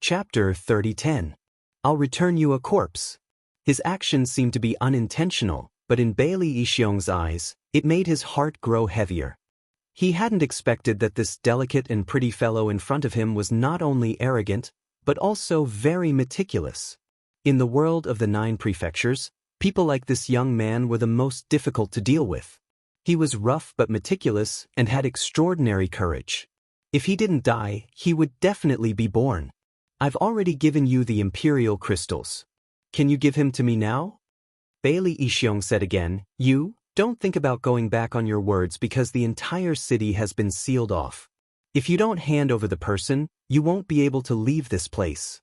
Chapter 30:10. I'll return you a corpse. His actions seemed to be unintentional, but in Bailey Ishiong's eyes, it made his heart grow heavier. He hadn't expected that this delicate and pretty fellow in front of him was not only arrogant, but also very meticulous. In the world of the 9 prefectures, people like this young man were the most difficult to deal with. He was rough but meticulous and had extraordinary courage. If he didn't die, he would definitely be born. I've already given you the imperial crystals. Can you give him to me now? Bailey Ishiong said again, You don't think about going back on your words because the entire city has been sealed off. If you don't hand over the person, you won't be able to leave this place.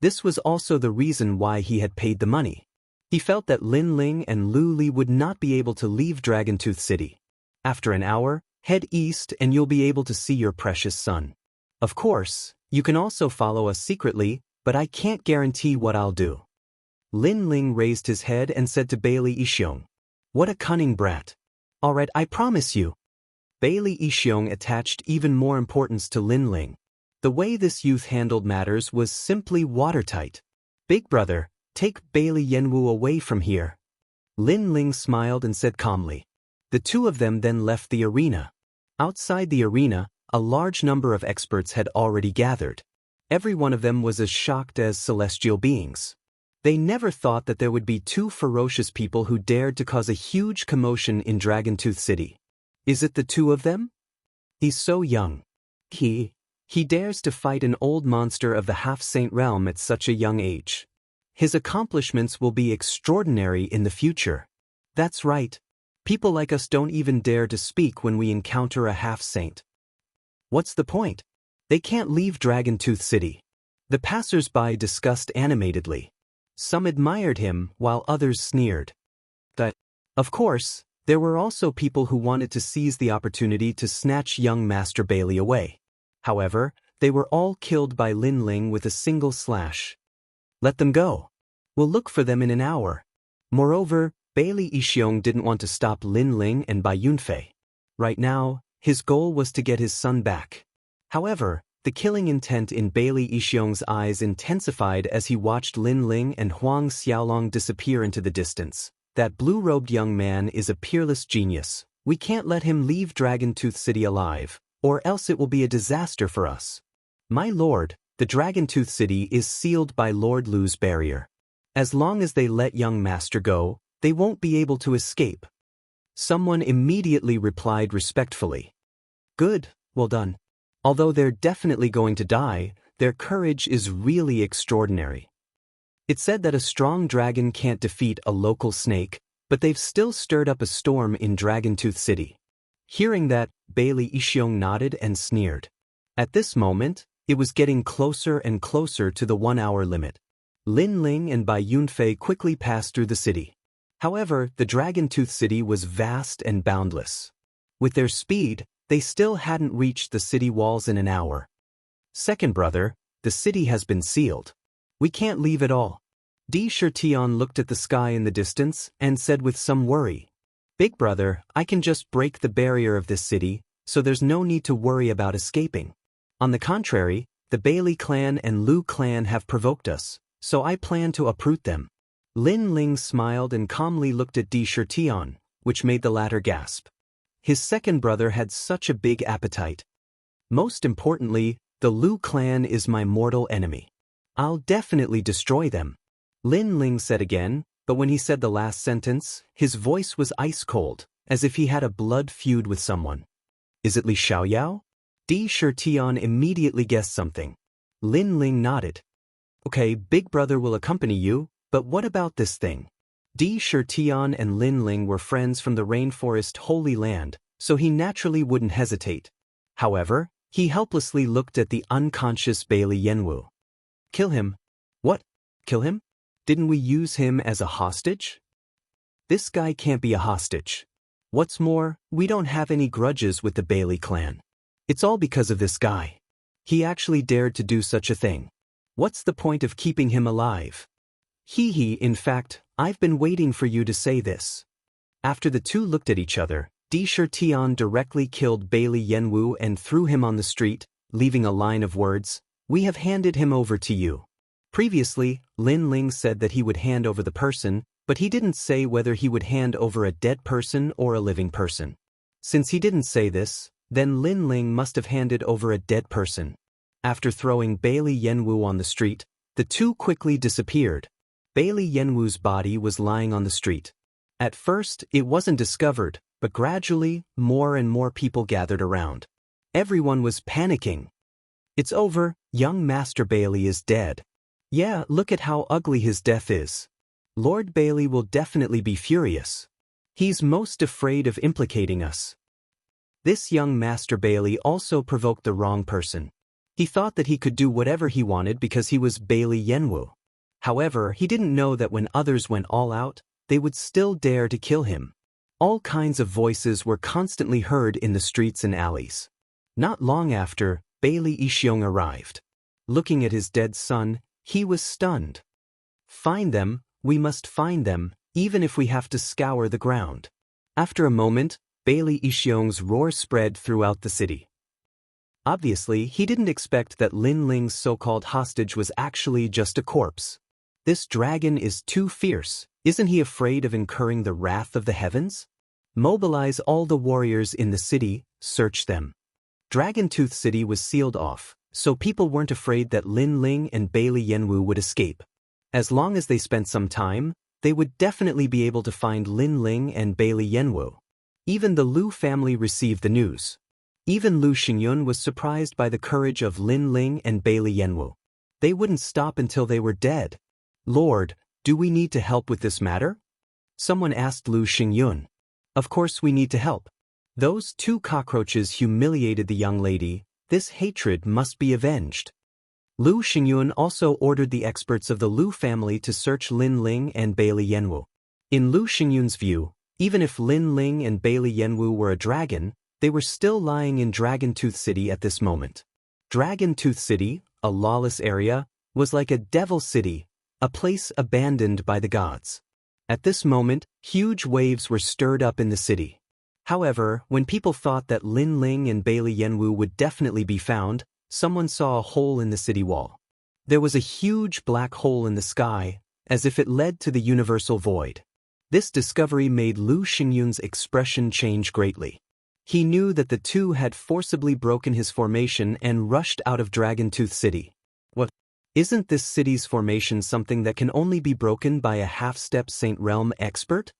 This was also the reason why he had paid the money. He felt that Lin Ling and Lu Li would not be able to leave Dragontooth City. After an hour, head east and you'll be able to see your precious son. Of course, you can also follow us secretly, but I can't guarantee what I'll do. Lin Ling raised his head and said to Bailey Ishiong, What a cunning brat. All right, I promise you. Bailey Ishiong attached even more importance to Lin Ling. The way this youth handled matters was simply watertight. Big brother, take Bailey Yenwu away from here. Lin Ling smiled and said calmly. The two of them then left the arena. Outside the arena, a large number of experts had already gathered. Every one of them was as shocked as celestial beings. They never thought that there would be 2 ferocious people who dared to cause a huge commotion in Dragontooth City. Is it the 2 of them? He's so young. He dares to fight an old monster of the half-saint realm at such a young age. His accomplishments will be extraordinary in the future. That's right. People like us don't even dare to speak when we encounter a half-saint. What's the point? They can't leave Dragontooth City. The passers-by discussed animatedly. Some admired him, while others sneered. Of course, there were also people who wanted to seize the opportunity to snatch young Master Bailey away. However, they were all killed by Lin Ling with a single slash. Let them go. We'll look for them in an hour. Moreover, Bailey Ishiong didn't want to stop Lin Ling and Bai Yunfei. Right now, his goal was to get his son back. However, the killing intent in Bailey Ishiong's eyes intensified as he watched Lin Ling and Huang Xiaolong disappear into the distance. That blue-robed young man is a peerless genius. We can't let him leave Dragontooth City alive, or else it will be a disaster for us. My lord, the Dragontooth City is sealed by Lord Lu's barrier. As long as they let young master go, they won't be able to escape. Someone immediately replied respectfully. Good, well done. Although they're definitely going to die, their courage is really extraordinary. It's said that a strong dragon can't defeat a local snake, but they've still stirred up a storm in Dragontooth City. Hearing that, Bailey Ishiong nodded and sneered. At this moment, it was getting closer and closer to the 1-hour limit. Lin Ling and Bai Yunfei quickly passed through the city. However, the Dragontooth City was vast and boundless. With their speed, they still hadn't reached the city walls in an hour. Second brother, the city has been sealed. We can't leave at all. Di Shirtion looked at the sky in the distance and said with some worry, Big brother, I can just break the barrier of this city, so there's no need to worry about escaping. On the contrary, the Bailey clan and Lu clan have provoked us, so I plan to uproot them. Lin Ling smiled and calmly looked at Di Shirtion, which made the latter gasp. His second brother had such a big appetite. Most importantly, the Lu clan is my mortal enemy. I'll definitely destroy them. Lin Ling said again, but when he said the last sentence, his voice was ice cold, as if he had a blood feud with someone. Is it Li Xiaoyao? Di Shirtion immediately guessed something. Lin Ling nodded. Okay, big brother will accompany you, but what about this thing? Di Shirtion and Lin Ling were friends from the rainforest Holy Land, so he naturally wouldn't hesitate. However, he helplessly looked at the unconscious Bailey Yenwu. Kill him. What? Kill him? Didn't we use him as a hostage? This guy can't be a hostage. What's more, we don't have any grudges with the Bailey clan. It's all because of this guy. He actually dared to do such a thing. What's the point of keeping him alive? In fact, I've been waiting for you to say this. After the two looked at each other, Di Shirtion directly killed Bailey Yenwu and threw him on the street, leaving a line of words, We have handed him over to you. Previously, Lin Ling said that he would hand over the person, but he didn't say whether he would hand over a dead person or a living person. Since he didn't say this, then Lin Ling must have handed over a dead person. After throwing Bailey Yanwu on the street, the two quickly disappeared. Bailey Yanwu's body was lying on the street. At first, it wasn't discovered, but gradually, more and more people gathered around. Everyone was panicking. It's over, young Master Bailey is dead. Yeah, look at how ugly his death is. Lord Bailey will definitely be furious. He's most afraid of implicating us. This young Master Bailey also provoked the wrong person. He thought that he could do whatever he wanted because he was Bailey Yanwu. However, he didn't know that when others went all out, they would still dare to kill him. All kinds of voices were constantly heard in the streets and alleys. Not long after, Bailey Ishiong arrived. Looking at his dead son, he was stunned. Find them, we must find them, even if we have to scour the ground. After a moment, Bailey Ishiong's roar spread throughout the city. Obviously, he didn't expect that Lin Ling's so-called hostage was actually just a corpse. This dragon is too fierce. Isn't he afraid of incurring the wrath of the heavens? Mobilize all the warriors in the city, search them. Dragon Tooth City was sealed off, so people weren't afraid that Lin Ling and Bailey Yanwu would escape. As long as they spent some time, they would definitely be able to find Lin Ling and Bailey Yanwu. Even the Lu family received the news. Even Lu Xingyun was surprised by the courage of Lin Ling and Bailey Yanwu. They wouldn't stop until they were dead. Lord, do we need to help with this matter? Someone asked Lu Xingyun. Of course we need to help. Those two cockroaches humiliated the young lady. This hatred must be avenged. Lu Xingyun also ordered the experts of the Lu family to search Lin Ling and Bailey Yanwu. In Lu Xingyun's view, even if Lin Ling and Bailey Yanwu were a dragon, they were still lying in Dragon Tooth City at this moment. Dragon Tooth City, a lawless area, was like a devil city, a place abandoned by the gods. At this moment, huge waves were stirred up in the city. However, when people thought that Lin Ling and Bailey Yanwu would definitely be found, someone saw a hole in the city wall. There was a huge black hole in the sky, as if it led to the universal void. This discovery made Lu Xingyun's expression change greatly. He knew that the two had forcibly broken his formation and rushed out of Dragon Tooth City. What? Isn't this city's formation something that can only be broken by a half-step Saint Realm expert?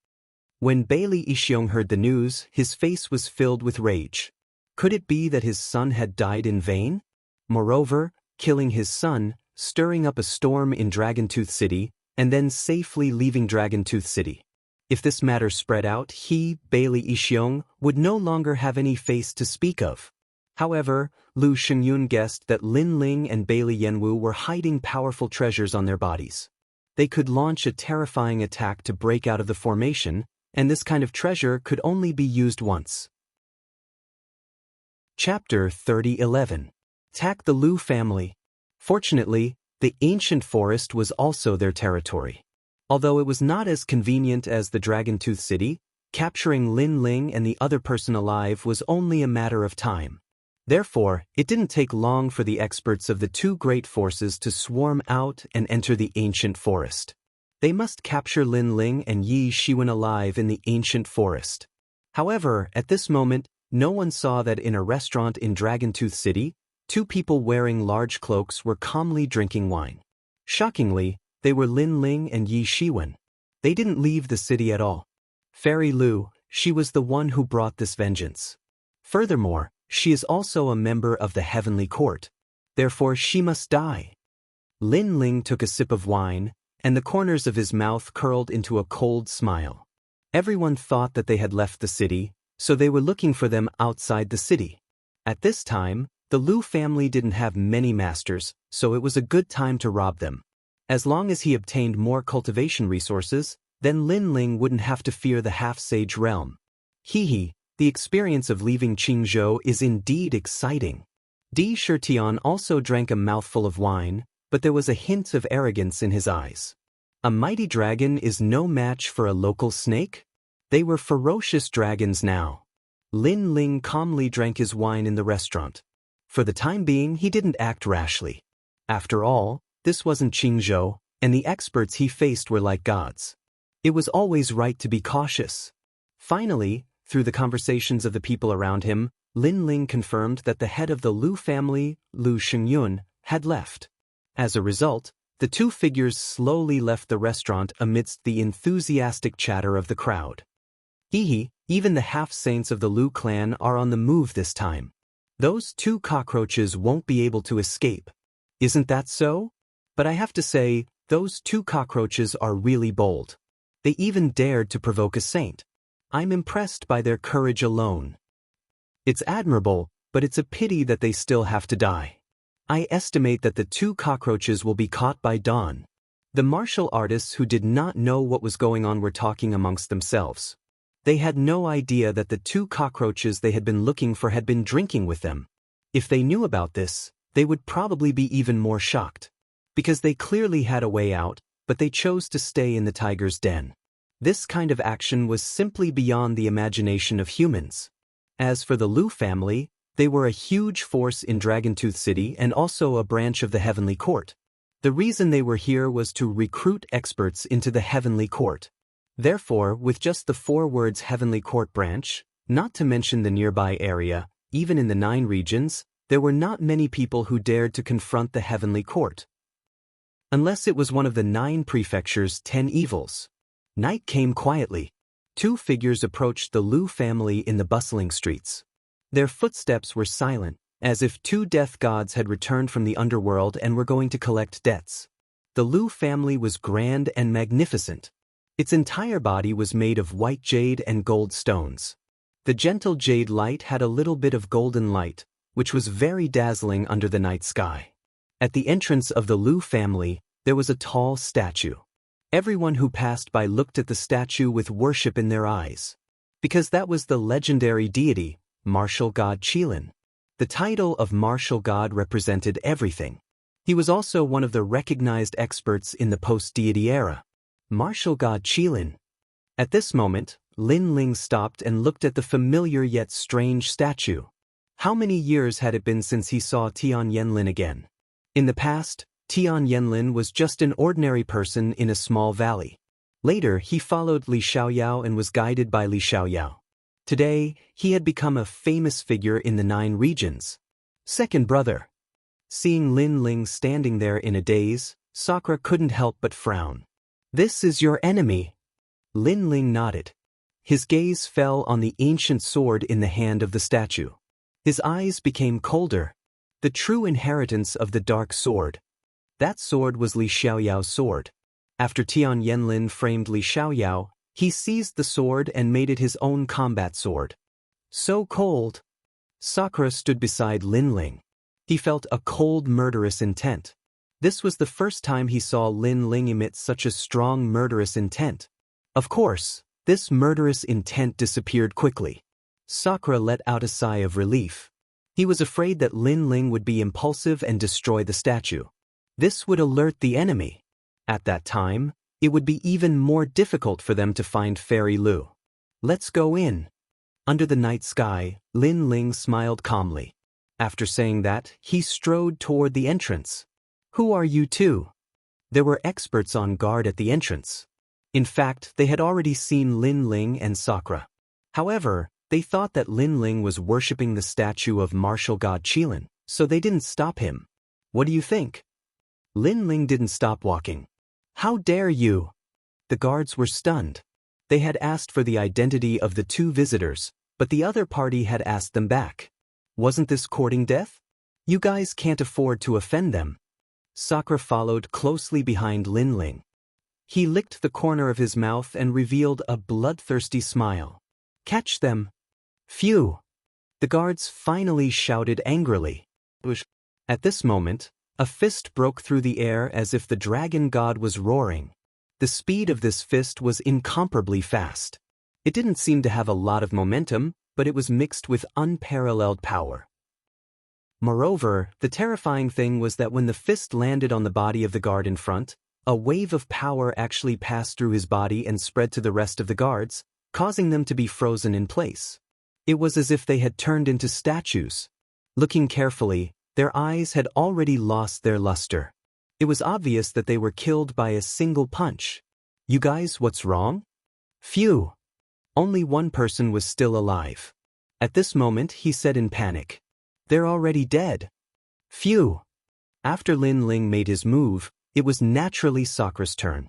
When Bailey Ishiong heard the news, his face was filled with rage. Could it be that his son had died in vain? Moreover, killing his son, stirring up a storm in Dragon Tooth City, and then safely leaving Dragon Tooth City. If this matter spread out, he, Bailey Ishiong, would no longer have any face to speak of. However, Lu Xingyun guessed that Lin Ling and Bailey Yanwu were hiding powerful treasures on their bodies. They could launch a terrifying attack to break out of the formation, and this kind of treasure could only be used once. Chapter 30:11. Attack the Lu family. Fortunately, the ancient forest was also their territory. Although it was not as convenient as the Dragon Tooth City, capturing Lin Ling and the other person alive was only a matter of time. Therefore, it didn't take long for the experts of the two great forces to swarm out and enter the ancient forest. They must capture Lin Ling and Yi Shiwen alive in the ancient forest. However, at this moment, no one saw that in a restaurant in Dragon Tooth City, two people wearing large cloaks were calmly drinking wine. Shockingly, they were Lin Ling and Yi Shiwen. They didn't leave the city at all. Fairy Lu, she was the one who brought this vengeance. Furthermore, she is also a member of the Heavenly Court. Therefore, she must die. Lin Ling took a sip of wine, and the corners of his mouth curled into a cold smile. Everyone thought that they had left the city, so they were looking for them outside the city. At this time, the Lu family didn't have many masters, so it was a good time to rob them. As long as he obtained more cultivation resources, then Lin Ling wouldn't have to fear the half-sage realm. The experience of leaving Qingzhou is indeed exciting. Di Shitian also drank a mouthful of wine, but there was a hint of arrogance in his eyes. A mighty dragon is no match for a local snake? They were ferocious dragons now. Lin Ling calmly drank his wine in the restaurant. For the time being, he didn't act rashly. After all, this wasn't Qingzhou, and the experts he faced were like gods. It was always right to be cautious. Finally, through the conversations of the people around him, Lin Ling confirmed that the head of the Lu family, Lu Xingyun, had left. As a result, the two figures slowly left the restaurant amidst the enthusiastic chatter of the crowd. Hehe, even the half-saints of the Lu clan are on the move this time. Those two cockroaches won't be able to escape. Isn't that so? But I have to say, those two cockroaches are really bold. They even dared to provoke a saint. I'm impressed by their courage alone. It's admirable, but it's a pity that they still have to die. I estimate that the two cockroaches will be caught by dawn. The martial artists who did not know what was going on were talking amongst themselves. They had no idea that the two cockroaches they had been looking for had been drinking with them. If they knew about this, they would probably be even more shocked. Because they clearly had a way out, but they chose to stay in the tiger's den. This kind of action was simply beyond the imagination of humans. As for the Lu family, they were a huge force in Dragontooth City and also a branch of the Heavenly Court. The reason they were here was to recruit experts into the Heavenly Court. Therefore, with just the 4 words Heavenly Court branch, not to mention the nearby area, even in the 9 regions, there were not many people who dared to confront the Heavenly Court. Unless it was one of the 9 prefectures' 10 evils. Night came quietly. 2 figures approached the Lu family in the bustling streets. Their footsteps were silent, as if 2 death gods had returned from the underworld and were going to collect debts. The Lu family was grand and magnificent. Its entire body was made of white jade and gold stones. The gentle jade light had a little bit of golden light, which was very dazzling under the night sky. At the entrance of the Lu family, there was a tall statue. Everyone who passed by looked at the statue with worship in their eyes. Because that was the legendary deity, martial god Qilin. The title of martial god represented everything. He was also one of the recognized experts in the post-deity era. Martial god Qilin. At this moment, Lin Ling stopped and looked at the familiar yet strange statue. How many years had it been since he saw Tian Yanlin again? In the past, Tian Yanlin was just an ordinary person in a small valley. Later, he followed Li Xiaoyao and was guided by Li Xiaoyao. Today, he had become a famous figure in the 9 regions. Second brother. Seeing Lin Ling standing there in a daze, Sakura couldn't help but frown. This is your enemy. Lin Ling nodded. His gaze fell on the ancient sword in the hand of the statue. His eyes became colder. The true inheritance of the dark sword. That sword was Li Xiaoyao's sword. After Tian Yanlin framed Li Xiaoyao, he seized the sword and made it his own combat sword. So cold. Sakura stood beside Lin Ling. He felt a cold, murderous intent. This was the first time he saw Lin Ling emit such a strong murderous intent. Of course, this murderous intent disappeared quickly. Sakura let out a sigh of relief. He was afraid that Lin Ling would be impulsive and destroy the statue. This would alert the enemy. At that time, it would be even more difficult for them to find Fairy Lu. Let's go in. Under the night sky, Lin Ling smiled calmly. After saying that, he strode toward the entrance. Who are you two? There were experts on guard at the entrance. In fact, they had already seen Lin Ling and Sakura. However, they thought that Lin Ling was worshipping the statue of martial god Qilin, so they didn't stop him. What do you think? Lin Ling didn't stop walking. How dare you? The guards were stunned. They had asked for the identity of the 2 visitors, but the other party had asked them back. Wasn't this courting death? You guys can't afford to offend them. Sakura followed closely behind Lin Ling. He licked the corner of his mouth and revealed a bloodthirsty smile. Catch them. Phew. The guards finally shouted angrily. At this moment, a fist broke through the air as if the dragon god was roaring. The speed of this fist was incomparably fast. It didn't seem to have a lot of momentum, but it was mixed with unparalleled power. Moreover, the terrifying thing was that when the fist landed on the body of the guard in front, a wave of power actually passed through his body and spread to the rest of the guards, causing them to be frozen in place. It was as if they had turned into statues. Looking carefully, Their eyes had already lost their luster. It was obvious that they were killed by a single punch. You guys, what's wrong? Phew. Only one person was still alive. At this moment, he said in panic. They're already dead. Phew. After Lin Ling made his move, it was naturally Sakra's turn.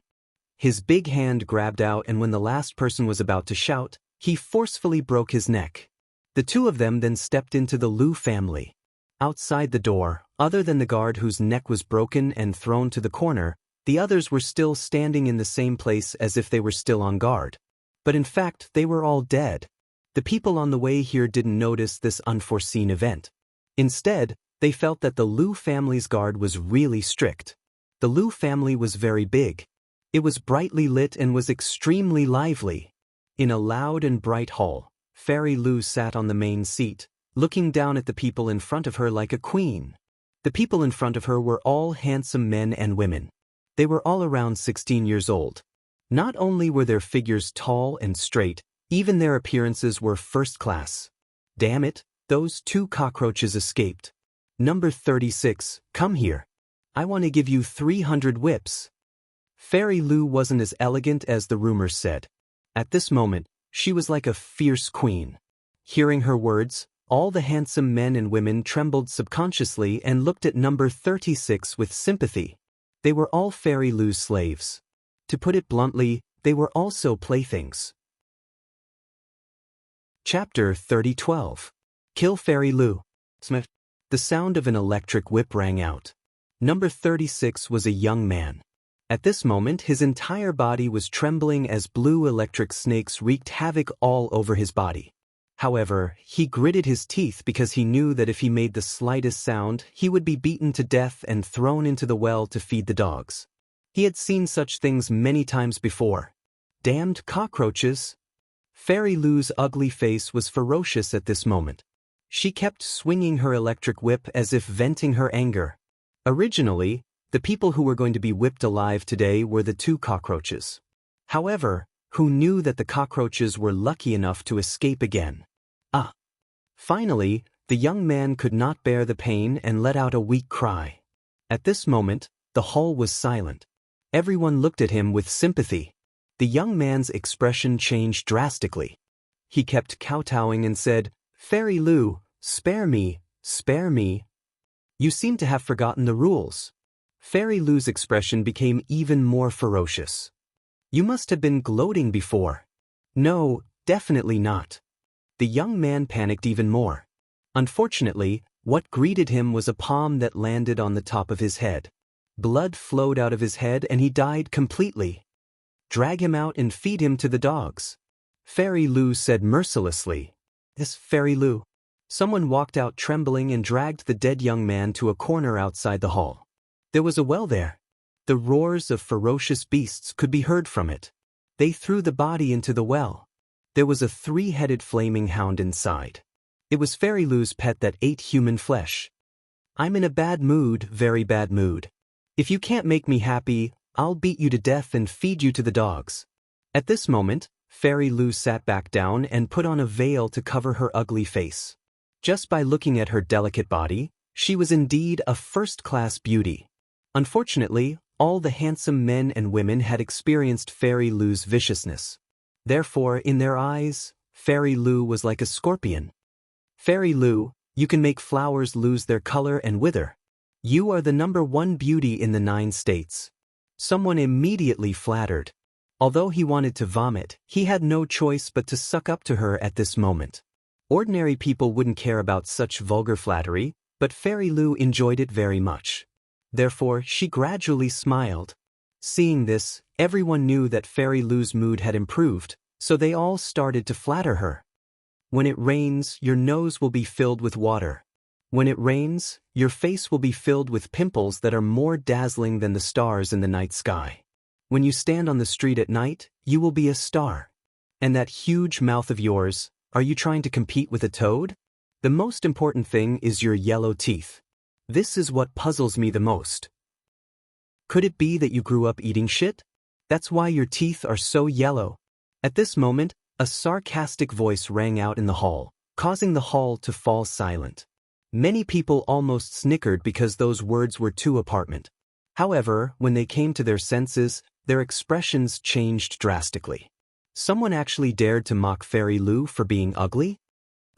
His big hand grabbed out, and when the last person was about to shout, he forcefully broke his neck. The two of them then stepped into the Lu family. Outside the door, other than the guard whose neck was broken and thrown to the corner, the others were still standing in the same place as if they were still on guard. But in fact, they were all dead. The people on the way here didn't notice this unforeseen event. Instead, they felt that the Lu family's guard was really strict. The Lu family was very big. It was brightly lit and was extremely lively. In a loud and bright hall, Fairy Lu sat on the main seat, looking down at the people in front of her like a queen. The people in front of her were all handsome men and women. They were all around 16 years old. Not only were their figures tall and straight, even their appearances were first class. Damn it, those two cockroaches escaped. Number 36, come here. I want to give you 300 whips. Fairy Lu wasn't as elegant as the rumors said. At this moment, she was like a fierce queen. Hearing her words, all the handsome men and women trembled subconsciously and looked at number 36 with sympathy. They were all Fairy Lu's slaves. To put it bluntly, they were also playthings. Chapter 30:12. Kill Fairy Lu. Smith. The sound of an electric whip rang out. Number 36 was a young man. At this moment, his entire body was trembling as blue electric snakes wreaked havoc all over his body. However, he gritted his teeth because he knew that if he made the slightest sound, he would be beaten to death and thrown into the well to feed the dogs. He had seen such things many times before. Damned cockroaches! Fairy Lu's ugly face was ferocious at this moment. She kept swinging her electric whip as if venting her anger. Originally, the people who were going to be whipped alive today were the two cockroaches. However, who knew that the cockroaches were lucky enough to escape again? Finally, the young man could not bear the pain and let out a weak cry. At this moment, the hall was silent. Everyone looked at him with sympathy. The young man's expression changed drastically. He kept kowtowing and said, "Fairy Lu, spare me, spare me. You seem to have forgotten the rules." Fairy Lu's expression became even more ferocious. "You must have been gloating before." "No, definitely not." The young man panicked even more. Unfortunately, what greeted him was a palm that landed on the top of his head. Blood flowed out of his head and he died completely. "Drag him out and feed him to the dogs," Fairy Lu said mercilessly. "This Fairy Lu." Someone walked out trembling and dragged the dead young man to a corner outside the hall. There was a well there. The roars of ferocious beasts could be heard from it. They threw the body into the well. There was a three-headed flaming hound inside. It was Fairy Lu's pet that ate human flesh. "I'm in a bad mood, very bad mood. If you can't make me happy, I'll beat you to death and feed you to the dogs." At this moment, Fairy Lu sat back down and put on a veil to cover her ugly face. Just by looking at her delicate body, she was indeed a first-class beauty. Unfortunately, all the handsome men and women had experienced Fairy Lu's viciousness. Therefore, in their eyes, Fairy Lu was like a scorpion. "Fairy Lu, you can make flowers lose their color and wither. You are the number one beauty in the 9 states." Someone immediately flattered. Although he wanted to vomit, he had no choice but to suck up to her at this moment. Ordinary people wouldn't care about such vulgar flattery, but Fairy Lu enjoyed it very much. Therefore, she gradually smiled. Seeing this, everyone knew that Fairy Lu's mood had improved, so they all started to flatter her. "When it rains, your nose will be filled with water. When it rains, your face will be filled with pimples that are more dazzling than the stars in the night sky. When you stand on the street at night, you will be a star. And that huge mouth of yours, are you trying to compete with a toad? The most important thing is your yellow teeth. This is what puzzles me the most. Could it be that you grew up eating shit? That's why your teeth are so yellow." At this moment, a sarcastic voice rang out in the hall, causing the hall to fall silent. Many people almost snickered because those words were too apartment. However, when they came to their senses, their expressions changed drastically. Someone actually dared to mock Fairy Lou for being ugly?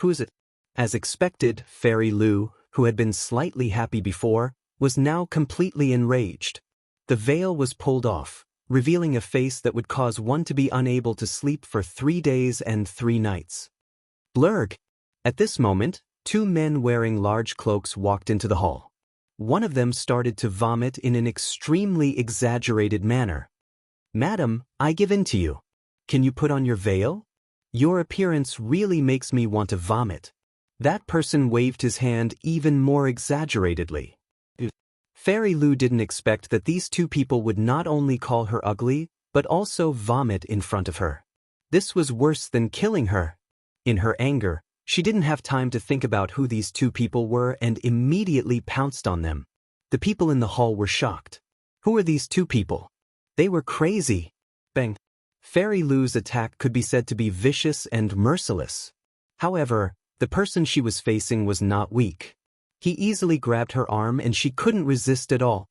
Who is it? As expected, Fairy Lou, who had been slightly happy before, was now completely enraged. The veil was pulled off, revealing a face that would cause one to be unable to sleep for 3 days and 3 nights. Blurg! At this moment, 2 men wearing large cloaks walked into the hall. One of them started to vomit in an extremely exaggerated manner. "Madam, I give in to you. Can you put on your veil? Your appearance really makes me want to vomit." That person waved his hand even more exaggeratedly. Fairy Lou didn't expect that these 2 people would not only call her ugly, but also vomit in front of her. This was worse than killing her. In her anger, she didn't have time to think about who these 2 people were and immediately pounced on them. The people in the hall were shocked. Who are these 2 people? They were crazy. Bang! Fairy Lou's attack could be said to be vicious and merciless. However, the person she was facing was not weak. He easily grabbed her arm and she couldn't resist at all.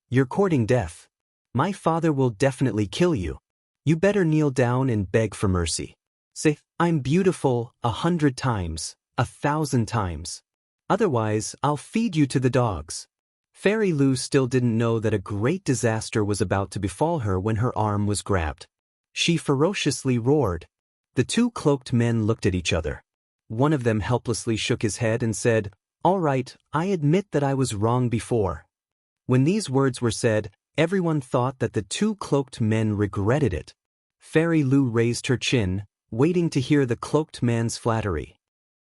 "You're courting death. My father will definitely kill you. You better kneel down and beg for mercy. Say, 'I'm beautiful' 100 times, 1,000 times. Otherwise, I'll feed you to the dogs." Fairy Lou still didn't know that a great disaster was about to befall her when her arm was grabbed. She ferociously roared. The 2 cloaked men looked at each other. One of them helplessly shook his head and said, "All right, I admit that I was wrong before." When these words were said, everyone thought that the 2 cloaked men regretted it. Fairy Lou raised her chin, waiting to hear the cloaked man's flattery.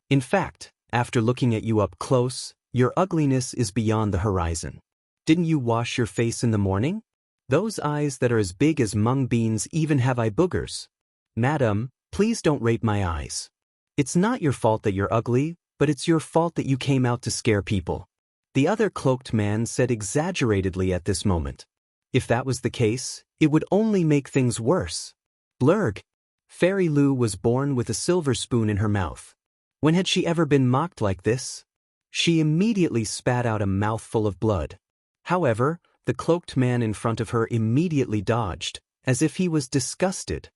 "In fact, after looking at you up close, your ugliness is beyond the horizon. Didn't you wash your face in the morning? Those eyes that are as big as mung beans even have eye boogers. Madam, please don't rape my eyes. It's not your fault that you're ugly, but it's your fault that you came out to scare people." The other cloaked man said exaggeratedly at this moment. If that was the case, it would only make things worse. Blurg! Fairy Lou was born with a silver spoon in her mouth. When had she ever been mocked like this? She immediately spat out a mouthful of blood. However, the cloaked man in front of her immediately dodged, as if he was disgusted.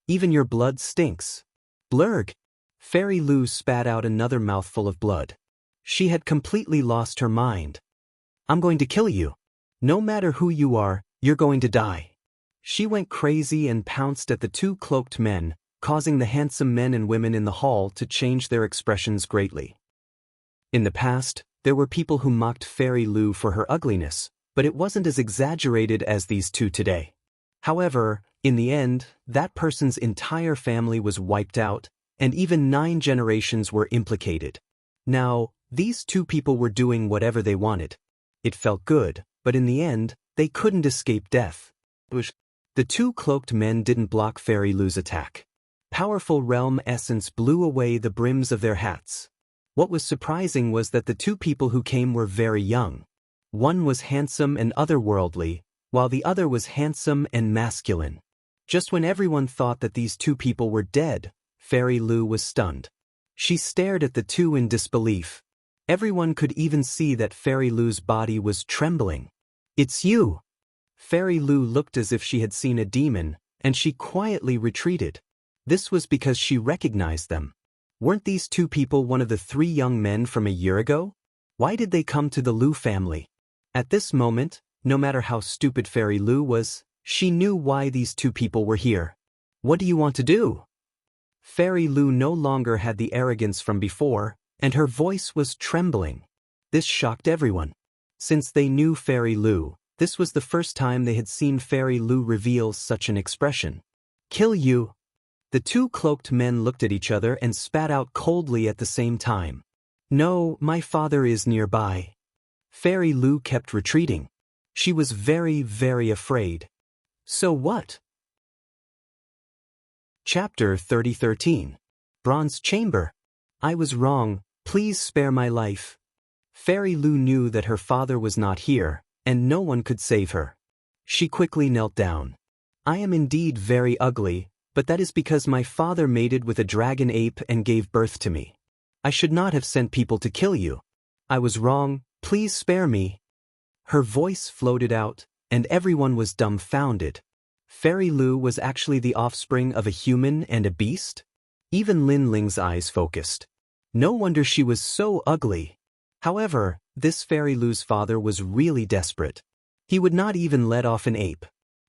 "Even your blood stinks." Blurg! Fairy Lou spat out another mouthful of blood. She had completely lost her mind. "I'm going to kill you. No matter who you are, you're going to die." She went crazy and pounced at the 2 cloaked men, causing the handsome men and women in the hall to change their expressions greatly. In the past, there were people who mocked Fairy Lou for her ugliness, but it wasn't as exaggerated as these 2 today. However, in the end, that person's entire family was wiped out, and even 9 generations were implicated. Now, these 2 people were doing whatever they wanted. It felt good, but in the end, they couldn't escape death. The 2 cloaked men didn't block Fairy Lou's attack. Powerful realm essence blew away the brims of their hats. What was surprising was that the 2 people who came were very young. One was handsome and otherworldly, while the other was handsome and masculine. Just when everyone thought that these 2 people were dead, Fairy Lou was stunned. She stared at the 2 in disbelief. Everyone could even see that Fairy Lou's body was trembling. "It's you!" Fairy Lou looked as if she had seen a demon, and she quietly retreated. This was because she recognized them. Weren't these 2 people one of the 3 young men from a year ago? Why did they come to the Lou family? At this moment, no matter how stupid Fairy Lou was, she knew why these 2 people were here. "What do you want to do?" Fairy Lou no longer had the arrogance from before, and her voice was trembling. This shocked everyone. Since they knew Fairy Lou, this was the first time they had seen Fairy Lou reveal such an expression. "Kill you!" The 2 cloaked men looked at each other and spat out coldly at the same time. "No, my father is nearby." Fairy Lou kept retreating. She was very, very afraid. So what? Chapter 3013. Bronze Chamber. "I was wrong, please spare my life." Fairy Lou knew that her father was not here, and no one could save her. She quickly knelt down. "I am indeed very ugly, but that is because my father mated with a dragon ape and gave birth to me. I should not have sent people to kill you. I was wrong, please spare me. Her voice floated out, and everyone was dumbfounded. Fairy Lu was actually the offspring of a human and a beast? Even Lin Ling's eyes focused. No wonder she was so ugly. However, this Fairy Lu's father was really desperate. He would not even let off an ape.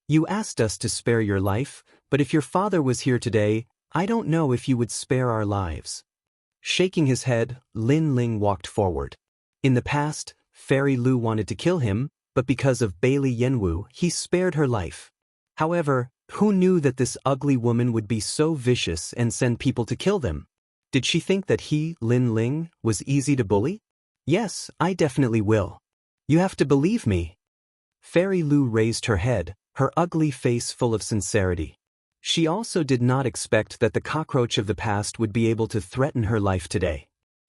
You asked us to spare your life, but if your father was here today, I don't know if you would spare our lives. Shaking his head, Lin Ling walked forward. In the past, Fairy Lu wanted to kill him, but because of Bailey Yanwu, he spared her life. However, who knew that this ugly woman would be so vicious and send people to kill them? Did she think that he, Lin Ling, was easy to bully? Yes, I definitely will. You have to believe me. Fairy Lu raised her head, her ugly face full of sincerity. She also did not expect that the cockroach of the past would be able to threaten her life today.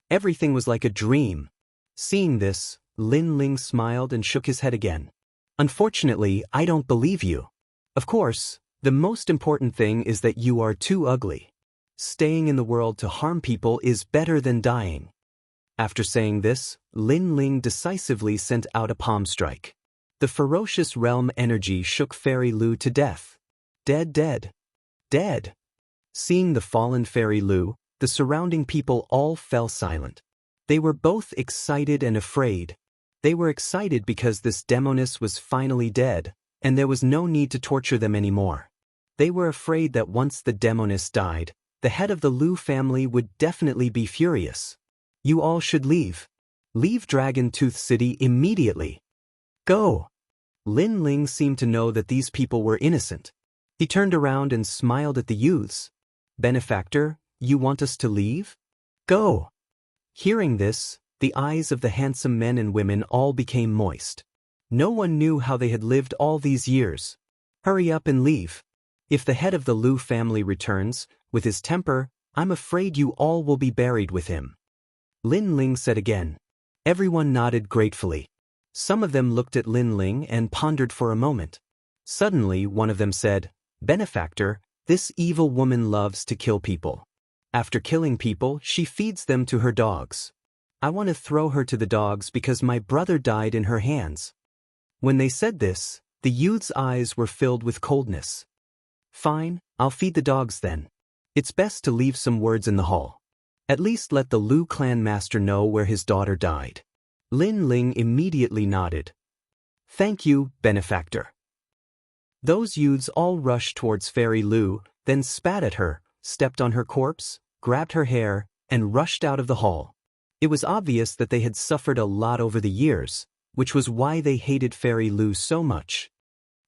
Everything was like a dream. Seeing this, Lin Ling smiled and shook his head again. Unfortunately, I don't believe you. Of course, the most important thing is that you are too ugly. Staying in the world to harm people is better than dying. After saying this, Lin Ling decisively sent out a palm strike. The ferocious realm energy shook Fairy Lu to death. Dead, dead. Dead. Seeing the fallen Fairy Lu, the surrounding people all fell silent. They were both excited and afraid. They were excited because this demoness was finally dead, and there was no need to torture them anymore. They were afraid that once the demoness died, the head of the Lu family would definitely be furious. You all should leave. Leave Dragon Tooth City immediately. Go. Lin Ling seemed to know that these people were innocent. He turned around and smiled at the youths. Benefactor, you want us to leave? Go. Hearing this, the eyes of the handsome men and women all became moist. No one knew how they had lived all these years. Hurry up and leave. If the head of the Lu family returns, with his temper, I'm afraid you all will be buried with him. Lin Ling said again. Everyone nodded gratefully. Some of them looked at Lin Ling and pondered for a moment. Suddenly, one of them said, Benefactor, this evil woman loves to kill people. After killing people, she feeds them to her dogs. I want to throw her to the dogs because my brother died in her hands. When they said this, the youth's eyes were filled with coldness. Fine, I'll feed the dogs then. It's best to leave some words in the hall. At least let the Lu clan master know where his daughter died. Lin Ling immediately nodded. Thank you, Benefactor. Those youths all rushed towards Fairy Lu, then spat at her, stepped on her corpse, grabbed her hair, and rushed out of the hall. It was obvious that they had suffered a lot over the years, which was why they hated Fairy Lu so much.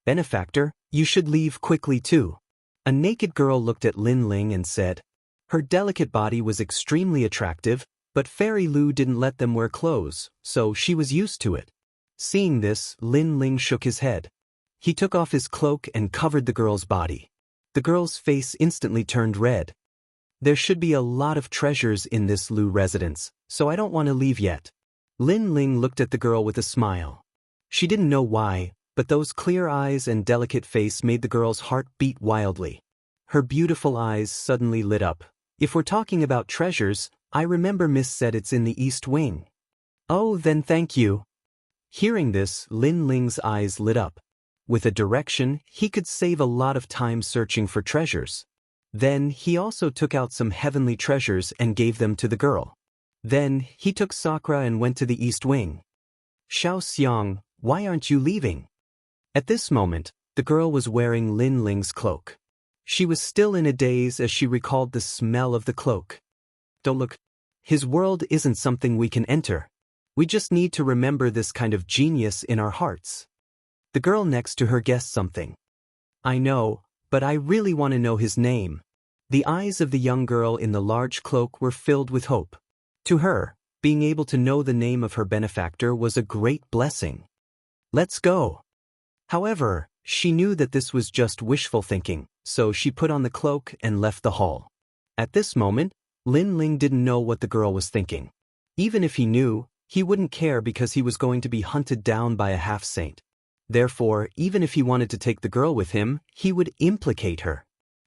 Benefactor, you should leave quickly too. A naked girl looked at Lin Ling and said. Her delicate body was extremely attractive, but Fairy Lu didn't let them wear clothes, so she was used to it. Seeing this, Lin Ling shook his head. He took off his cloak and covered the girl's body. The girl's face instantly turned red. There should be a lot of treasures in this Lu residence, so I don't want to leave yet. Lin Ling looked at the girl with a smile. She didn't know why, but those clear eyes and delicate face made the girl's heart beat wildly. Her beautiful eyes suddenly lit up. If we're talking about treasures, I remember Miss said it's in the East Wing. Oh, then thank you. Hearing this, Lin Ling's eyes lit up. With a direction, he could save a lot of time searching for treasures. Then, he also took out some heavenly treasures and gave them to the girl. Then, he took Sakura and went to the East Wing. Xiao Xiang, why aren't you leaving? At this moment, the girl was wearing Lin Ling's cloak. She was still in a daze as she recalled the smell of the cloak. Don't look. His world isn't something we can enter. We just need to remember this kind of genius in our hearts. The girl next to her guessed something. I know, but I really want to know his name. The eyes of the young girl in the large cloak were filled with hope. To her, being able to know the name of her benefactor was a great blessing. Let's go. However, she knew that this was just wishful thinking, so she put on the cloak and left the hall. At this moment, Lin Ling didn't know what the girl was thinking. Even if he knew, he wouldn't care because he was going to be hunted down by a half-saint. Therefore, even if he wanted to take the girl with him, he would implicate her.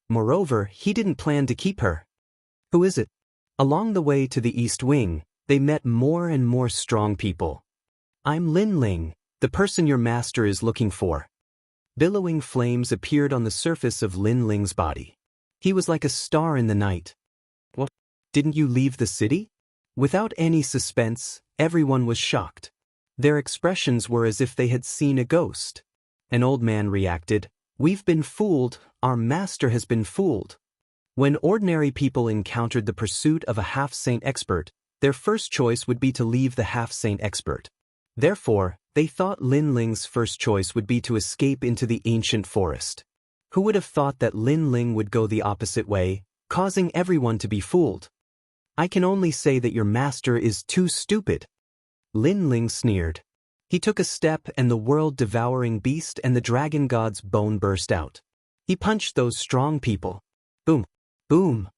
Moreover, he didn't plan to keep her. Who is it? Along the way to the East Wing, they met more and more strong people. I'm Lin Ling, the person your master is looking for. Billowing flames appeared on the surface of Lin Ling's body. He was like a star in the night. What? Didn't you leave the city? Without any suspense, everyone was shocked. Their expressions were as if they had seen a ghost. An old man reacted, "We've been fooled, our master has been fooled." When ordinary people encountered the pursuit of a half-saint expert, their first choice would be to leave the half-saint expert. Therefore, they thought Lin Ling's first choice would be to escape into the ancient forest. Who would have thought that Lin Ling would go the opposite way, causing everyone to be fooled? I can only say that your master is too stupid. Lin Ling sneered. He took a step and the world-devouring beast and the dragon god's bone burst out. He punched those strong people. Boom. Boom.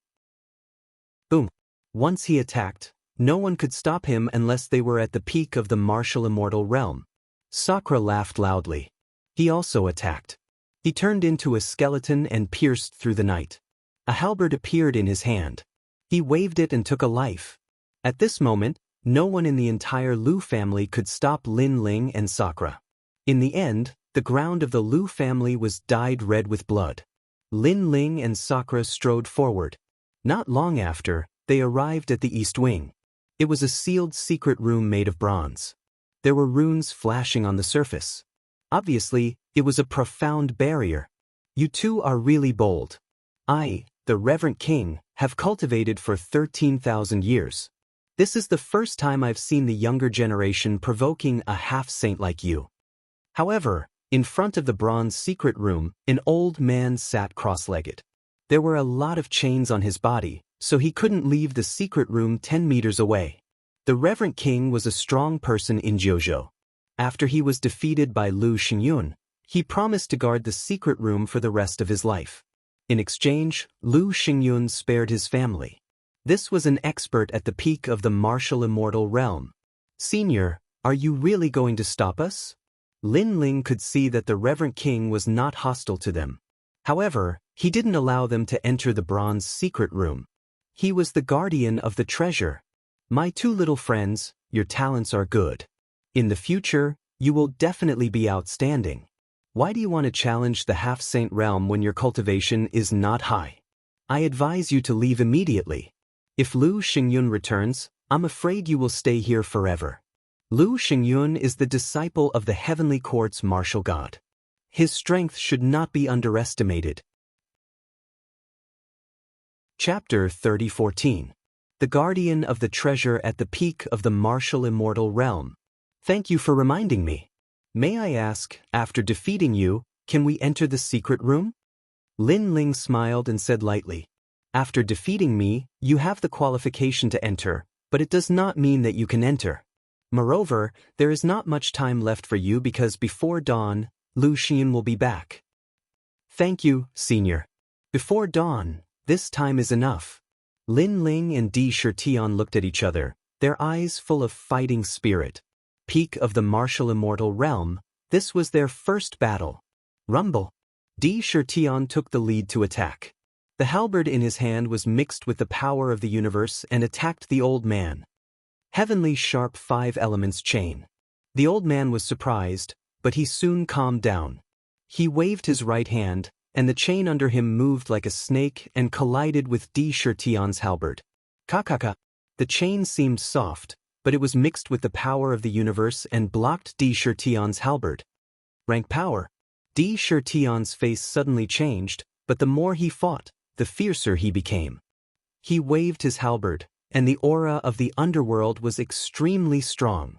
Boom. Once he attacked, no one could stop him unless they were at the peak of the martial immortal realm. Sakura laughed loudly. He also attacked. He turned into a skeleton and pierced through the night. A halberd appeared in his hand. He waved it and took a life. At this moment, no one in the entire Lu family could stop Lin Ling and Sakura. In the end, the ground of the Lu family was dyed red with blood. Lin Ling and Sakura strode forward. Not long after, they arrived at the East Wing. It was a sealed secret room made of bronze. There were runes flashing on the surface. Obviously, it was a profound barrier. You two are really bold. I, the Reverend King, have cultivated for 13,000 years. This is the first time I've seen the younger generation provoking a half-saint like you. However, in front of the bronze secret room, an old man sat cross-legged. There were a lot of chains on his body, so he couldn't leave the secret room 10 meters away. The Reverend King was a strong person in Jiuzhou. After he was defeated by Lu Xingyun, he promised to guard the secret room for the rest of his life. In exchange, Lu Xingyun spared his family. This was an expert at the peak of the martial immortal realm. Senior, are you really going to stop us? Lin Ling could see that the Reverend King was not hostile to them. However, he didn't allow them to enter the bronze secret room. He was the guardian of the treasure. My two little friends, your talents are good. In the future, you will definitely be outstanding. Why do you want to challenge the half-saint realm when your cultivation is not high? I advise you to leave immediately. If Lu Xingyun returns, I'm afraid you will stay here forever. Lu Xingyun is the disciple of the Heavenly Court's martial god. His strength should not be underestimated. Chapter 30:14. The Guardian of the Treasure at the Peak of the Martial Immortal Realm. Thank you for reminding me. May I ask, after defeating you, can we enter the secret room? Lin Ling smiled and said lightly, after defeating me, you have the qualification to enter, but it does not mean that you can enter. Moreover, there is not much time left for you because before dawn, Lu Xingyun will be back. Thank you, Senior. Before dawn, this time is enough. Lin Ling and Di Shirtian looked at each other, their eyes full of fighting spirit. Peak of the martial immortal realm, this was their first battle. Rumble. Di Shirtian took the lead to attack. The halberd in his hand was mixed with the power of the universe and attacked the old man. Heavenly sharp 5 elements chain. The old man was surprised, but he soon calmed down. He waved his right hand, and the chain under him moved like a snake and collided with Di Shirtian's halberd. Kakaka. The chain seemed soft, but it was mixed with the power of the universe and blocked Di Shirtian's halberd. Rank power. Di Shirtian's face suddenly changed, but the more he fought, the fiercer he became. He waved his halberd, and the aura of the underworld was extremely strong.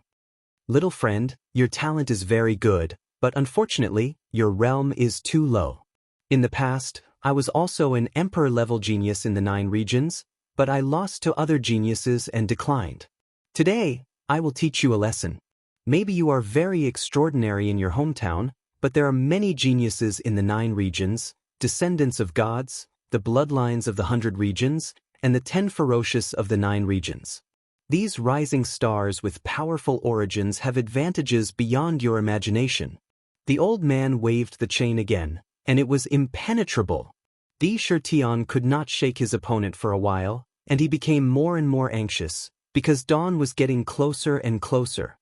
Little friend, your talent is very good, but unfortunately, your realm is too low. In the past, I was also an emperor-level genius in the 9 regions, but I lost to other geniuses and declined. Today, I will teach you a lesson. Maybe you are very extraordinary in your hometown, but there are many geniuses in the 9 regions, descendants of gods, the bloodlines of the 100 regions, and the 10 ferocious of the 9 regions. These rising stars with powerful origins have advantages beyond your imagination. The old man waved the chain again, and it was impenetrable. Di Shirtian could not shake his opponent for a while, and he became more and more anxious, because dawn was getting closer and closer.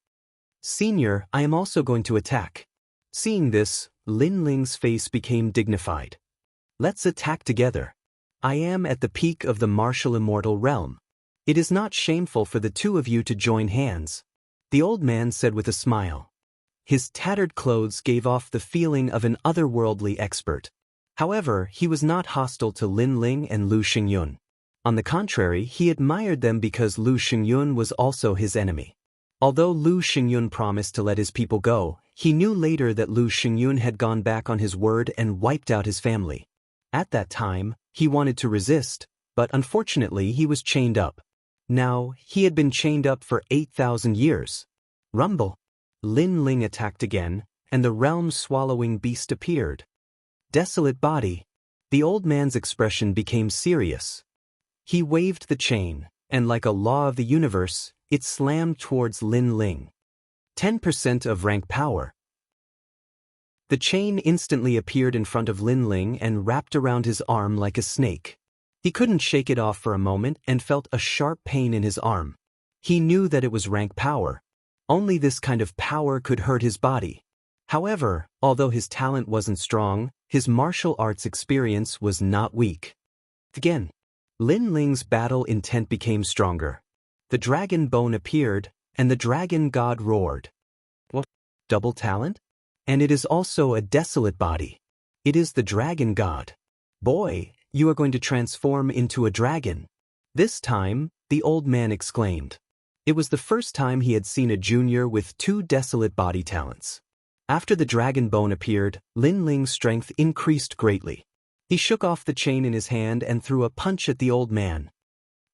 Senior, I am also going to attack. Seeing this, Lin Ling's face became dignified. Let's attack together. I am at the peak of the martial immortal realm. It is not shameful for the two of you to join hands, the old man said with a smile. His tattered clothes gave off the feeling of an otherworldly expert. However, he was not hostile to Lin Ling and Lu Xingyun. On the contrary, he admired them because Lu Xingyun was also his enemy. Although Lu Xingyun promised to let his people go, he knew later that Lu Xingyun had gone back on his word and wiped out his family. At that time, he wanted to resist, but unfortunately he was chained up. Now, he had been chained up for 8,000 years. Rumble. Lin Ling attacked again, and the realm-swallowing beast appeared. Desolate body. The old man's expression became serious. He waved the chain, and like a law of the universe, it slammed towards Lin Ling. 10% of rank power. The chain instantly appeared in front of Lin Ling and wrapped around his arm like a snake. He couldn't shake it off for a moment and felt a sharp pain in his arm. He knew that it was rank power. Only this kind of power could hurt his body. However, although his talent wasn't strong, his martial arts experience was not weak. Again, Lin Ling's battle intent became stronger. The dragon bone appeared, and the dragon god roared. What? Double talent? And it is also a desolate body. It is the dragon god. Boy, you are going to transform into a dragon. This time, the old man exclaimed. It was the first time he had seen a junior with two desolate body talents. After the dragon bone appeared, Lin Ling's strength increased greatly. He shook off the chain in his hand and threw a punch at the old man.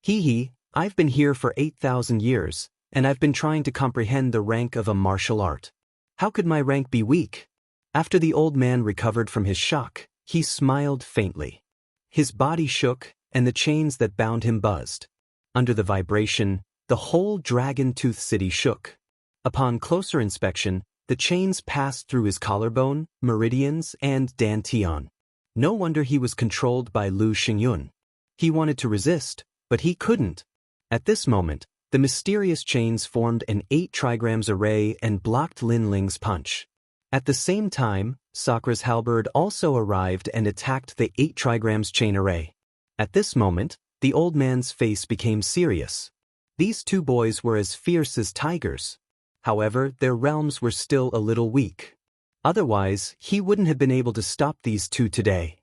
Hee, I've been here for 8,000 years, and I've been trying to comprehend the rank of a martial art. How could my rank be weak? After the old man recovered from his shock, he smiled faintly. His body shook, and the chains that bound him buzzed. Under the vibration, the whole Dragon Tooth City shook. Upon closer inspection, the chains passed through his collarbone, meridians, and dantian. No wonder he was controlled by Lu Xingyun. He wanted to resist, but he couldn't. At this moment, the mysterious chains formed an 8 trigrams array and blocked Lin Ling's punch. At the same time, Sakura's halberd also arrived and attacked the 8 trigrams chain array. At this moment, the old man's face became serious. These two boys were as fierce as tigers. However, their realms were still a little weak. Otherwise, he wouldn't have been able to stop these two today.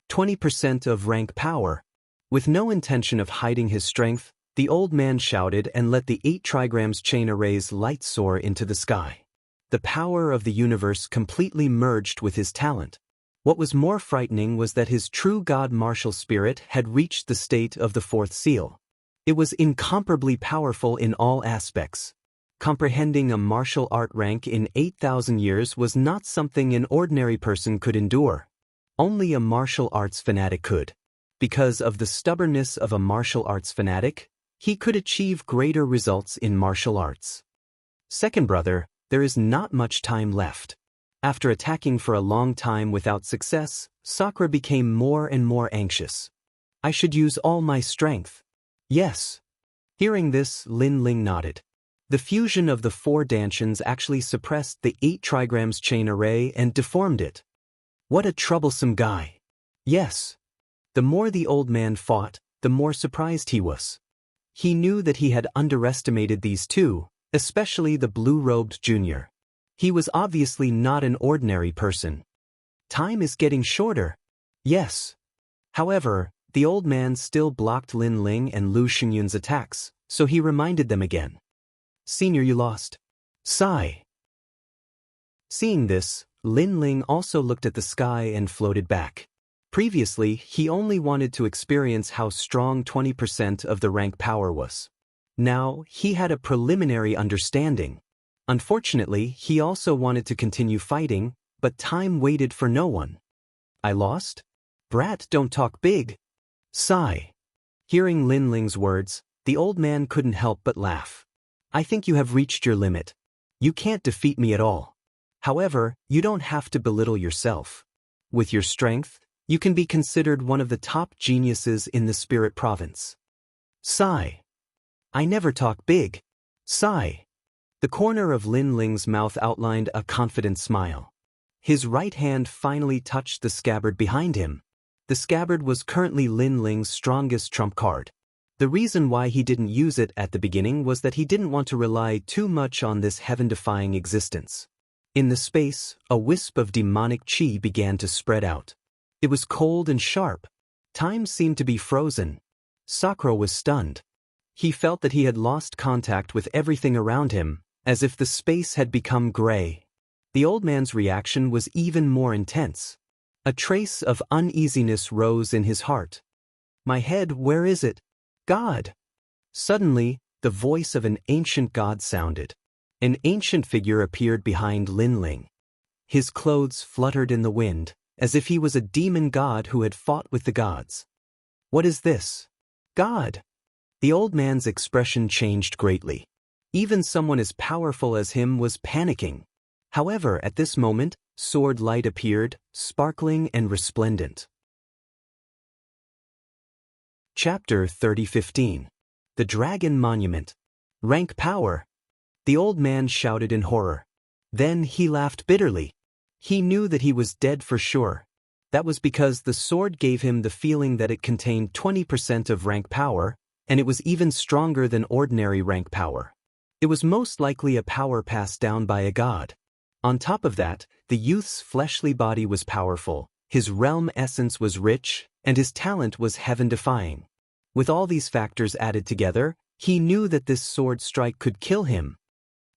20% of rank power. With no intention of hiding his strength, the old man shouted and let the 8 trigrams chain array's light soar into the sky. The power of the universe completely merged with his talent. What was more frightening was that his true god martial spirit had reached the state of the 4th seal. It was incomparably powerful in all aspects. Comprehending a martial art rank in 8,000 years was not something an ordinary person could endure. Only a martial arts fanatic could. Because of the stubbornness of a martial arts fanatic, he could achieve greater results in martial arts. Second brother, there is not much time left. After attacking for a long time without success, Sakura became more and more anxious. I should use all my strength. Yes. Hearing this, Lin Ling nodded. The fusion of the 4 dantians actually suppressed the 8 trigrams chain array and deformed it. What a troublesome guy. Yes. The more the old man fought, the more surprised he was. He knew that he had underestimated these two, especially the blue-robed junior. He was obviously not an ordinary person. Time is getting shorter. Yes. However, the old man still blocked Lin Ling and Lu Xingyun's attacks, so he reminded them again. Senior, you lost. Sigh. Seeing this, Lin Ling also looked at the sky and floated back. Previously, he only wanted to experience how strong 20% of the rank power was. Now, he had a preliminary understanding. Unfortunately, he also wanted to continue fighting, but time waited for no one. I lost? Brat, don't talk big. Sigh. Hearing Lin Ling's words, the old man couldn't help but laugh. I think you have reached your limit. You can't defeat me at all. However, you don't have to belittle yourself. With your strength, you can be considered one of the top geniuses in the Spirit Province. Sigh. I never talk big. Sigh. The corner of Lin Ling's mouth outlined a confident smile. His right hand finally touched the scabbard behind him. The scabbard was currently Lin Ling's strongest trump card. The reason why he didn't use it at the beginning was that he didn't want to rely too much on this heaven-defying existence. In the space, a wisp of demonic chi began to spread out. It was cold and sharp. Time seemed to be frozen. Sakura was stunned. He felt that he had lost contact with everything around him, as if the space had become gray. The old man's reaction was even more intense. A trace of uneasiness rose in his heart. My head, where is it? God! Suddenly, the voice of an ancient god sounded. An ancient figure appeared behind Lin Ling. His clothes fluttered in the wind, as if he was a demon god who had fought with the gods. What is this? God! The old man's expression changed greatly. Even someone as powerful as him was panicking. However, at this moment, sword light appeared, sparkling and resplendent. Chapter 30:15. The Dragon Monument. Rank power. The old man shouted in horror. Then he laughed bitterly. He knew that he was dead for sure. That was because the sword gave him the feeling that it contained 20% of rank power, and it was even stronger than ordinary rank power. It was most likely a power passed down by a god. On top of that, the youth's fleshly body was powerful, his realm essence was rich, and his talent was heaven-defying. With all these factors added together, he knew that this sword strike could kill him.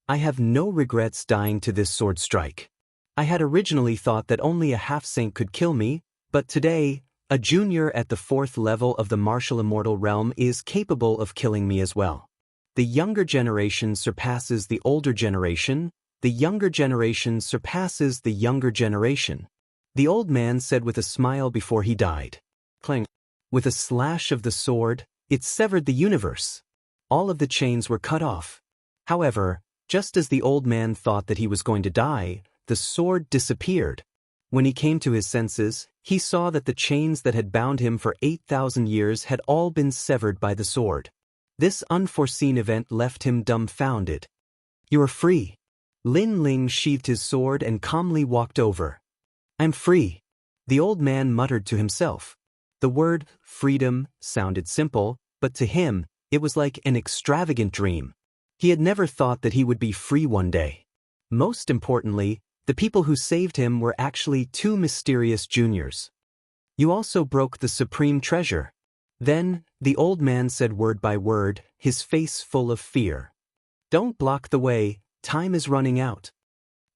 I have no regrets dying to this sword strike. I had originally thought that only a half-saint could kill me, but today, a junior at the 4th level of the martial immortal realm is capable of killing me as well. The younger generation surpasses the older generation, the younger generation surpasses the younger generation. The old man said with a smile before he died. Clang. With a slash of the sword, it severed the universe. All of the chains were cut off. However, just as the old man thought that he was going to die, the sword disappeared. When he came to his senses, he saw that the chains that had bound him for 8,000 years had all been severed by the sword. This unforeseen event left him dumbfounded. You are free. Lin Ling sheathed his sword and calmly walked over. I'm free. The old man muttered to himself. The word freedom sounded simple, but to him, it was like an extravagant dream. He had never thought that he would be free one day. Most importantly, the people who saved him were actually 2 mysterious juniors. You also broke the supreme treasure. Then, the old man said word by word, his face full of fear. Don't block the way, time is running out.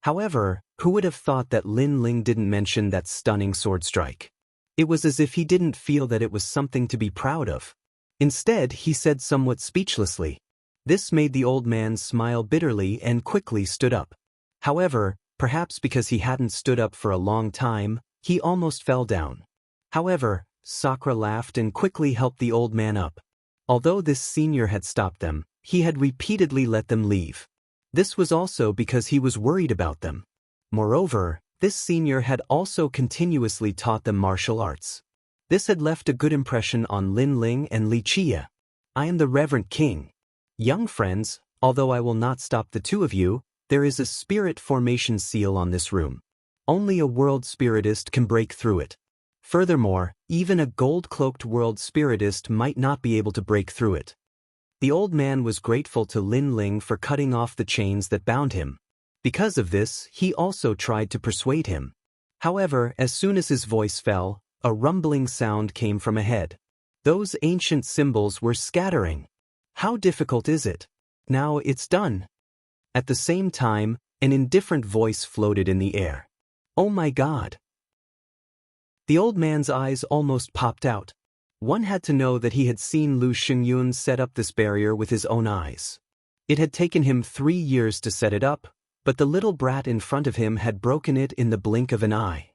However, who would have thought that Lin Ling didn't mention that stunning sword strike? It was as if he didn't feel that it was something to be proud of. Instead, he said somewhat speechlessly. This made the old man smile bitterly and quickly stood up. However, perhaps because he hadn't stood up for a long time, he almost fell down. However, Sakura laughed and quickly helped the old man up. Although this senior had stopped them, he had repeatedly let them leave. This was also because he was worried about them. Moreover, this senior had also continuously taught them martial arts. This had left a good impression on Lin Ling and Li Chia. I am the Reverend King. Young friends, although I will not stop the 2 of you, there is a spirit formation seal on this room. Only a world spiritist can break through it. Furthermore, even a gold-cloaked world spiritist might not be able to break through it. The old man was grateful to Lin Ling for cutting off the chains that bound him. Because of this, he also tried to persuade him. However, as soon as his voice fell, a rumbling sound came from ahead. Those ancient symbols were scattering. How difficult is it? Now it's done. At the same time, an indifferent voice floated in the air. Oh my God! The old man's eyes almost popped out. One had to know that he had seen Lu Xingyun set up this barrier with his own eyes. It had taken him 3 years to set it up, but the little brat in front of him had broken it in the blink of an eye.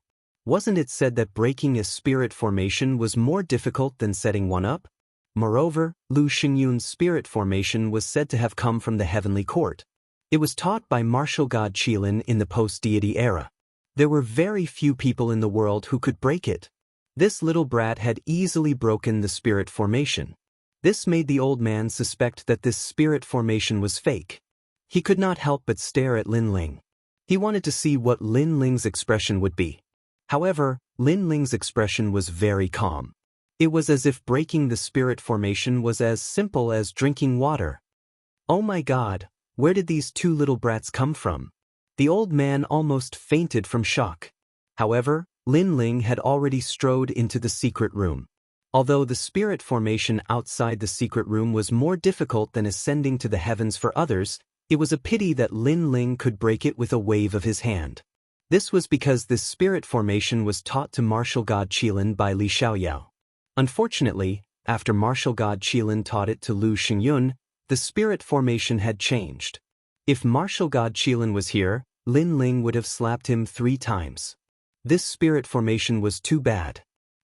Wasn't it said that breaking a spirit formation was more difficult than setting one up? Moreover, Lu Xingyun's spirit formation was said to have come from the heavenly court. It was taught by martial god Qilin in the post-deity era. There were very few people in the world who could break it. This little brat had easily broken the spirit formation. This made the old man suspect that this spirit formation was fake. He could not help but stare at Lin Ling. He wanted to see what Lin Ling's expression would be. However, Lin Ling's expression was very calm. It was as if breaking the spirit formation was as simple as drinking water. Oh my God, where did these two little brats come from? The old man almost fainted from shock. However, Lin Ling had already strode into the secret room. Although the spirit formation outside the secret room was more difficult than ascending to the heavens for others, it was a pity that Lin Ling could break it with a wave of his hand. This was because this spirit formation was taught to martial god Qilin by Li Xiaoyao. Unfortunately, after martial god Qilin taught it to Lu Xingyun, the spirit formation had changed. If martial god Qilin was here, Lin Ling would have slapped him 3 times. This spirit formation was too bad.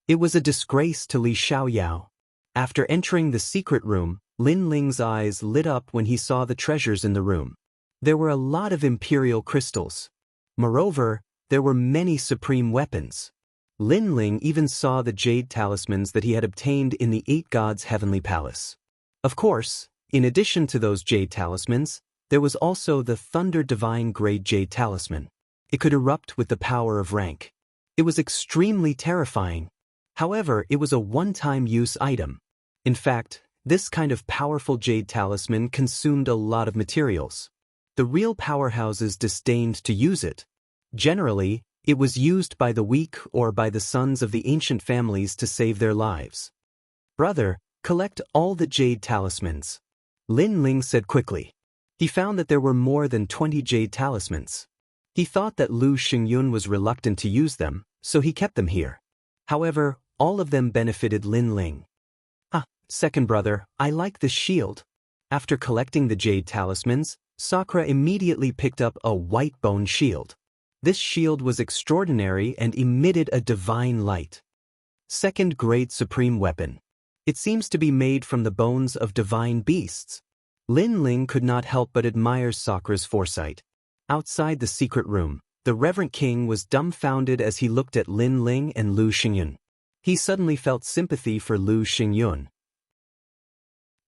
It was a disgrace to Li Xiaoyao. After entering the secret room, Lin Ling's eyes lit up when he saw the treasures in the room. There were a lot of imperial crystals. Moreover, there were many supreme weapons. Lin Ling even saw the jade talismans that he had obtained in the 8 gods' heavenly palace. Of course, in addition to those jade talismans, there was also the Thunder Divine Grade Jade Talisman. It could erupt with the power of rank. It was extremely terrifying. However, it was a one-time use item. In fact, this kind of powerful jade talisman consumed a lot of materials. The real powerhouses disdained to use it. Generally, it was used by the weak or by the sons of the ancient families to save their lives. Brother, collect all the jade talismans. Lin Ling said quickly. He found that there were more than 20 jade talismans. He thought that Lu Xingyun was reluctant to use them, so he kept them here. However, all of them benefited Lin Ling. Second brother, I like this shield. After collecting the jade talismans, Sakura immediately picked up a white bone shield. This shield was extraordinary and emitted a divine light. Second grade supreme weapon. It seems to be made from the bones of divine beasts. Lin Ling could not help but admire Sakura's foresight. Outside the secret room, the reverend king was dumbfounded as he looked at Lin Ling and Lu Xingyun. He suddenly felt sympathy for Lu Xingyun.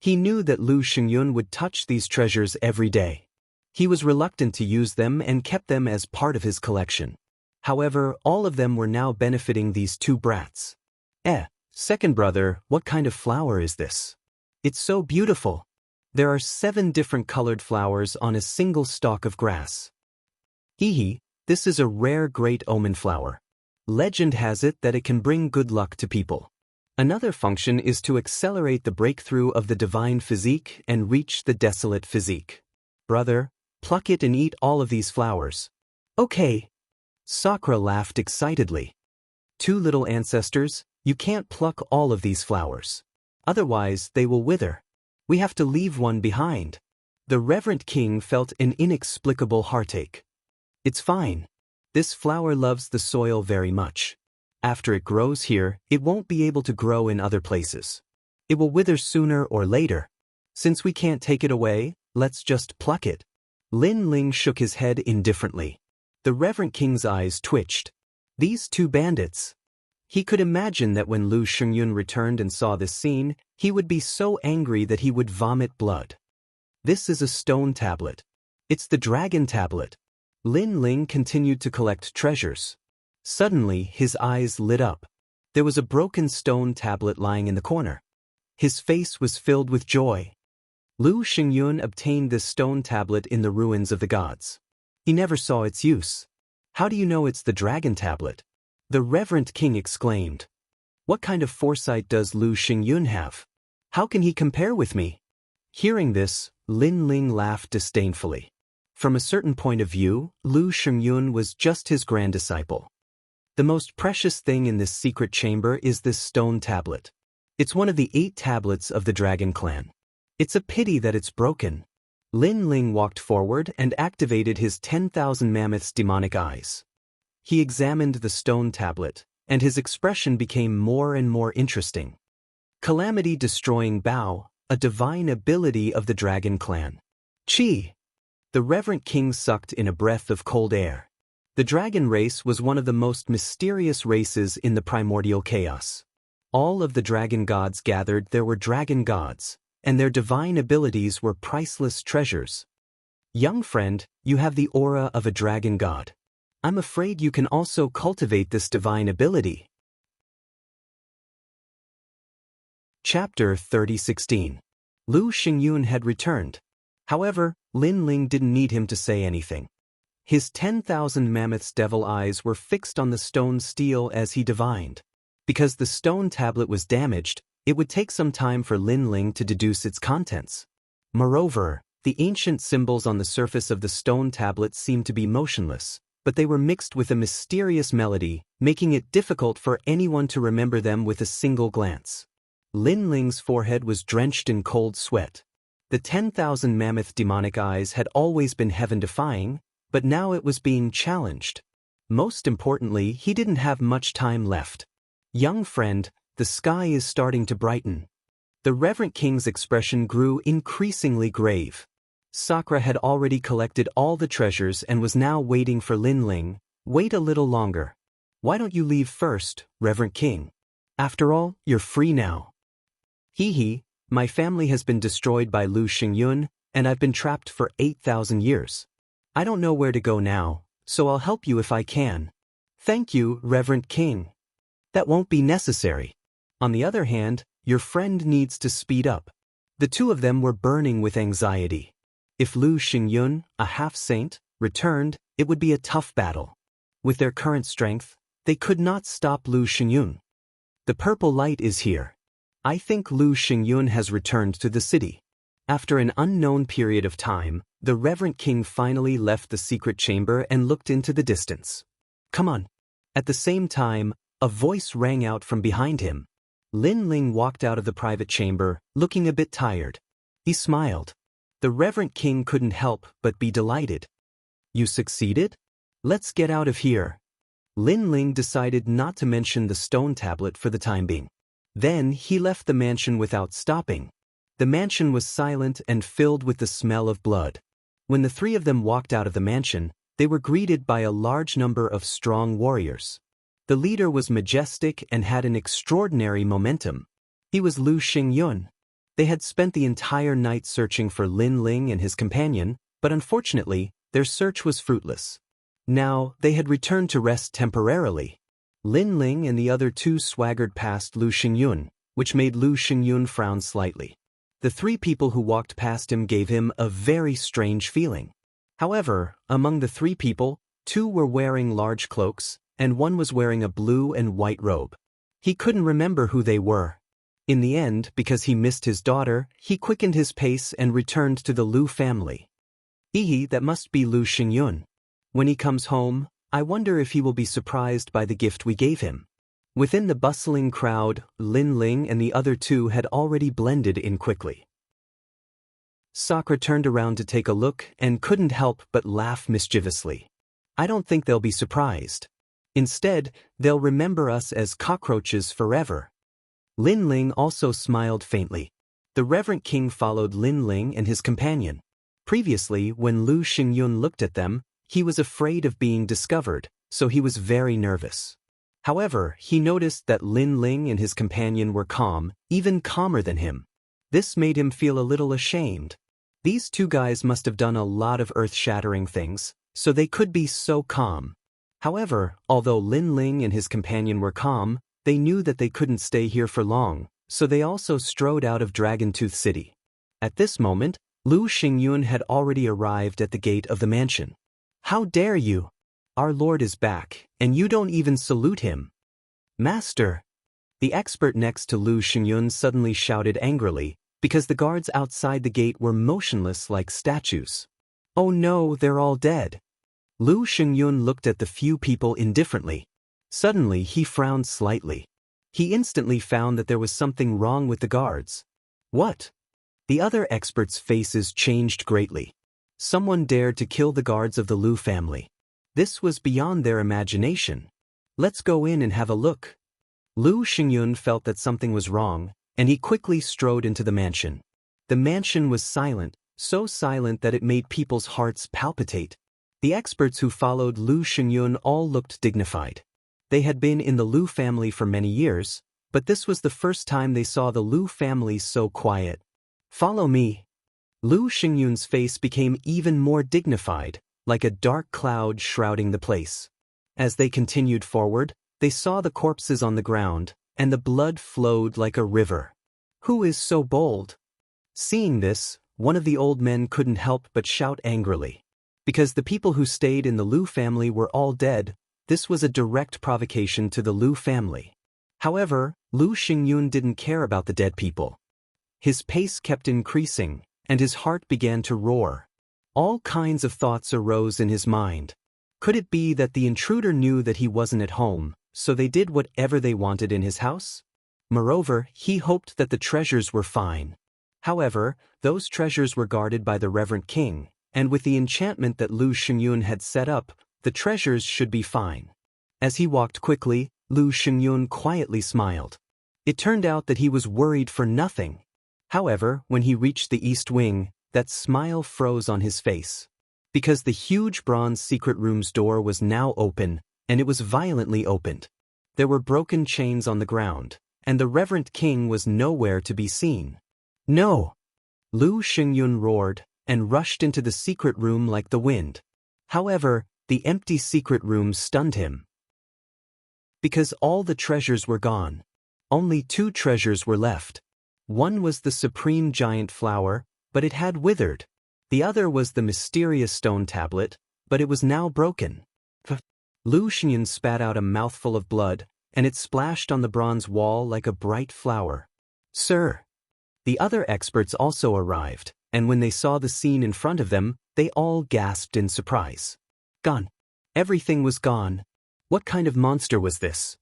He knew that Lu Xingyun would touch these treasures every day. He was reluctant to use them and kept them as part of his collection. However, all of them were now benefiting these 2 brats. Second brother, what kind of flower is this? It's so beautiful. There are 7 different colored flowers on a single stalk of grass. This is a rare great omen flower. Legend has it that it can bring good luck to people. Another function is to accelerate the breakthrough of the divine physique and reach the desolate physique. Brother, pluck it and eat all of these flowers. Okay. Sakura laughed excitedly. 2 little ancestors, you can't pluck all of these flowers. Otherwise, they will wither. We have to leave one behind. The reverend king felt an inexplicable heartache. It's fine. This flower loves the soil very much. After it grows here, it won't be able to grow in other places. It will wither sooner or later. Since we can't take it away, let's just pluck it. Lin Ling shook his head indifferently. The reverend king's eyes twitched. These 2 bandits. He could imagine that when Lu Xingyun returned and saw this scene, he would be so angry that he would vomit blood. This is a stone tablet. It's the dragon tablet. Lin Ling continued to collect treasures. Suddenly, his eyes lit up. There was a broken stone tablet lying in the corner. His face was filled with joy. Lu Xingyun obtained this stone tablet in the ruins of the gods. He never saw its use. How do you know it's the dragon tablet? The reverend king exclaimed. What kind of foresight does Lu Xingyun have? How can he compare with me? Hearing this, Lin Ling laughed disdainfully. From a certain point of view, Lu Xingyun was just his grand disciple. The most precious thing in this secret chamber is this stone tablet. It's one of the 8 tablets of the Dragon Clan. It's a pity that it's broken. Lin Ling walked forward and activated his 10,000 mammoths' demonic eyes. He examined the stone tablet, and his expression became more and more interesting. Calamity-destroying bow, a divine ability of the Dragon Clan. Chi! The reverend king sucked in a breath of cold air. The dragon race was one of the most mysterious races in the primordial chaos. All of the dragon gods gathered there were dragon gods, and their divine abilities were priceless treasures. Young friend, you have the aura of a dragon god. I'm afraid you can also cultivate this divine ability. Chapter 30:16. Lu Xingyun had returned. However, Lin Ling didn't need him to say anything. His 10,000 mammoths' devil eyes were fixed on the stone stele as he divined. Because the stone tablet was damaged, it would take some time for Lin Ling to deduce its contents. Moreover, the ancient symbols on the surface of the stone tablet seemed to be motionless, but they were mixed with a mysterious melody, making it difficult for anyone to remember them with a single glance. Lin Ling's forehead was drenched in cold sweat. The 10,000 mammoth demonic eyes had always been heaven-defying, but now it was being challenged. Most importantly, he didn't have much time left. Young friend, the sky is starting to brighten. The Reverend King's expression grew increasingly grave. Sakura had already collected all the treasures and was now waiting for Lin Ling. Wait a little longer. Why don't you leave first, Reverend King? After all, you're free now. Hee, my family has been destroyed by Lu Xingyun, and I've been trapped for 8,000 years. I don't know where to go now, so I'll help you if I can. Thank you, Reverend King. That won't be necessary. On the other hand, your friend needs to speed up. The two of them were burning with anxiety. If Lu Xingyun, a half-saint, returned, it would be a tough battle. With their current strength, they could not stop Lu Xingyun. The purple light is here. I think Lu Xingyun has returned to the city. After an unknown period of time, the Reverend King finally left the secret chamber and looked into the distance. Come on. At the same time, a voice rang out from behind him. Lin Ling walked out of the private chamber, looking a bit tired. He smiled. The Reverend King couldn't help but be delighted. You succeeded? Let's get out of here. Lin Ling decided not to mention the stone tablet for the time being. Then he left the mansion without stopping. The mansion was silent and filled with the smell of blood. When the three of them walked out of the mansion, they were greeted by a large number of strong warriors. The leader was majestic and had an extraordinary momentum. He was Lu Xingyun. They had spent the entire night searching for Lin Ling and his companion, but unfortunately, their search was fruitless. Now, they had returned to rest temporarily. Lin Ling and the other two swaggered past Lu Xingyun, which made Lu Xingyun frown slightly. The three people who walked past him gave him a very strange feeling. However, among the three people, two were wearing large cloaks, and one was wearing a blue and white robe. He couldn't remember who they were. In the end, because he missed his daughter, he quickened his pace and returned to the Lu family. That must be Lu Xingyun. When he comes home, I wonder if he will be surprised by the gift we gave him. Within the bustling crowd, Lin Ling and the other two had already blended in quickly. Sakura turned around to take a look and couldn't help but laugh mischievously. I don't think they'll be surprised. Instead, they'll remember us as cockroaches forever. Lin Ling also smiled faintly. The Reverend King followed Lin Ling and his companion. Previously, when Lu Xingyun looked at them, he was afraid of being discovered, so he was very nervous. However, he noticed that Lin Ling and his companion were calm, even calmer than him. This made him feel a little ashamed. These two guys must have done a lot of earth-shattering things, so they could be so calm. However, although Lin Ling and his companion were calm, they knew that they couldn't stay here for long, so they also strode out of Dragontooth City. At this moment, Lu Xingyun had already arrived at the gate of the mansion. How dare you? Our lord is back, and you don't even salute him. Master! The expert next to Lu Xingyun suddenly shouted angrily, because the guards outside the gate were motionless like statues. Oh no, they're all dead. Lu Xingyun looked at the few people indifferently. Suddenly he frowned slightly. He instantly found that there was something wrong with the guards. What? The other experts' faces changed greatly. Someone dared to kill the guards of the Lu family. This was beyond their imagination. Let's go in and have a look. Lu Xingyun felt that something was wrong, and he quickly strode into the mansion. The mansion was silent, so silent that it made people's hearts palpitate. The experts who followed Lu Xingyun all looked dignified. They had been in the Lu family for many years, But this was the first time they saw the Lu family so quiet. "Follow me." Lu Xingyun's face became even more dignified, like a dark cloud shrouding the place. As they continued forward, they saw the corpses on the ground, and the blood flowed like a river. "Who is so bold?" Seeing this, one of the old men couldn't help but shout angrily. Because the people who stayed in the Lu family were all dead, this was a direct provocation to the Lu family. However, Lu Xingyun didn't care about the dead people. His pace kept increasing, and his heart began to roar. All kinds of thoughts arose in his mind. Could it be that the intruder knew that he wasn't at home, so they did whatever they wanted in his house? Moreover, he hoped that the treasures were fine. However, those treasures were guarded by the reverend king, and with the enchantment that Lu Xingyun had set up, the treasures should be fine. As he walked quickly, Lu Xingyun quietly smiled. It turned out that he was worried for nothing. However, when he reached the east wing, that smile froze on his face. Because the huge bronze secret room's door was now open, and it was violently opened. There were broken chains on the ground, and the reverend king was nowhere to be seen. "No!" Lu Xingyun roared, and rushed into the secret room like the wind. However, the empty secret room stunned him. Because all the treasures were gone. Only 2 treasures were left. One was the supreme giant flower, but it had withered. The other was the mysterious stone tablet, but it was now broken. Lu Xingyun spat out a mouthful of blood, and it splashed on the bronze wall like a bright flower. "Sir!" The other experts also arrived, and when they saw the scene in front of them, they all gasped in surprise. Gone. Everything was gone. What kind of monster was this?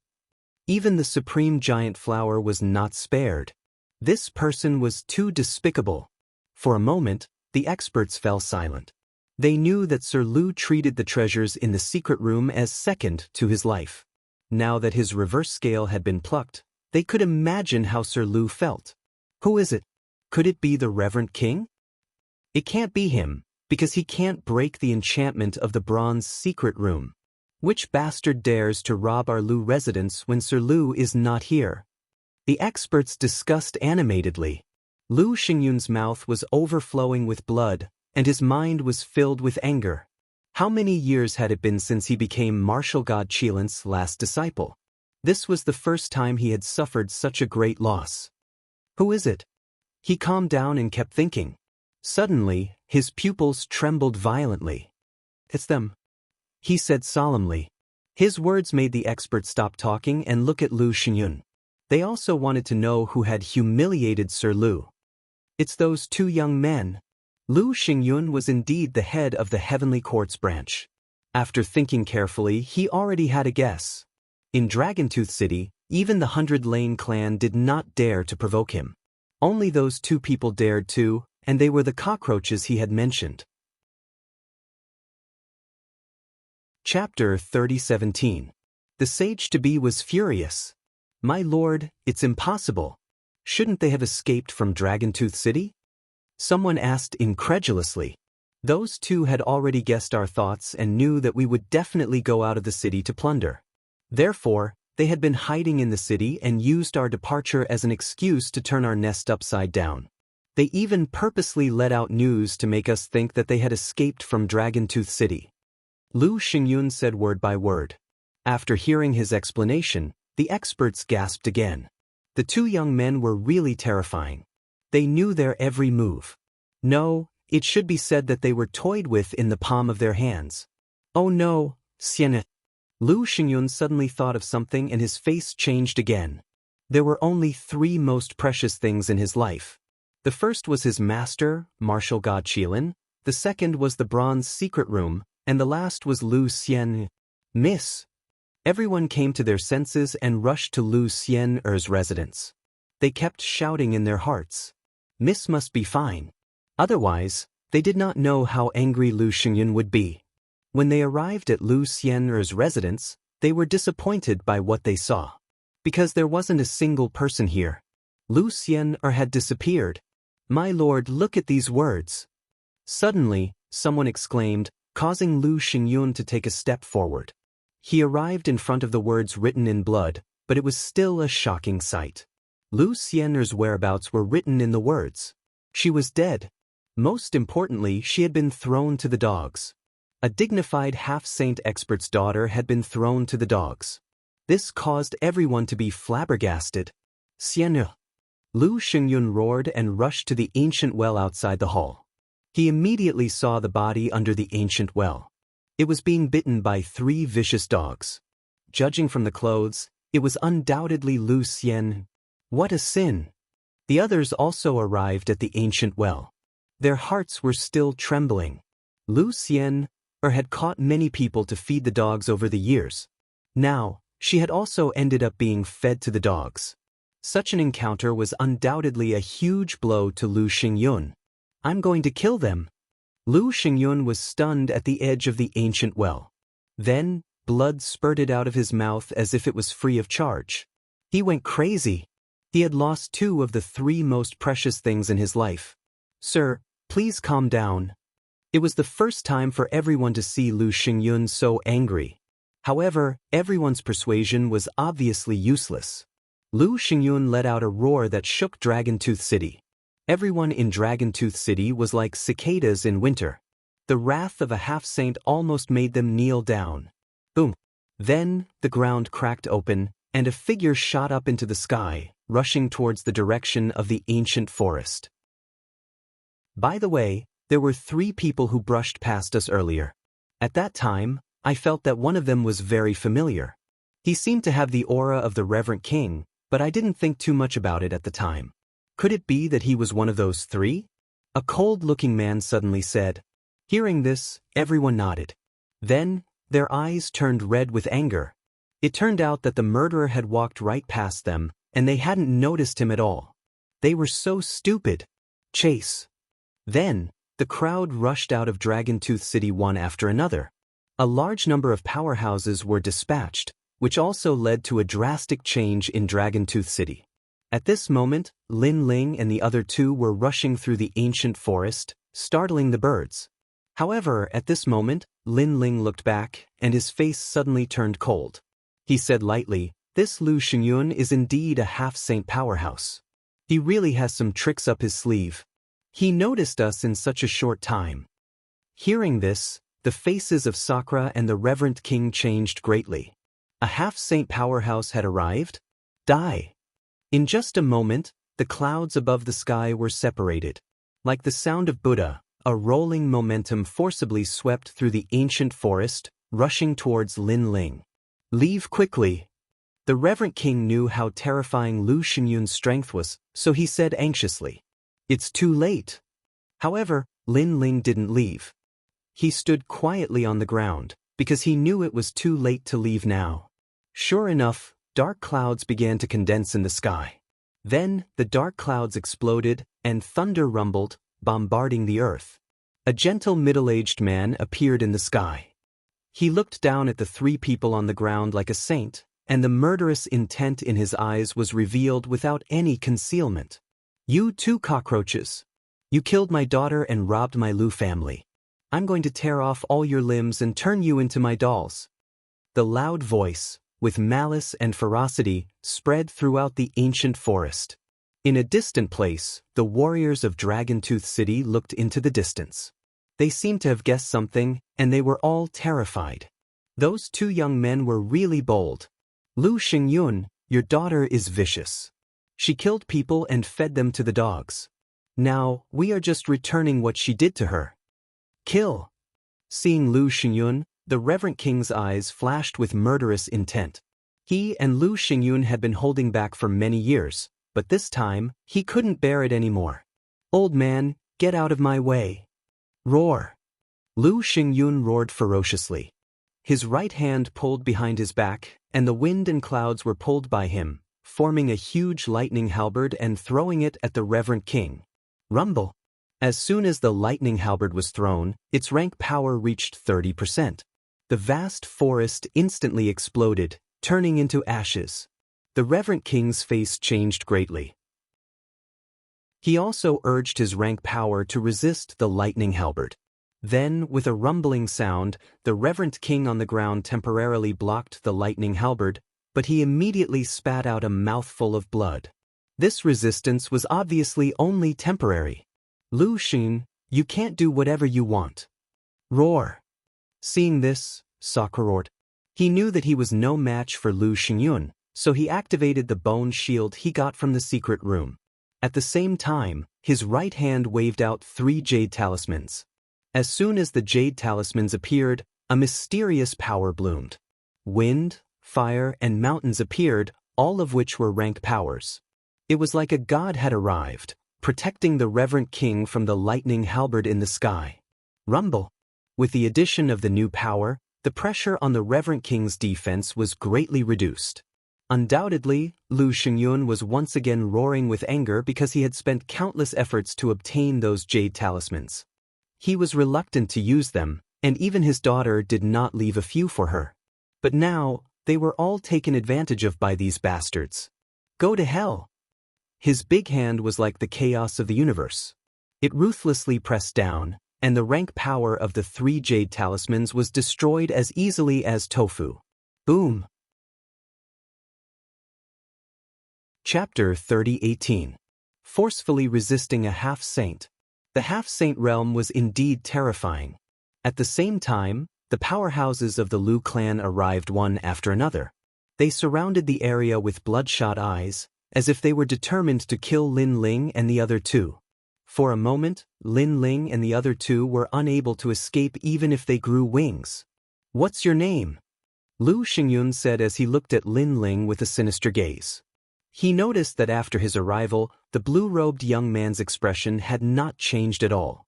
Even the supreme giant flower was not spared. This person was too despicable. For a moment, the experts fell silent. They knew that Sir Lu treated the treasures in the secret room as second to his life. Now that his reverse scale had been plucked, they could imagine how Sir Lu felt. Who is it? Could it be the Reverend King? It can't be him, because he can't break the enchantment of the bronze secret room. Which bastard dares to rob our Lu residence when Sir Lu is not here? The experts discussed animatedly. Lu Xingyun's mouth was overflowing with blood, and his mind was filled with anger. How many years had it been since he became Martial God Qilin's last disciple? This was the first time he had suffered such a great loss. Who is it? He calmed down and kept thinking. Suddenly, his pupils trembled violently. "It's them," he said solemnly. His words made the experts stop talking and look at Lu Xingyun. They also wanted to know who had humiliated Sir Lu. "It's those 2 young men." Lu Xingyun was indeed the head of the Heavenly Court's branch. After thinking carefully, he already had a guess. In Dragontooth City, even the 100 Lane clan did not dare to provoke him. Only those 2 people dared to, and they were the cockroaches he had mentioned. Chapter 30:17. The sage-to-be was furious. "My lord, it's impossible. Shouldn't they have escaped from Dragontooth City?" Someone asked incredulously. "Those 2 had already guessed our thoughts and knew that we would definitely go out of the city to plunder. Therefore, they had been hiding in the city and used our departure as an excuse to turn our nest upside down. They even purposely let out news to make us think that they had escaped from Dragontooth City." Lu Xingyun said word by word. After hearing his explanation, the experts gasped again. The 2 young men were really terrifying. They knew their every move. No, it should be said that they were toyed with in the palm of their hands. "Oh no, Xian." Lu Xingyun suddenly thought of something and his face changed again. There were only 3 most precious things in his life. The first was his master, Martial God Qilin, the second was the bronze secret room, and the last was Lu Xian. "Miss!" Everyone came to their senses and rushed to Lu Xian's residence. They kept shouting in their hearts. Miss must be fine. Otherwise, they did not know how angry Lu Xingyun would be. When they arrived at Lu Xian's residence, they were disappointed by what they saw. Because there wasn't a single person here. Lu Xian had disappeared. "My lord, look at these words." Suddenly, someone exclaimed, causing Lu Xingyun to take a step forward. He arrived in front of the words written in blood, but it was still a shocking sight. Lu Xian'er's whereabouts were written in the words. She was dead. Most importantly, she had been thrown to the dogs. A dignified half-saint expert's daughter had been thrown to the dogs. This caused everyone to be flabbergasted. Xian'er! Lu Xingyun roared and rushed to the ancient well outside the hall. He immediately saw the body under the ancient well. It was being bitten by 3 vicious dogs. Judging from the clothes, it was undoubtedly Lu Xian. What a sin! The others also arrived at the ancient well. Their hearts were still trembling. Lu Xian had caught many people to feed the dogs over the years. Now, she had also ended up being fed to the dogs. Such an encounter was undoubtedly a huge blow to Lu Xingyun. I'm going to kill them. Lu Xingyun was stunned at the edge of the ancient well. Then, blood spurted out of his mouth as if it was free of charge. He went crazy. He had lost 2 of the 3 most precious things in his life. Sir, please calm down. It was the first time for everyone to see Lu Xingyun so angry. However, everyone's persuasion was obviously useless. Lu Xingyun let out a roar that shook Dragontooth City. Everyone in Dragontooth City was like cicadas in winter. The wrath of a half-saint almost made them kneel down. Boom! Then, the ground cracked open, and a figure shot up into the sky, rushing towards the direction of the ancient forest. By the way, there were 3 people who brushed past us earlier. At that time, I felt that one of them was very familiar. He seemed to have the aura of the Reverend King, but I didn't think too much about it at the time. Could it be that he was one of those 3? A cold-looking man suddenly said. Hearing this, everyone nodded. Then, their eyes turned red with anger. It turned out that the murderer had walked right past them, and they hadn't noticed him at all. They were so stupid. Chase. Then, the crowd rushed out of Dragontooth City one after another. A large number of powerhouses were dispatched, which also led to a drastic change in Dragontooth City. At this moment, Lin Ling and the other 2 were rushing through the ancient forest, startling the birds. However, at this moment, Lin Ling looked back, and his face suddenly turned cold. He said lightly, "This Lu Xingyun is indeed a half-saint powerhouse. He really has some tricks up his sleeve. He noticed us in such a short time." Hearing this, the faces of Sakura and the Reverend King changed greatly. A half-saint powerhouse had arrived? Die! In just a moment, the clouds above the sky were separated. Like the sound of Buddha, a rolling momentum forcibly swept through the ancient forest, rushing towards Lin Ling. Leave quickly. The Reverend King knew how terrifying Lu Xingyun's strength was, so he said anxiously. It's too late. However, Lin Ling didn't leave. He stood quietly on the ground, because he knew it was too late to leave now. Sure enough, dark clouds began to condense in the sky. Then, the dark clouds exploded, and thunder rumbled, bombarding the earth. A gentle middle-aged man appeared in the sky. He looked down at the 3 people on the ground like a saint, and the murderous intent in his eyes was revealed without any concealment. You 2 cockroaches. You killed my daughter and robbed my Lu family. I'm going to tear off all your limbs and turn you into my dolls. The loud voice, with malice and ferocity, spread throughout the ancient forest. In a distant place, the warriors of Dragontooth City looked into the distance. They seemed to have guessed something, and they were all terrified. Those 2 young men were really bold. Lu Xingyun, your daughter is vicious. She killed people and fed them to the dogs. Now, we are just returning what she did to her. Kill! Seeing Lu Xingyun, the Reverend King's eyes flashed with murderous intent. He and Lu Xingyun had been holding back for many years, but this time, he couldn't bear it anymore. Old man, get out of my way. Roar! Lu Xingyun roared ferociously. His right hand pulled behind his back, and the wind and clouds were pulled by him, forming a huge lightning halberd and throwing it at the Reverend King. Rumble! As soon as the lightning halberd was thrown, its rank power reached 30%. The vast forest instantly exploded, turning into ashes. The Reverend King's face changed greatly. He also urged his rank power to resist the lightning halberd. Then, with a rumbling sound, the Reverend King on the ground temporarily blocked the lightning halberd, but he immediately spat out a mouthful of blood. This resistance was obviously only temporary. Lu Xing, you can't do whatever you want. Roar. Seeing this, Sakura roared. He knew that he was no match for Lu Xingyun, so he activated the bone shield he got from the secret room. At the same time, his right hand waved out 3 jade talismans. As soon as the jade talismans appeared, a mysterious power bloomed. Wind, fire, and mountains appeared, all of which were rank powers. It was like a god had arrived, protecting the reverent king from the lightning halberd in the sky. Rumble. With the addition of the new power, the pressure on the reverent king's defense was greatly reduced. Undoubtedly, Lu Xingyun was once again roaring with anger because he had spent countless efforts to obtain those jade talismans. He was reluctant to use them, and even his daughter did not leave a few for her. But now, they were all taken advantage of by these bastards. Go to hell! His big hand was like the chaos of the universe. It ruthlessly pressed down, and the rank power of the 3 jade talismans was destroyed as easily as tofu. Boom! Chapter 30:18. Forcefully resisting a half-saint. The half-saint realm was indeed terrifying. At the same time, the powerhouses of the Lu clan arrived one after another. They surrounded the area with bloodshot eyes, as if they were determined to kill Lin Ling and the other 2. For a moment, Lin Ling and the other 2 were unable to escape even if they grew wings. What's your name? Lu Xingyun said as he looked at Lin Ling with a sinister gaze. He noticed that after his arrival, the blue-robed young man's expression had not changed at all.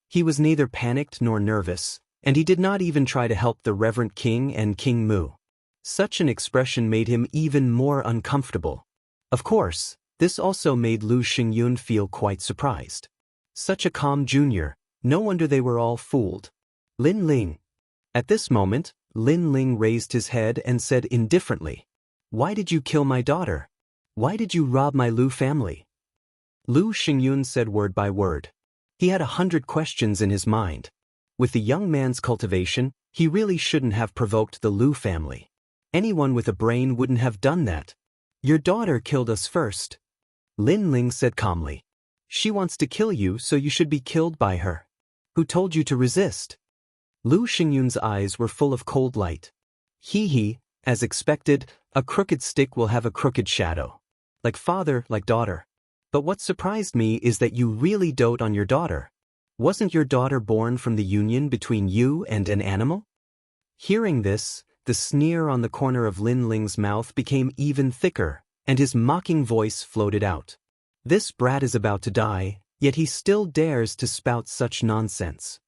He was neither panicked nor nervous, and he did not even try to help the reverent king and King Mu. Such an expression made him even more uncomfortable. Of course, this also made Lu Xingyun feel quite surprised. Such a calm junior, no wonder they were all fooled. Lin Ling. At this moment, Lin Ling raised his head and said indifferently, "Why did you kill my daughter? Why did you rob my Lu family?" Lu Xingyun said word by word. He had 100 questions in his mind. With the young man's cultivation, he really shouldn't have provoked the Lu family. Anyone with a brain wouldn't have done that. Your daughter killed us first. Lin Ling said calmly. She wants to kill you, so you should be killed by her. Who told you to resist? Lu Xingyun's eyes were full of cold light. He, as expected, a crooked stick will have a crooked shadow. Like father, like daughter. But what surprised me is that you really dote on your daughter. Wasn't your daughter born from the union between you and an animal? Hearing this, the sneer on the corner of Lin Ling's mouth became even thicker, and his mocking voice floated out. This brat is about to die, yet he still dares to spout such nonsense.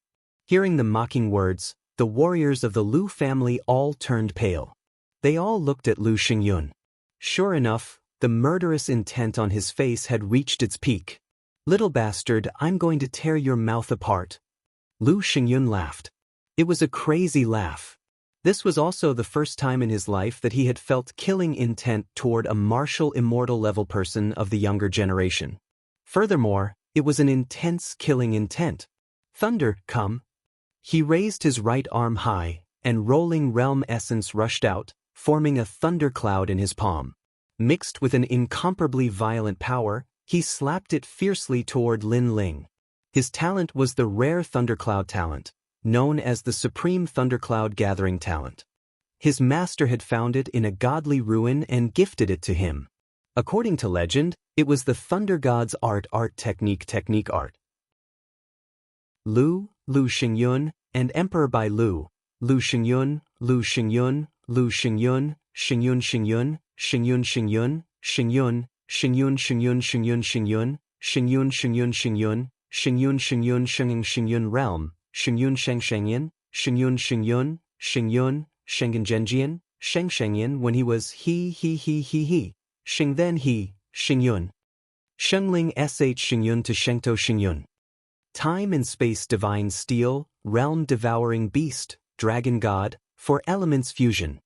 Hearing the mocking words, the warriors of the Lu family all turned pale. They all looked at Lu Xingyun. Sure enough, the murderous intent on his face had reached its peak. Little bastard, I'm going to tear your mouth apart. Lu Xingyun laughed. It was a crazy laugh. This was also the first time in his life that he had felt killing intent toward a martial immortal level person of the younger generation. Furthermore, it was an intense killing intent. Thunder, come. He raised his right arm high, and rolling realm essence rushed out, forming a thundercloud in his palm. Mixed with an incomparably violent power, he slapped it fiercely toward Lin Ling. His talent was the rare thundercloud talent, known as the Supreme Thundercloud Gathering Talent. His master had found it in a godly ruin and gifted it to him. According to legend, it was the Thunder God's art technique art. Lu Xingyun, and Emperor by Lu Xingyun, Lu Xingyun, Lu Xingyun, Xingyun Xingyun, Xingyun Xingyun, Xingyun, Xingyun Xingyun Xingyun Xingyun, Xingyun Xingyun Xingyun, Xingyun Xingyun Xingyun Xingyun Realm, Xingyun Sheng Shengyan, Xingyun Xingyun, Xingyun, Shengen Genjian, Sheng Shengyan when he was he, Xing then he, Xingyun. Shengling sh Xingyun to Shengto Xingyun. Time and space divine steel, realm devouring beast, dragon god, for elements fusion.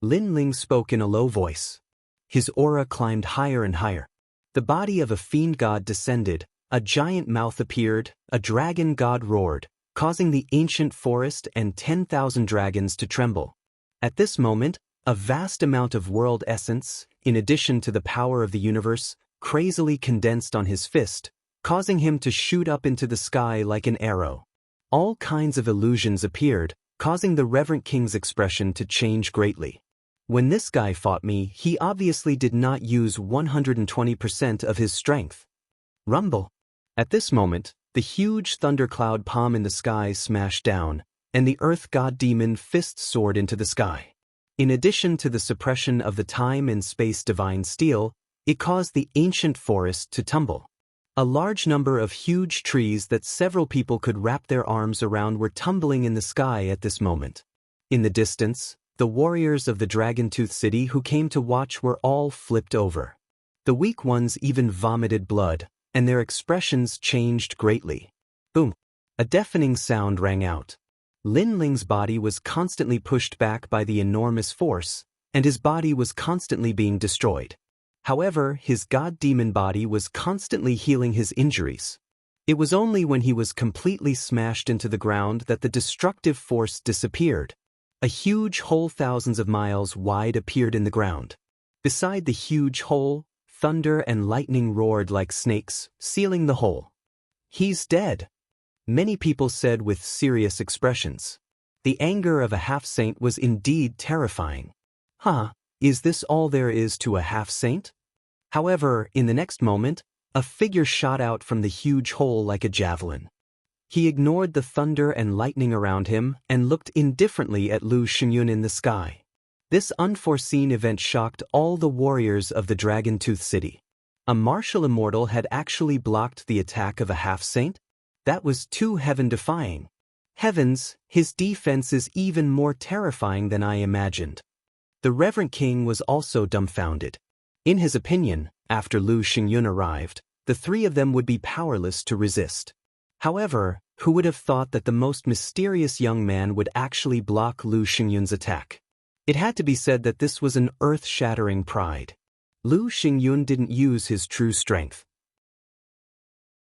Lin Ling spoke in a low voice. His aura climbed higher and higher. The body of a fiend god descended, a giant mouth appeared, a dragon god roared, causing the ancient forest and 10,000 dragons to tremble. At this moment, A vast amount of world essence, in addition to the power of the universe, crazily condensed on his fist, causing him to shoot up into the sky like an arrow. All kinds of illusions appeared, causing the Reverend King's expression to change greatly. When this guy fought me, he obviously did not use 120% of his strength. Rumble. At this moment, the huge thundercloud palm in the sky smashed down, and the earth god demon fist soared into the sky. In addition to the suppression of the time and space divine steel, it caused the ancient forest to tumble. A large number of huge trees that several people could wrap their arms around were tumbling in the sky at this moment. In the distance, the warriors of the Dragon-Tooth City who came to watch were all flipped over. The weak ones even vomited blood, and their expressions changed greatly. Boom! A deafening sound rang out. Lin Ling's body was constantly pushed back by the enormous force, and his body was constantly being destroyed. However, his god-demon body was constantly healing his injuries. It was only when he was completely smashed into the ground that the destructive force disappeared. A huge hole thousands of miles wide appeared in the ground. Beside the huge hole, thunder and lightning roared like snakes, sealing the hole. "He's dead," many people said with serious expressions. The anger of a half-saint was indeed terrifying. Is this all there is to a half-saint? However, in the next moment, a figure shot out from the huge hole like a javelin. He ignored the thunder and lightning around him and looked indifferently at Lu Xingyun in the sky. This unforeseen event shocked all the warriors of the Dragon-Tooth City. A martial immortal had actually blocked the attack of a half-saint? That was too heaven-defying. Heavens, his defense is even more terrifying than I imagined. The Reverend King was also dumbfounded. In his opinion, after Lu Xingyun arrived, the three of them would be powerless to resist. However, who would have thought that the most mysterious young man would actually block Lu Xingyun's attack? It had to be said that this was an earth-shattering pride. Lu Xingyun didn't use his true strength.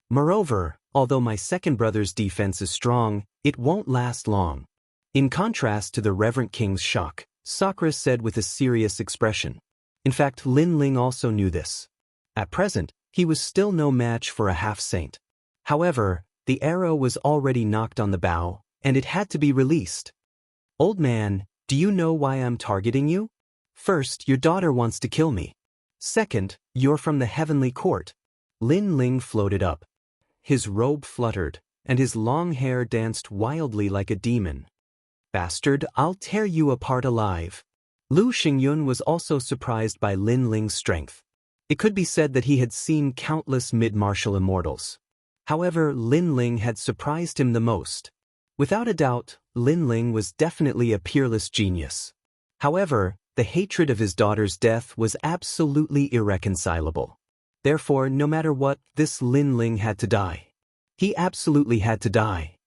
Moreover, although my second brother's defense is strong, it won't last long. In contrast to the Reverend King's shock, Sakura said with a serious expression. In fact, Lin Ling also knew this. At present, he was still no match for a half-saint. However, the arrow was already knocked on the bow, and it had to be released. "Old man, do you know why I'm targeting you? First, your daughter wants to kill me. Second, you're from the heavenly court." Lin Ling floated up. His robe fluttered, and his long hair danced wildly like a demon. "Bastard, I'll tear you apart alive." Lu Xingyun was also surprised by Lin Ling's strength. It could be said that he had seen countless mid-martial immortals. However, Lin Ling had surprised him the most. Without a doubt, Lin Ling was definitely a peerless genius. However, the hatred of his daughter's death was absolutely irreconcilable. Therefore, no matter what, this Lin Ling had to die. He absolutely had to die.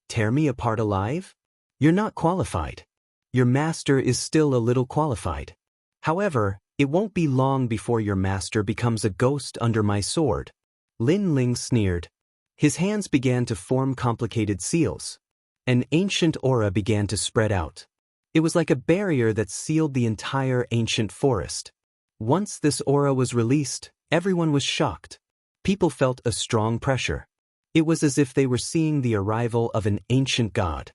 Tear me apart alive? You're not qualified. Your master is still a little qualified. However, it won't be long before your master becomes a ghost under my sword. Lin Ling sneered. His hands began to form complicated seals. An ancient aura began to spread out. It was like a barrier that sealed the entire ancient forest. Once this aura was released, everyone was shocked. People felt a strong pressure. It was as if they were seeing the arrival of an ancient god.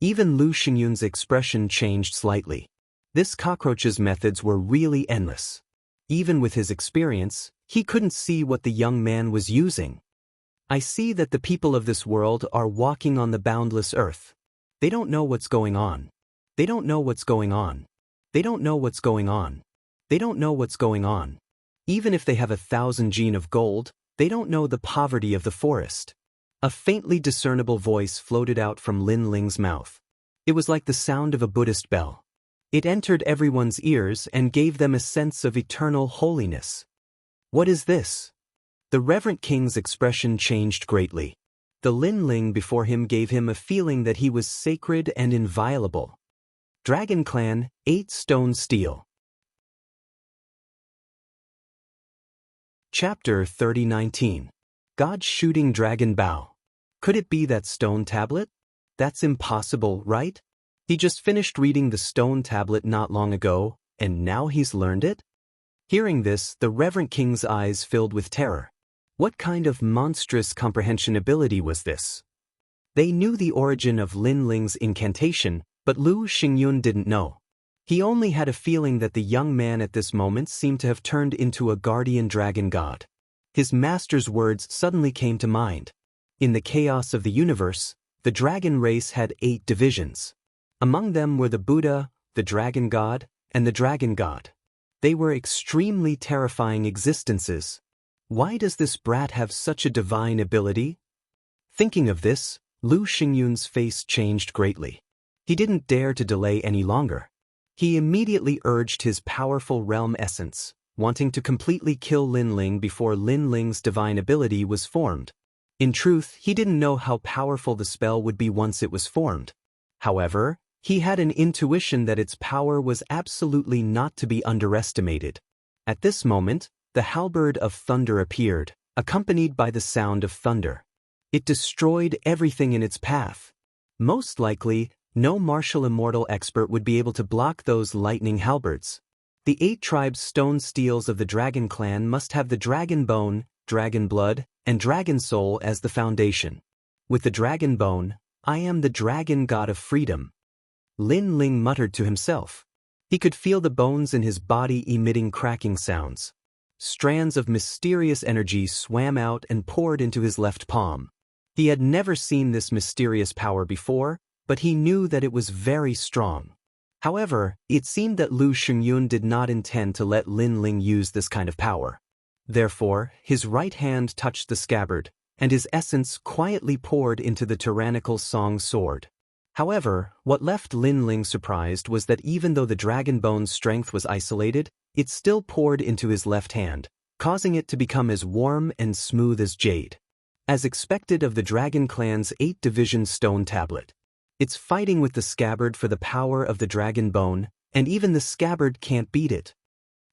Even Lu Xingyun's expression changed slightly. This cockroach's methods were really endless. Even with his experience, he couldn't see what the young man was using. "I see that the people of this world are walking on the boundless earth. They don't know what's going on. They don't know what's going on. They don't know what's going on. They don't know what's going on. Even if they have 1,000 gene of gold, they don't know the poverty of the forest." A faintly discernible voice floated out from Lin Ling's mouth. It was like the sound of a Buddhist bell. It entered everyone's ears and gave them a sense of eternal holiness. "What is this?" The Reverend King's expression changed greatly. The Lin Ling before him gave him a feeling that he was sacred and inviolable. Dragon Clan, 8 Stone Steel. Chapter 30:19. God's Shooting Dragon Bow. Could it be that stone tablet? That's impossible, right? He just finished reading the stone tablet not long ago, and now he's learned it? Hearing this, the reverent king's eyes filled with terror. What kind of monstrous comprehension ability was this? They knew the origin of Lin Ling's incantation, but Lu Xingyun didn't know. He only had a feeling that the young man at this moment seemed to have turned into a guardian dragon god. His master's words suddenly came to mind. In the chaos of the universe, the dragon race had 8 divisions. Among them were the Buddha, the dragon god, and the dragon god. They were extremely terrifying existences. Why does this brat have such a divine ability? Thinking of this, Lu Xingyun's face changed greatly. He didn't dare to delay any longer. He immediately urged his powerful realm essence, wanting to completely kill Lin Ling before Lin Ling's divine ability was formed. In truth, he didn't know how powerful the spell would be once it was formed. However, he had an intuition that its power was absolutely not to be underestimated. At this moment, the halberd of thunder appeared, accompanied by the sound of thunder. It destroyed everything in its path. Most likely, no martial immortal expert would be able to block those lightning halberds. The 8 tribes stone steels of the dragon clan must have the dragon bone, dragon blood, and dragon soul as the foundation. With the dragon bone, I am the dragon god of freedom. Lin Ling muttered to himself. He could feel the bones in his body emitting cracking sounds. Strands of mysterious energy swam out and poured into his left palm. He had never seen this mysterious power before, but he knew that it was very strong. However, it seemed that Lu Xingyun did not intend to let Lin Ling use this kind of power. Therefore, his right hand touched the scabbard, and his essence quietly poured into the tyrannical song sword. However, what left Lin Ling surprised was that even though the dragon bone's strength was isolated, it still poured into his left hand, causing it to become as warm and smooth as jade. As expected of the dragon clan's 8-division stone tablet. It's fighting with the scabbard for the power of the dragon bone, and even the scabbard can't beat it.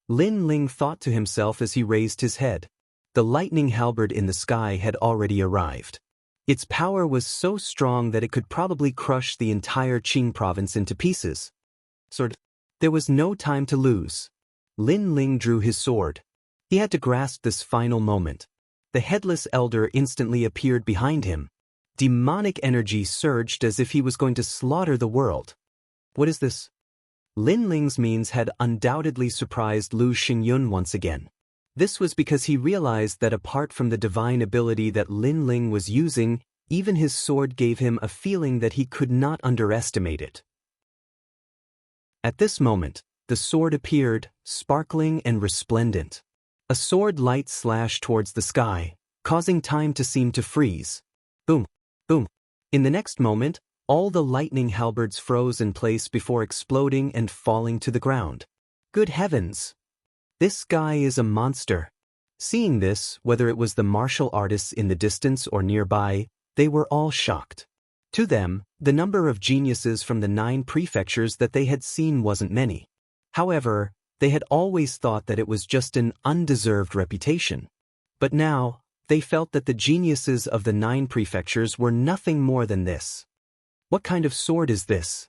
Lin Ling thought to himself as he raised his head. The lightning halberd in the sky had already arrived. Its power was so strong that it could probably crush the entire Qing province into pieces. There was no time to lose. Lin Ling drew his sword. He had to grasp this final moment. The headless elder instantly appeared behind him. Demonic energy surged as if he was going to slaughter the world. What is this? Lin Ling's means had undoubtedly surprised Lu Xingyun once again. This was because he realized that apart from the divine ability that Lin Ling was using, even his sword gave him a feeling that he could not underestimate it. At this moment, the sword appeared, sparkling and resplendent. A sword light slashed towards the sky, causing time to seem to freeze. Boom, boom. In the next moment, all the lightning halberds froze in place before exploding and falling to the ground. Good heavens! This guy is a monster. Seeing this, whether it was the martial artists in the distance or nearby, they were all shocked. To them, the number of geniuses from the 9 prefectures that they had seen wasn't many. However, they had always thought that it was just an undeserved reputation. But now, they felt that the geniuses of the 9 prefectures were nothing more than this. What kind of sword is this?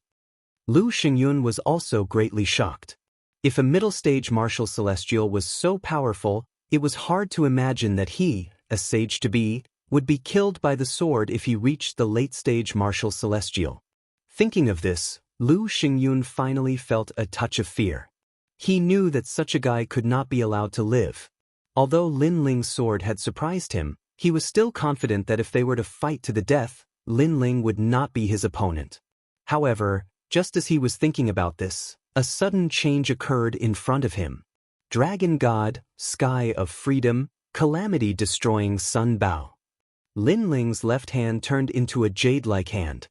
Lu Xingyun was also greatly shocked. If a middle-stage martial celestial was so powerful, it was hard to imagine that he, a sage-to-be, would be killed by the sword if he reached the late-stage martial celestial. Thinking of this, Lu Xingyun finally felt a touch of fear. He knew that such a guy could not be allowed to live. Although Lin Ling's sword had surprised him, he was still confident that if they were to fight to the death, Lin Ling would not be his opponent. However, just as he was thinking about this, a sudden change occurred in front of him. Dragon God, Sky of Freedom, Calamity-destroying Sun Bao. Lin Ling's left hand turned into a jade-like hand.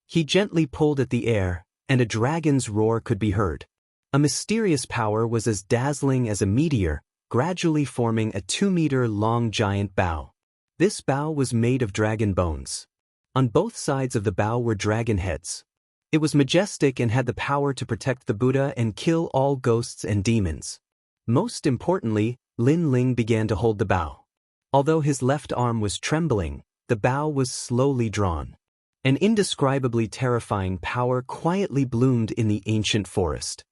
He gently pulled at the air, and a dragon's roar could be heard. A mysterious power was as dazzling as a meteor, gradually forming a 2-meter-long giant bow. This bow was made of dragon bones. On both sides of the bow were dragon heads. It was majestic and had the power to protect the Buddha and kill all ghosts and demons. Most importantly, Lin Ling began to hold the bow. Although his left arm was trembling, the bow was slowly drawn. An indescribably terrifying power quietly bloomed in the ancient forest.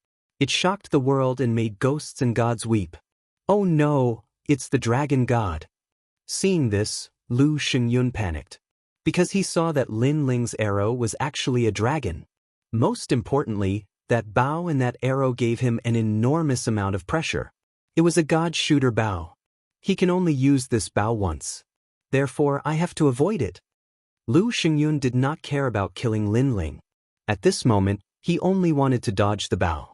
It shocked the world and made ghosts and gods weep. Oh no, it's the dragon god. Seeing this, Lu Xingyun panicked. Because he saw that Lin Ling's arrow was actually a dragon. Most importantly, that bow and that arrow gave him an enormous amount of pressure. It was a god shooter bow. He can only use this bow once. Therefore, I have to avoid it. Lu Xingyun did not care about killing Lin Ling. At this moment, he only wanted to dodge the bow.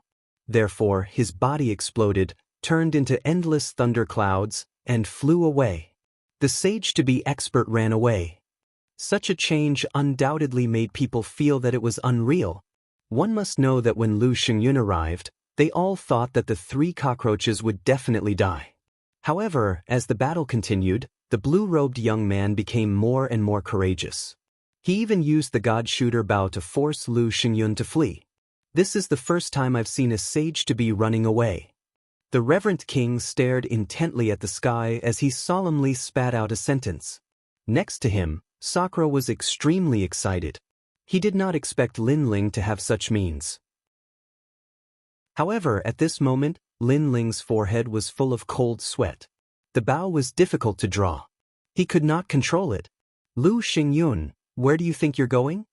Therefore, his body exploded, turned into endless thunder clouds, and flew away. The sage-to-be expert ran away. Such a change undoubtedly made people feel that it was unreal. One must know that when Lu Xingyun arrived, they all thought that the 3 cockroaches would definitely die. However, as the battle continued, the blue-robed young man became more and more courageous. He even used the god shooter bow to force Lu Xingyun to flee. This is the first time I've seen a sage-to-be running away. The reverend king stared intently at the sky as he solemnly spat out a sentence. Next to him, Sakura was extremely excited. He did not expect Lin Ling to have such means. However, at this moment, Lin Ling's forehead was full of cold sweat. The bow was difficult to draw. He could not control it. Lu Xingyun, where do you think you're going?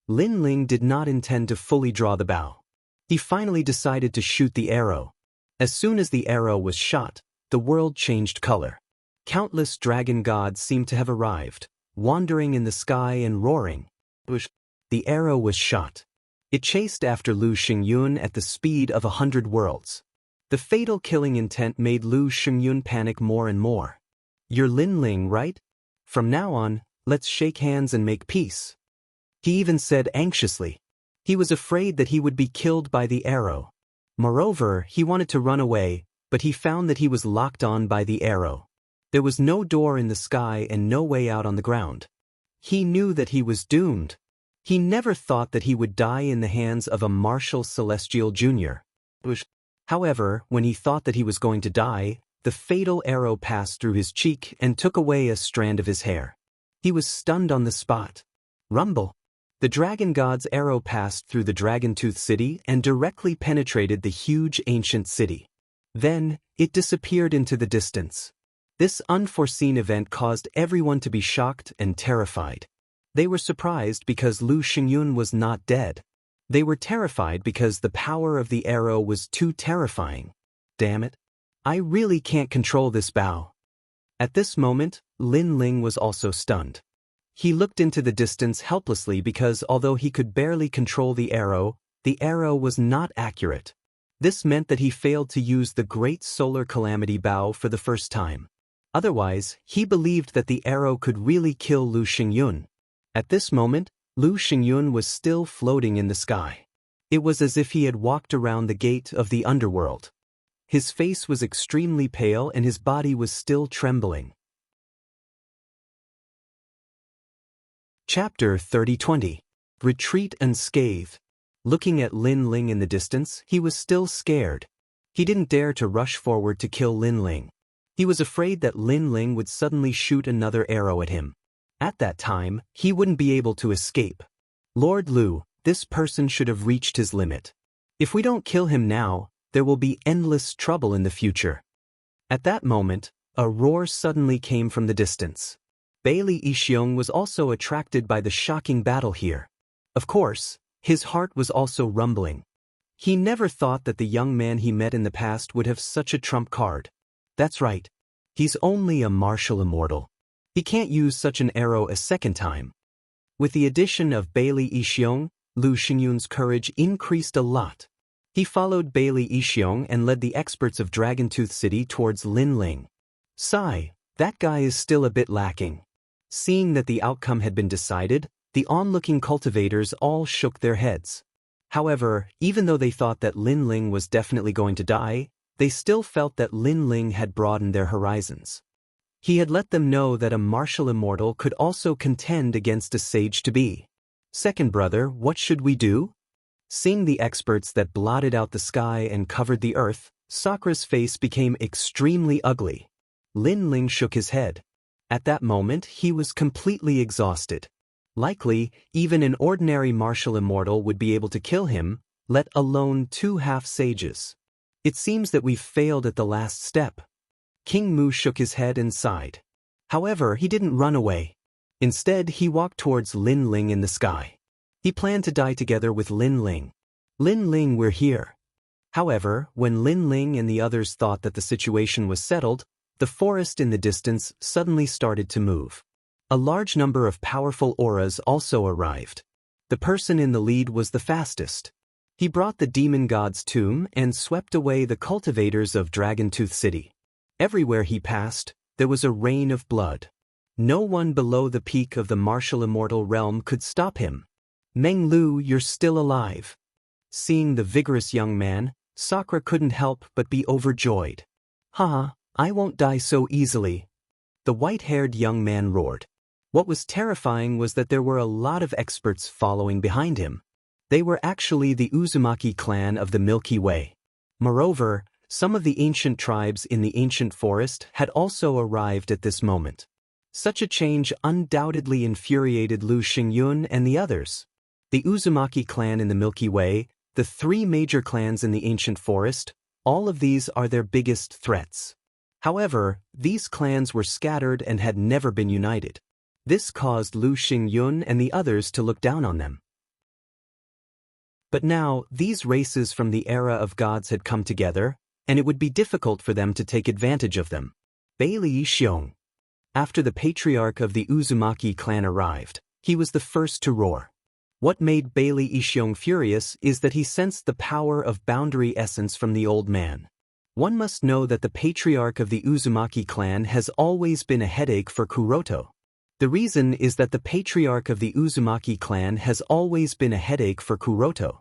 Lin Ling did not intend to fully draw the bow. He finally decided to shoot the arrow. As soon as the arrow was shot, the world changed color. Countless dragon gods seemed to have arrived, wandering in the sky and roaring. The arrow was shot. It chased after Lu Xingyun at the speed of 100 worlds. The fatal killing intent made Lu Xingyun panic more and more. You're Lin Ling, right? From now on, let's shake hands and make peace. He even said anxiously. He was afraid that he would be killed by the arrow. Moreover, he wanted to run away, but he found that he was locked on by the arrow. There was no door in the sky and no way out on the ground. He knew that he was doomed. He never thought that he would die in the hands of a martial celestial junior. However, when he thought that he was going to die, the fatal arrow passed through his cheek and took away a strand of his hair. He was stunned on the spot. Rumble. The dragon god's arrow passed through the Dragon Tooth City and directly penetrated the huge ancient city. Then, it disappeared into the distance. This unforeseen event caused everyone to be shocked and terrified. They were surprised because Lu Xingyun was not dead. They were terrified because the power of the arrow was too terrifying. Damn it. I really can't control this bow. At this moment, Lin Ling was also stunned. He looked into the distance helplessly because although he could barely control the arrow was not accurate. This meant that he failed to use the Great Solar Calamity bow for the first time. Otherwise, he believed that the arrow could really kill Lu Xingyun. At this moment, Lu Xingyun was still floating in the sky. It was as if he had walked around the gate of the underworld. His face was extremely pale and his body was still trembling. Chapter 30-20. Retreat unscathed. Looking at Lin Ling in the distance, he was still scared. He didn't dare to rush forward to kill Lin Ling. He was afraid that Lin Ling would suddenly shoot another arrow at him. At that time, he wouldn't be able to escape. Lord Lu, this person should have reached his limit. If we don't kill him now, there will be endless trouble in the future. At that moment, a roar suddenly came from the distance. Bailey Yixiong was also attracted by the shocking battle here. Of course, his heart was also rumbling. He never thought that the young man he met in the past would have such a trump card. That's right. He's only a martial immortal. He can't use such an arrow a second time. With the addition of Bailey Yixiong, Lu Xingyun's courage increased a lot. He followed Bailey Yixiong and led the experts of Dragon Tooth City towards Lin Ling. Sigh, that guy is still a bit lacking. Seeing that the outcome had been decided, the onlooking cultivators all shook their heads. However, even though they thought that Lin Ling was definitely going to die, they still felt that Lin Ling had broadened their horizons. He had let them know that a martial immortal could also contend against a sage-to-be. Second brother, what should we do? Seeing the experts that blotted out the sky and covered the earth, Sakura's face became extremely ugly. Lin Ling shook his head. At that moment, he was completely exhausted. Likely, even an ordinary martial immortal would be able to kill him. let alone 2 half-sages. It seems that we've failed at the last step. King Mu shook his head and sighed. However, he didn't run away. Instead, he walked towards Lin Ling in the sky. He planned to die together with Lin Ling. Lin Ling, we're here. However, when Lin Ling and the others thought that the situation was settled, the forest in the distance suddenly started to move. A large number of powerful auras also arrived. The person in the lead was the fastest. He brought the demon god's tomb and swept away the cultivators of Dragontooth City. Everywhere he passed, there was a rain of blood. No one below the peak of the martial immortal realm could stop him. Meng Lu, you're still alive. Seeing the vigorous young man, Sakura couldn't help but be overjoyed. Haha, I won't die so easily. The white-haired young man roared. What was terrifying was that there were a lot of experts following behind him. They were actually the Uzumaki clan of the Milky Way. Moreover, some of the ancient tribes in the ancient forest had also arrived at this moment. Such a change undoubtedly infuriated Lu Xingyun and the others. The Uzumaki clan in the Milky Way, the 3 major clans in the ancient forest, all of these are their biggest threats. However, these clans were scattered and had never been united. This caused Lu Xingyun and the others to look down on them. But now, these races from the era of gods had come together, and it would be difficult for them to take advantage of them. Bailey Xiong. After the patriarch of the Uzumaki clan arrived, he was the first to roar. What made Bailey Xiong furious is that he sensed the power of boundary essence from the old man. One must know that the patriarch of the Uzumaki clan has always been a headache for Kuroto. The reason is that the patriarch of the Uzumaki clan has always been a headache for Kuroto.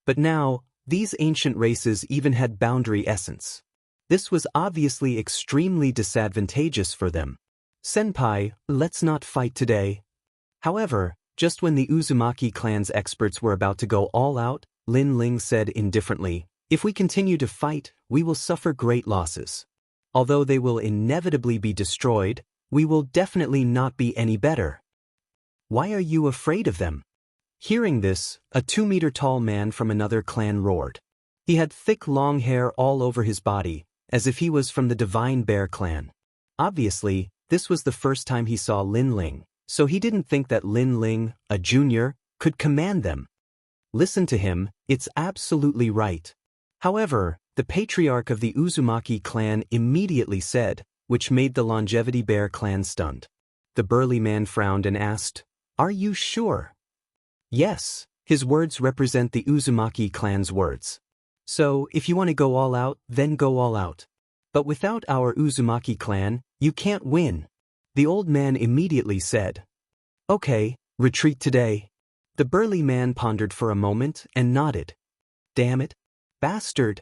But now, these ancient races even had boundary essence. This was obviously extremely disadvantageous for them. Senpai, let's not fight today. However, just when the Uzumaki clan's experts were about to go all out, Lin Ling said indifferently, if we continue to fight, we will suffer great losses. Although they will inevitably be destroyed, we will definitely not be any better. Why are you afraid of them? Hearing this, a 2-meter-tall man from another clan roared. He had thick long hair all over his body, as if he was from the Divine Bear clan. Obviously, this was the first time he saw Lin Ling, so he didn't think that Lin Ling, a junior, could command them. Listen to him, it's absolutely right. However, the patriarch of the Uzumaki clan immediately said, which made the Longevity Bear clan stunned. The burly man frowned and asked, "Are you sure?" Yes, his words represent the Uzumaki clan's words. So, if you want to go all out, then go all out. But without our Uzumaki clan, you can't win. The old man immediately said. Okay, retreat today. The burly man pondered for a moment and nodded. Damn it. Bastard.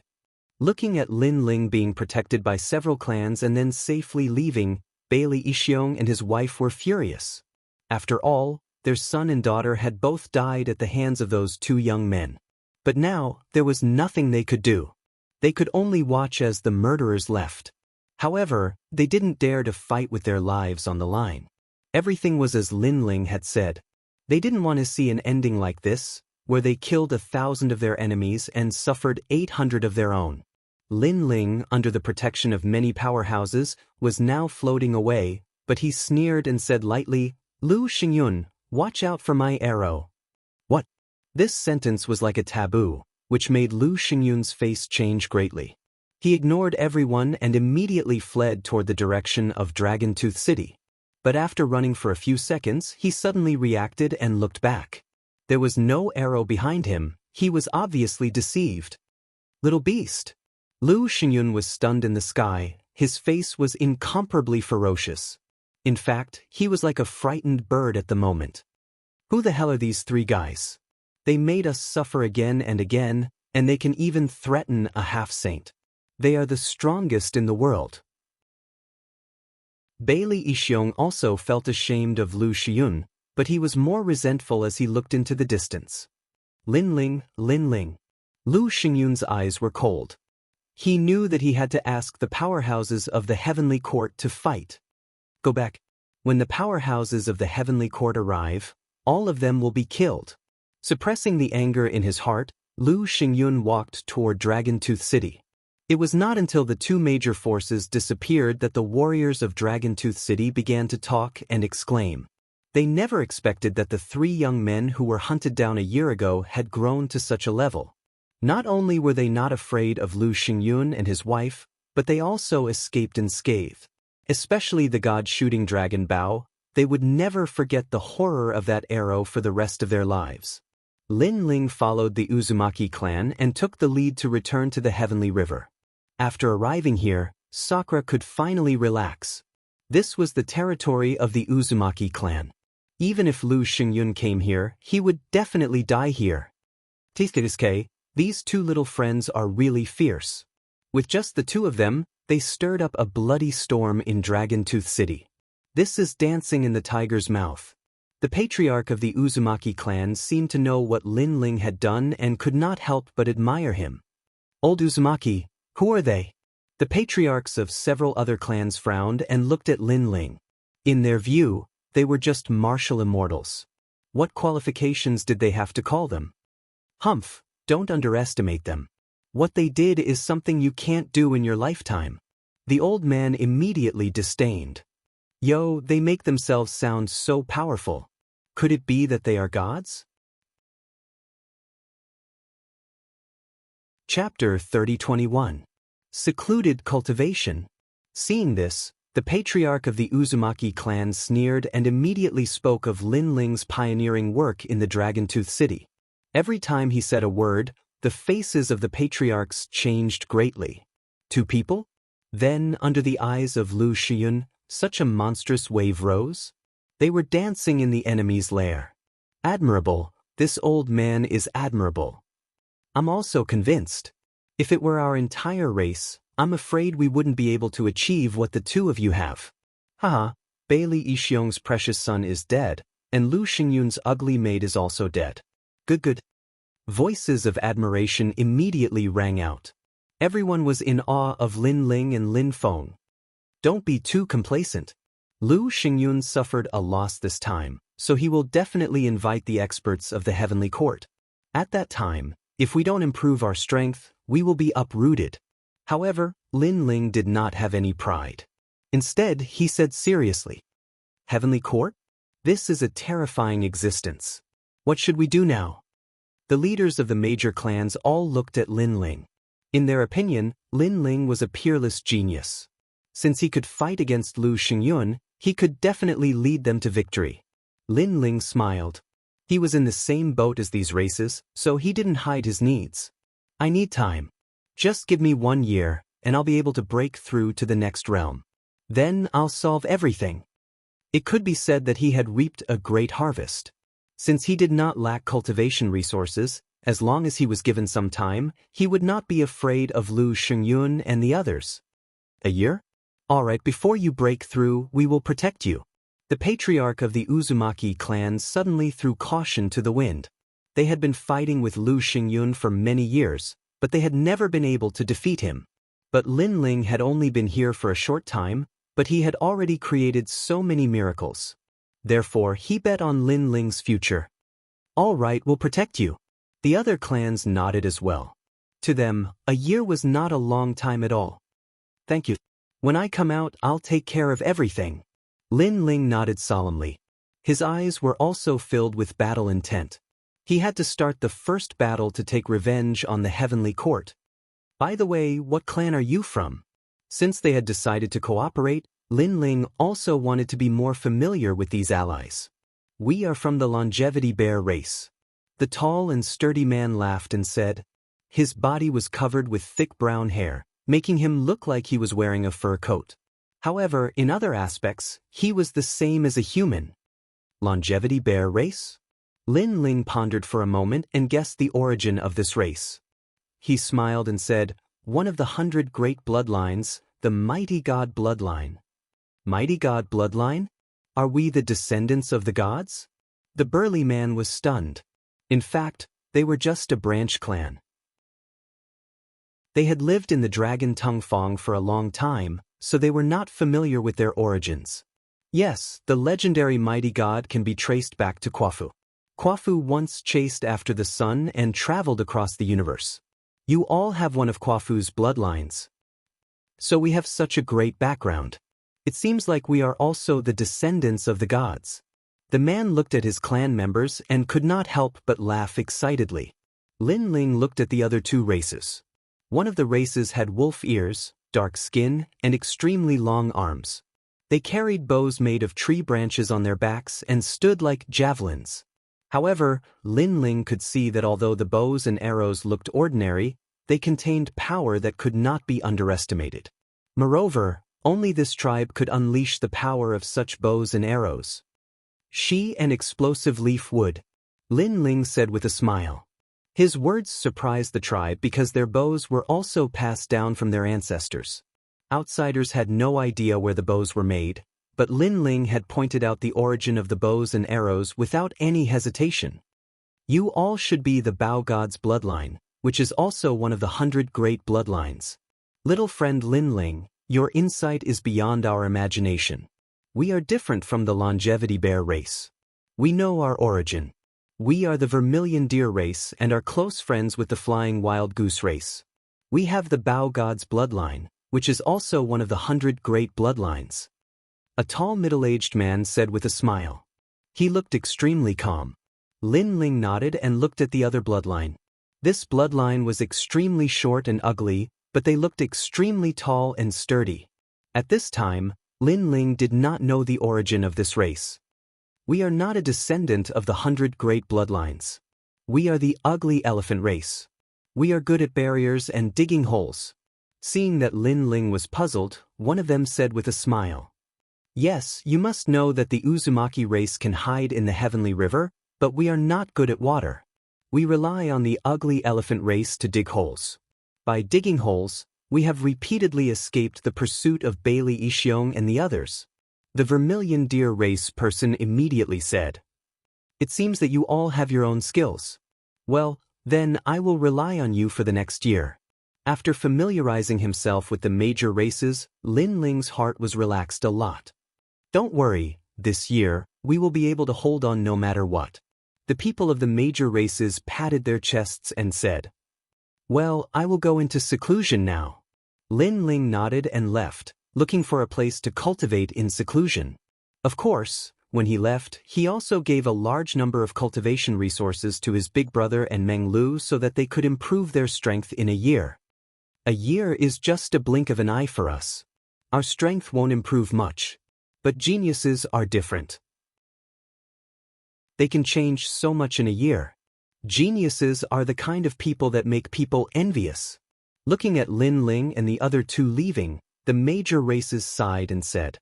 Looking at Lin Ling being protected by several clans and then safely leaving, Bailey Xiong and his wife were furious. After all, their son and daughter had both died at the hands of those 2 young men. But now, there was nothing they could do. They could only watch as the murderers left. However, they didn't dare to fight with their lives on the line. Everything was as Lin Ling had said. They didn't want to see an ending like this, where they killed 1,000 of their enemies and suffered 800 of their own. Lin Ling, under the protection of many powerhouses, was now floating away, but he sneered and said lightly, Lu Xingyun, watch out for my arrow. What? This sentence was like a taboo, which made Lu Xingyun's face change greatly. He ignored everyone and immediately fled toward the direction of Dragontooth City. But after running for a few seconds, he suddenly reacted and looked back. There was no arrow behind him. He was obviously deceived. Little beast. Lu Xingyun was stunned in the sky. His face was incomparably ferocious. In fact, he was like a frightened bird at the moment. Who the hell are these 3 guys? They made us suffer again and again, and they can even threaten a half-saint. They are the strongest in the world. Bailey Xiong also felt ashamed of Lu Xiyun, but he was more resentful as he looked into the distance. Lin Ling, Lin Ling. Lu Xingyun's eyes were cold. He knew that he had to ask the powerhouses of the Heavenly Court to fight. Go back. When the powerhouses of the Heavenly Court arrive, all of them will be killed. Suppressing the anger in his heart, Lu Xingyun walked toward Dragon Tooth City. It was not until the two major forces disappeared that the warriors of Dragon Tooth City began to talk and exclaim. They never expected that the three young men who were hunted down a year ago had grown to such a level. Not only were they not afraid of Lu Xingyun and his wife, but they also escaped unscathed. Especially the god-shooting dragon Bao, they would never forget the horror of that arrow for the rest of their lives. Lin Ling followed the Uzumaki clan and took the lead to return to the Heavenly River. After arriving here, Sakura could finally relax. This was the territory of the Uzumaki clan. Even if Lu Xingyun came here, he would definitely die here. Tisuke, these two little friends are really fierce. With just the two of them, they stirred up a bloody storm in Dragon Tooth City. This is dancing in the tiger's mouth. The patriarch of the Uzumaki clan seemed to know what Lin Ling had done and could not help but admire him. Old Uzumaki, who are they? The patriarchs of several other clans frowned and looked at Lin Ling. In their view, they were just martial immortals. What qualifications did they have to call them? Humph, don't underestimate them. What they did is something you can't do in your lifetime. The old man immediately disdained. Yo, they make themselves sound so powerful. Could it be that they are gods? Chapter 30:21. Secluded cultivation. Seeing this, the patriarch of the Uzumaki clan sneered and immediately spoke of Lin Ling's pioneering work in the Dragon Tooth City. Every time he said a word, the faces of the patriarchs changed greatly. Two people? Then, under the eyes of Lu Xingyun, such a monstrous wave rose? They were dancing in the enemy's lair. Admirable, this old man is admirable. I'm also convinced. If it were our entire race, I'm afraid we wouldn't be able to achieve what the two of you have. Haha, Bailey Yixiong's precious son is dead, and Lu Xingyun's ugly maid is also dead. Good. Voices of admiration immediately rang out. Everyone was in awe of Lin Ling and Lin Feng. Don't be too complacent. Lu Xingyun suffered a loss this time, so he will definitely invite the experts of the Heavenly Court. At that time, if we don't improve our strength, we will be uprooted. However, Lin Ling did not have any pride. Instead, he said seriously, Heavenly Court? This is a terrifying existence. What should we do now? The leaders of the major clans all looked at Lin Ling. In their opinion, Lin Ling was a peerless genius. Since he could fight against Lu Xingyun, he could definitely lead them to victory. Lin Ling smiled. He was in the same boat as these races, so he didn't hide his needs. I need time. Just give me 1 year, and I'll be able to break through to the next realm. Then I'll solve everything. It could be said that he had reaped a great harvest. Since he did not lack cultivation resources, as long as he was given some time, he would not be afraid of Lu Xingyun and the others. A year? All right, before you break through, we will protect you. The patriarch of the Uzumaki clan suddenly threw caution to the wind. They had been fighting with Lu Xingyun for many years, but they had never been able to defeat him. But Lin Ling had only been here for a short time, but he had already created so many miracles. Therefore, he bet on Lin Ling's future. All right, we'll protect you. The other clans nodded as well. To them, a year was not a long time at all. Thank you. When I come out, I'll take care of everything. Lin Ling nodded solemnly. His eyes were also filled with battle intent. He had to start the first battle to take revenge on the Heavenly Court. By the way, what clan are you from? Since they had decided to cooperate, Lin Ling also wanted to be more familiar with these allies. We are from the Longevity Bear race. The tall and sturdy man laughed and said. His body was covered with thick brown hair, making him look like he was wearing a fur coat. However, in other aspects, he was the same as a human. Longevity Bear race? Lin Ling pondered for a moment and guessed the origin of this race. He smiled and said, one of the 100 great bloodlines, the mighty god bloodline. Mighty god bloodline? Are we the descendants of the gods? The burly man was stunned. In fact, they were just a branch clan. They had lived in the Dragon Tongue Fong for a long time, so they were not familiar with their origins. Yes, the legendary mighty god can be traced back to Quafu. Quafu once chased after the sun and traveled across the universe. You all have one of Quafu's bloodlines. So we have such a great background. It seems like we are also the descendants of the gods. The man looked at his clan members and could not help but laugh excitedly. Lin Ling looked at the other two races. One of the races had wolf ears, dark skin, and extremely long arms. They carried bows made of tree branches on their backs and stood like javelins. However, Lin Ling could see that although the bows and arrows looked ordinary, they contained power that could not be underestimated. Moreover, only this tribe could unleash the power of such bows and arrows. She and explosive leaf wood, Lin Ling said with a smile. His words surprised the tribe because their bows were also passed down from their ancestors. Outsiders had no idea where the bows were made, but Lin Ling had pointed out the origin of the bows and arrows without any hesitation. You all should be the Bao God's bloodline, which is also one of the 100 great bloodlines. Little friend Lin Ling, your insight is beyond our imagination. We are different from the longevity bear race. We know our origin. We are the vermilion deer race and are close friends with the flying wild goose race. We have the Bao God's bloodline, which is also one of the 100 great bloodlines. A tall middle-aged man said with a smile. He looked extremely calm. Lin Ling nodded and looked at the other bloodline. This bloodline was extremely short and ugly, but they looked extremely tall and sturdy. At this time, Lin Ling did not know the origin of this race. We are not a descendant of the 100 great bloodlines. We are the ugly elephant race. We are good at barriers and digging holes. Seeing that Lin Ling was puzzled, one of them said with a smile. Yes, you must know that the Uzumaki race can hide in the heavenly river, but we are not good at water. We rely on the ugly elephant race to dig holes. By digging holes, we have repeatedly escaped the pursuit of Bailey Ishiong and the others. The vermilion deer race person immediately said. It seems that you all have your own skills. Well, then I will rely on you for the next year. After familiarizing himself with the major races, Lin Ling's heart was relaxed a lot. Don't worry, this year, we will be able to hold on no matter what. The people of the major races patted their chests and said, well, I will go into seclusion now. Lin Ling nodded and left, looking for a place to cultivate in seclusion. Of course, when he left, he also gave a large number of cultivation resources to his big brother and Meng Lu so that they could improve their strength in a year. A year is just a blink of an eye for us. Our strength won't improve much. But geniuses are different. They can change so much in a year. Geniuses are the kind of people that make people envious. Looking at Lin Ling and the other two leaving, the major races sighed and said.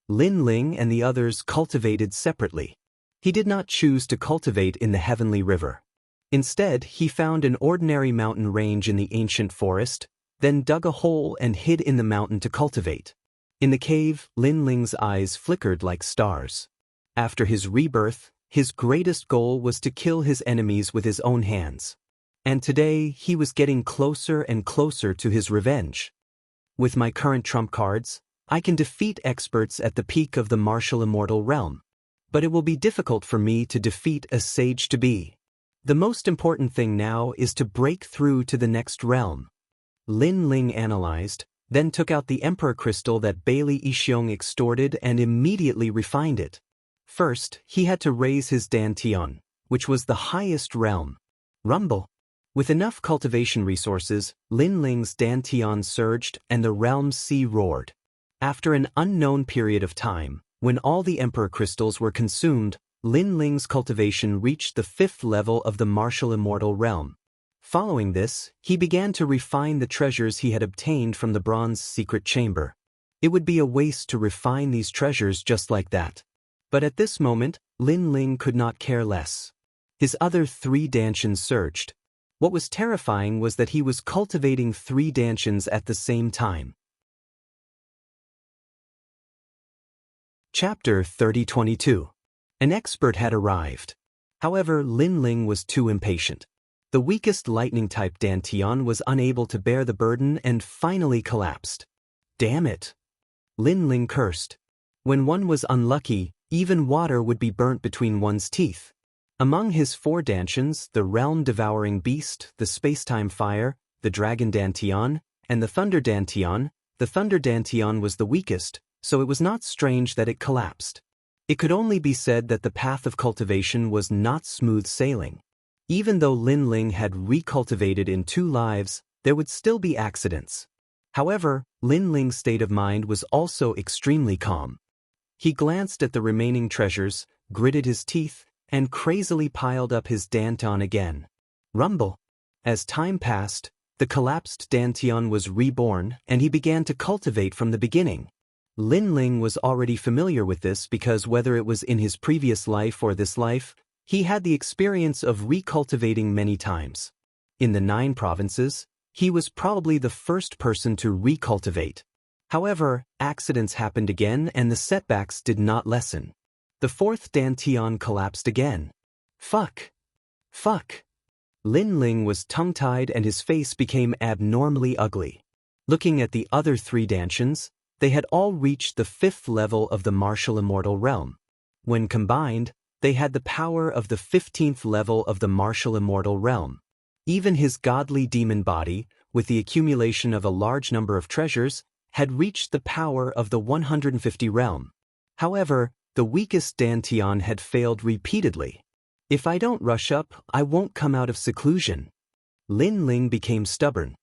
Lin Ling and the others cultivated separately. He did not choose to cultivate in the heavenly river. Instead, he found an ordinary mountain range in the ancient forest, then dug a hole and hid in the mountain to cultivate. In the cave, Lin Ling's eyes flickered like stars. After his rebirth, his greatest goal was to kill his enemies with his own hands. And today, he was getting closer and closer to his revenge. With my current trump cards, I can defeat experts at the peak of the martial immortal realm. But it will be difficult for me to defeat a sage-to-be. The most important thing now is to break through to the next realm. Lin Ling analyzed, then took out the Emperor Crystal that Bailey Ishiong extorted and immediately refined it. First, he had to raise his Dantian, which was the highest realm. Rumble. With enough cultivation resources, Lin Ling's Dantian surged and the realm's sea roared. After an unknown period of time, when all the Emperor Crystals were consumed, Lin Ling's cultivation reached the 5th level of the martial immortal realm. Following this, he began to refine the treasures he had obtained from the bronze secret chamber. It would be a waste to refine these treasures just like that. But at this moment, Lin Ling could not care less. His other 3 Dantians surged. What was terrifying was that he was cultivating 3 Dantians at the same time. Chapter 3022. An expert had arrived. However, Lin Ling was too impatient. The weakest lightning-type Dantian was unable to bear the burden and finally collapsed. Damn it! Lin Ling cursed. When one was unlucky, even water would be burnt between one's teeth. Among his 4 Dantians, the realm-devouring beast, the space-time fire, the dragon Dantian, and the thunder Dantian, the thunder Dantian was the weakest, so it was not strange that it collapsed. It could only be said that the path of cultivation was not smooth sailing. Even though Lin Ling had recultivated in 2 lives, there would still be accidents. However, Lin Ling's state of mind was also extremely calm. He glanced at the remaining treasures, gritted his teeth, and crazily piled up his Dantian again. Rumble. As time passed, the collapsed Dantian was reborn and he began to cultivate from the beginning. Lin Ling was already familiar with this because whether it was in his previous life or this life, he had the experience of recultivating many times. In the 9 provinces, he was probably the first person to recultivate. However, accidents happened again and the setbacks did not lessen. The 4th Dantian collapsed again. Fuck. Fuck. Lin Ling was tongue-tied and his face became abnormally ugly. Looking at the other 3 Dantians, they had all reached the 5th level of the martial immortal realm. When combined, they had the power of the 15th level of the martial immortal realm. Even his godly demon body, with the accumulation of a large number of treasures, had reached the power of the 150 realm. However, the weakest Dantian had failed repeatedly. If I don't rush up, I won't come out of seclusion. Lin Ling became stubborn.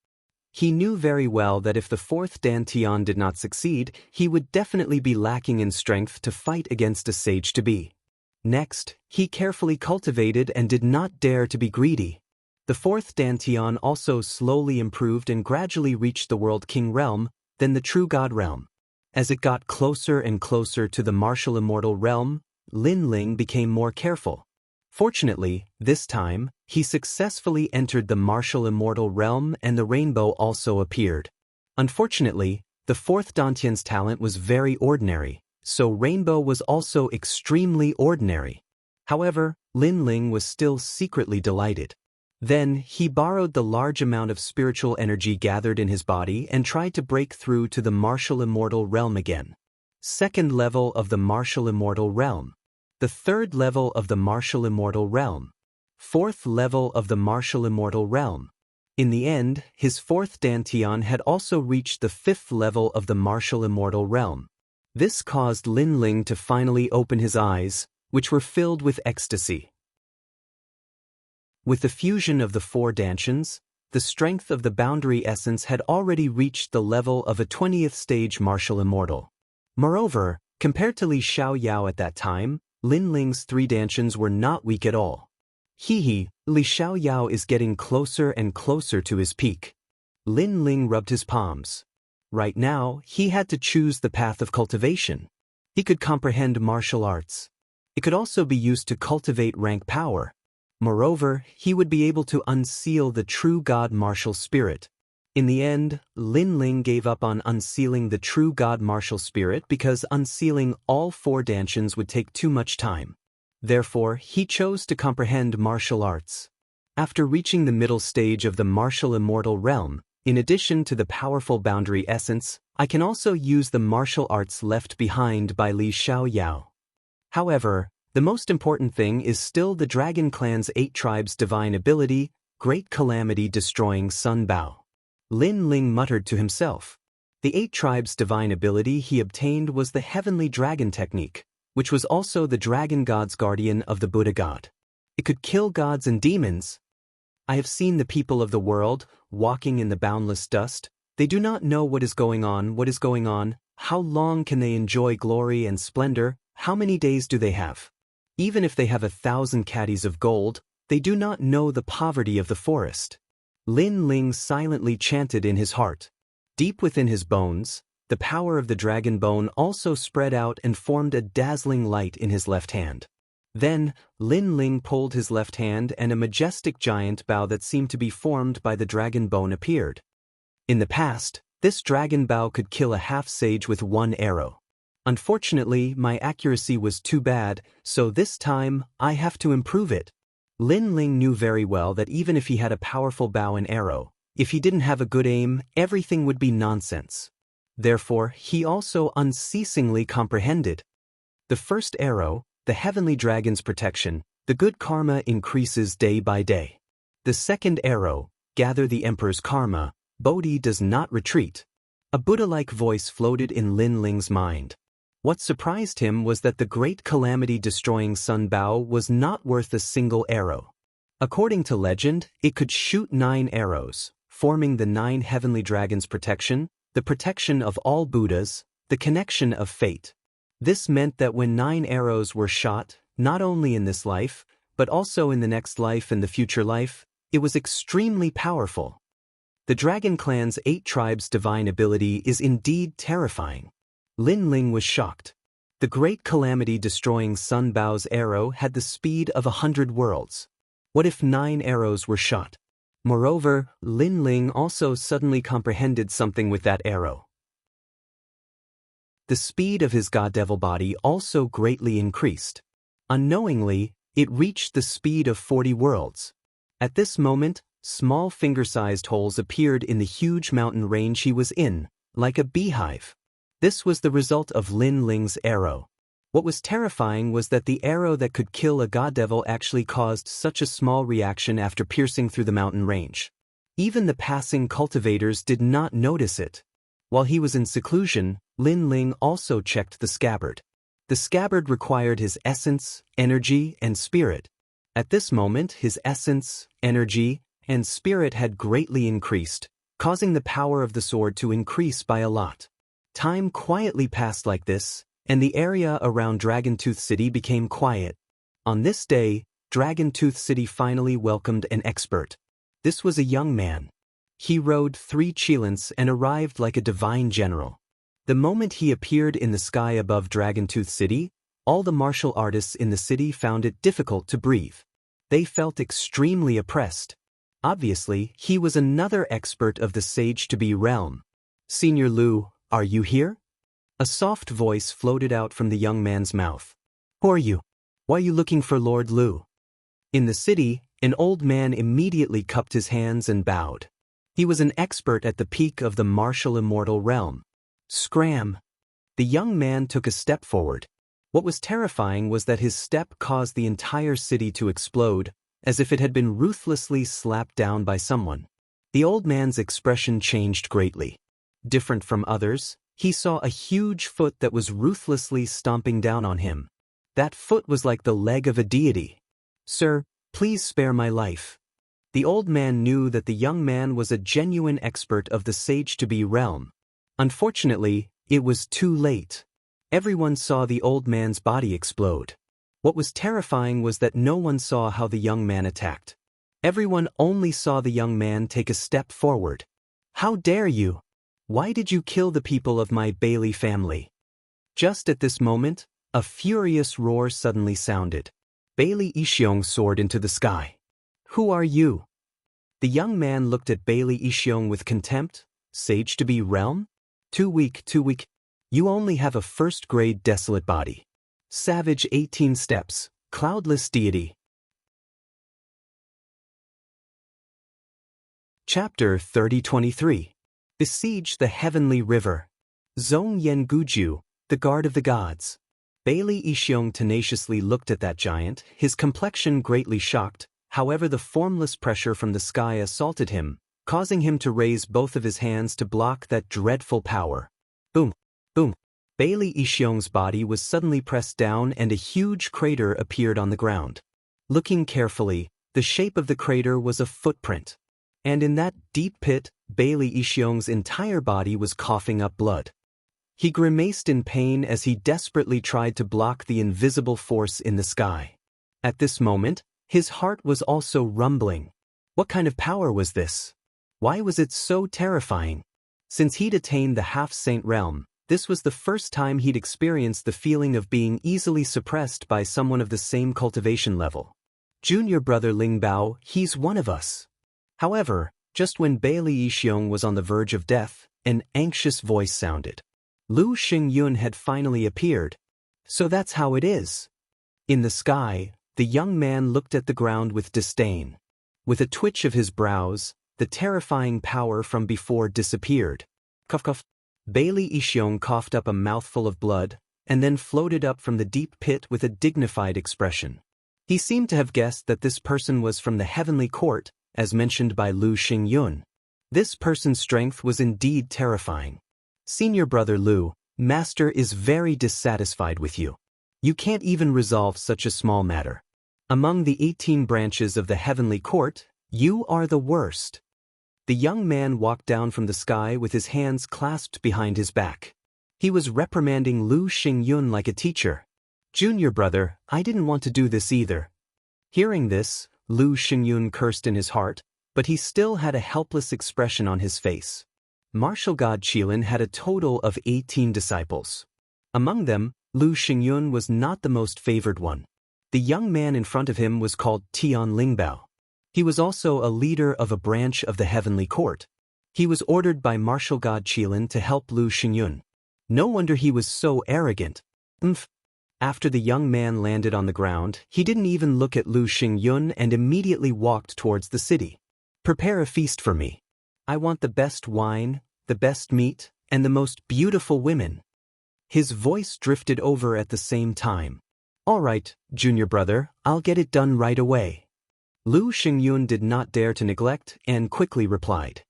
He knew very well that if the 4th Dantian did not succeed, he would definitely be lacking in strength to fight against a sage-to-be. Next, he carefully cultivated and did not dare to be greedy. The 4th Dantian also slowly improved and gradually reached the World King realm, then the True God realm. As it got closer and closer to the martial immortal realm, Lin Ling became more careful. Fortunately, this time, he successfully entered the martial immortal realm and the rainbow also appeared. Unfortunately, the 4th Dantian's talent was very ordinary, so rainbow was also extremely ordinary. However, Lin Ling was still secretly delighted. Then, he borrowed the large amount of spiritual energy gathered in his body and tried to break through to the martial immortal realm again. 2nd level of the martial immortal realm. The 3rd level of the martial immortal realm. 4th level of the martial immortal realm. In the end, his 4th Dantian had also reached the 5th level of the martial immortal realm. This caused Lin Ling to finally open his eyes, which were filled with ecstasy. With the fusion of the 4 Dantians, the strength of the boundary essence had already reached the level of a 20th stage martial immortal. Moreover, compared to Li Xiaoyao at that time, Lin Ling's 3 Dantians were not weak at all. Li Xiaoyao is getting closer and closer to his peak. Lin Ling rubbed his palms. Right now, he had to choose the path of cultivation. He could comprehend martial arts. It could also be used to cultivate rank power. Moreover, he would be able to unseal the true God martial spirit. In the end, Lin Ling gave up on unsealing the true God martial spirit because unsealing all 4 Dantians would take too much time. Therefore, he chose to comprehend martial arts. After reaching the middle stage of the martial immortal realm, in addition to the powerful boundary essence, I can also use the martial arts left behind by Li Xiaoyao. However, the most important thing is still the Dragon Clan's 8 tribes' divine ability, Great Calamity Destroying Sun Bao. Lin Ling muttered to himself. The 8 tribes' divine ability he obtained was the Heavenly Dragon Technique, which was also the Dragon God's guardian of the Buddha God. It could kill gods and demons. I have seen the people of the world, walking in the boundless dust. They do not know what is going on, how long can they enjoy glory and splendor, how many days do they have? Even if they have 1,000 caddies of gold, they do not know the poverty of the forest. Lin Ling silently chanted in his heart. Deep within his bones, the power of the dragon bone also spread out and formed a dazzling light in his left hand. Then, Lin Ling pulled his left hand and a majestic giant bow that seemed to be formed by the dragon bone appeared. In the past, this dragon bow could kill a half-sage with 1 arrow. Unfortunately, my accuracy was too bad, so this time, I have to improve it. Lin Ling knew very well that even if he had a powerful bow and arrow, if he didn't have a good aim, everything would be nonsense. Therefore, he also unceasingly comprehended. The first arrow, the heavenly dragon's protection, The good karma increases day by day. The second arrow, gather the emperor's karma, Bodhi does not retreat. A Buddha-like voice floated in Lin Ling's mind. What surprised him was that the great calamity-destroying Sun Bao was not worth a single arrow. According to legend, it could shoot 9 arrows, forming the 9 heavenly dragons' protection, the protection of all Buddhas, the connection of fate. This meant that when 9 arrows were shot, not only in this life, but also in the next life and the future life, it was extremely powerful. The Dragon Clan's 8 tribes' divine ability is indeed terrifying. Lin Ling was shocked. The great calamity-destroying Sun Bao's arrow had the speed of 100 worlds. What if 9 arrows were shot? Moreover, Lin Ling also suddenly comprehended something with that arrow. The speed of his god-devil body also greatly increased. Unknowingly, it reached the speed of 40 worlds. At this moment, small finger-sized holes appeared in the huge mountain range he was in, like a beehive. This was the result of Lin Ling's arrow. What was terrifying was that the arrow that could kill a god-devil actually caused such a small reaction after piercing through the mountain range. Even the passing cultivators did not notice it. While he was in seclusion, Lin Ling also checked the scabbard. The scabbard required his essence, energy, and spirit. At this moment, his essence, energy, and spirit had greatly increased, causing the power of the sword to increase by a lot. Time quietly passed like this, and the area around Dragon Tooth City became quiet. On this day, Dragon Tooth City finally welcomed an expert. This was a young man. He rode 3 chilants and arrived like a divine general. The moment he appeared in the sky above Dragon Tooth City, all the martial artists in the city found it difficult to breathe. They felt extremely oppressed. Obviously, he was another expert of the Sage-to-Be realm. "Senior Liu, are you here?" A soft voice floated out from the young man's mouth. "Who are you? Why are you looking for Lord Liu?" In the city, an old man immediately cupped his hands and bowed. He was an expert at the peak of the martial immortal realm. Scram! The young man took a step forward. What was terrifying was that his step caused the entire city to explode, as if it had been ruthlessly slapped down by someone. The old man's expression changed greatly. Different from others, he saw a huge foot that was ruthlessly stomping down on him. That foot was like the leg of a deity. "Sir, please spare my life." The old man knew that the young man was a genuine expert of the Sage-to-Be realm. Unfortunately, it was too late. Everyone saw the old man's body explode. What was terrifying was that no one saw how the young man attacked. Everyone only saw the young man take a step forward. "How dare you? Why did you kill the people of my Bailey family?" Just at this moment, a furious roar suddenly sounded. Bailey Ishiong soared into the sky. "Who are you?" The young man looked at Bailey Ishiong with contempt. "Sage-to-Be realm? Too weak. You only have a first-grade desolate body. Savage 18 steps, cloudless deity." Chapter 30-23. Besiege the Heavenly River. Zong Yen Guju, the Guard of the Gods. Bailey Ishiong tenaciously looked at that giant, his complexion greatly shocked. However, the formless pressure from the sky assaulted him, causing him to raise both of his hands to block that dreadful power. Boom! Boom! Bailey Ishiong's body was suddenly pressed down and a huge crater appeared on the ground. Looking carefully, the shape of the crater was a footprint. And in that deep pit, Bailey Ishiong's entire body was coughing up blood. He grimaced in pain as he desperately tried to block the invisible force in the sky. At this moment, his heart was also rumbling. What kind of power was this? Why was it so terrifying? Since he'd attained the half-saint realm, this was the first time he'd experienced the feeling of being easily suppressed by someone of the same cultivation level. "Junior brother Ling Bao, he's one of us." However, just when Bailey Ishiong was on the verge of death, an anxious voice sounded. Lu Xingyun had finally appeared. "So that's how it is." In the sky, the young man looked at the ground with disdain. With a twitch of his brows, the terrifying power from before disappeared. Cough cough. Bailey Ishiong coughed up a mouthful of blood, and then floated up from the deep pit with a dignified expression. He seemed to have guessed that this person was from the heavenly court, as mentioned by Lu Xingyun. This person's strength was indeed terrifying. Senior brother Lu, Master is very dissatisfied with you. You can't even resolve such a small matter. Among the 18 branches of the heavenly court, you are the worst. The young man walked down from the sky with his hands clasped behind his back. He was reprimanding Lu Xingyun like a teacher. Junior brother, I didn't want to do this either. Hearing this, Lu Xingyun cursed in his heart, but he still had a helpless expression on his face. Martial god Qilin had a total of 18 disciples. Among them, Lu Xingyun was not the most favored one. The young man in front of him was called Tian Lingbao. He was also a leader of a branch of the heavenly court. He was ordered by martial god Qilin to help Lu Xingyun. No wonder he was so arrogant. After the young man landed on the ground, he didn't even look at Lu Xingyun and immediately walked towards the city. Prepare a feast for me. I want the best wine, the best meat, and the most beautiful women. His voice drifted over at the same time. All right, junior brother, I'll get it done right away. Lu Xingyun did not dare to neglect and quickly replied.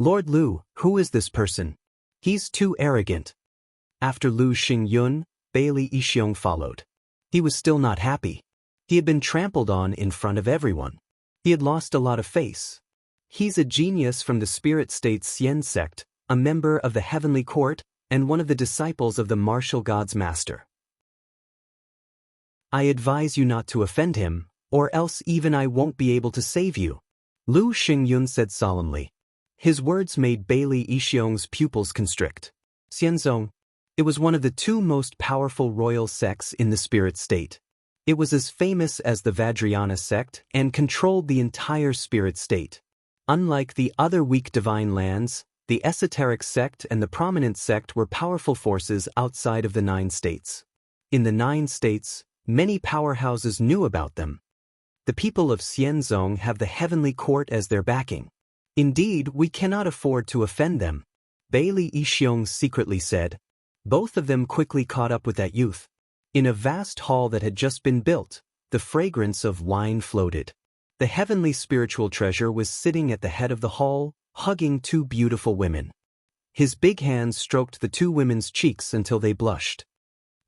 Lord Lu, who is this person? He's too arrogant. After Lu Xingyun, Bailey Yixiong followed. He was still not happy. He had been trampled on in front of everyone. He had lost a lot of face. He's a genius from the spirit state Xian sect, a member of the heavenly court, and one of the disciples of the martial god's master. I advise you not to offend him, or else even I won't be able to save you, Lu Xingyun said solemnly. His words made Bailey Yixiong's pupils constrict. Xianzong. It was one of the two most powerful royal sects in the spirit state. It was as famous as the Vajrayana sect and controlled the entire spirit state. Unlike the other weak divine lands, the esoteric sect and the prominent sect were powerful forces outside of the 9 states. In the 9 states, many powerhouses knew about them. The people of Xianzong have the heavenly court as their backing. Indeed, we cannot afford to offend them, Bailey Yixiong secretly said. Both of them quickly caught up with that youth. In a vast hall that had just been built, the fragrance of wine floated. The heavenly spiritual treasure was sitting at the head of the hall, hugging 2 beautiful women. His big hands stroked the 2 women's cheeks until they blushed.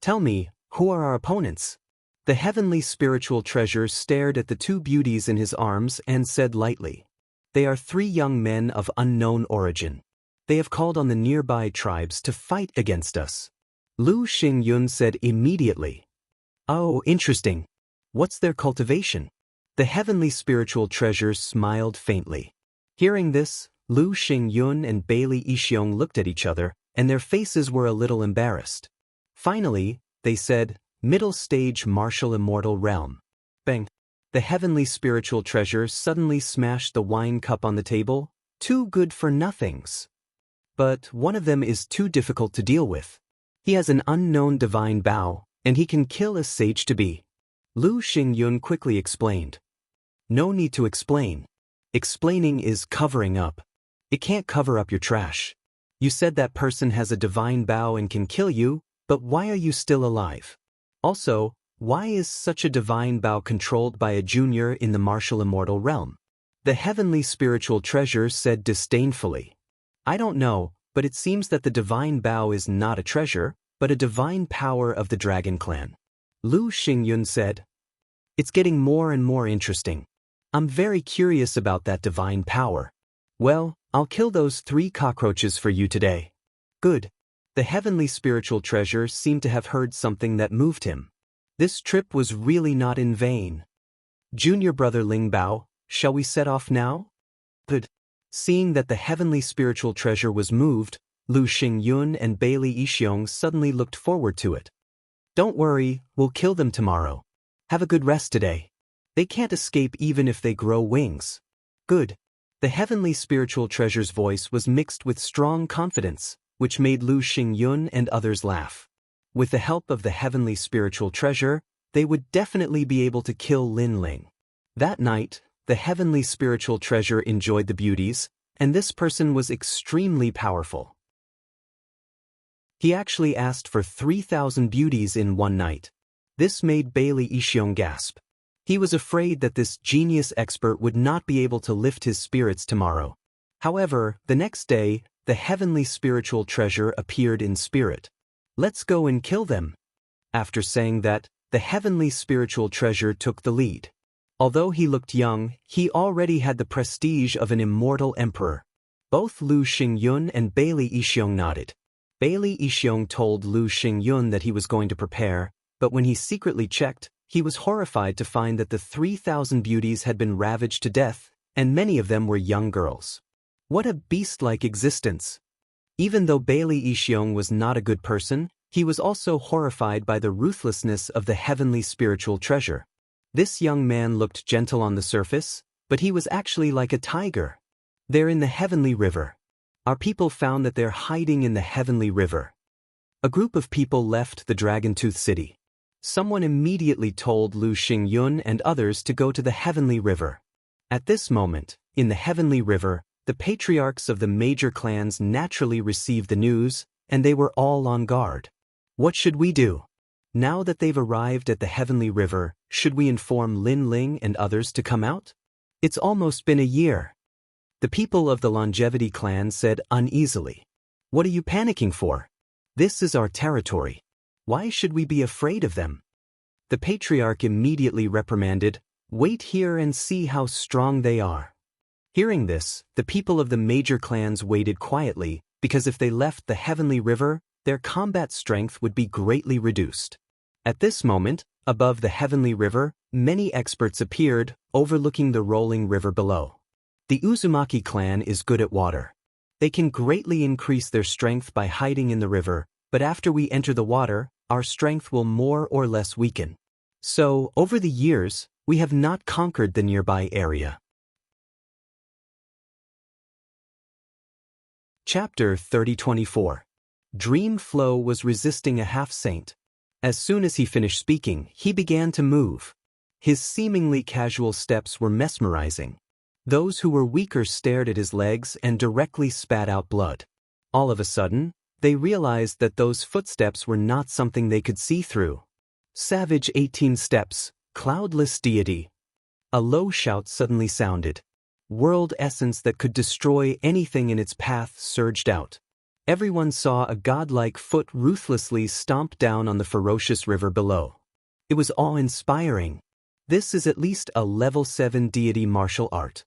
Tell me, who are our opponents? The heavenly spiritual treasure stared at the 2 beauties in his arms and said lightly. They are 3 young men of unknown origin. They have called on the nearby tribes to fight against us. Lu Xingyun said immediately. Oh, interesting. What's their cultivation? The heavenly spiritual treasure smiled faintly. Hearing this, Lu Xingyun and Bailey Yixiong looked at each other, and their faces were a little embarrassed. Finally, they said, Middle stage martial immortal realm. Bang! The heavenly spiritual treasure suddenly smashed the wine cup on the table. 2 good-for-nothings. But one of them is too difficult to deal with. He has an unknown divine bow, and he can kill a sage-to-be. Lu Xingyun quickly explained. No need to explain. Explaining is covering up. It can't cover up your trash. You said that person has a divine bow and can kill you, but why are you still alive? Also, why is such a divine bow controlled by a junior in the martial immortal realm? The heavenly spiritual treasure said disdainfully. I don't know, but it seems that the divine bow is not a treasure, but a divine power of the dragon clan. Lu Xingyun said. It's getting more and more interesting. I'm very curious about that divine power. Well, I'll kill those 3 cockroaches for you today. Good. The heavenly spiritual treasure seemed to have heard something that moved him. This trip was really not in vain. Junior brother Lingbao, shall we set off now? Good. Seeing that the heavenly spiritual treasure was moved, Lu Xingyun and Bailey Yixiong suddenly looked forward to it. Don't worry, we'll kill them tomorrow. Have a good rest today. They can't escape even if they grow wings. Good. The heavenly spiritual treasure's voice was mixed with strong confidence, which made Lu Xingyun and others laugh. With the help of the heavenly spiritual treasure, they would definitely be able to kill Lin Ling. That night, the heavenly spiritual treasure enjoyed the beauties, and this person was extremely powerful. He actually asked for 3,000 beauties in one night. This made Bailey Yixiong gasp. He was afraid that this genius expert would not be able to lift his spirits tomorrow. However, the next day, the heavenly spiritual treasure appeared in spirit. "Let's go and kill them." After saying that, the heavenly spiritual treasure took the lead. Although he looked young, he already had the prestige of an immortal emperor. Both Lu Xingyun and Bailey Yixiong nodded. Bailey Yixiong told Lu Xingyun that he was going to prepare, but when he secretly checked, he was horrified to find that the 3,000 beauties had been ravaged to death, and many of them were young girls. What a beast-like existence! Even though Bailey Yixiong was not a good person, he was also horrified by the ruthlessness of the heavenly spiritual treasure. This young man looked gentle on the surface, but he was actually like a tiger. "They're in the heavenly river. Our people found that they're hiding in the heavenly river." A group of people left the Dragon-Tooth City. Someone immediately told Lu Xingyun and others to go to the heavenly river. At this moment, in the heavenly river, the patriarchs of the major clans naturally received the news, and they were all on guard. What should we do? Now that they've arrived at the heavenly river, should we inform Lin Ling and others to come out? It's almost been a year. The people of the Longevity clan said uneasily. What are you panicking for? This is our territory. Why should we be afraid of them? The patriarch immediately reprimanded, "Wait here and see how strong they are." Hearing this, the people of the major clans waited quietly, because if they left the heavenly river, their combat strength would be greatly reduced. At this moment, above the heavenly river, many experts appeared, overlooking the rolling river below. The Uzumaki clan is good at water. They can greatly increase their strength by hiding in the river, but after we enter the water, our strength will more or less weaken. So, over the years, we have not conquered the nearby area. Chapter 30-24. Dream Flow was resisting a half-saint. As soon as he finished speaking, he began to move. His seemingly casual steps were mesmerizing. Those who were weaker stared at his legs and directly spat out blood. All of a sudden, they realized that those footsteps were not something they could see through. Savage 18 steps, cloudless deity. A low shout suddenly sounded. World essence that could destroy anything in its path surged out. Everyone saw a godlike foot ruthlessly stomp down on the ferocious river below. It was awe-inspiring. This is at least a level 7 deity martial art.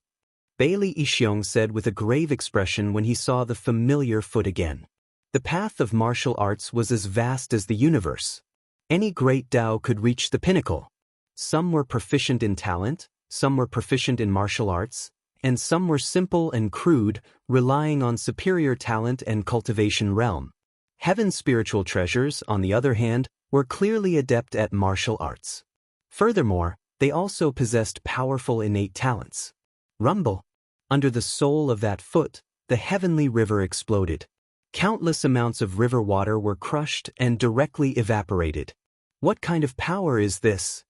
Bailey Yixiong said with a grave expression when he saw the familiar foot again. The path of martial arts was as vast as the universe. Any great Tao could reach the pinnacle. Some were proficient in talent, some were proficient in martial arts, and some were simple and crude, relying on superior talent and cultivation realm. Heaven's spiritual treasures, on the other hand, were clearly adept at martial arts. Furthermore, they also possessed powerful innate talents. Rumble. Under the sole of that foot, the heavenly river exploded. Countless amounts of river water were crushed and directly evaporated. What kind of power is this?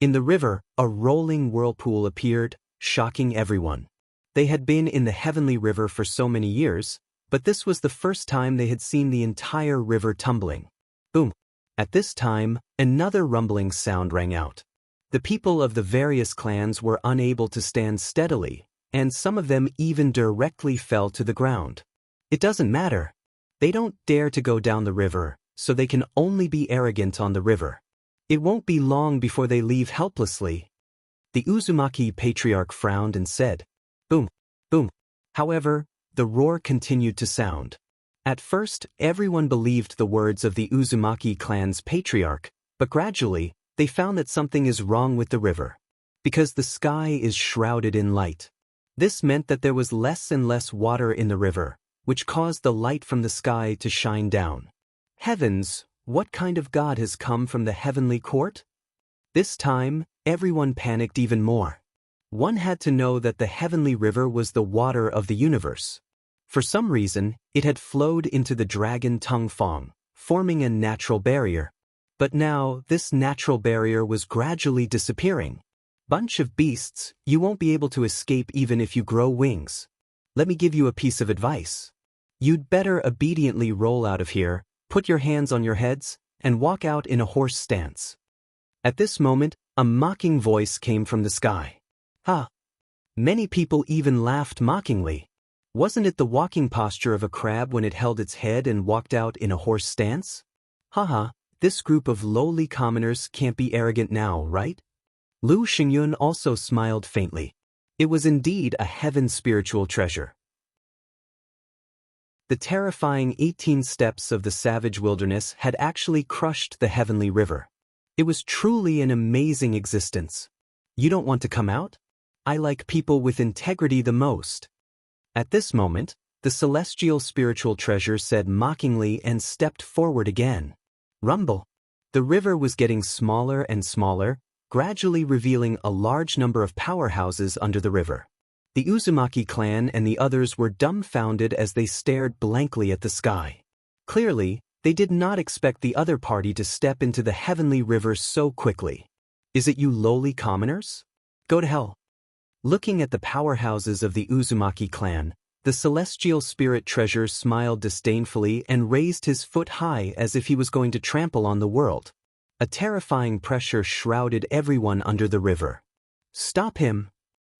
In the river, a rolling whirlpool appeared, shocking everyone. They had been in the heavenly river for so many years, but this was the first time they had seen the entire river tumbling. Boom! At this time, another rumbling sound rang out. The people of the various clans were unable to stand steadily, and some of them even directly fell to the ground. It doesn't matter. They don't dare to go down the river, so they can only be arrogant on the river. It won't be long before they leave helplessly. The Uzumaki patriarch frowned and said, "Boom, boom." However, the roar continued to sound. At first, everyone believed the words of the Uzumaki clan's patriarch, but gradually, they found that something is wrong with the river. Because the sky is shrouded in light. This meant that there was less and less water in the river, which caused the light from the sky to shine down. Heavens, what kind of god has come from the heavenly court? This time, everyone panicked even more. One had to know that the heavenly river was the water of the universe. For some reason, it had flowed into the dragon Tung Fong, forming a natural barrier. But now, this natural barrier was gradually disappearing. Bunch of beasts, you won't be able to escape even if you grow wings. Let me give you a piece of advice. You'd better obediently roll out of here, put your hands on your heads, and walk out in a horse stance. At this moment, A mocking voice came from the sky. Ha! Many people even laughed mockingly. Wasn't it the walking posture of a crab when it held its head and walked out in a horse stance? Haha, this group of lowly commoners can't be arrogant now, right? Lu Xingyun also smiled faintly. It was indeed a heaven spiritual treasure. The terrifying 18 steps of the savage wilderness had actually crushed the heavenly river. It was truly an amazing existence. You don't want to come out? I like people with integrity the most. At this moment, the celestial spiritual treasure said mockingly and stepped forward again. Rumble. The river was getting smaller and smaller, gradually revealing a large number of powerhouses under the river. The Uzumaki clan and the others were dumbfounded as they stared blankly at the sky. Clearly, they did not expect the other party to step into the heavenly river so quickly. Is it you lowly commoners? Go to hell. Looking at the powerhouses of the Uzumaki clan, the celestial spirit treasure smiled disdainfully and raised his foot high as if he was going to trample on the world. A terrifying pressure shrouded everyone under the river. Stop him!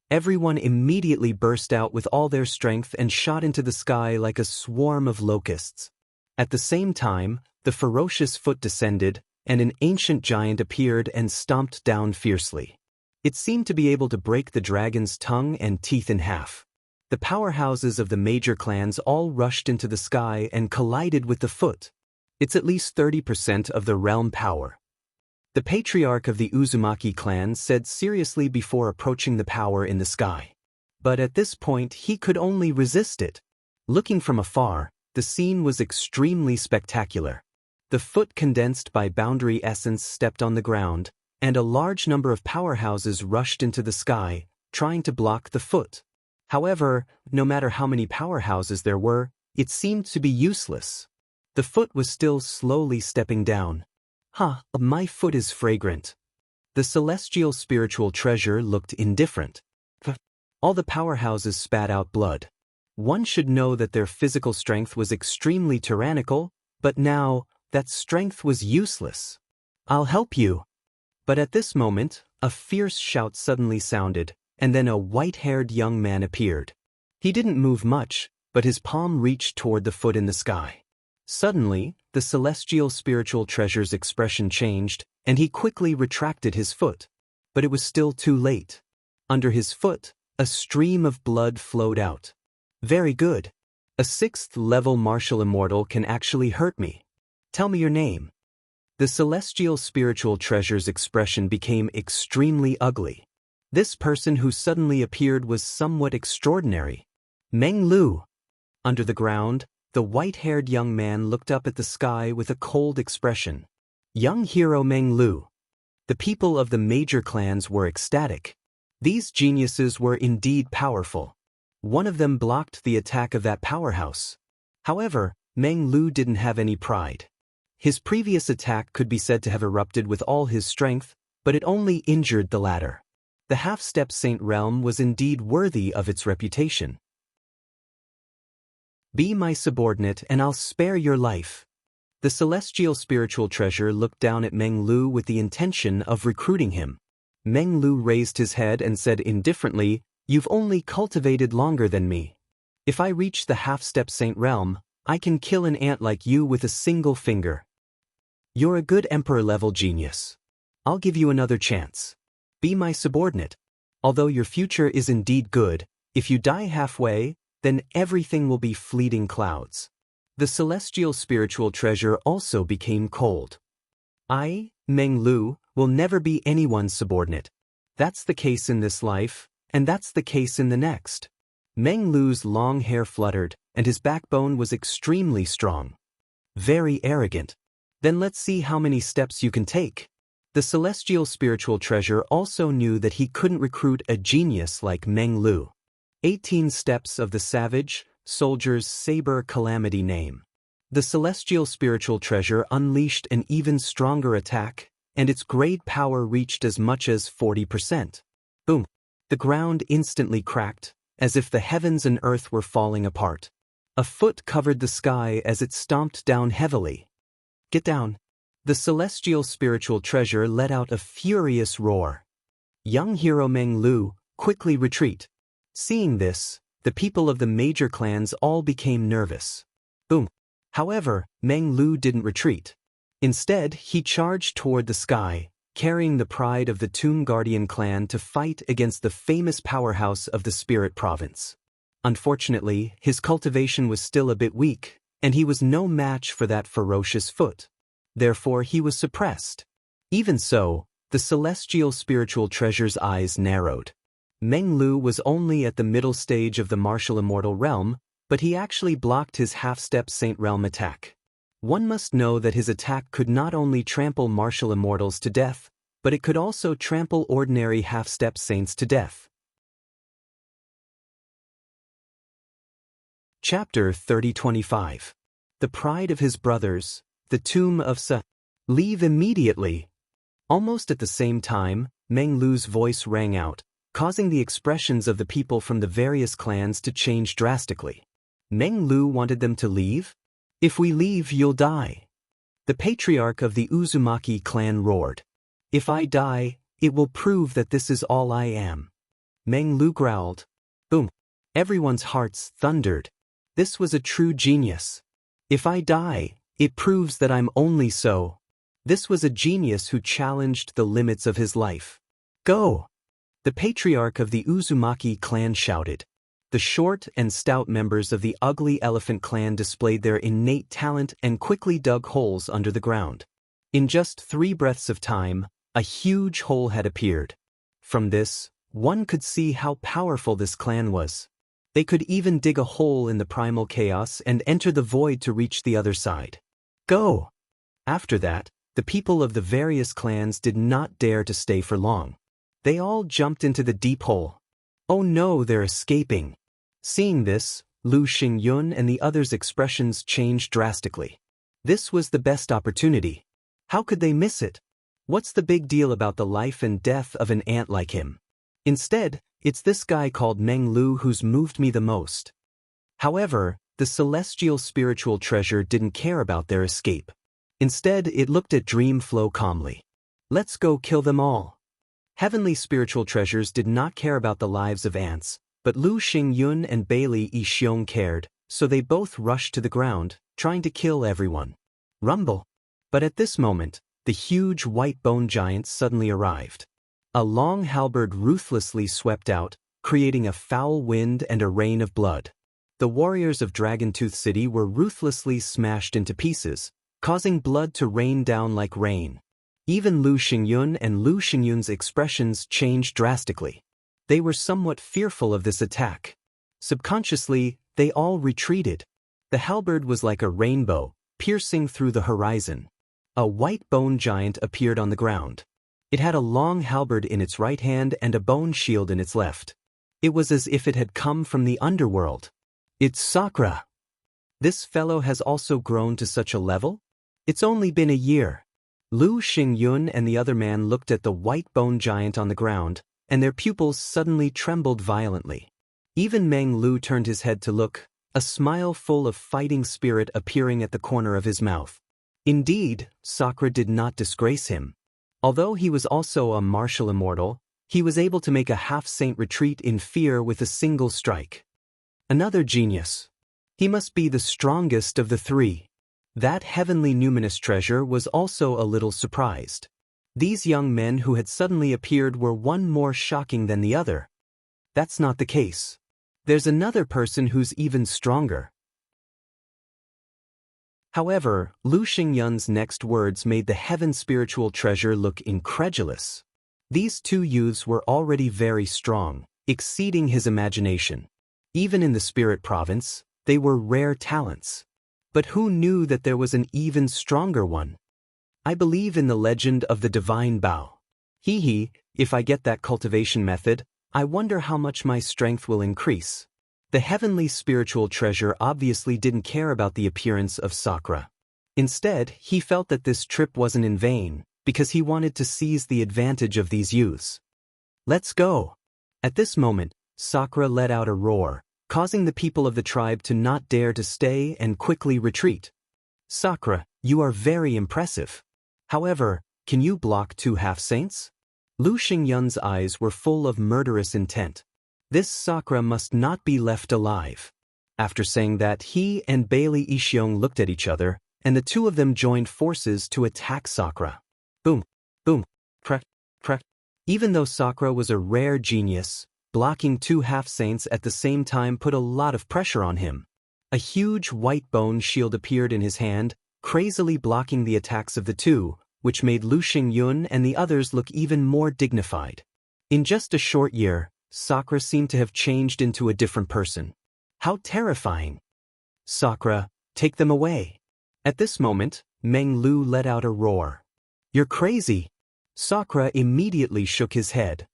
Everyone immediately burst out with all their strength and shot into the sky like a swarm of locusts. At the same time, the ferocious foot descended, and an ancient giant appeared and stomped down fiercely. It seemed to be able to break the dragon's tongue and teeth in half. The powerhouses of the major clans all rushed into the sky and collided with the foot. It's at least 30% of the realm power. The patriarch of the Uzumaki clan said seriously before approaching the power in the sky. But at this point he could only resist it. Looking from afar, the scene was extremely spectacular. The foot condensed by boundary essence stepped on the ground, and a large number of powerhouses rushed into the sky, trying to block the foot. However, no matter how many powerhouses there were, it seemed to be useless. The foot was still slowly stepping down. My foot is fragrant. The celestial spiritual treasure looked indifferent. All the powerhouses spat out blood. One should know that their physical strength was extremely tyrannical, but now, that strength was useless. I'll help you. But at this moment, a fierce shout suddenly sounded, and then a white-haired young man appeared. He didn't move much, but his palm reached toward the foot in the sky. Suddenly, the celestial spiritual treasure's expression changed, and he quickly retracted his foot. But it was still too late. Under his foot, a stream of blood flowed out. Very good. A 6th-level martial immortal can actually hurt me. Tell me your name. The celestial spiritual treasure's expression became extremely ugly. This person who suddenly appeared was somewhat extraordinary. Meng Lu. Under the ground, the white-haired young man looked up at the sky with a cold expression. Young hero Meng Lu. The people of the major clans were ecstatic. These geniuses were indeed powerful. One of them blocked the attack of that powerhouse. However, Meng Lu didn't have any pride. His previous attack could be said to have erupted with all his strength, but it only injured the latter. The half-step Saint Realm was indeed worthy of its reputation. Be my subordinate and I'll spare your life. The celestial spiritual treasure looked down at Meng Lu with the intention of recruiting him. Meng Lu raised his head and said indifferently, "You've only cultivated longer than me. If I reach the half-step Saint Realm, I can kill an ant like you with a single finger. You're a good emperor-level genius. I'll give you another chance. Be my subordinate. Although your future is indeed good, if you die halfway, then everything will be fleeting clouds." The celestial spiritual treasure also became cold. I, Meng Lu, will never be anyone's subordinate. That's the case in this life, and that's the case in the next. Meng Lu's long hair fluttered, and his backbone was extremely strong. Very arrogant. Then let's see how many steps you can take. The celestial spiritual treasure also knew that he couldn't recruit a genius like Meng Lu. 18 steps of the savage soldier's saber calamity name. The celestial spiritual treasure unleashed an even stronger attack, and its grade power reached as much as 40%. Boom! The ground instantly cracked, as if the heavens and earth were falling apart. A foot covered the sky as it stomped down heavily. Get down. The celestial spiritual treasure let out a furious roar. Young hero Meng Lu, quickly retreat. Seeing this, the people of the major clans all became nervous. Boom. However, Meng Lu didn't retreat. Instead, he charged toward the sky, carrying the pride of the Tomb Guardian clan to fight against the famous powerhouse of the Spirit Province. Unfortunately, his cultivation was still a bit weak, and he was no match for that ferocious foot. Therefore, he was suppressed. Even so, the celestial spiritual treasure's eyes narrowed. Meng Lu was only at the middle stage of the martial immortal realm, but he actually blocked his half-step Saint Realm attack. One must know that his attack could not only trample martial immortals to death, but it could also trample ordinary half-step saints to death. Chapter 30-25. The Pride of His Brothers, the Tomb of Sa. Leave immediately. Almost at the same time, Meng Lu's voice rang out, causing the expressions of the people from the various clans to change drastically. Meng Lu wanted them to leave? If we leave, you'll die. The patriarch of the Uzumaki clan roared. If I die, it will prove that this is all I am. Meng Lu growled. Boom. Everyone's hearts thundered. This was a true genius. If I die, it proves that I'm only so. This was a genius who challenged the limits of his life. Go! The patriarch of the Uzumaki clan shouted. The short and stout members of the Ugly Elephant clan displayed their innate talent and quickly dug holes under the ground. In just 3 breaths of time, a huge hole had appeared. From this, one could see how powerful this clan was. They could even dig a hole in the primal chaos and enter the void to reach the other side. Go! After that, the people of the various clans did not dare to stay for long. They all jumped into the deep hole. Oh no, they're escaping. Seeing this, Lu Xingyun and the others' expressions changed drastically. This was the best opportunity. How could they miss it? What's the big deal about the life and death of an ant like him? Instead, it's this guy called Meng Lu who's moved me the most. However, the celestial spiritual treasure didn't care about their escape. Instead, it looked at Dream Flow calmly. Let's go kill them all. Heavenly spiritual treasures did not care about the lives of ants, but Lu Xingyun and Bailey Yixiong cared, so they both rushed to the ground, trying to kill everyone. Rumble! But at this moment, the huge white bone giant suddenly arrived. A long halberd ruthlessly swept out, creating a foul wind and a rain of blood. The warriors of Dragontooth City were ruthlessly smashed into pieces, causing blood to rain down like rain. Even Lu Xingyun and Lu Xingyun's expressions changed drastically. They were somewhat fearful of this attack. Subconsciously, they all retreated. The halberd was like a rainbow, piercing through the horizon. A white bone giant appeared on the ground. It had a long halberd in its right hand and a bone shield in its left. It was as if it had come from the underworld. It's Sakura. This fellow has also grown to such a level? It's only been a year. Lu Xingyun and the other man looked at the white bone giant on the ground, and their pupils suddenly trembled violently. Even Meng Lu turned his head to look, a smile full of fighting spirit appearing at the corner of his mouth. Indeed, Sakura did not disgrace him. Although he was also a martial immortal, he was able to make a half-saint retreat in fear with a single strike. Another genius. He must be the strongest of the 3. That heavenly numinous treasure was also a little surprised. These young men who had suddenly appeared were one more shocking than the other. That's not the case. There's another person who's even stronger. However, Lu Xingyun's next words made the heaven spiritual treasure look incredulous. These 2 youths were already very strong, exceeding his imagination. Even in the Spirit Province, they were rare talents. But who knew that there was an even stronger one? I believe in the legend of the divine bow. If I get that cultivation method, I wonder how much my strength will increase. The heavenly spiritual treasure obviously didn't care about the appearance of Sakura. Instead, he felt that this trip wasn't in vain, because he wanted to seize the advantage of these youths. Let's go! At this moment, Sakura let out a roar, causing the people of the tribe to not dare to stay and quickly retreat. Sakura, you are very impressive. However, can you block 2 half-saints? Lu Xingyun's eyes were full of murderous intent. This Sakura must not be left alive. After saying that, he and Bailey Ishiong looked at each other, and the two of them joined forces to attack Sakura. Boom, boom, crack, crack. Even though Sakura was a rare genius, blocking 2 half-saints at the same time put a lot of pressure on him. A huge white bone shield appeared in his hand, crazily blocking the attacks of the two, which made Lu Xingyun and the others look even more dignified. In just a short year, Sakura seemed to have changed into a different person. How terrifying! Sakura, take them away. At this moment, Meng Lu let out a roar. You're crazy! Sakura immediately shook his head.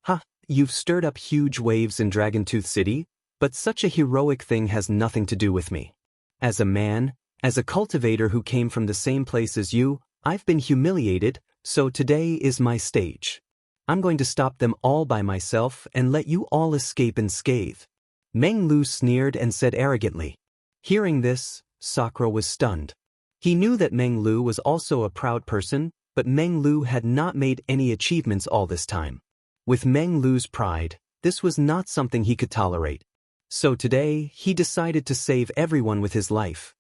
Ha, you've stirred up huge waves in Dragontooth City, but such a heroic thing has nothing to do with me. As a man, as a cultivator who came from the same place as you, I've been humiliated, so today is my stage. I'm going to stop them all by myself and let you all escape unscathed. Meng Lu sneered and said arrogantly. Hearing this, Sakura was stunned. He knew that Meng Lu was also a proud person, but Meng Lu had not made any achievements all this time. With Meng Lu's pride, this was not something he could tolerate. So today, he decided to save everyone with his life.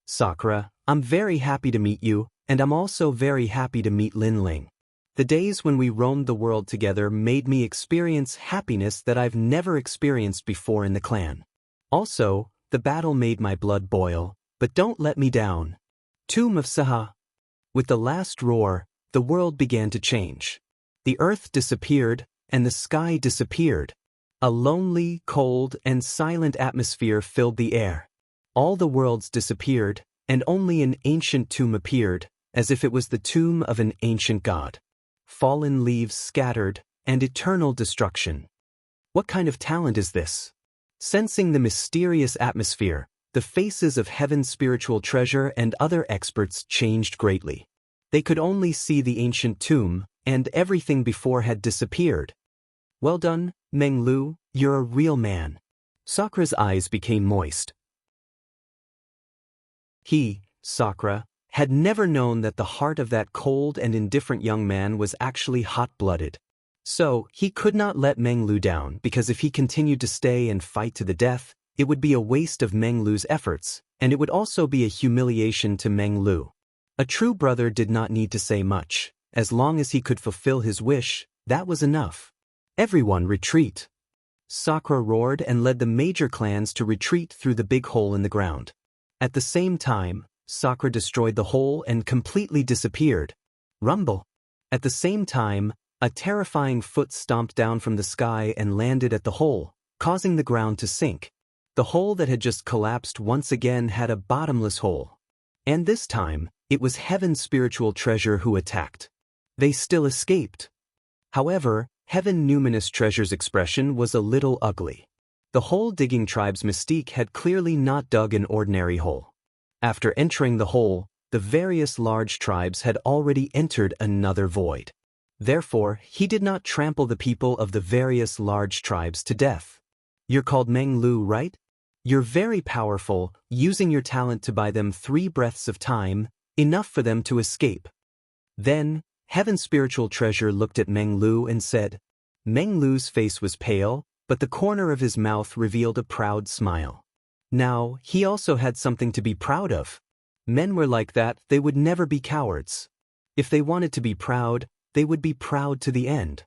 Sakura, I'm very happy to meet you, and I'm also very happy to meet Lin Ling. The days when we roamed the world together made me experience happiness that I've never experienced before in the clan. Also, the battle made my blood boil, but don't let me down. Tomb of Saha. With the last roar, the world began to change. The earth disappeared, and the sky disappeared. A lonely, cold, and silent atmosphere filled the air. All the worlds disappeared, and only an ancient tomb appeared, as if it was the tomb of an ancient god. Fallen leaves scattered, and eternal destruction. What kind of talent is this? Sensing the mysterious atmosphere, the faces of heaven's spiritual treasure and other experts changed greatly. They could only see the ancient tomb, and everything before had disappeared. Well done, Meng Lu, you're a real man. Sakura's eyes became moist. He, Sakura, had never known that the heart of that cold and indifferent young man was actually hot-blooded. So, he could not let Meng Lu down because if he continued to stay and fight to the death, it would be a waste of Meng Lu's efforts, and it would also be a humiliation to Meng Lu. A true brother did not need to say much. As long as he could fulfill his wish, that was enough. Everyone retreat. Sakura roared and led the major clans to retreat through the big hole in the ground. At the same time, Sakura destroyed the hole and completely disappeared. Rumble. At the same time, a terrifying foot stomped down from the sky and landed at the hole, causing the ground to sink. The hole that had just collapsed once again had a bottomless hole. And this time, it was Heaven's spiritual treasure who attacked. They still escaped. However, Heaven Numinous Treasure's expression was a little ugly. The hole-digging tribe's mystique had clearly not dug an ordinary hole. After entering the hole, the various large tribes had already entered another void. Therefore, he did not trample the people of the various large tribes to death. You're called Meng Lu, right? You're very powerful, using your talent to buy them 3 breaths of time, enough for them to escape. Then, Heaven's spiritual treasure looked at Meng Lu and said. Meng Lu's face was pale, but the corner of his mouth revealed a proud smile. Now, he also had something to be proud of. Men were like that, they would never be cowards. If they wanted to be proud, they would be proud to the end.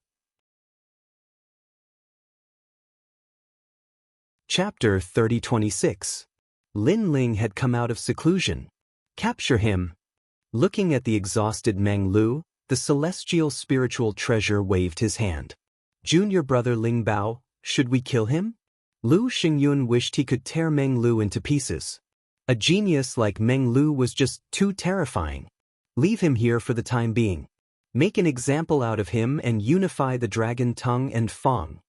Chapter 30-26. Lin Ling had come out of seclusion. Capture him. Looking at the exhausted Meng Lu, the celestial spiritual treasure waved his hand. Junior brother Ling Bao, should we kill him? Lu Xingyun wished he could tear Meng Lu into pieces. A genius like Meng Lu was just too terrifying. Leave him here for the time being. Make an example out of him and unify the dragon Tongue and Fong.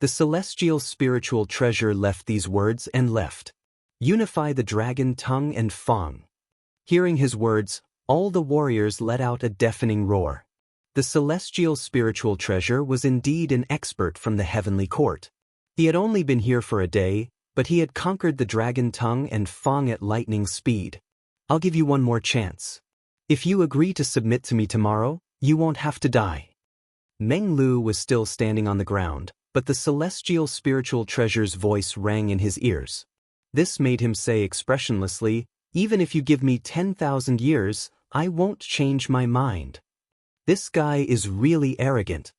The celestial spiritual treasure left these words and left. Unify the dragon Tongue and Fong. Hearing his words, all the warriors let out a deafening roar. The celestial spiritual treasure was indeed an expert from the heavenly court. He had only been here for a day, but he had conquered the dragon Tongue and Fong at lightning speed. I'll give you one more chance. If you agree to submit to me tomorrow, you won't have to die. Meng Lu was still standing on the ground, but the celestial spiritual treasure's voice rang in his ears. This made him say expressionlessly, "Even if you give me 10,000 years, I won't change my mind." This guy is really arrogant.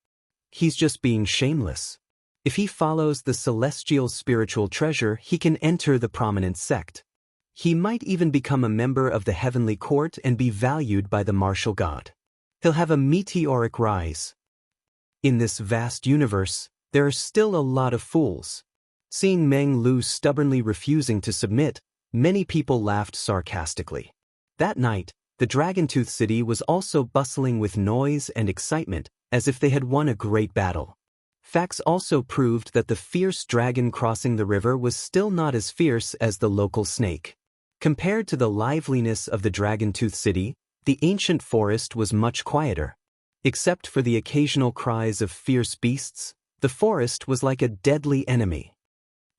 He's just being shameless. If he follows the celestial spiritual treasure, he can enter the prominent sect. He might even become a member of the heavenly court and be valued by the martial god. He'll have a meteoric rise. In this vast universe, there are still a lot of fools. Seeing Meng Lu stubbornly refusing to submit, many people laughed sarcastically. That night, the Dragontooth city was also bustling with noise and excitement, as if they had won a great battle. Facts also proved that the fierce dragon crossing the river was still not as fierce as the local snake. Compared to the liveliness of the Dragontooth city, the ancient forest was much quieter. Except for the occasional cries of fierce beasts, the forest was like a deadly enemy.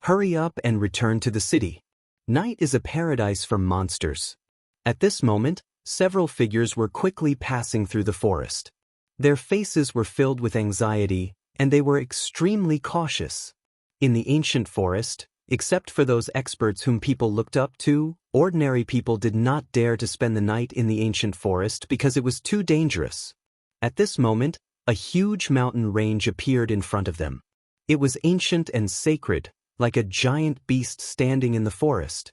Hurry up and return to the city. Night is a paradise for monsters. At this moment, several figures were quickly passing through the forest. Their faces were filled with anxiety, and they were extremely cautious. In the ancient forest, except for those experts whom people looked up to, ordinary people did not dare to spend the night in the ancient forest because it was too dangerous. At this moment, a huge mountain range appeared in front of them. It was ancient and sacred, like a giant beast standing in the forest.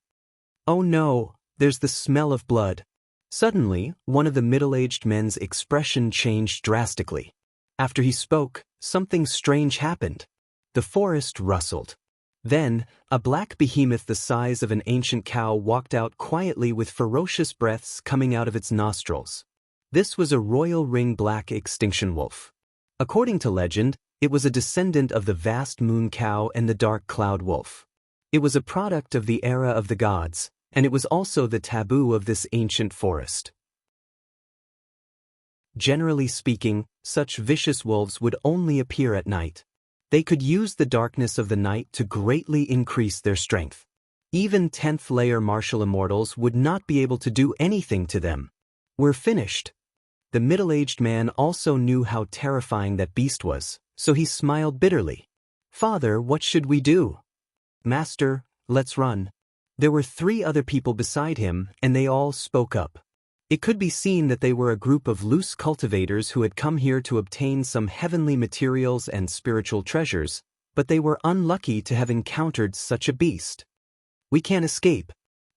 "Oh no, there's the smell of blood." Suddenly, one of the middle-aged men's expression changed drastically. After he spoke, something strange happened. The forest rustled. Then, a black behemoth the size of an ancient cow walked out quietly with ferocious breaths coming out of its nostrils. This was a royal ring black extinction wolf. According to legend, it was a descendant of the vast moon cow and the dark cloud wolf. It was a product of the era of the gods, and it was also the taboo of this ancient forest. Generally speaking, such vicious wolves would only appear at night. They could use the darkness of the night to greatly increase their strength. Even 10th layer martial immortals would not be able to do anything to them. "We're finished." The middle-aged man also knew how terrifying that beast was, so he smiled bitterly. "Father, what should we do?" "Master, let's run." There were 3 other people beside him, and they all spoke up. It could be seen that they were a group of loose cultivators who had come here to obtain some heavenly materials and spiritual treasures, but they were unlucky to have encountered such a beast. "We can't escape."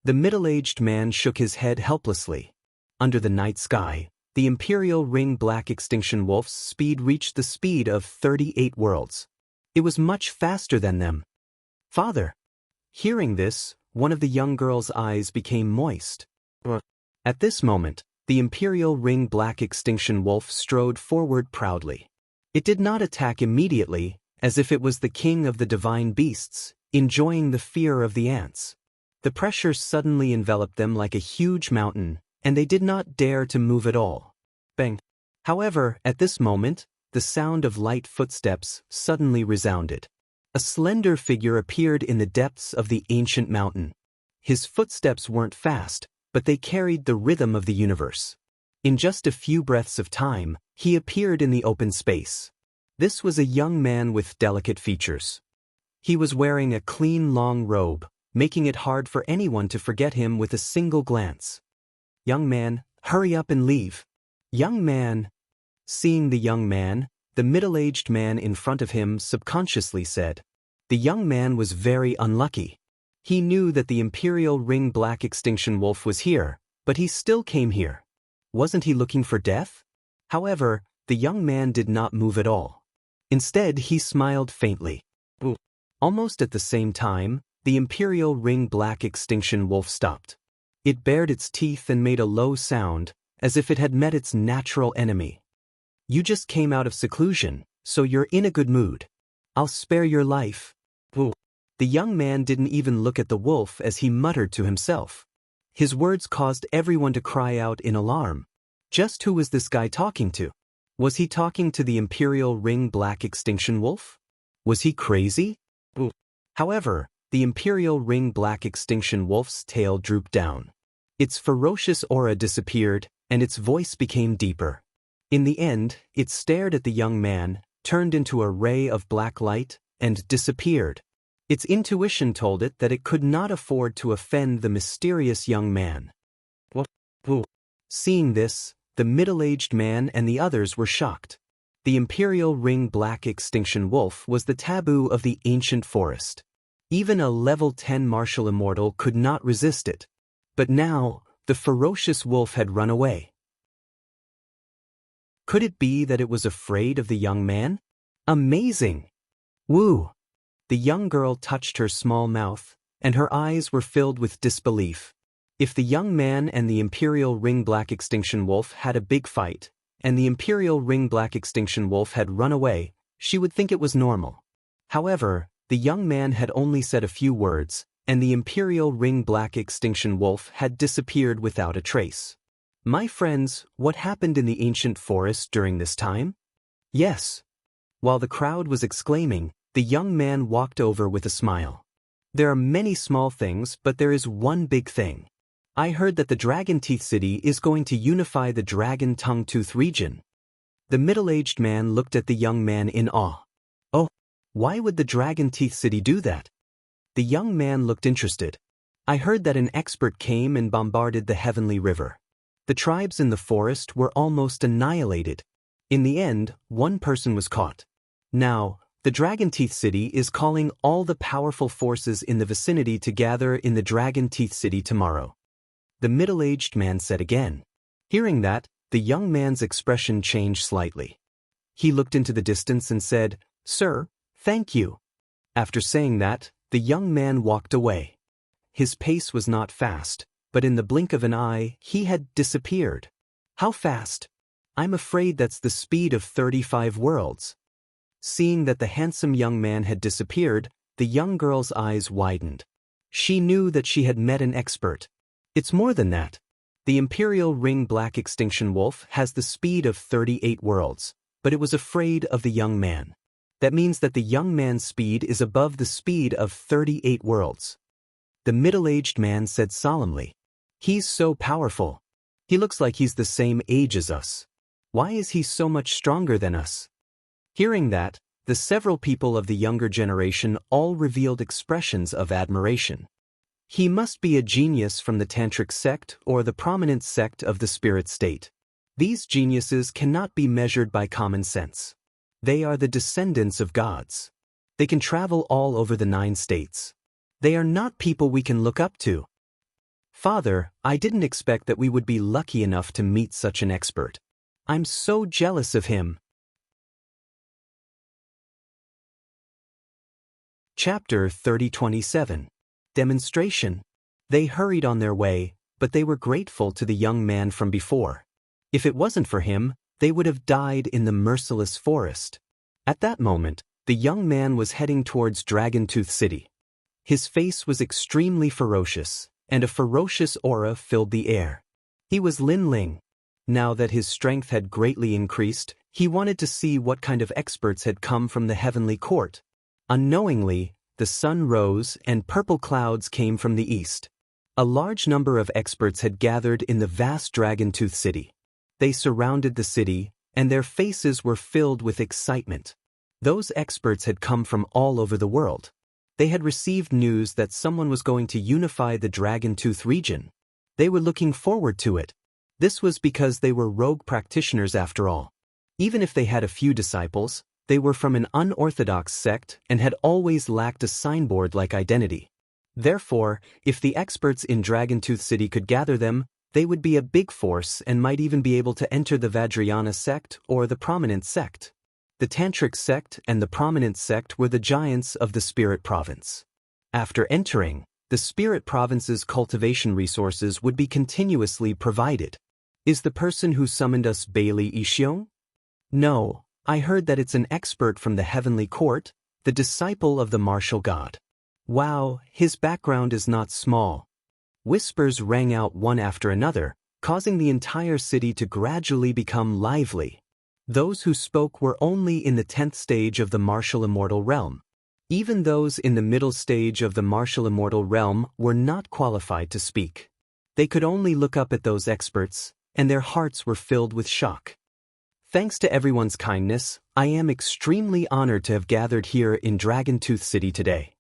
The middle-aged man shook his head helplessly. Under the night sky, the Imperial Ring Black Extinction Wolf's speed reached the speed of 38 worlds. It was much faster than them. "Father." Hearing this, one of the young girl's eyes became moist. At this moment, the Imperial Ring Black Extinction Wolf strode forward proudly. It did not attack immediately, as if it was the king of the divine beasts, enjoying the fear of the ants. The pressure suddenly enveloped them like a huge mountain, and they did not dare to move at all. Bang! However, at this moment, the sound of light footsteps suddenly resounded. A slender figure appeared in the depths of the ancient mountain. His footsteps weren't fast, but they carried the rhythm of the universe. In just a few breaths of time, he appeared in the open space. This was a young man with delicate features. He was wearing a clean long robe, making it hard for anyone to forget him with a single glance. "Young man, hurry up and leave." "Young man." Seeing the young man, the middle-aged man in front of him subconsciously said. The young man was very unlucky. He knew that the Imperial Ring Black Extinction Wolf was here, but he still came here. Wasn't he looking for death? However, the young man did not move at all. Instead, he smiled faintly. Almost at the same time, the Imperial Ring Black Extinction Wolf stopped. It bared its teeth and made a low sound, as if it had met its natural enemy. "You just came out of seclusion, so you're in a good mood. I'll spare your life." The young man didn't even look at the wolf as he muttered to himself. His words caused everyone to cry out in alarm. Just who was this guy talking to? Was he talking to the Imperial Ring Black Extinction Wolf? Was he crazy? However, the Imperial Ring Black Extinction Wolf's tail drooped down. Its ferocious aura disappeared, and its voice became deeper. In the end, it stared at the young man, turned into a ray of black light, and disappeared. Its intuition told it that it could not afford to offend the mysterious young man. What? Seeing this, the middle-aged man and the others were shocked. The imperial ring black extinction wolf was the taboo of the ancient forest. Even a level 10 martial immortal could not resist it. But now, the ferocious wolf had run away. Could it be that it was afraid of the young man? Amazing! Woo! The young girl touched her small mouth, and her eyes were filled with disbelief. If the young man and the imperial ring black extinction wolf had a big fight, and the imperial ring black extinction wolf had run away, she would think it was normal. However, the young man had only said a few words, and the imperial ring black extinction wolf had disappeared without a trace. My friends, what happened in the ancient forest during this time? Yes. While the crowd was exclaiming, the young man walked over with a smile. There are many small things, but there is one big thing. I heard that the Dragon Teeth City is going to unify the Dragon Tongue Tooth region. The middle-aged man looked at the young man in awe. Oh, why would the Dragon Teeth City do that? The young man looked interested. I heard that an expert came and bombarded the Heavenly River. The tribes in the forest were almost annihilated. In the end, one person was caught. Now, the Dragon Teeth City is calling all the powerful forces in the vicinity to gather in the Dragon Teeth City tomorrow. The middle-aged man said again. Hearing that, the young man's expression changed slightly. He looked into the distance and said, "Sir, thank you." After saying that, the young man walked away. His pace was not fast, but in the blink of an eye, he had disappeared. How fast? I'm afraid that's the speed of 35 worlds. Seeing that the handsome young man had disappeared, the young girl's eyes widened. She knew that she had met an expert. It's more than that. The Imperial Ring Black Extinction Wolf has the speed of 38 worlds, but it was afraid of the young man. That means that the young man's speed is above the speed of 38 worlds. The middle-aged man said solemnly, "He's so powerful. He looks like he's the same age as us. Why is he so much stronger than us?" Hearing that, the several people of the younger generation all revealed expressions of admiration. He must be a genius from the Tantric sect or the prominent sect of the spirit state. These geniuses cannot be measured by common sense. They are the descendants of gods. They can travel all over the 9 states. They are not people we can look up to. Father, I didn't expect that we would be lucky enough to meet such an expert. I'm so jealous of him. Chapter 30:27. Demonstration. They hurried on their way, but they were grateful to the young man from before. If it wasn't for him, they would have died in the merciless forest. At that moment, the young man was heading towards Dragon Tooth City. His face was extremely ferocious, and a ferocious aura filled the air. He was Lin Ling. Now that his strength had greatly increased, he wanted to see what kind of experts had come from the heavenly court. Unknowingly, the sun rose and purple clouds came from the east. A large number of experts had gathered in the vast Dragon Tooth City. They surrounded the city, and their faces were filled with excitement. Those experts had come from all over the world. They had received news that someone was going to unify the Dragon Tooth region. They were looking forward to it. This was because they were rogue practitioners after all. Even if they had a few disciples, they were from an unorthodox sect and had always lacked a signboard-like identity. Therefore, if the experts in Dragon Tooth City could gather them, they would be a big force and might even be able to enter the Vajrayana sect or the prominent sect. The Tantric sect and the prominent sect were the giants of the spirit province. After entering, the spirit province's cultivation resources would be continuously provided. Is the person who summoned us Bailey Ishiong? No. I heard that it's an expert from the heavenly court, the disciple of the martial god. Wow, his background is not small. Whispers rang out one after another, causing the entire city to gradually become lively. Those who spoke were only in the 10th stage of the martial immortal realm. Even those in the middle stage of the martial immortal realm were not qualified to speak. They could only look up at those experts, and their hearts were filled with shock. Thanks to everyone's kindness, I am extremely honored to have gathered here in Dragon Tooth City today.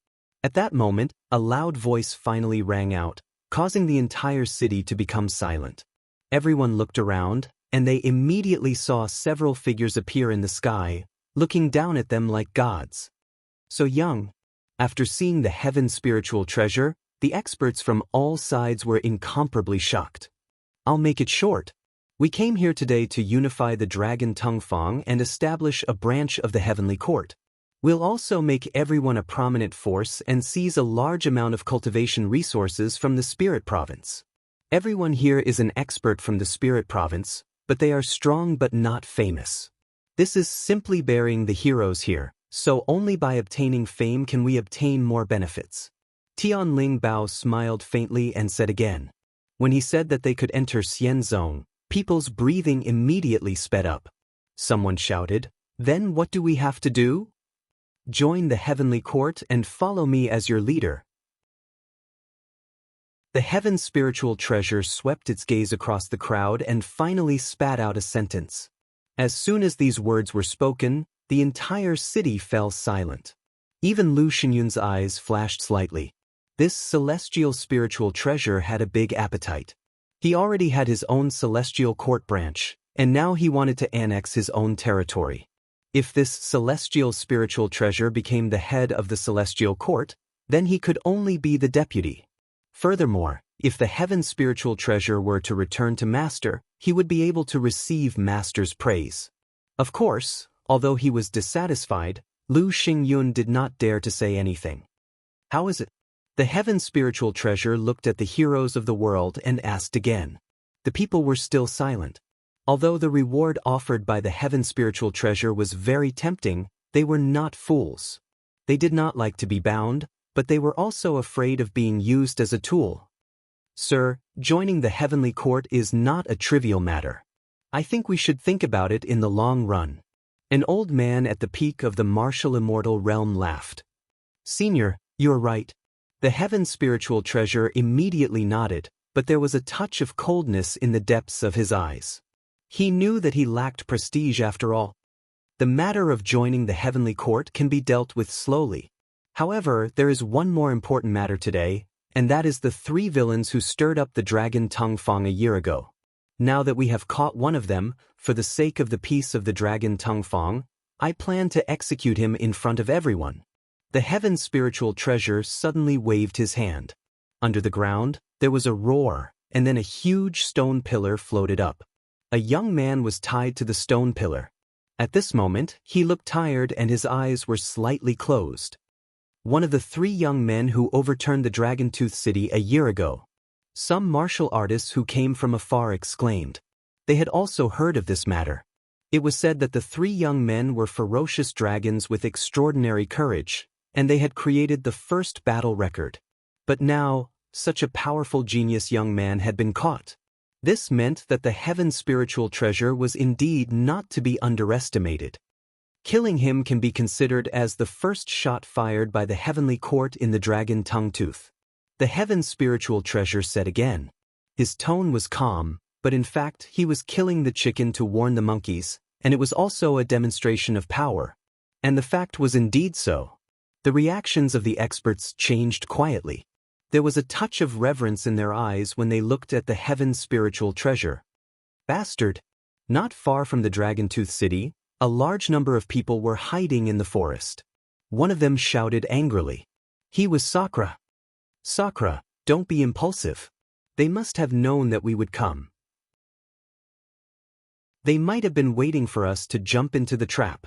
At that moment, a loud voice finally rang out, causing the entire city to become silent. Everyone looked around, and they immediately saw several figures appear in the sky, looking down at them like gods. So young. After seeing the heaven's spiritual treasure, the experts from all sides were incomparably shocked. I'll make it short. We came here today to unify the Dragon Tungfang and establish a branch of the Heavenly Court. We'll also make everyone a prominent force and seize a large amount of cultivation resources from the Spirit Province. Everyone here is an expert from the Spirit Province, but they are strong but not famous. This is simply burying the heroes here, so only by obtaining fame can we obtain more benefits. Tianling Bao smiled faintly and said again. When he said that they could enter Xian Zone, people's breathing immediately sped up. Someone shouted, "Then what do we have to do? Join the Heavenly Court and follow me as your leader." The Heaven's spiritual treasure swept its gaze across the crowd and finally spat out a sentence. As soon as these words were spoken, the entire city fell silent. Even Lu Xinyun's eyes flashed slightly. This celestial spiritual treasure had a big appetite. He already had his own celestial court branch, and now he wanted to annex his own territory. If this celestial spiritual treasure became the head of the celestial court, then he could only be the deputy. Furthermore, if the heaven's spiritual treasure were to return to Master, he would be able to receive Master's praise. Of course, although he was dissatisfied, Lu Xingyun did not dare to say anything. How is it? The heaven's spiritual treasure looked at the heroes of the world and asked again. The people were still silent. Although the reward offered by the heaven's spiritual treasure was very tempting, they were not fools. They did not like to be bound, but they were also afraid of being used as a tool. Sir, joining the heavenly court is not a trivial matter. I think we should think about it in the long run. An old man at the peak of the martial immortal realm laughed. Senior, you're right. The heaven's spiritual treasure immediately nodded, but there was a touch of coldness in the depths of his eyes. He knew that he lacked prestige after all. The matter of joining the heavenly court can be dealt with slowly. However, there is one more important matter today, and that is the 3 villains who stirred up the Dragon Tungfang a year ago. Now that we have caught one of them, for the sake of the peace of the Dragon Tungfang, I plan to execute him in front of everyone. The heaven's spiritual treasure suddenly waved his hand. Under the ground, there was a roar, and then a huge stone pillar floated up. A young man was tied to the stone pillar. At this moment, he looked tired and his eyes were slightly closed. One of the 3 young men who overturned the Dragon Tooth City a year ago. Some martial artists who came from afar exclaimed. They had also heard of this matter. It was said that the 3 young men were ferocious dragons with extraordinary courage, and they had created the first battle record. But now, such a powerful genius young man had been caught. This meant that the heaven's spiritual treasure was indeed not to be underestimated. Killing him can be considered as the first shot fired by the heavenly court in the Dragon Tongue-Tooth. The heaven's spiritual treasure said again. His tone was calm, but in fact he was killing the chicken to warn the monkeys, and it was also a demonstration of power. And the fact was indeed so. The reactions of the experts changed quietly. There was a touch of reverence in their eyes when they looked at the heaven's spiritual treasure. Bastard! Not far from the Dragon Tooth City, a large number of people were hiding in the forest. One of them shouted angrily. He was Sakura. Sakura, don't be impulsive. They must have known that we would come. They might have been waiting for us to jump into the trap.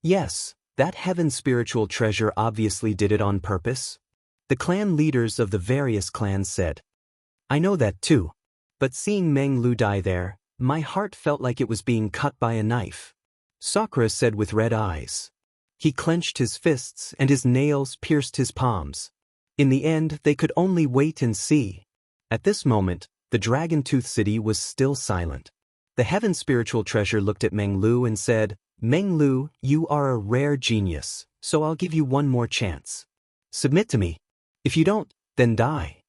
Yes, that heaven's spiritual treasure obviously did it on purpose. The clan leaders of the various clans said. I know that too. But seeing Meng Lu die there, my heart felt like it was being cut by a knife. Sakura said with red eyes. He clenched his fists and his nails pierced his palms. In the end, they could only wait and see. At this moment, the Dragon Tooth City was still silent. The heaven's spiritual treasure looked at Meng Lu and said, Meng Lu, you are a rare genius, so I'll give you one more chance. Submit to me. If you don't, then die.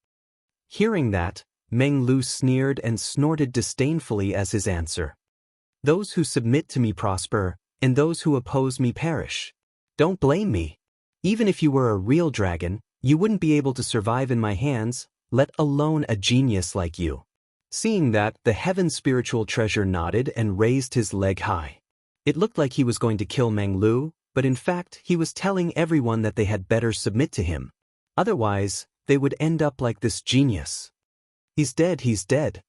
Hearing that, Meng Lu sneered and snorted disdainfully as his answer. Those who submit to me prosper, and those who oppose me perish. Don't blame me. Even if you were a real dragon, you wouldn't be able to survive in my hands, let alone a genius like you. Seeing that, the heaven spiritual treasure nodded and raised his leg high. It looked like he was going to kill Meng Lu, but in fact he was telling everyone that they had better submit to him. Otherwise, they would end up like this genius. He's dead, he's dead.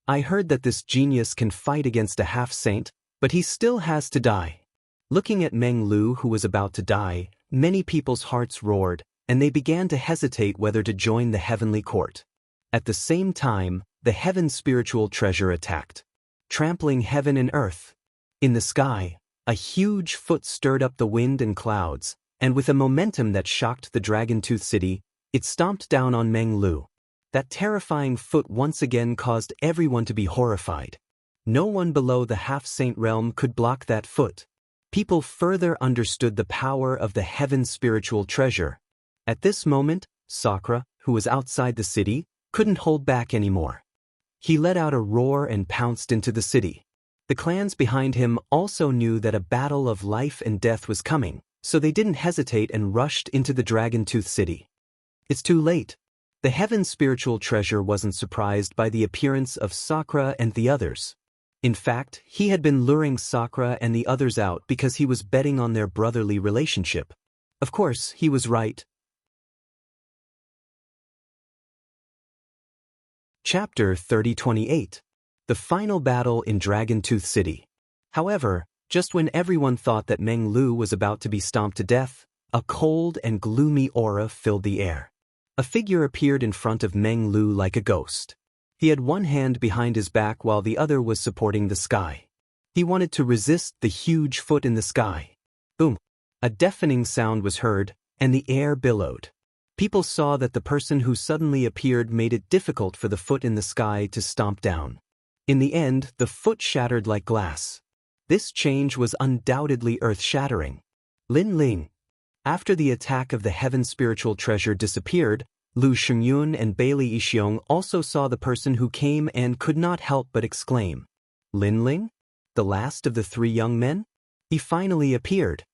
I heard that this genius can fight against a half-saint, but he still has to die. Looking at Meng Lu who was about to die, many people's hearts roared, and they began to hesitate whether to join the heavenly court. At the same time, the heaven spiritual treasure attacked, trampling heaven and earth. In the sky, a huge foot stirred up the wind and clouds, and with a momentum that shocked the Dragon-Tooth City, it stomped down on Meng Lu. That terrifying foot once again caused everyone to be horrified. No one below the half-saint realm could block that foot. People further understood the power of the heaven spiritual treasure. At this moment, Sakura, who was outside the city, couldn't hold back anymore. He let out a roar and pounced into the city. The clans behind him also knew that a battle of life and death was coming, so they didn't hesitate and rushed into the Dragon-Tooth City. It's too late. The heaven spiritual treasure wasn't surprised by the appearance of Sakura and the others. In fact, he had been luring Sakura and the others out because he was betting on their brotherly relationship. Of course, he was right. Chapter 30-28. The final battle in Dragon-Tooth City. However, just when everyone thought that Meng Lu was about to be stomped to death, a cold and gloomy aura filled the air. A figure appeared in front of Meng Lu like a ghost. He had one hand behind his back while the other was supporting the sky. He wanted to resist the huge foot in the sky. Boom! A deafening sound was heard, and the air billowed. People saw that the person who suddenly appeared made it difficult for the foot in the sky to stomp down. In the end, the foot shattered like glass. This change was undoubtedly earth-shattering. Lin Ling. After the attack of the heaven spiritual treasure disappeared, Lu Shengyun and Bailey Yixiong also saw the person who came and could not help but exclaim, "Lin Ling? The last of the three young men? He finally appeared."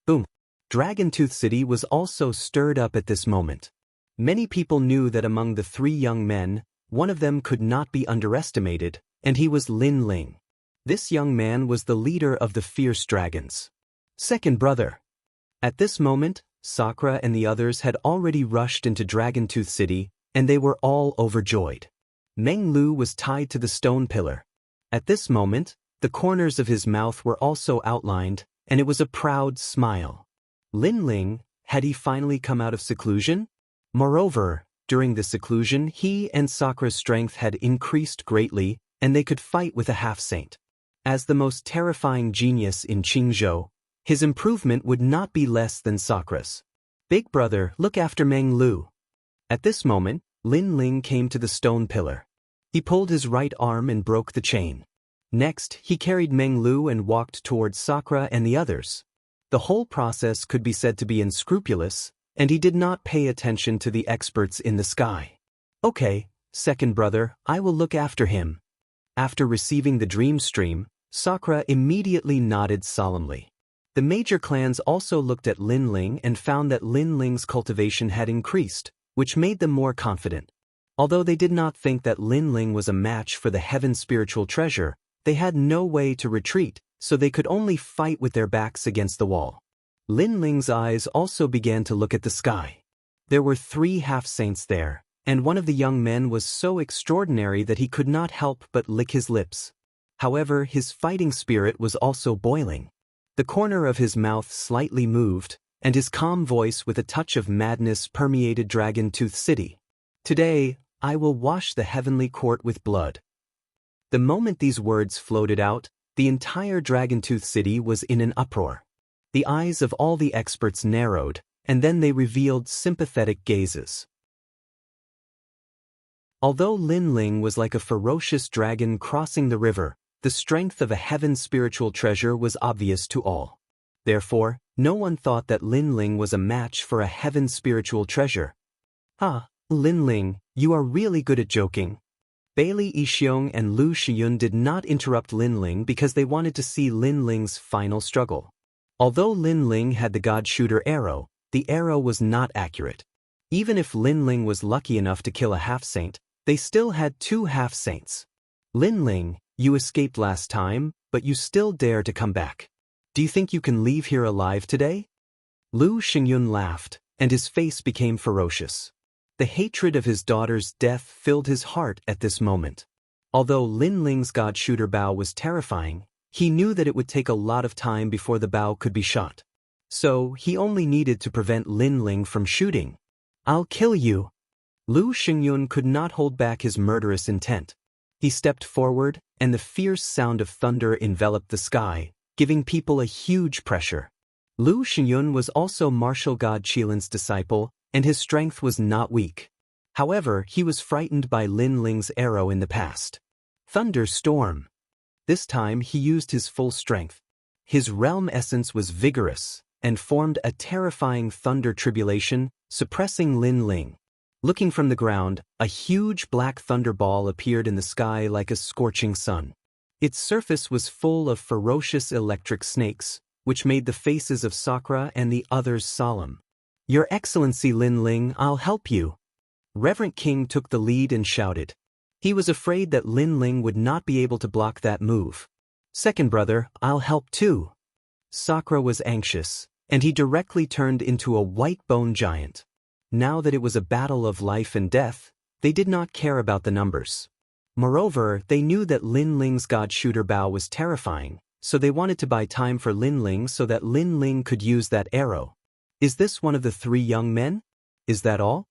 Boom! Dragon-Tooth City was also stirred up at this moment. Many people knew that among the three young men, one of them could not be underestimated, and he was Lin Ling. This young man was the leader of the fierce dragons. Second brother. At this moment, Sakura and the others had already rushed into Dragon-Tooth City, and they were all overjoyed. Meng Lu was tied to the stone pillar. At this moment, the corners of his mouth were also outlined, and it was a proud smile. Lin Ling, had he finally come out of seclusion? Moreover, during the seclusion he and Sakura's strength had increased greatly, and they could fight with a half-saint. As the most terrifying genius in Qingzhou, his improvement would not be less than Sakura's. Big brother, look after Meng Lu. At this moment, Lin Ling came to the stone pillar. He pulled his right arm and broke the chain. Next, he carried Meng Lu and walked towards Sakura and the others. The whole process could be said to be unscrupulous, and he did not pay attention to the experts in the sky. Okay, second brother, I will look after him. After receiving the dream stream, Sakura immediately nodded solemnly. The major clans also looked at Lin Ling and found that Lin Ling's cultivation had increased, which made them more confident. Although they did not think that Lin Ling was a match for the heaven spiritual treasure, they had no way to retreat, so they could only fight with their backs against the wall. Lin Ling's eyes also began to look at the sky. There were three half-saints there, and one of the young men was so extraordinary that he could not help but lick his lips. However, his fighting spirit was also boiling. The corner of his mouth slightly moved, and his calm voice with a touch of madness permeated Dragon-Tooth City. Today, I will wash the heavenly court with blood. The moment these words floated out, the entire Dragon-Tooth City was in an uproar. The eyes of all the experts narrowed, and then they revealed sympathetic gazes. Although Lin Ling was like a ferocious dragon crossing the river, the strength of a heaven spiritual treasure was obvious to all. Therefore, no one thought that Lin Ling was a match for a heaven spiritual treasure. Ah, Lin Ling, you are really good at joking. Bailey Yixiong and Lu Shiyun did not interrupt Lin Ling because they wanted to see Lin Ling's final struggle. Although Lin Ling had the God Shooter arrow, the arrow was not accurate. Even if Lin Ling was lucky enough to kill a half-saint, they still had two half-saints. Lin Ling, you escaped last time, but you still dare to come back. Do you think you can leave here alive today? Lu Xingyun laughed, and his face became ferocious. The hatred of his daughter's death filled his heart at this moment. Although Lin Ling's God Shooter bow was terrifying, he knew that it would take a lot of time before the bow could be shot. So, he only needed to prevent Lin Ling from shooting. I'll kill you. Lu Xingyun could not hold back his murderous intent. He stepped forward, and the fierce sound of thunder enveloped the sky, giving people a huge pressure. Lu Xingyun was also martial god Qilin's disciple, and his strength was not weak. However, he was frightened by Lin Ling's arrow in the past. Thunderstorm. This time he used his full strength. His realm essence was vigorous, and formed a terrifying thunder tribulation, suppressing Lin Ling. Looking from the ground, a huge black thunderball appeared in the sky like a scorching sun. Its surface was full of ferocious electric snakes, which made the faces of Sakura and the others solemn. Your Excellency Lin Ling, I'll help you. Reverend King took the lead and shouted. He was afraid that Lin Ling would not be able to block that move. Second brother, I'll help too. Sakura was anxious, and he directly turned into a white bone giant. Now that it was a battle of life and death, they did not care about the numbers. Moreover, they knew that Lin Ling's God Shooter bow was terrifying, so they wanted to buy time for Lin Ling so that Lin Ling could use that arrow. Is this one of the three young men? Is that all?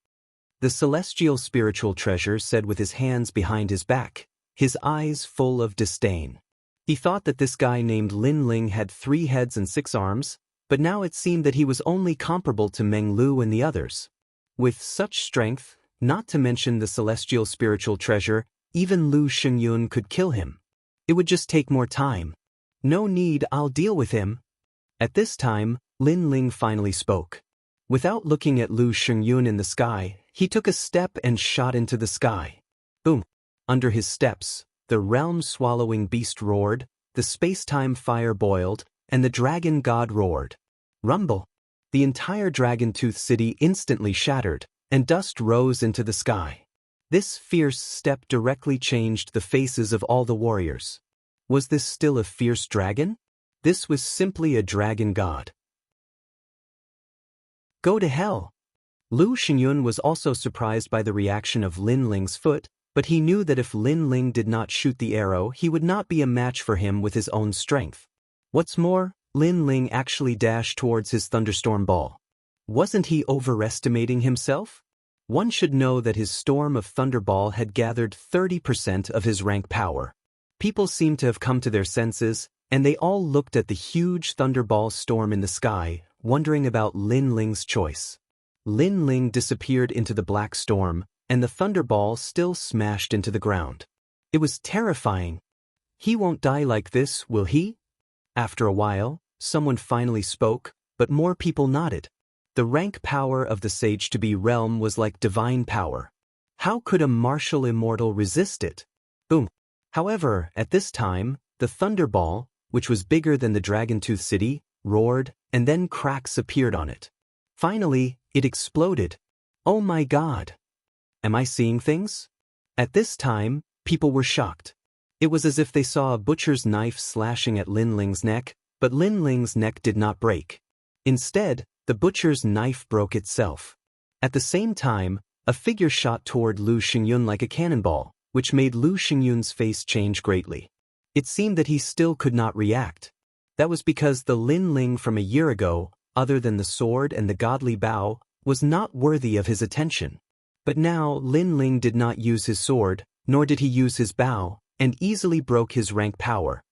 The celestial spiritual treasure said with his hands behind his back, his eyes full of disdain. He thought that this guy named Lin Ling had 3 heads and 6 arms, but now it seemed that he was only comparable to Meng Lu and the others. With such strength, not to mention the celestial spiritual treasure, even Lu Xingyun could kill him. It would just take more time. No need, I'll deal with him. At this time, Lin Ling finally spoke. Without looking at Lu Xingyun in the sky, he took a step and shot into the sky. Boom! Under his steps, the realm-swallowing beast roared, the space-time fire boiled, and the dragon god roared. Rumble! The entire Dragon Tooth City instantly shattered, and dust rose into the sky. This fierce step directly changed the faces of all the warriors. Was this still a fierce dragon? This was simply a dragon god. Go to hell! Lu Xingyun was also surprised by the reaction of Lin Ling's foot, but he knew that if Lin Ling did not shoot the arrow, he would not be a match for him with his own strength. What's more, Lin Ling actually dashed towards his thunderstorm ball. Wasn't he overestimating himself? One should know that his storm of thunderball had gathered 30% of his rank power. People seemed to have come to their senses, and they all looked at the huge thunderball storm in the sky, wondering about Lin Ling's choice. Lin Ling disappeared into the black storm, and the thunderball still smashed into the ground. It was terrifying. He won't die like this, will he? After a while, someone finally spoke, but more people nodded. The rank power of the Sage-to-Be realm was like divine power. How could a martial immortal resist it? Boom! However, at this time, the thunderball, which was bigger than the Dragon Tooth City, roared, and then cracks appeared on it. Finally, it exploded. Oh my God! Am I seeing things? At this time, people were shocked. It was as if they saw a butcher's knife slashing at Lin Ling's neck, but Lin Ling's neck did not break. Instead, the butcher's knife broke itself. At the same time, a figure shot toward Lu Xingyun like a cannonball, which made Lu Xingyun's face change greatly. It seemed that he still could not react. That was because the Lin Ling from a year ago, other than the sword and the godly bow, was not worthy of his attention. But now Lin Ling did not use his sword, nor did he use his bow, and easily broke his rank power.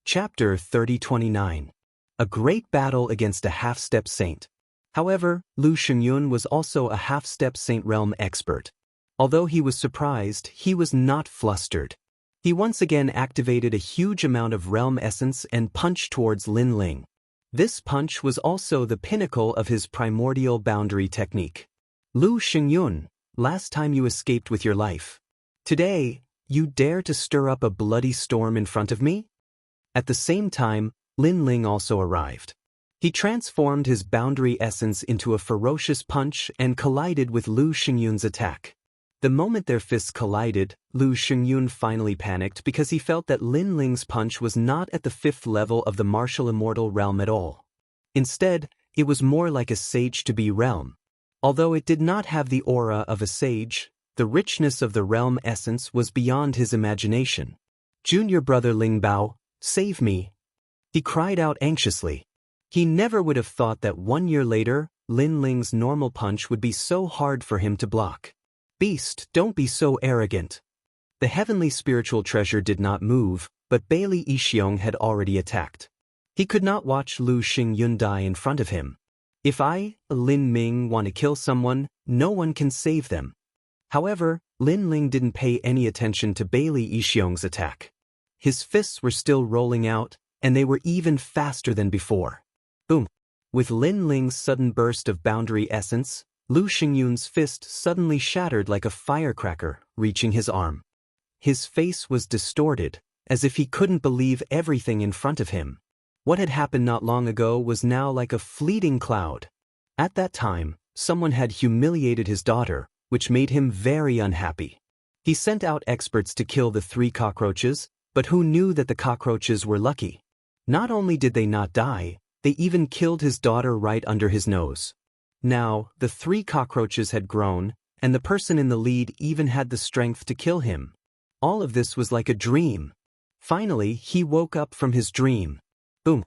Chapter 3029. A Great Battle Against a Half-Step Saint. However, Lu Xingyun was also a half-step Saint Realm expert. Although he was surprised, he was not flustered. He once again activated a huge amount of realm essence and punched towards Lin Ling. This punch was also the pinnacle of his primordial boundary technique. Lu Xingyun, last time you escaped with your life. Today, you dare to stir up a bloody storm in front of me? At the same time, Lin Ling also arrived. He transformed his boundary essence into a ferocious punch and collided with Lu Xingyun's attack. The moment their fists collided, Lu Xingyun finally panicked because he felt that Lin Ling's punch was not at the 5th level of the martial immortal realm at all. Instead, it was more like a sage-to-be realm. Although it did not have the aura of a sage, the richness of the realm essence was beyond his imagination. Junior brother Ling Bao, save me! He cried out anxiously. He never would have thought that 1 year later, Lin Ling's normal punch would be so hard for him to block. Beast, don't be so arrogant. The heavenly spiritual treasure did not move, but Bailey Yixiong had already attacked. He could not watch Lu Xingyun die in front of him. If I, Lin Ming, want to kill someone, no one can save them. However, Lin Ling didn't pay any attention to Bailey Yixiong's attack. His fists were still rolling out, and they were even faster than before. Boom! With Lin Ling's sudden burst of boundary essence, Lu Xingyun's fist suddenly shattered like a firecracker, reaching his arm. His face was distorted, as if he couldn't believe everything in front of him. What had happened not long ago was now like a fleeting cloud. At that time, someone had humiliated his daughter, which made him very unhappy. He sent out experts to kill the 3 cockroaches, but who knew that the cockroaches were lucky? Not only did they not die, they even killed his daughter right under his nose. Now, the 3 cockroaches had grown, and the person in the lead even had the strength to kill him. All of this was like a dream. Finally, he woke up from his dream. Boom!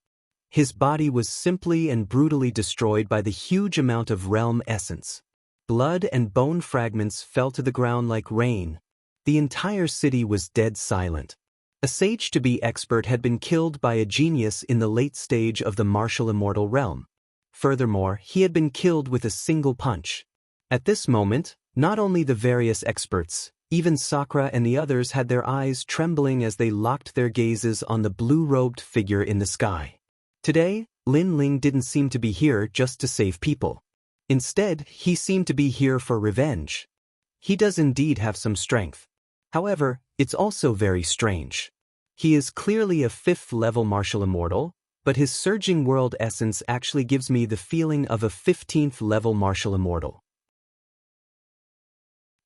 His body was simply and brutally destroyed by the huge amount of realm essence. Blood and bone fragments fell to the ground like rain. The entire city was dead silent. A sage-to-be expert had been killed by a genius in the late stage of the martial immortal realm. Furthermore, he had been killed with a single punch. At this moment, not only the various experts, even Sakura and the others had their eyes trembling as they locked their gazes on the blue-robed figure in the sky. Today, Lin Ling didn't seem to be here just to save people. Instead, he seemed to be here for revenge. He does indeed have some strength. However, it's also very strange. He is clearly a 5th-level martial immortal, but his surging world essence actually gives me the feeling of a 15th-level martial immortal.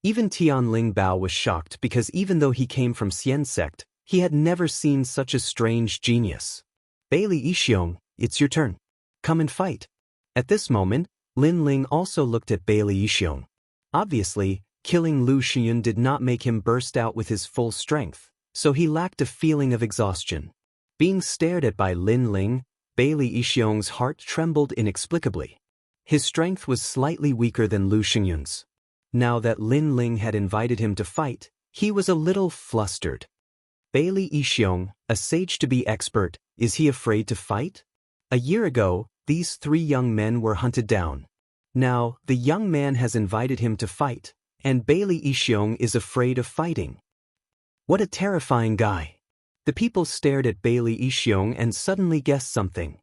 Even Tian Ling Bao was shocked because even though he came from Xian sect, he had never seen such a strange genius. Bailey Yixiong, it's your turn. Come and fight. At this moment, Lin Ling also looked at Bailey Yixiong. Obviously, killing Lu Xingyun did not make him burst out with his full strength, so he lacked a feeling of exhaustion. Being stared at by Lin Ling, Bailey Yixiong's heart trembled inexplicably. His strength was slightly weaker than Lu Xingyun's. Now that Lin Ling had invited him to fight, he was a little flustered. Bailey Yixiong, a sage-to-be expert, is he afraid to fight? A year ago, these 3 young men were hunted down. Now, the young man has invited him to fight, and Bailey Yixiong is afraid of fighting. What a terrifying guy. The people stared at Bailey Yixiong and suddenly guessed something.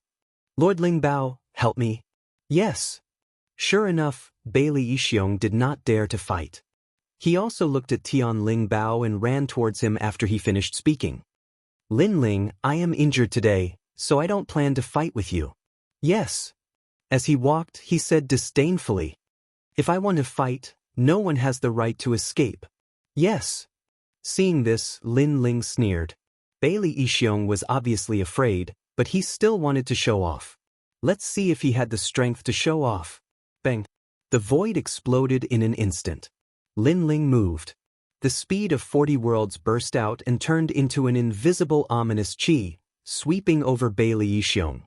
Lord Ling Bao, help me. Yes. Sure enough, Bailey Yixiong did not dare to fight. He also looked at Tian Ling Bao and ran towards him after he finished speaking. Lin Ling, I am injured today, so I don't plan to fight with you. Yes. As he walked, he said disdainfully. If I want to fight, no one has the right to escape. Yes. Seeing this, Lin Ling sneered. Bailey Yixiong was obviously afraid, but he still wanted to show off. Let's see if he had the strength to show off. Bang! The void exploded in an instant. Lin Ling moved. The speed of 40 worlds burst out and turned into an invisible ominous chi, sweeping over Bailey Yixiong.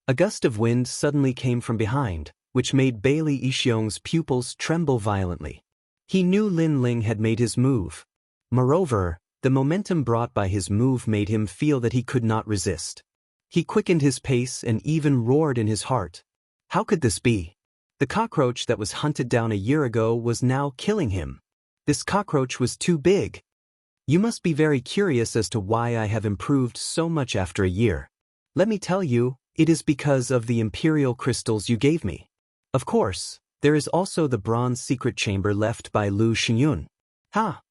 A gust of wind suddenly came from behind, which made Bailey Yixiong's pupils tremble violently. He knew Lin Ling had made his move. Moreover, the momentum brought by his move made him feel that he could not resist. He quickened his pace and even roared in his heart. How could this be? The cockroach that was hunted down a year ago was now killing him. This cockroach was too big. You must be very curious as to why I have improved so much after a year. Let me tell you, it is because of the imperial crystals you gave me. Of course, There is also the bronze secret chamber left by Lu Xinyun. Ha!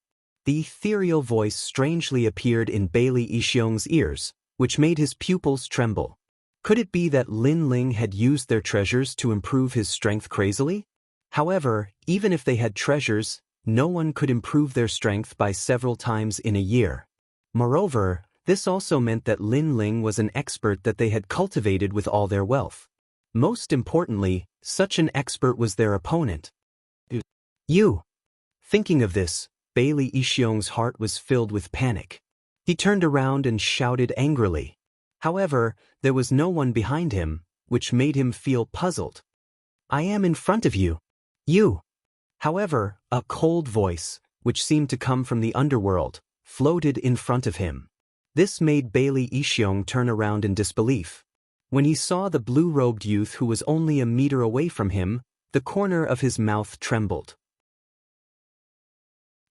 The ethereal voice strangely appeared in Bailey Yixiong's ears, which made his pupils tremble. Could it be that Lin Ling had used their treasures to improve his strength crazily? However, even if they had treasures, no one could improve their strength by several times in a year. Moreover, this also meant that Lin Ling was an expert that they had cultivated with all their wealth. Most importantly, such an expert was their opponent. You! Thinking of this, Bailey Yixiong's heart was filled with panic. He turned around and shouted angrily. However, there was no one behind him, which made him feel puzzled. I am in front of you. You! However, a cold voice, which seemed to come from the underworld, floated in front of him. This made Bailey Yixiong turn around in disbelief. When he saw the blue-robed youth who was only a meter away from him, the corner of his mouth trembled.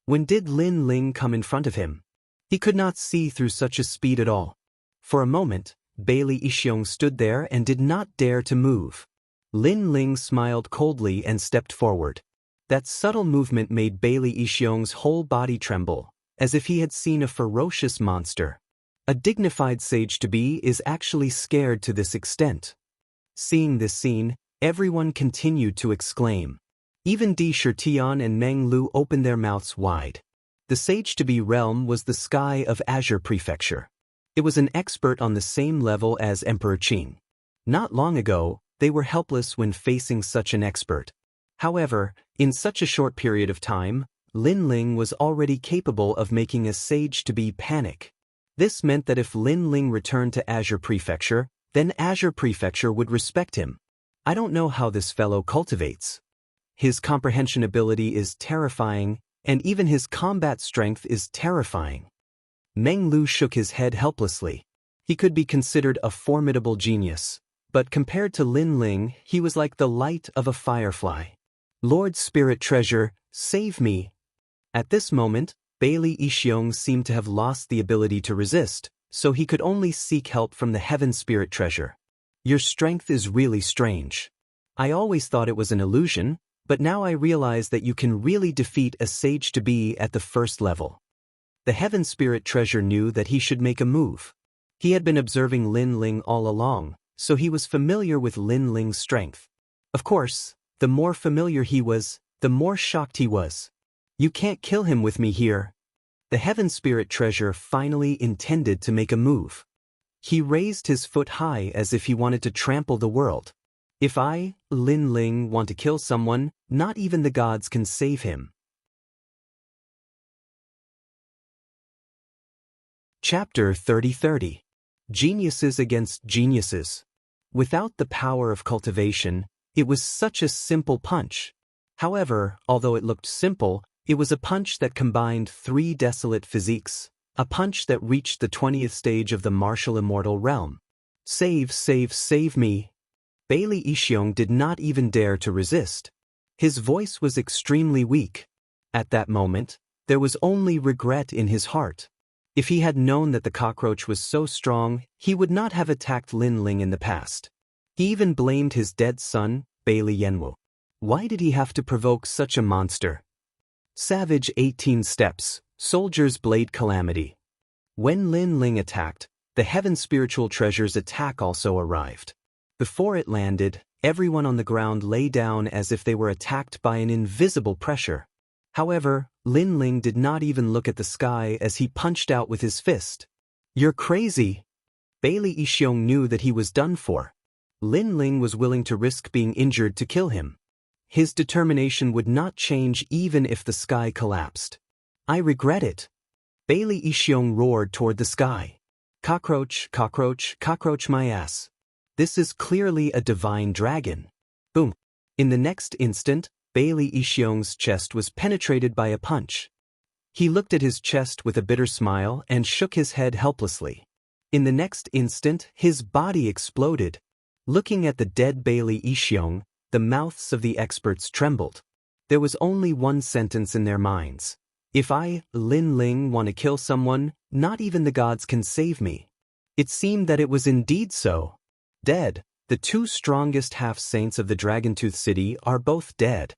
When did Lin Ling come in front of him? He could not see through such a speed at all. For a moment, Bailey Yixiong stood there and did not dare to move. Lin Ling smiled coldly and stepped forward. That subtle movement made Bailey Yixiong's whole body tremble, as if he had seen a ferocious monster. A dignified sage-to-be is actually scared to this extent. Seeing this scene, everyone continued to exclaim. Even Di Shitian and Meng Lu opened their mouths wide. The sage-to-be realm was the sky of Azure Prefecture. It was an expert on the same level as Emperor Qing. Not long ago, they were helpless when facing such an expert. However, in such a short period of time, Lin Ling was already capable of making a sage-to-be panic. This meant that if Lin Ling returned to Azure Prefecture, then Azure Prefecture would respect him. I don't know how this fellow cultivates. His comprehension ability is terrifying, and even his combat strength is terrifying. Meng Lu shook his head helplessly. He could be considered a formidable genius, but compared to Lin Ling, he was like the light of a firefly. Lord Spirit Treasure, save me! At this moment, Bailey Yixiong seemed to have lost the ability to resist, so he could only seek help from the Heaven Spirit Treasure. Your strength is really strange. I always thought it was an illusion, but now I realize that you can really defeat a sage-to-be at the first level. The Heaven Spirit Treasure knew that he should make a move. He had been observing Lin Ling all along, so he was familiar with Lin Ling's strength. Of course, the more familiar he was, the more shocked he was. You can't kill him with me here. The Heaven Spirit Treasure finally intended to make a move. He raised his foot high as if he wanted to trample the world. If I, Lin Ling, want to kill someone, not even the gods can save him. Chapter 30:30. Geniuses against Geniuses. Without the power of cultivation, it was such a simple punch. However, although it looked simple, it was a punch that combined 3 desolate physiques, a punch that reached the 20th stage of the martial immortal realm. Save, save, save me! Bailey Yixiong did not even dare to resist. His voice was extremely weak. At that moment, there was only regret in his heart. If he had known that the cockroach was so strong, he would not have attacked Lin Ling in the past. He even blamed his dead son, Bailey Yanwu. Why did he have to provoke such a monster? Savage 18 Steps, Soldier's Blade Calamity. When Lin Ling attacked, the Heaven Spiritual Treasure's attack also arrived. Before it landed, everyone on the ground lay down as if they were attacked by an invisible pressure. However, Lin Ling did not even look at the sky as he punched out with his fist. You're crazy! Bailey Yixiong knew that he was done for. Lin Ling was willing to risk being injured to kill him. His determination would not change even if the sky collapsed. I regret it. Bailey Yixiong roared toward the sky. Cockroach, cockroach, cockroach my ass. This is clearly a divine dragon. Boom. In the next instant, Bailey Yixiong's chest was penetrated by a punch. He looked at his chest with a bitter smile and shook his head helplessly. In the next instant, his body exploded. Looking at the dead Bailey Yixiong, the mouths of the experts trembled. There was only one sentence in their minds. If I, Lin Ling, want to kill someone, not even the gods can save me. It seemed that it was indeed so. Dead, The two strongest half-saints of the Dragontooth city are both dead.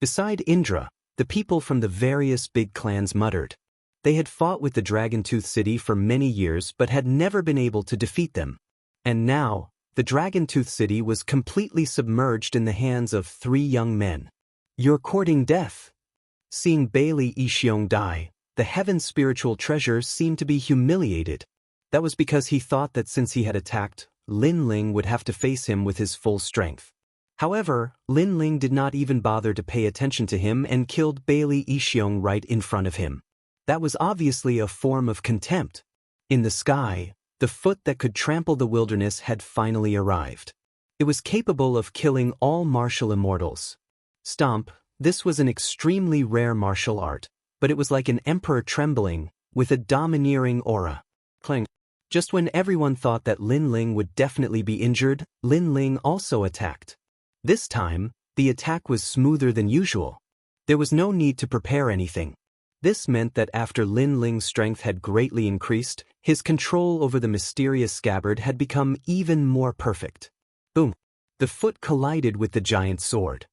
Beside Indra, the people from the various big clans muttered. They had fought with the Dragontooth city for many years but had never been able to defeat them. And now, the Dragontooth city was completely submerged in the hands of three young men. "You're courting death." Seeing Bailey Ishiong die, the heaven's spiritual treasure seemed to be humiliated. That was because he thought that since he had attacked, Lin Ling would have to face him with his full strength. However, Lin Ling did not even bother to pay attention to him and killed Bailey Ishiong right in front of him. That was obviously a form of contempt. In the sky, the foot that could trample the wilderness had finally arrived. It was capable of killing all martial immortals. Stomp, this was an extremely rare martial art, but it was like an emperor trembling, with a domineering aura. Clang. Just when everyone thought that Lin Ling would definitely be injured, Lin Ling also attacked. This time, the attack was smoother than usual. There was no need to prepare anything. This meant that after Lin Ling's strength had greatly increased, his control over the mysterious scabbard had become even more perfect. Boom! The foot collided with the giant sword.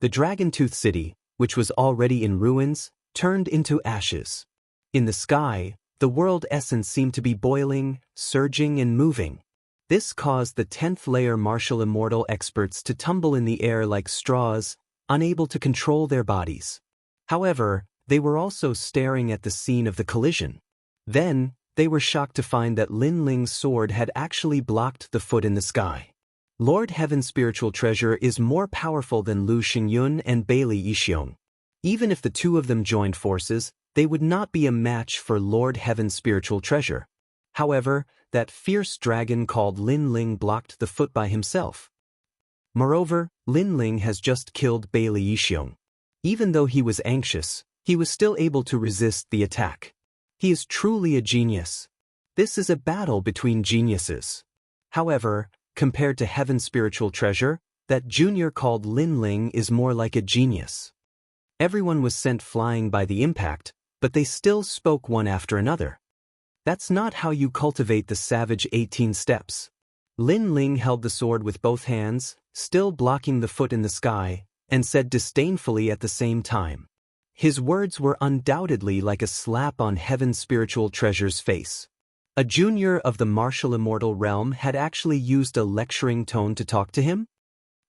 The Dragontooth city, which was already in ruins, turned into ashes. In the sky, the world essence seemed to be boiling, surging and moving. This caused the 10th layer martial immortal experts to tumble in the air like straws, unable to control their bodies. However, they were also staring at the scene of the collision. Then, they were shocked to find that Lin Ling's sword had actually blocked the foot in the sky. Lord Heaven's spiritual treasure is more powerful than Lu Xingyun and Bailey Ishiong. Even if the two of them joined forces, they would not be a match for Lord Heaven's spiritual treasure. However, that fierce dragon called Lin Ling blocked the foot by himself. Moreover, Lin Ling has just killed Bailey Ishiong. Even though he was anxious, he was still able to resist the attack. He is truly a genius. This is a battle between geniuses. However, compared to Heaven's spiritual treasure, that junior called Lin Ling is more like a genius. Everyone was sent flying by the impact, but they still spoke one after another. That's not how you cultivate the savage 18 steps. Lin Ling held the sword with both hands, still blocking the foot in the sky, and said disdainfully at the same time. His words were undoubtedly like a slap on Heaven's spiritual treasure's face. A junior of the martial immortal realm had actually used a lecturing tone to talk to him?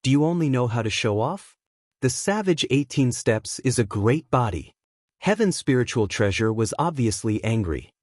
Do you only know how to show off? The savage 18 steps is a great body. Heaven's spiritual treasure was obviously angry.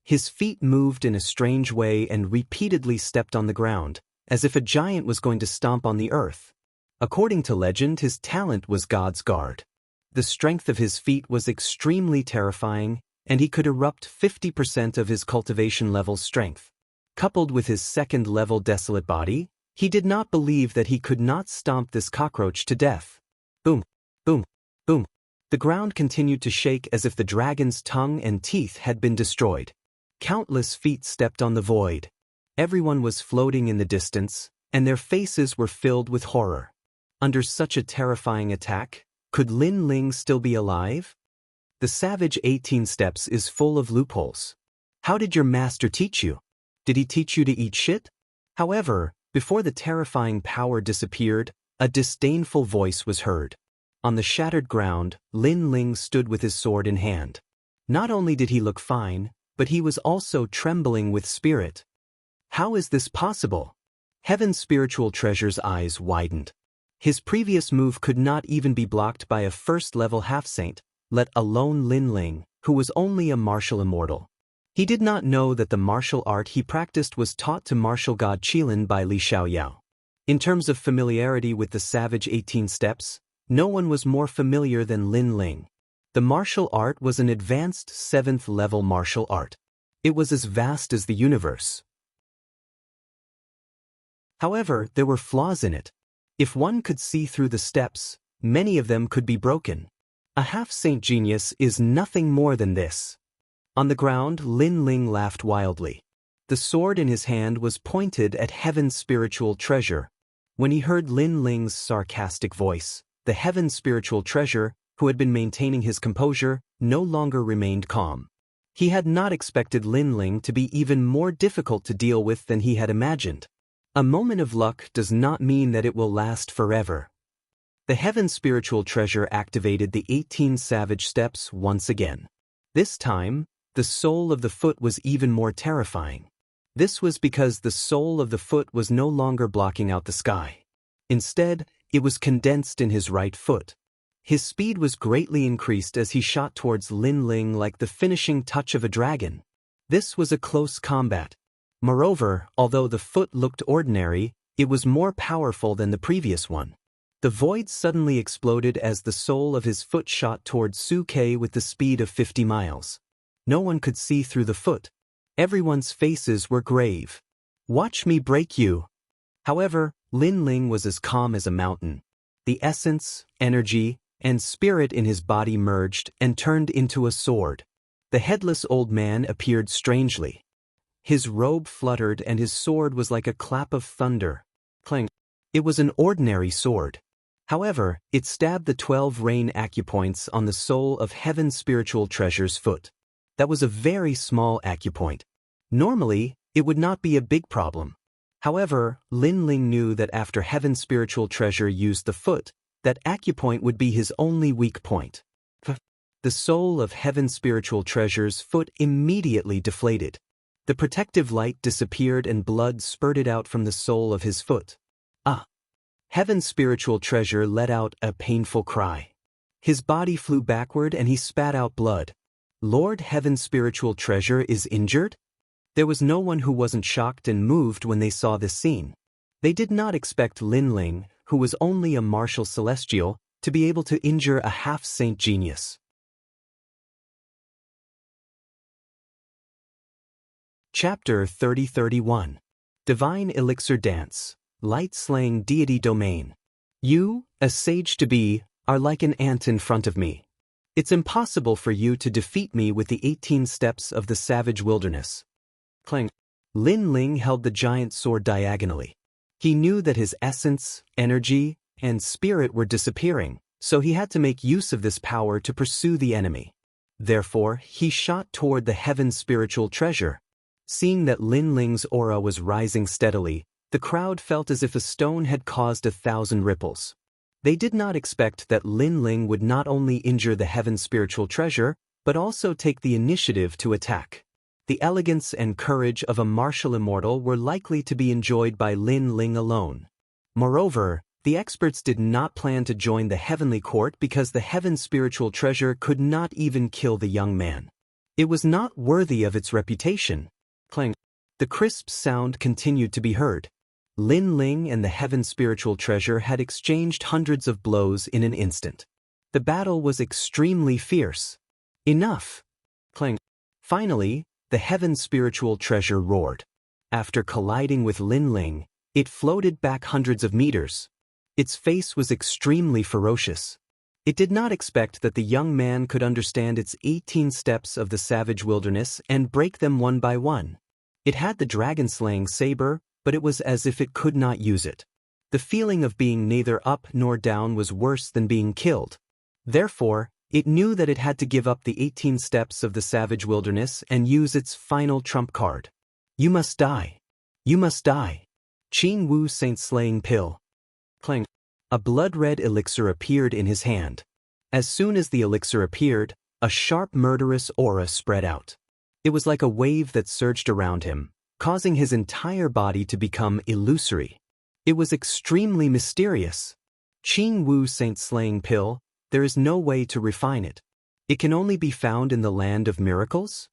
His feet moved in a strange way and repeatedly stepped on the ground, as if a giant was going to stomp on the earth. According to legend, his talent was God's guard. The strength of his feet was extremely terrifying, and he could erupt 50% of his cultivation level strength. Coupled with his second-level desolate body, he did not believe that he could not stomp this cockroach to death. Boom, boom, boom. The ground continued to shake as if the dragon's tongue and teeth had been destroyed. Countless feet stepped on the void. Everyone was floating in the distance, and their faces were filled with horror. Under such a terrifying attack, could Lin Ling still be alive? The savage 18 steps is full of loopholes. How did your master teach you? Did he teach you to eat shit? However, before the terrifying power disappeared, a disdainful voice was heard. On the shattered ground, Lin Ling stood with his sword in hand. Not only did he look fine, but he was also trembling with spirit. How is this possible? Heaven's spiritual treasure's eyes widened. His previous move could not even be blocked by a first-level half-saint, let alone Lin Ling, who was only a martial immortal. He did not know that the martial art he practiced was taught to martial god Qilin by Li Xiaoyao. In terms of familiarity with the savage 18 steps, no one was more familiar than Lin Ling. The martial art was an advanced 7th-level martial art. It was as vast as the universe. However, there were flaws in it. If one could see through the steps, many of them could be broken. A half-saint genius is nothing more than this. On the ground, Lin Ling laughed wildly. The sword in his hand was pointed at Heaven's spiritual treasure. When he heard Lin Ling's sarcastic voice, the Heaven's spiritual treasure, who had been maintaining his composure, no longer remained calm. He had not expected Lin Ling to be even more difficult to deal with than he had imagined. A moment of luck does not mean that it will last forever. The Heaven Spiritual Treasure activated the 18 Savage Steps once again. This time, the sole of the foot was even more terrifying. This was because the sole of the foot was no longer blocking out the sky. Instead, it was condensed in his right foot. His speed was greatly increased as he shot towards Lin Ling like the finishing touch of a dragon. This was a close combat. Moreover, although the foot looked ordinary, it was more powerful than the previous one. The void suddenly exploded as the sole of his foot shot towards Su Ke with the speed of 50 miles. No one could see through the foot. Everyone's faces were grave. "Watch me break you." However, Lin Ling was as calm as a mountain. The essence, energy, and spirit in his body merged and turned into a sword. The headless old man appeared strangely. His robe fluttered and his sword was like a clap of thunder. Clang. It was an ordinary sword. However, it stabbed the 12 rain acupoints on the sole of Heaven Spiritual Treasure's foot. That was a very small acupoint. Normally, it would not be a big problem. However, Lin Ling knew that after Heaven Spiritual Treasure used the foot, that acupoint would be his only weak point. The soul of Heaven Spiritual Treasure's foot immediately deflated. The protective light disappeared and blood spurted out from the sole of his foot. Heaven Spiritual Treasure let out a painful cry. His body flew backward and he spat out blood. Lord Heaven Spiritual Treasure is injured? There was no one who wasn't shocked and moved when they saw this scene. They did not expect Lin Ling, who was only a martial celestial, to be able to injure a half-saint genius. Chapter 30-31. Divine Elixir Dance. Light-slaying deity domain. You, a sage-to-be, are like an ant in front of me. It's impossible for you to defeat me with the 18 steps of the savage wilderness. Clang. Lin Ling held the giant sword diagonally. He knew that his essence, energy, and spirit were disappearing, so he had to make use of this power to pursue the enemy. Therefore, he shot toward the Heaven Spiritual Treasure. Seeing that Lin Ling's aura was rising steadily, the crowd felt as if a stone had caused 1,000 ripples. They did not expect that Lin Ling would not only injure the Heaven Spiritual Treasure, but also take the initiative to attack. The elegance and courage of a martial immortal were likely to be enjoyed by Lin Ling alone. Moreover, the experts did not plan to join the Heavenly Court because the Heaven Spiritual Treasure could not even kill the young man. It was not worthy of its reputation. Clang. The crisp sound continued to be heard. Lin Ling and the Heaven Spiritual Treasure had exchanged hundreds of blows in an instant. The battle was extremely fierce. Enough! Clang. Finally, the Heaven Spiritual Treasure roared. After colliding with Lin Ling, it floated back hundreds of meters. Its face was extremely ferocious. It did not expect that the young man could understand its 18 steps of the savage wilderness and break them one by one. It had the dragon-slaying saber, but it was as if it could not use it. The feeling of being neither up nor down was worse than being killed. Therefore, it knew that it had to give up the 18 steps of the savage wilderness and use its final trump card. You must die. You must die. Qing Wu Saint-Slaying Pill. Clang. A blood-red elixir appeared in his hand. As soon as the elixir appeared, a sharp murderous aura spread out. It was like a wave that surged around him, causing his entire body to become illusory. It was extremely mysterious. Qing Wu Saint-Slaying Pill, there is no way to refine it. It can only be found in the land of miracles?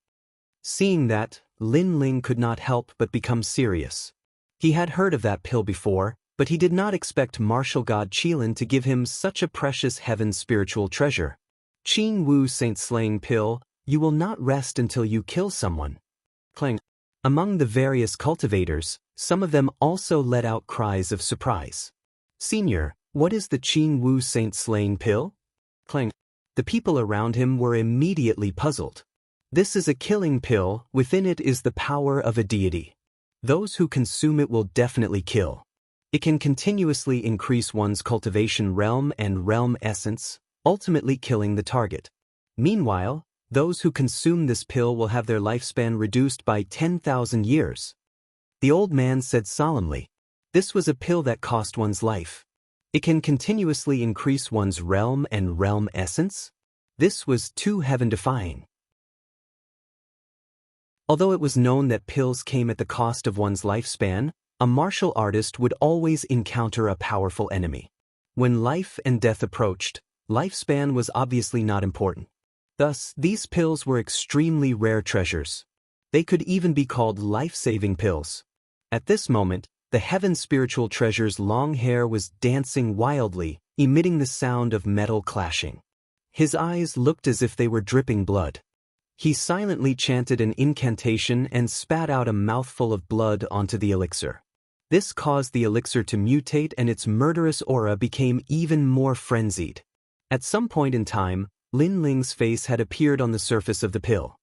Seeing that, Lin Ling could not help but become serious. He had heard of that pill before, but he did not expect martial god Qilin to give him such a precious Heaven Spiritual Treasure. Qing Wu Saint-Slaying Pill, you will not rest until you kill someone. Clang. Among the various cultivators, some of them also let out cries of surprise. Senior, what is the Qing Wu Saint-Slaying Pill? Clang. The people around him were immediately puzzled. This is a killing pill, within it is the power of a deity. Those who consume it will definitely kill. It can continuously increase one's cultivation realm and realm essence, ultimately killing the target. Meanwhile, Those who consume this pill will have their lifespan reduced by 10,000 years. The old man said solemnly. This was a pill that cost one's life. It can continuously increase one's realm and realm essence? This was too heaven-defying. Although it was known that pills came at the cost of one's lifespan, a martial artist would always encounter a powerful enemy. When life and death approached, lifespan was obviously not important. Thus, these pills were extremely rare treasures. They could even be called life-saving pills. At this moment, the heaven spiritual treasure's long hair was dancing wildly, emitting the sound of metal clashing. His eyes looked as if they were dripping blood. He silently chanted an incantation and spat out a mouthful of blood onto the elixir. This caused the elixir to mutate and its murderous aura became even more frenzied. At some point in time, Lin Ling's face had appeared on the surface of the pill.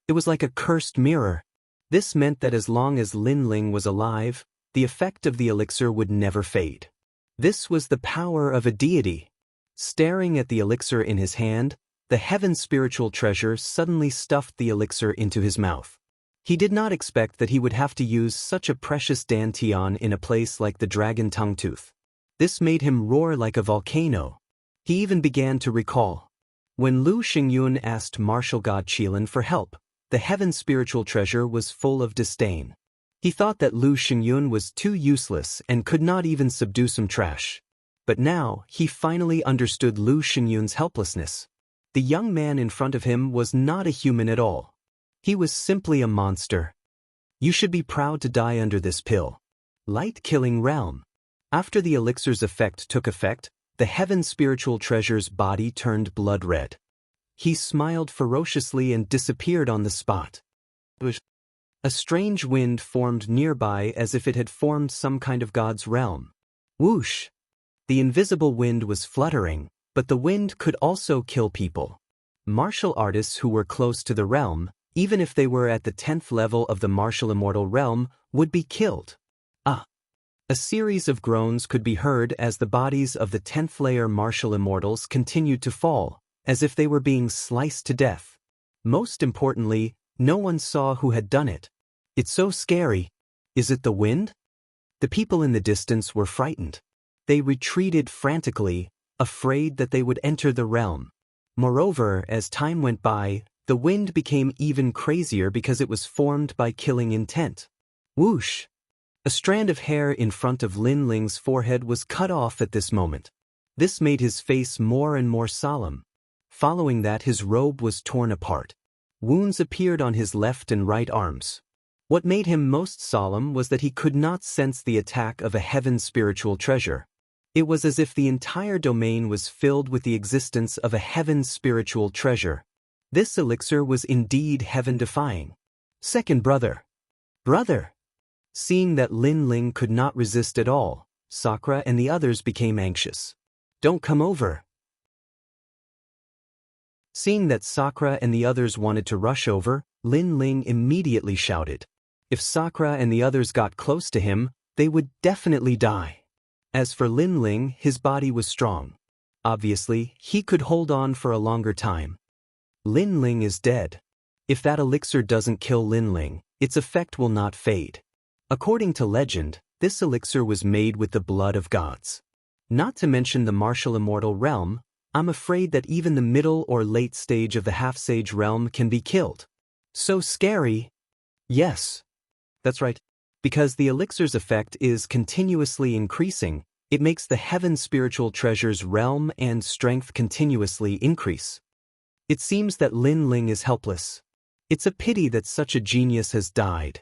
It was like a cursed mirror. This meant that as long as Lin Ling was alive, the effect of the elixir would never fade. This was the power of a deity. Staring at the elixir in his hand, the heaven spiritual treasure suddenly stuffed the elixir into his mouth. He did not expect that he would have to use such a precious dantian in a place like the dragon tongue tooth. This made him roar like a volcano. He even began to recall. When Lu Xingyun asked martial god Qilin for help, the heaven spiritual treasure was full of disdain. He thought that Lu Xingyun was too useless and could not even subdue some trash. But now, he finally understood Lu Xingyun's helplessness. The young man in front of him was not a human at all. He was simply a monster. You should be proud to die under this pill. Light-killing realm. After the elixir's effect took effect, the heaven spiritual treasure's body turned blood red. He smiled ferociously and disappeared on the spot. A strange wind formed nearby as if it had formed some kind of god's realm. Whoosh! The invisible wind was fluttering, but the wind could also kill people. Martial artists who were close to the realm, even if they were at the 10th level of the martial immortal realm, would be killed. A series of groans could be heard as the bodies of the 10th layer martial immortals continued to fall, as if they were being sliced to death. Most importantly, no one saw who had done it. It's so scary. Is it the wind? The people in the distance were frightened. They retreated frantically, afraid that they would enter the realm. Moreover, as time went by, the wind became even crazier because it was formed by killing intent. Whoosh! A strand of hair in front of Lin Ling's forehead was cut off at this moment. This made his face more and more solemn. Following that, his robe was torn apart. Wounds appeared on his left and right arms. What made him most solemn was that he could not sense the attack of a heaven spiritual treasure. It was as if the entire domain was filled with the existence of a heaven spiritual treasure. This elixir was indeed heaven-defying. Second brother. Brother! Seeing that Lin Ling could not resist at all, Sakura and the others became anxious. Don't come over. Seeing that Sakura and the others wanted to rush over, Lin Ling immediately shouted. If Sakura and the others got close to him, they would definitely die. As for Lin Ling, his body was strong. Obviously, he could hold on for a longer time. Lin Ling is dead. If that elixir doesn't kill Lin Ling, its effect will not fade. According to legend, this elixir was made with the blood of gods. Not to mention the martial immortal realm, I'm afraid that even the middle or late stage of the half-sage realm can be killed. So scary. Yes. That's right. Because the elixir's effect is continuously increasing, it makes the heaven spiritual treasure's realm and strength continuously increase. It seems that Lin Ling is helpless. It's a pity that such a genius has died.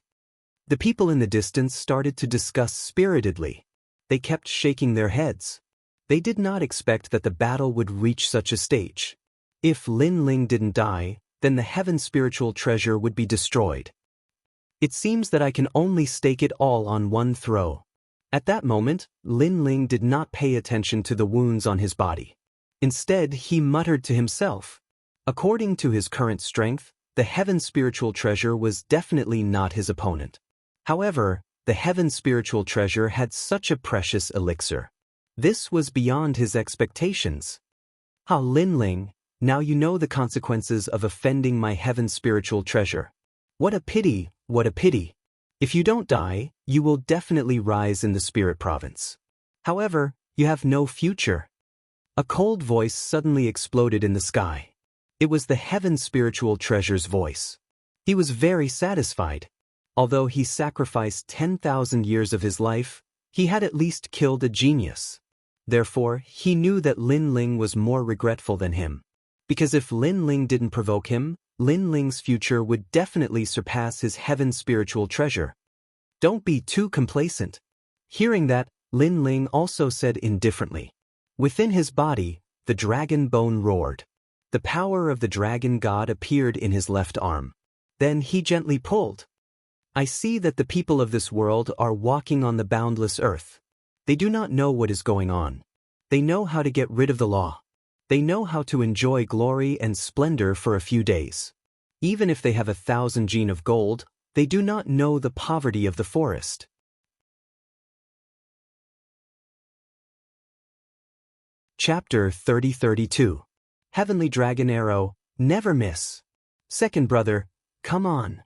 The people in the distance started to discuss spiritedly. They kept shaking their heads. They did not expect that the battle would reach such a stage. If Lin Ling didn't die, then the heaven spiritual treasure would be destroyed. It seems that I can only stake it all on one throw. At that moment, Lin Ling did not pay attention to the wounds on his body. Instead, he muttered to himself. According to his current strength, the heaven spiritual treasure was definitely not his opponent. However, the heaven spiritual treasure had such a precious elixir. This was beyond his expectations. Lin Ling, Now you know the consequences of offending my heaven's spiritual treasure. What a pity, what a pity. If you don't die, you will definitely rise in the spirit province. However, you have no future. A cold voice suddenly exploded in the sky. It was the heaven's spiritual treasure's voice. He was very satisfied. Although he sacrificed 10,000 years of his life, he had at least killed a genius. Therefore, he knew that Lin Ling was more regretful than him. Because if Lin Ling didn't provoke him, Lin Ling's future would definitely surpass his heaven's spiritual treasure. Don't be too complacent. Hearing that, Lin Ling also said indifferently. Within his body, the dragon bone roared. The power of the dragon god appeared in his left arm. Then he gently pulled. I see that the people of this world are walking on the boundless earth. They do not know what is going on. They know how to get rid of the law. They know how to enjoy glory and splendor for a few days. Even if they have 1,000 gene of gold, they do not know the poverty of the forest. Chapter 30-32. Heavenly Dragon Arrow, never miss. Second brother, come on.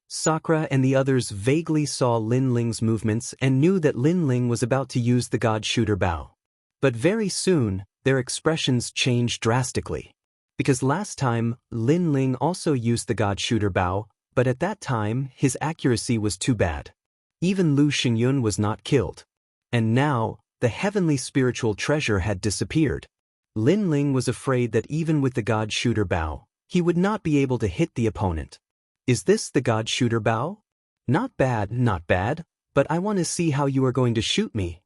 Sakura and the others vaguely saw Lin Ling's movements and knew that Lin Ling was about to use the God Shooter Bow. But very soon, their expressions changed drastically. Because last time, Lin Ling also used the God Shooter Bow, but at that time, his accuracy was too bad. Even Lu Xingyun was not killed. And now, the heavenly spiritual treasure had disappeared. Lin Ling was afraid that even with the God Shooter Bow, he would not be able to hit the opponent. Is this the God Shooter Bow? Not bad, but I want to see how you are going to shoot me.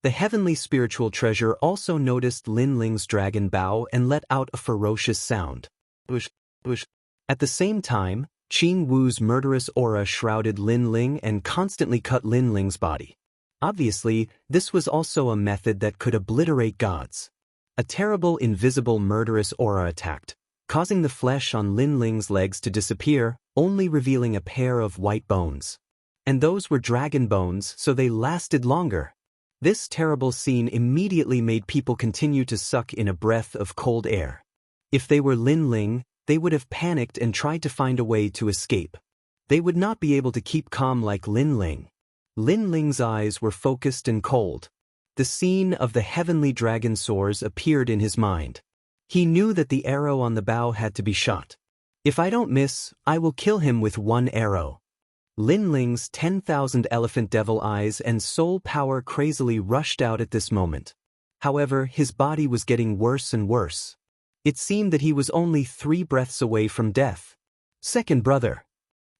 The heavenly spiritual treasure also noticed Lin Ling's dragon bow and let out a ferocious sound. Whoosh, whoosh. At the same time, Qing Wu's murderous aura shrouded Lin Ling and constantly cut Lin Ling's body. Obviously, this was also a method that could obliterate gods. A terrible invisible murderous aura attacked, causing the flesh on Lin Ling's legs to disappear, only revealing a pair of white bones. And those were dragon bones, so they lasted longer. This terrible scene immediately made people continue to suck in a breath of cold air. If they were Lin Ling, they would have panicked and tried to find a way to escape. They would not be able to keep calm like Lin Ling. Lin Ling's eyes were focused and cold. The scene of the heavenly dragon soars appeared in his mind. He knew that the arrow on the bow had to be shot. If I don't miss, I will kill him with one arrow. Lin Ling's 10,000 elephant devil eyes and soul power crazily rushed out at this moment. However, his body was getting worse and worse. It seemed that he was only 3 breaths away from death. Second brother.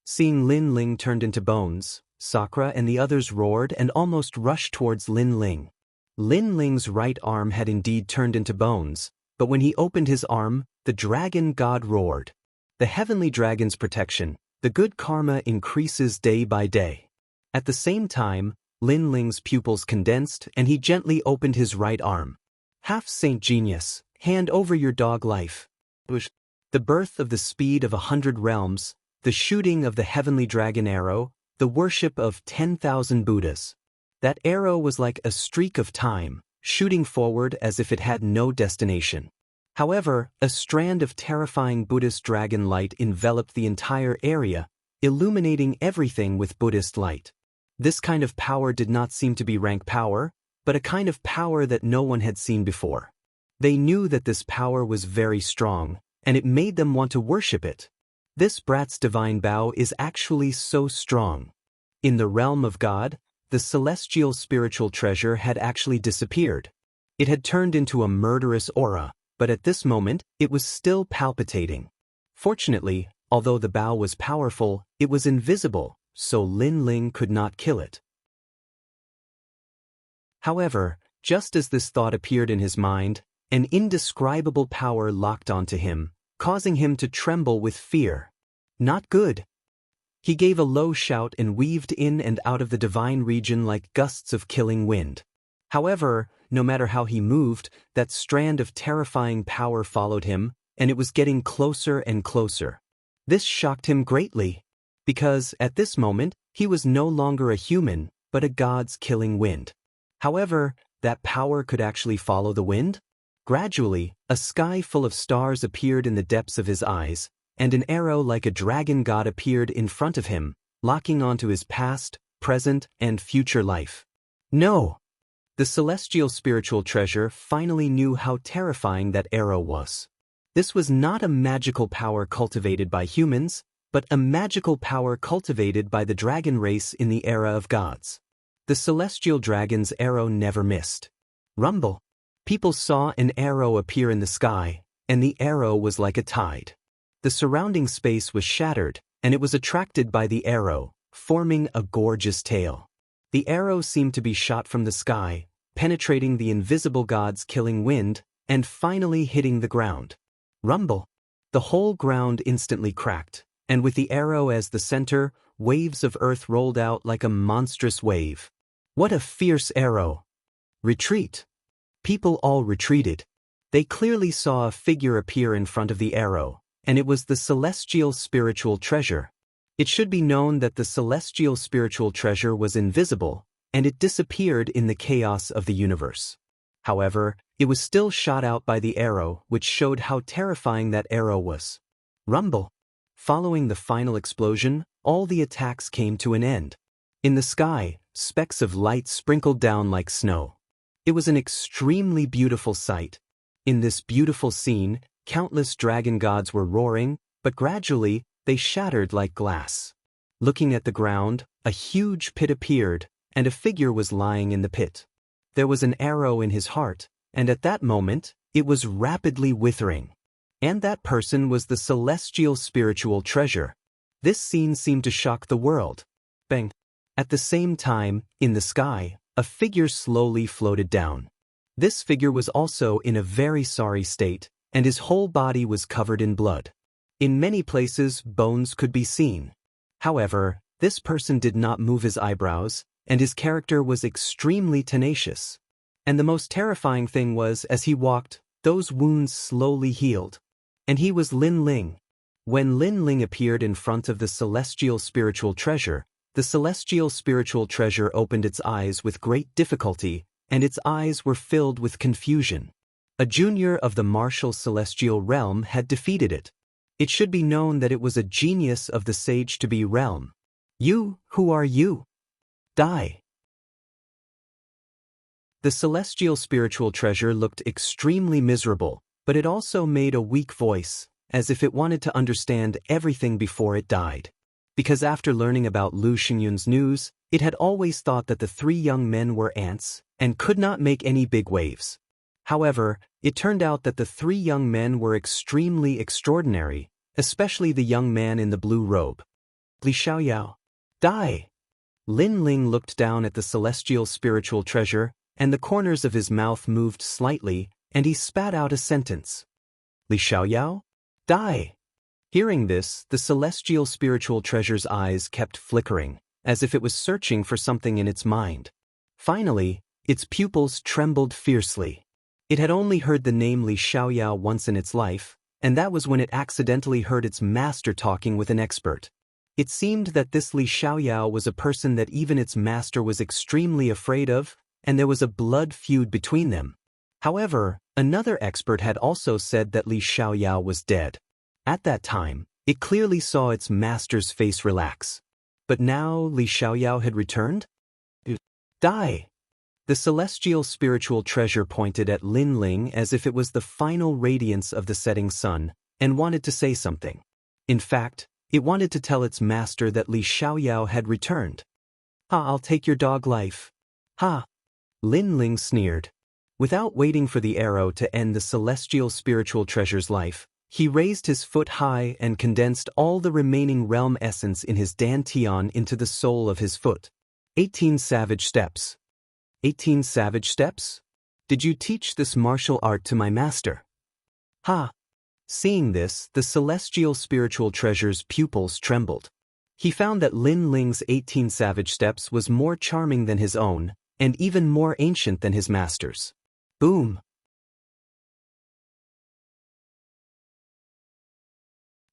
Seeing Lin Ling turned into bones, Sakura and the others roared and almost rushed towards Lin Ling. Lin Ling's right arm had indeed turned into bones, but when he opened his arm, the dragon god roared. The heavenly dragon's protection, the good karma increases day by day. At the same time, Lin Ling's pupils condensed and he gently opened his right arm. Half-saint genius, hand over your dog life. The birth of the speed of 100 realms, the shooting of the heavenly dragon arrow, the worship of 10,000 Buddhas. That arrow was like a streak of time, shooting forward as if it had no destination. However, a strand of terrifying Buddhist dragon light enveloped the entire area, illuminating everything with Buddhist light. This kind of power did not seem to be rank power, but a kind of power that no one had seen before. They knew that this power was very strong, and it made them want to worship it. This brat's divine bow is actually so strong. In the realm of God, the celestial spiritual treasure had actually disappeared. It had turned into a murderous aura, but at this moment, it was still palpitating. Fortunately, although the bow was powerful, it was invisible, so Lin Ling could not kill it. However, just as this thought appeared in his mind, an indescribable power locked onto him, causing him to tremble with fear. Not good. He gave a low shout and weaved in and out of the divine region like gusts of killing wind. However, no matter how he moved, that strand of terrifying power followed him, and it was getting closer and closer. This shocked him greatly, because, at this moment, he was no longer a human, but a god's killing wind. However, that power could actually follow the wind? Gradually, a sky full of stars appeared in the depths of his eyes, and an arrow like a dragon god appeared in front of him, locking onto his past, present, and future life. No! The celestial spiritual treasure finally knew how terrifying that arrow was. This was not a magical power cultivated by humans, but a magical power cultivated by the dragon race in the era of gods. The celestial dragon's arrow never missed. Rumble. People saw an arrow appear in the sky, and the arrow was like a tide. The surrounding space was shattered, and it was attracted by the arrow, forming a gorgeous tail. The arrow seemed to be shot from the sky, penetrating the invisible god's killing wind, and finally hitting the ground. Rumble. The whole ground instantly cracked, and with the arrow as the center, waves of earth rolled out like a monstrous wave. What a fierce arrow! Retreat. People all retreated. They clearly saw a figure appear in front of the arrow, and it was the celestial spiritual treasure. It should be known that the celestial spiritual treasure was invisible, and it disappeared in the chaos of the universe. However, it was still shot out by the arrow, which showed how terrifying that arrow was. Rumble. Following the final explosion, all the attacks came to an end. In the sky, specks of light sprinkled down like snow. It was an extremely beautiful sight. In this beautiful scene, countless dragon gods were roaring, but gradually, they shattered like glass. Looking at the ground, a huge pit appeared, and a figure was lying in the pit. There was an arrow in his heart, and at that moment, it was rapidly withering. And that person was the celestial spiritual treasure. This scene seemed to shock the world. Bang! At the same time, in the sky, a figure slowly floated down. This figure was also in a very sorry state, and his whole body was covered in blood. In many places, bones could be seen. However, this person did not move his eyebrows, and his character was extremely tenacious. And the most terrifying thing was, as he walked, those wounds slowly healed. And he was Lin Ling. When Lin Ling appeared in front of the celestial spiritual treasure, the celestial spiritual treasure opened its eyes with great difficulty, and its eyes were filled with confusion. A junior of the martial celestial realm had defeated it. It should be known that it was a genius of the sage-to-be realm. You, who are you? Die. The celestial spiritual treasure looked extremely miserable, but it also made a weak voice, as if it wanted to understand everything before it died. Because after learning about Lu Xingyun's news, it had always thought that the three young men were ants and could not make any big waves. However, it turned out that the three young men were extremely extraordinary, especially the young man in the blue robe. Li Xiaoyao. Die! Lin Ling looked down at the celestial spiritual treasure, and the corners of his mouth moved slightly, and he spat out a sentence. Li Xiaoyao? Die! Hearing this, the celestial spiritual treasure's eyes kept flickering, as if it was searching for something in its mind. Finally, its pupils trembled fiercely. It had only heard the name Li Xiaoyao once in its life, and that was when it accidentally heard its master talking with an expert. It seemed that this Li Xiaoyao was a person that even its master was extremely afraid of, and there was a blood feud between them. However, another expert had also said that Li Xiaoyao was dead. At that time, it clearly saw its master's face relax. But now Li Xiaoyao had returned? Die! The celestial spiritual treasure pointed at Lin Ling as if it was the final radiance of the setting sun, and wanted to say something. In fact, it wanted to tell its master that Li Xiaoyao had returned. Ha, I'll take your dog life. Ha! Lin Ling sneered. Without waiting for the arrow to end the celestial spiritual treasure's life, he raised his foot high and condensed all the remaining realm essence in his dantian into the sole of his foot. 18 savage steps. 18 savage steps? Did you teach this martial art to my master? Ha! Seeing this, the celestial spiritual treasure's pupils trembled. He found that Lin Ling's 18 savage steps was more charming than his own, and even more ancient than his master's. Boom!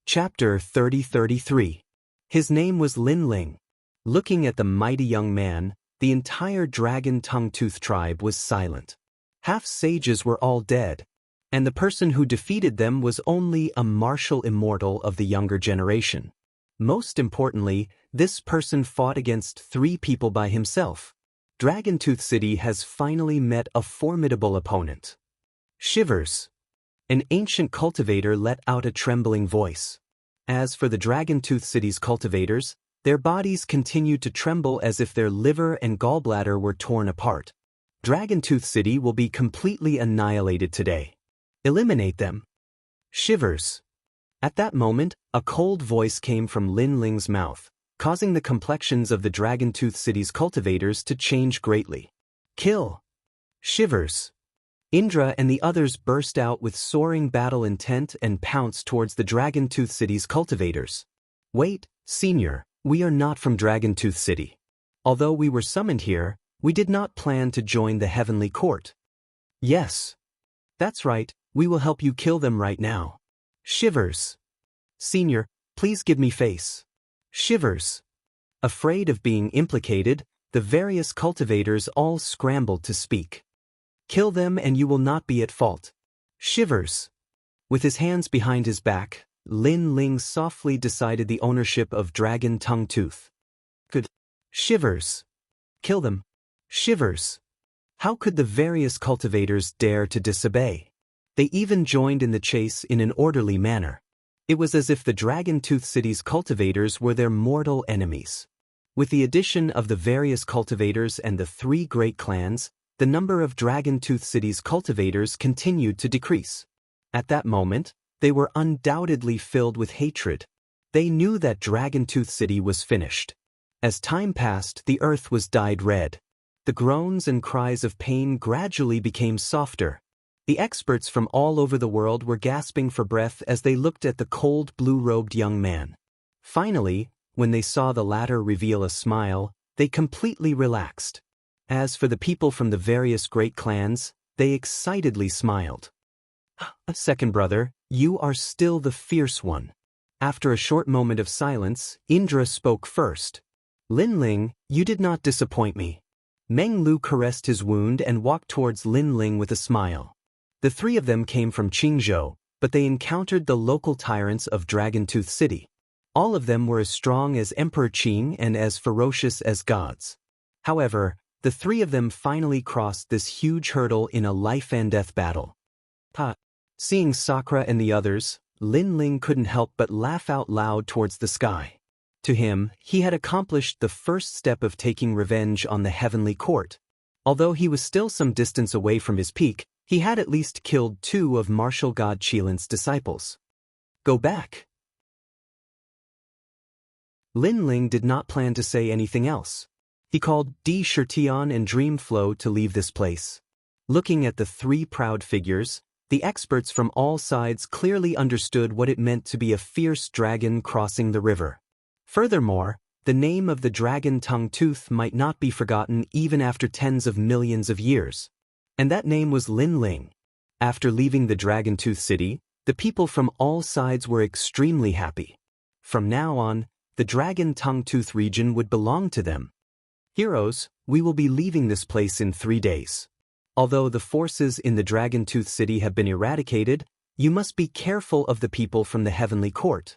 Chapter 30-33. His name was Lin Ling. Looking at the mighty young man, the entire dragon tongue-tooth tribe was silent. Half sages were all dead. And the person who defeated them was only a martial immortal of the younger generation. Most importantly, this person fought against 3 people by himself. Dragontooth City has finally met a formidable opponent. Shivers. An ancient cultivator let out a trembling voice. As for the Dragontooth City's cultivators, their bodies continued to tremble as if their liver and gallbladder were torn apart. Dragontooth City will be completely annihilated today. Eliminate them. Shivers. At that moment, a cold voice came from Lin Ling's mouth, causing the complexions of the Dragontooth City's cultivators to change greatly. Kill. Shivers. Indra and the others burst out with soaring battle intent and pounced towards the Dragontooth City's cultivators. Wait, Senior, we are not from Dragontooth City. Although we were summoned here, we did not plan to join the Heavenly Court. Yes. That's right, we will help you kill them right now. Shivers. Senior, please give me face. Shivers. Afraid of being implicated, the various cultivators all scrambled to speak. Kill them and you will not be at fault. Shivers. With his hands behind his back, Lin Ling softly decided the ownership of Dragon Tongue Tooth. Good. Shivers. Kill them. Shivers. How could the various cultivators dare to disobey? They even joined in the chase in an orderly manner. It was as if the Dragontooth City's cultivators were their mortal enemies. With the addition of the various cultivators and the 3 great clans, the number of Dragontooth City's cultivators continued to decrease. At that moment, they were undoubtedly filled with hatred. They knew that Dragontooth City was finished. As time passed, the earth was dyed red. The groans and cries of pain gradually became softer. The experts from all over the world were gasping for breath as they looked at the cold blue-robed young man. Finally, when they saw the latter reveal a smile, they completely relaxed. As for the people from the various great clans, they excitedly smiled. Second brother, you are still the fierce one. After a short moment of silence, Indra spoke first. Lin Ling, you did not disappoint me. Meng Lu caressed his wound and walked towards Lin Ling with a smile. The 3 of them came from Qingzhou, but they encountered the local tyrants of Dragontooth City. All of them were as strong as Emperor Qing and as ferocious as gods. However, the 3 of them finally crossed this huge hurdle in a life-and-death battle. Seeing Sakura and the others, Lin Ling couldn't help but laugh out loud towards the sky. To him, he had accomplished the first step of taking revenge on the Heavenly Court. Although he was still some distance away from his peak, he had at least killed 2 of martial god Qilin's disciples. Go back. Lin Ling did not plan to say anything else. He called Di Shirtion and Dreamflow to leave this place. Looking at the 3 proud figures, the experts from all sides clearly understood what it meant to be a fierce dragon crossing the river. Furthermore, the name of the dragon tongue tooth might not be forgotten even after tens of millions of years. And that name was Lin Ling. After leaving the Dragontooth City, the people from all sides were extremely happy. From now on, the Dragon Tongue Tooth region would belong to them. Heroes, we will be leaving this place in 3 days. Although the forces in the Dragontooth City have been eradicated, you must be careful of the people from the Heavenly Court.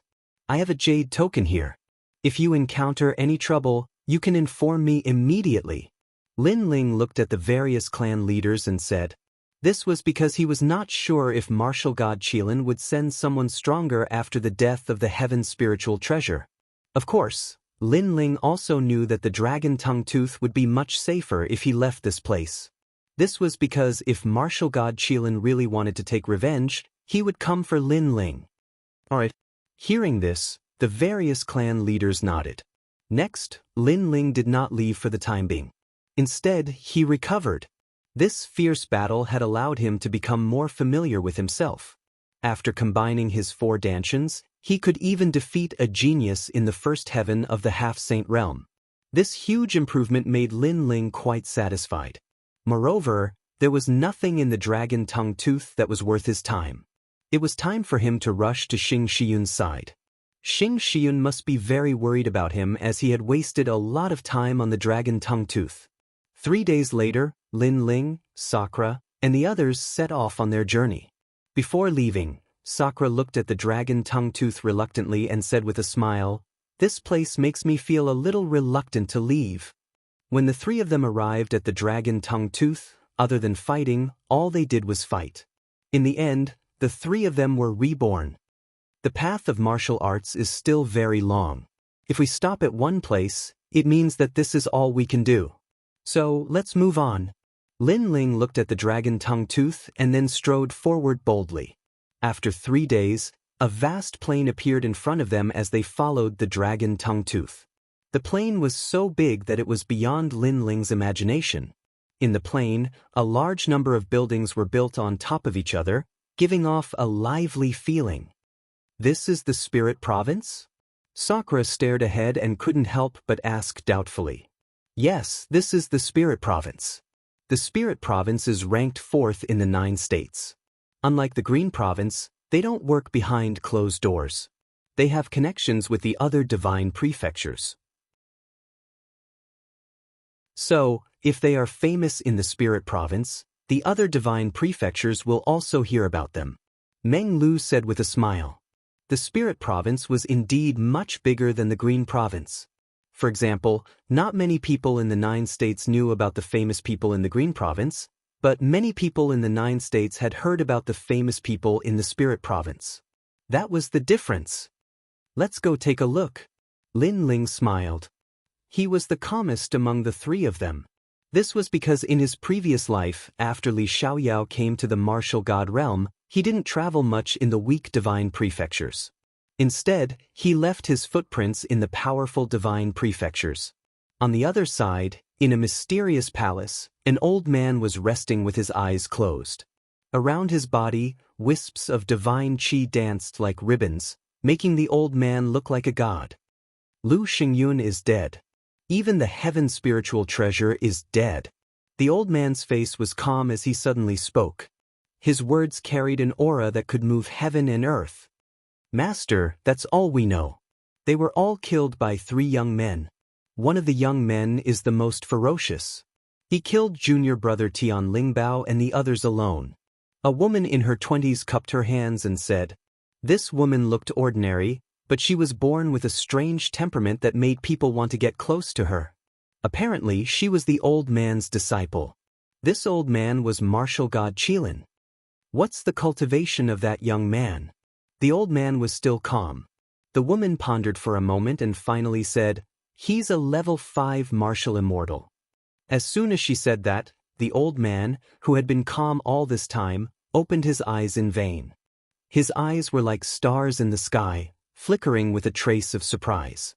I have a jade token here. If you encounter any trouble, you can inform me immediately. Lin Ling looked at the various clan leaders and said, this was because he was not sure if martial god Qilin would send someone stronger after the death of the heaven's spiritual treasure. Of course, Lin Ling also knew that the Dragon Tongue Tooth would be much safer if he left this place. This was because if martial god Qilin really wanted to take revenge, he would come for Lin Ling. Alright. Hearing this, the various clan leaders nodded. Next, Lin Ling did not leave for the time being. Instead, he recovered. This fierce battle had allowed him to become more familiar with himself. After combining his 4 dantians, he could even defeat a genius in the first heaven of the half-saint realm. This huge improvement made Lin Ling quite satisfied. Moreover, there was nothing in the Dragon Tongue Tooth that was worth his time. It was time for him to rush to Xing Shiyun's side. Xing Shiyun must be very worried about him as he had wasted a lot of time on the Dragon Tongue Tooth. 3 days later, Lin Ling, Sakura, and the others set off on their journey. Before leaving, Sakura looked at the dragon tongue tooth reluctantly and said with a smile, "This place makes me feel a little reluctant to leave." When the three of them arrived at the dragon tongue tooth, other than fighting, all they did was fight. In the end, the three of them were reborn. The path of martial arts is still very long. If we stop at one place, it means that this is all we can do. So, let's move on. Lin Ling looked at the dragon tongue tooth and then strode forward boldly. After 3 days, a vast plain appeared in front of them as they followed the dragon tongue tooth. The plain was so big that it was beyond Lin Ling's imagination. In the plain, a large number of buildings were built on top of each other, giving off a lively feeling. This is the Spirit Province? Sakura stared ahead and couldn't help but ask doubtfully. Yes, this is the Spirit Province. The Spirit Province is ranked 4th in the 9 states. Unlike the Green Province, they don't work behind closed doors. They have connections with the other divine prefectures. So, if they are famous in the Spirit Province, the other divine prefectures will also hear about them. Meng Lu said with a smile. The Spirit Province was indeed much bigger than the Green Province. For example, not many people in the 9 states knew about the famous people in the Green Province, but many people in the 9 states had heard about the famous people in the Spirit Province. That was the difference. Let's go take a look. Lin Ling smiled. He was the calmest among the three of them. This was because in his previous life, after Li Xiaoyao came to the martial god realm, he didn't travel much in the weak divine prefectures. Instead, he left his footprints in the powerful divine prefectures. On the other side, in a mysterious palace, an old man was resting with his eyes closed. Around his body, wisps of divine qi danced like ribbons, making the old man look like a god. Lu Xingyun is dead. Even the heaven spiritual treasure is dead. The old man's face was calm as he suddenly spoke. His words carried an aura that could move heaven and earth. Master, that's all we know. They were all killed by 3 young men. One of the young men is the most ferocious. He killed junior brother Tian Lingbao and the others alone. A woman in her 20s cupped her hands and said, "This woman looked ordinary, but she was born with a strange temperament that made people want to get close to her. Apparently, she was the old man's disciple. This old man was martial god Qilin. What's the cultivation of that young man?" The old man was still calm. The woman pondered for a moment and finally said, "He's a level 5 martial immortal." As soon as she said that, the old man, who had been calm all this time, opened his eyes in vain. His eyes were like stars in the sky, flickering with a trace of surprise.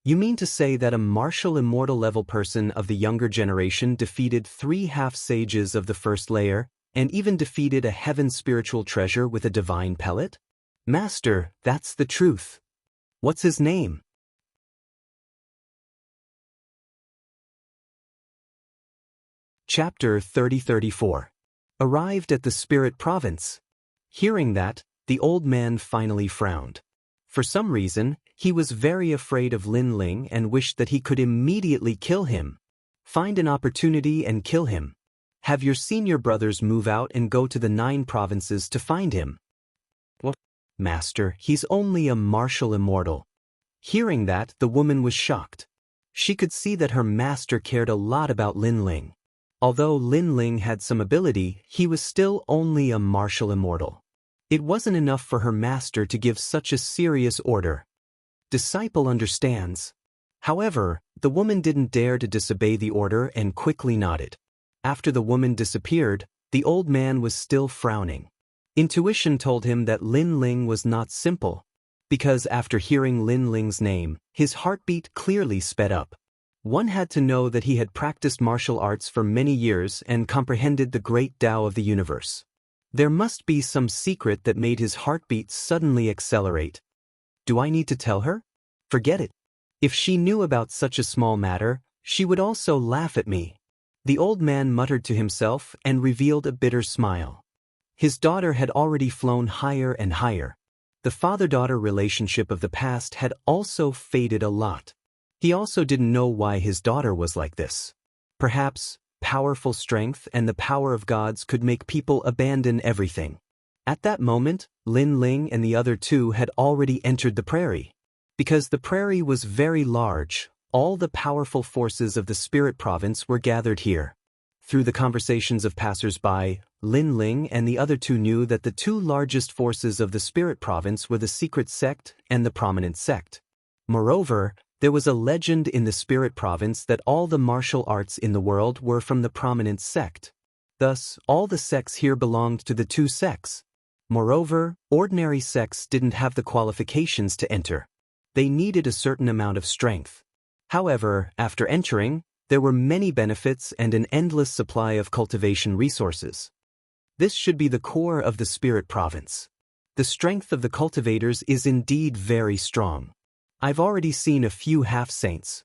"You mean to say that a martial immortal level person of the younger generation defeated 3 half-sages of the first layer, and even defeated a heaven spiritual treasure with a divine pellet?" "Master, that's the truth." "What's his name?" Chapter 30-34. Arrived at the Spirit Province. Hearing that, the old man finally frowned. For some reason, he was very afraid of Lin Ling and wished that he could immediately kill him. Find an opportunity and kill him. Have your senior brothers move out and go to the 9 provinces to find him. "What? Master, he's only a martial immortal." Hearing that, the woman was shocked. She could see that her master cared a lot about Lin Ling. Although Lin Ling had some ability, he was still only a martial immortal. It wasn't enough for her master to give such a serious order. Disciple understands. However, the woman didn't dare to disobey the order and quickly nodded. After the woman disappeared, the old man was still frowning. Intuition told him that Lin Ling was not simple, because after hearing Lin Ling's name, his heartbeat clearly sped up. One had to know that he had practiced martial arts for many years and comprehended the great Tao of the universe. There must be some secret that made his heartbeat suddenly accelerate. Do I need to tell her? Forget it. If she knew about such a small matter, she would also laugh at me. The old man muttered to himself and revealed a bitter smile. His daughter had already flown higher and higher. The father-daughter relationship of the past had also faded a lot. He also didn't know why his daughter was like this. Perhaps powerful strength and the power of gods could make people abandon everything. At that moment, Lin Ling and the other two had already entered the prairie. Because the prairie was very large, all the powerful forces of the spirit province were gathered here. Through the conversations of passers-by, Lin Ling and the other two knew that the two largest forces of the spirit province were the secret sect and the prominent sect. Moreover, there was a legend in the spirit province that all the martial arts in the world were from the prominent sect. Thus, all the sects here belonged to the two sects. Moreover, ordinary sects didn't have the qualifications to enter. They needed a certain amount of strength. However, after entering, there were many benefits and an endless supply of cultivation resources. This should be the core of the spirit province. The strength of the cultivators is indeed very strong. I've already seen a few half-saints.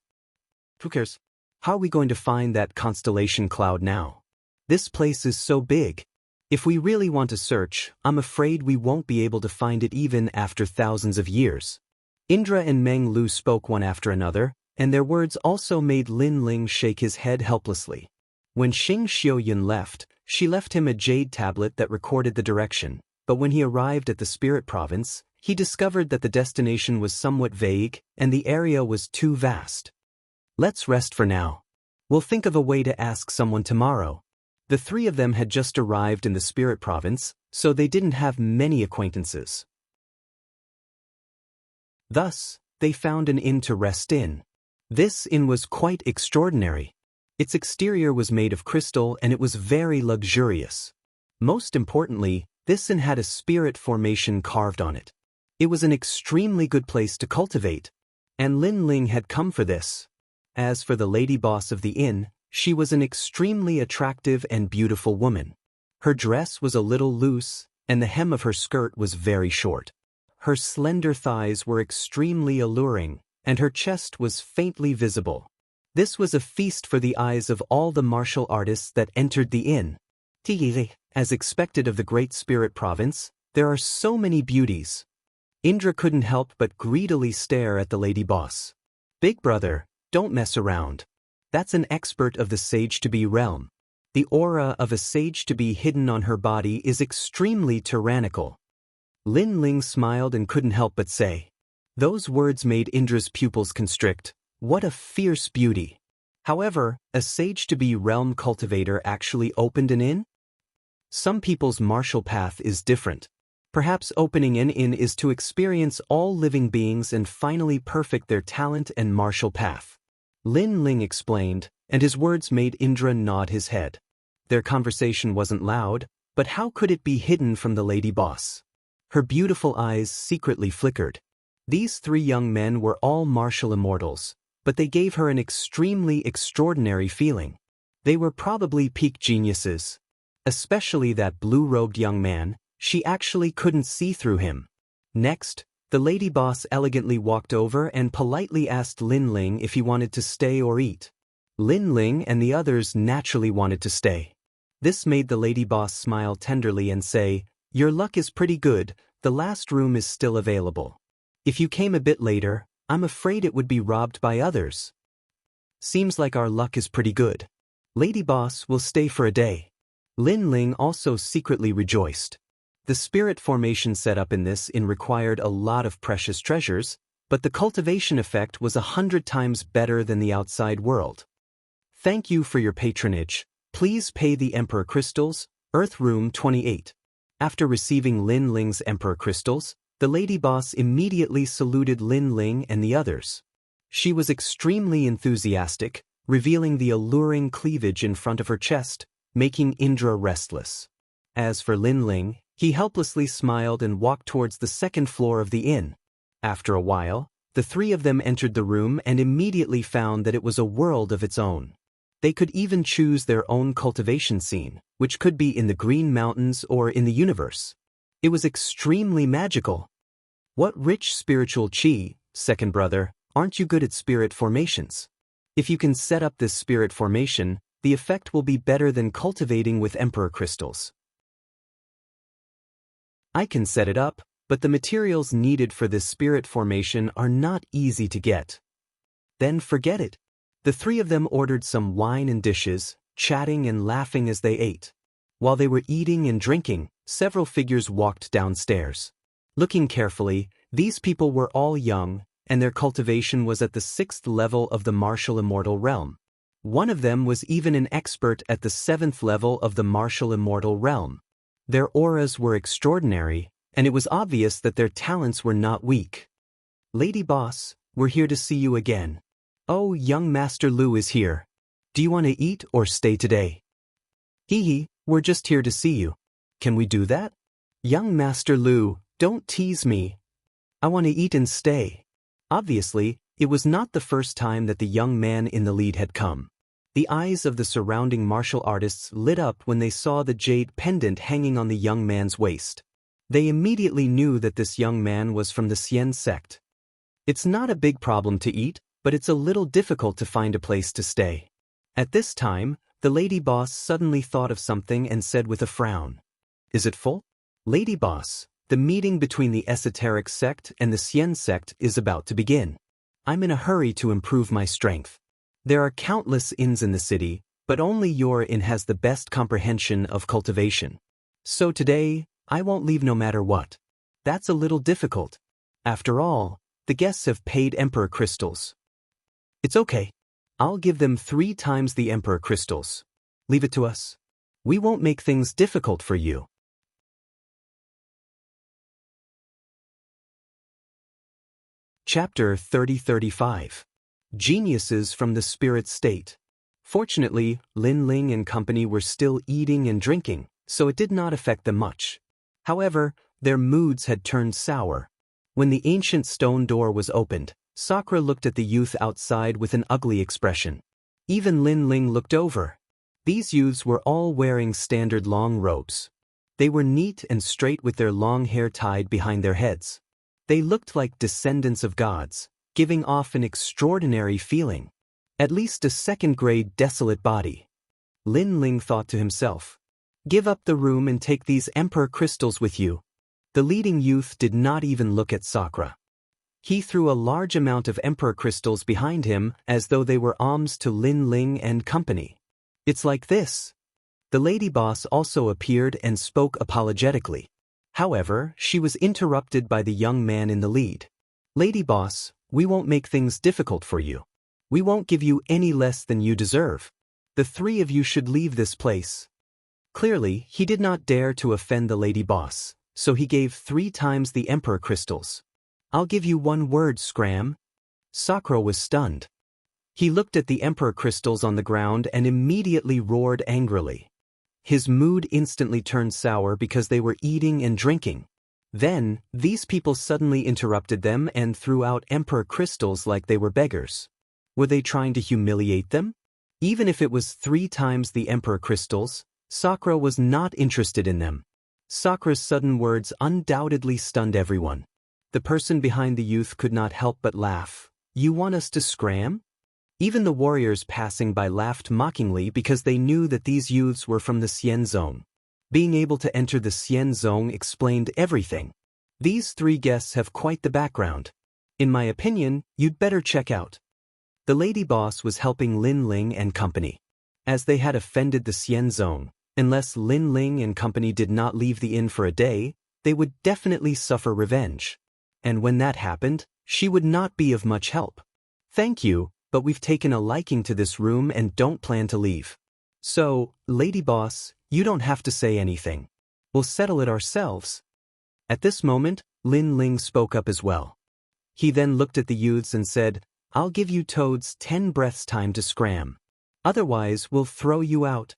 Who cares? How are we going to find that constellation cloud now? This place is so big. If we really want to search, I'm afraid we won't be able to find it even after thousands of years. Indra and Meng Lu spoke one after another, and their words also made Lin Ling shake his head helplessly. When Xing Xiuyun left, she left him a jade tablet that recorded the direction, but when he arrived at the spirit province, he discovered that the destination was somewhat vague and the area was too vast. Let's rest for now. We'll think of a way to ask someone tomorrow. The three of them had just arrived in the spirit province, so they didn't have many acquaintances. Thus, they found an inn to rest in. This inn was quite extraordinary. Its exterior was made of crystal and it was very luxurious. Most importantly, this inn had a spirit formation carved on it. It was an extremely good place to cultivate, and Lin Ling had come for this. As for the lady boss of the inn, she was an extremely attractive and beautiful woman. Her dress was a little loose, and the hem of her skirt was very short. Her slender thighs were extremely alluring, and her chest was faintly visible. This was a feast for the eyes of all the martial artists that entered the inn. As expected of the great spirit province, there are so many beauties. Indra couldn't help but greedily stare at the lady boss. Big brother, don't mess around. That's an expert of the sage-to-be realm. The aura of a sage-to-be hidden on her body is extremely tyrannical. Lin Ling smiled and couldn't help but say. Those words made Indra's pupils constrict. What a fierce beauty. However, a sage-to-be realm cultivator actually opened an inn? Some people's martial path is different. Perhaps opening an inn is to experience all living beings and finally perfect their talent and martial path. Lin Ling explained, and his words made Indra nod his head. Their conversation wasn't loud, but how could it be hidden from the lady boss? Her beautiful eyes secretly flickered. These three young men were all martial immortals, but they gave her an extremely extraordinary feeling. They were probably peak geniuses. Especially that blue-robed young man, she actually couldn't see through him. Next, the lady boss elegantly walked over and politely asked Lin Ling if he wanted to stay or eat. Lin Ling and the others naturally wanted to stay. This made the lady boss smile tenderly and say, "Your luck is pretty good, the last room is still available. If you came a bit later, I'm afraid it would be robbed by others." Seems like our luck is pretty good. Lady boss will stay for a day. Lin Ling also secretly rejoiced. The spirit formation set up in this inn required a lot of precious treasures, but the cultivation effect was 100 times better than the outside world. Thank you for your patronage. Please pay the Emperor Crystals, Earth Room 28. After receiving Lin Ling's Emperor Crystals, the lady boss immediately saluted Lin Ling and the others. She was extremely enthusiastic, revealing the alluring cleavage in front of her chest, making Indra restless. As for Lin Ling, he helplessly smiled and walked towards the second floor of the inn. After a while, the three of them entered the room and immediately found that it was a world of its own. They could even choose their own cultivation scene, which could be in the Green Mountains or in the universe. It was extremely magical. What rich spiritual chi, second brother, aren't you good at spirit formations? If you can set up this spirit formation, the effect will be better than cultivating with Emperor Crystals. I can set it up, but the materials needed for this spirit formation are not easy to get. Then forget it. The three of them ordered some wine and dishes, chatting and laughing as they ate. While they were eating and drinking, several figures walked downstairs. Looking carefully, these people were all young, and their cultivation was at the 6th level of the martial immortal realm. One of them was even an expert at the 7th level of the martial immortal realm. Their auras were extraordinary, and it was obvious that their talents were not weak. "Lady Boss, we're here to see you again." "Oh, young Master Lu is here. Do you want to eat or stay today?" "Hee, we're just here to see you. Can we do that?" "Young Master Lu, don't tease me. I want to eat and stay." Obviously, it was not the first time that the young man in the lead had come. The eyes of the surrounding martial artists lit up when they saw the jade pendant hanging on the young man's waist. They immediately knew that this young man was from the Xian sect. It's not a big problem to eat, but it's a little difficult to find a place to stay. At this time, the lady boss suddenly thought of something and said with a frown, "Is it full?" "Lady Boss, the meeting between the esoteric sect and the Xian sect is about to begin. I'm in a hurry to improve my strength. There are countless inns in the city, but only your inn has the best comprehension of cultivation. So today, I won't leave no matter what. That's a little difficult. After all, the guests have paid Emperor crystals." "It's okay. I'll give them 3 times the Emperor crystals. Leave it to us. We won't make things difficult for you." Chapter 30-35. Geniuses from the Spirit State. Fortunately, Lin Ling and company were still eating and drinking, so it did not affect them much. However, their moods had turned sour. When the ancient stone door was opened, Sakura looked at the youth outside with an ugly expression. Even Lin Ling looked over. These youths were all wearing standard long robes. They were neat and straight with their long hair tied behind their heads. They looked like descendants of gods, giving off an extraordinary feeling. At least a second-grade desolate body. Lin Ling thought to himself, "Give up the room and take these Emperor crystals with you." The leading youth did not even look at Sakura. He threw a large amount of Emperor crystals behind him as though they were alms to Lin Ling and company. "It's like this." The lady boss also appeared and spoke apologetically. However, she was interrupted by the young man in the lead. "Lady Boss, we won't make things difficult for you. We won't give you any less than you deserve. The 3 of you should leave this place." Clearly, he did not dare to offend the lady boss, so he gave 3 times the Emperor crystals. "I'll give you 1 word, Scram." Sakura was stunned. He looked at the Emperor crystals on the ground and immediately roared angrily. His mood instantly turned sour because they were eating and drinking. Then, these people suddenly interrupted them and threw out Emperor crystals like they were beggars. Were they trying to humiliate them? Even if it was 3 times the Emperor crystals, Sakura was not interested in them. Sakura's sudden words undoubtedly stunned everyone. The person behind the youth could not help but laugh. "You want us to scram?" Even the warriors passing by laughed mockingly because they knew that these youths were from the Xian Zone. Being able to enter the Xian Zone explained everything. These 3 guests have quite the background. In my opinion, you'd better check out. The lady boss was helping Lin Ling and company. As they had offended the Xian Zone, unless Lin Ling and company did not leave the inn for a day, they would definitely suffer revenge. And when that happened, she would not be of much help. "Thank you, but we've taken a liking to this room and don't plan to leave. So, lady boss, you don't have to say anything. We'll settle it ourselves." At this moment, Lin Ling spoke up as well. He then looked at the youths and said, "I'll give you toads 10 breaths time to scram. Otherwise, we'll throw you out."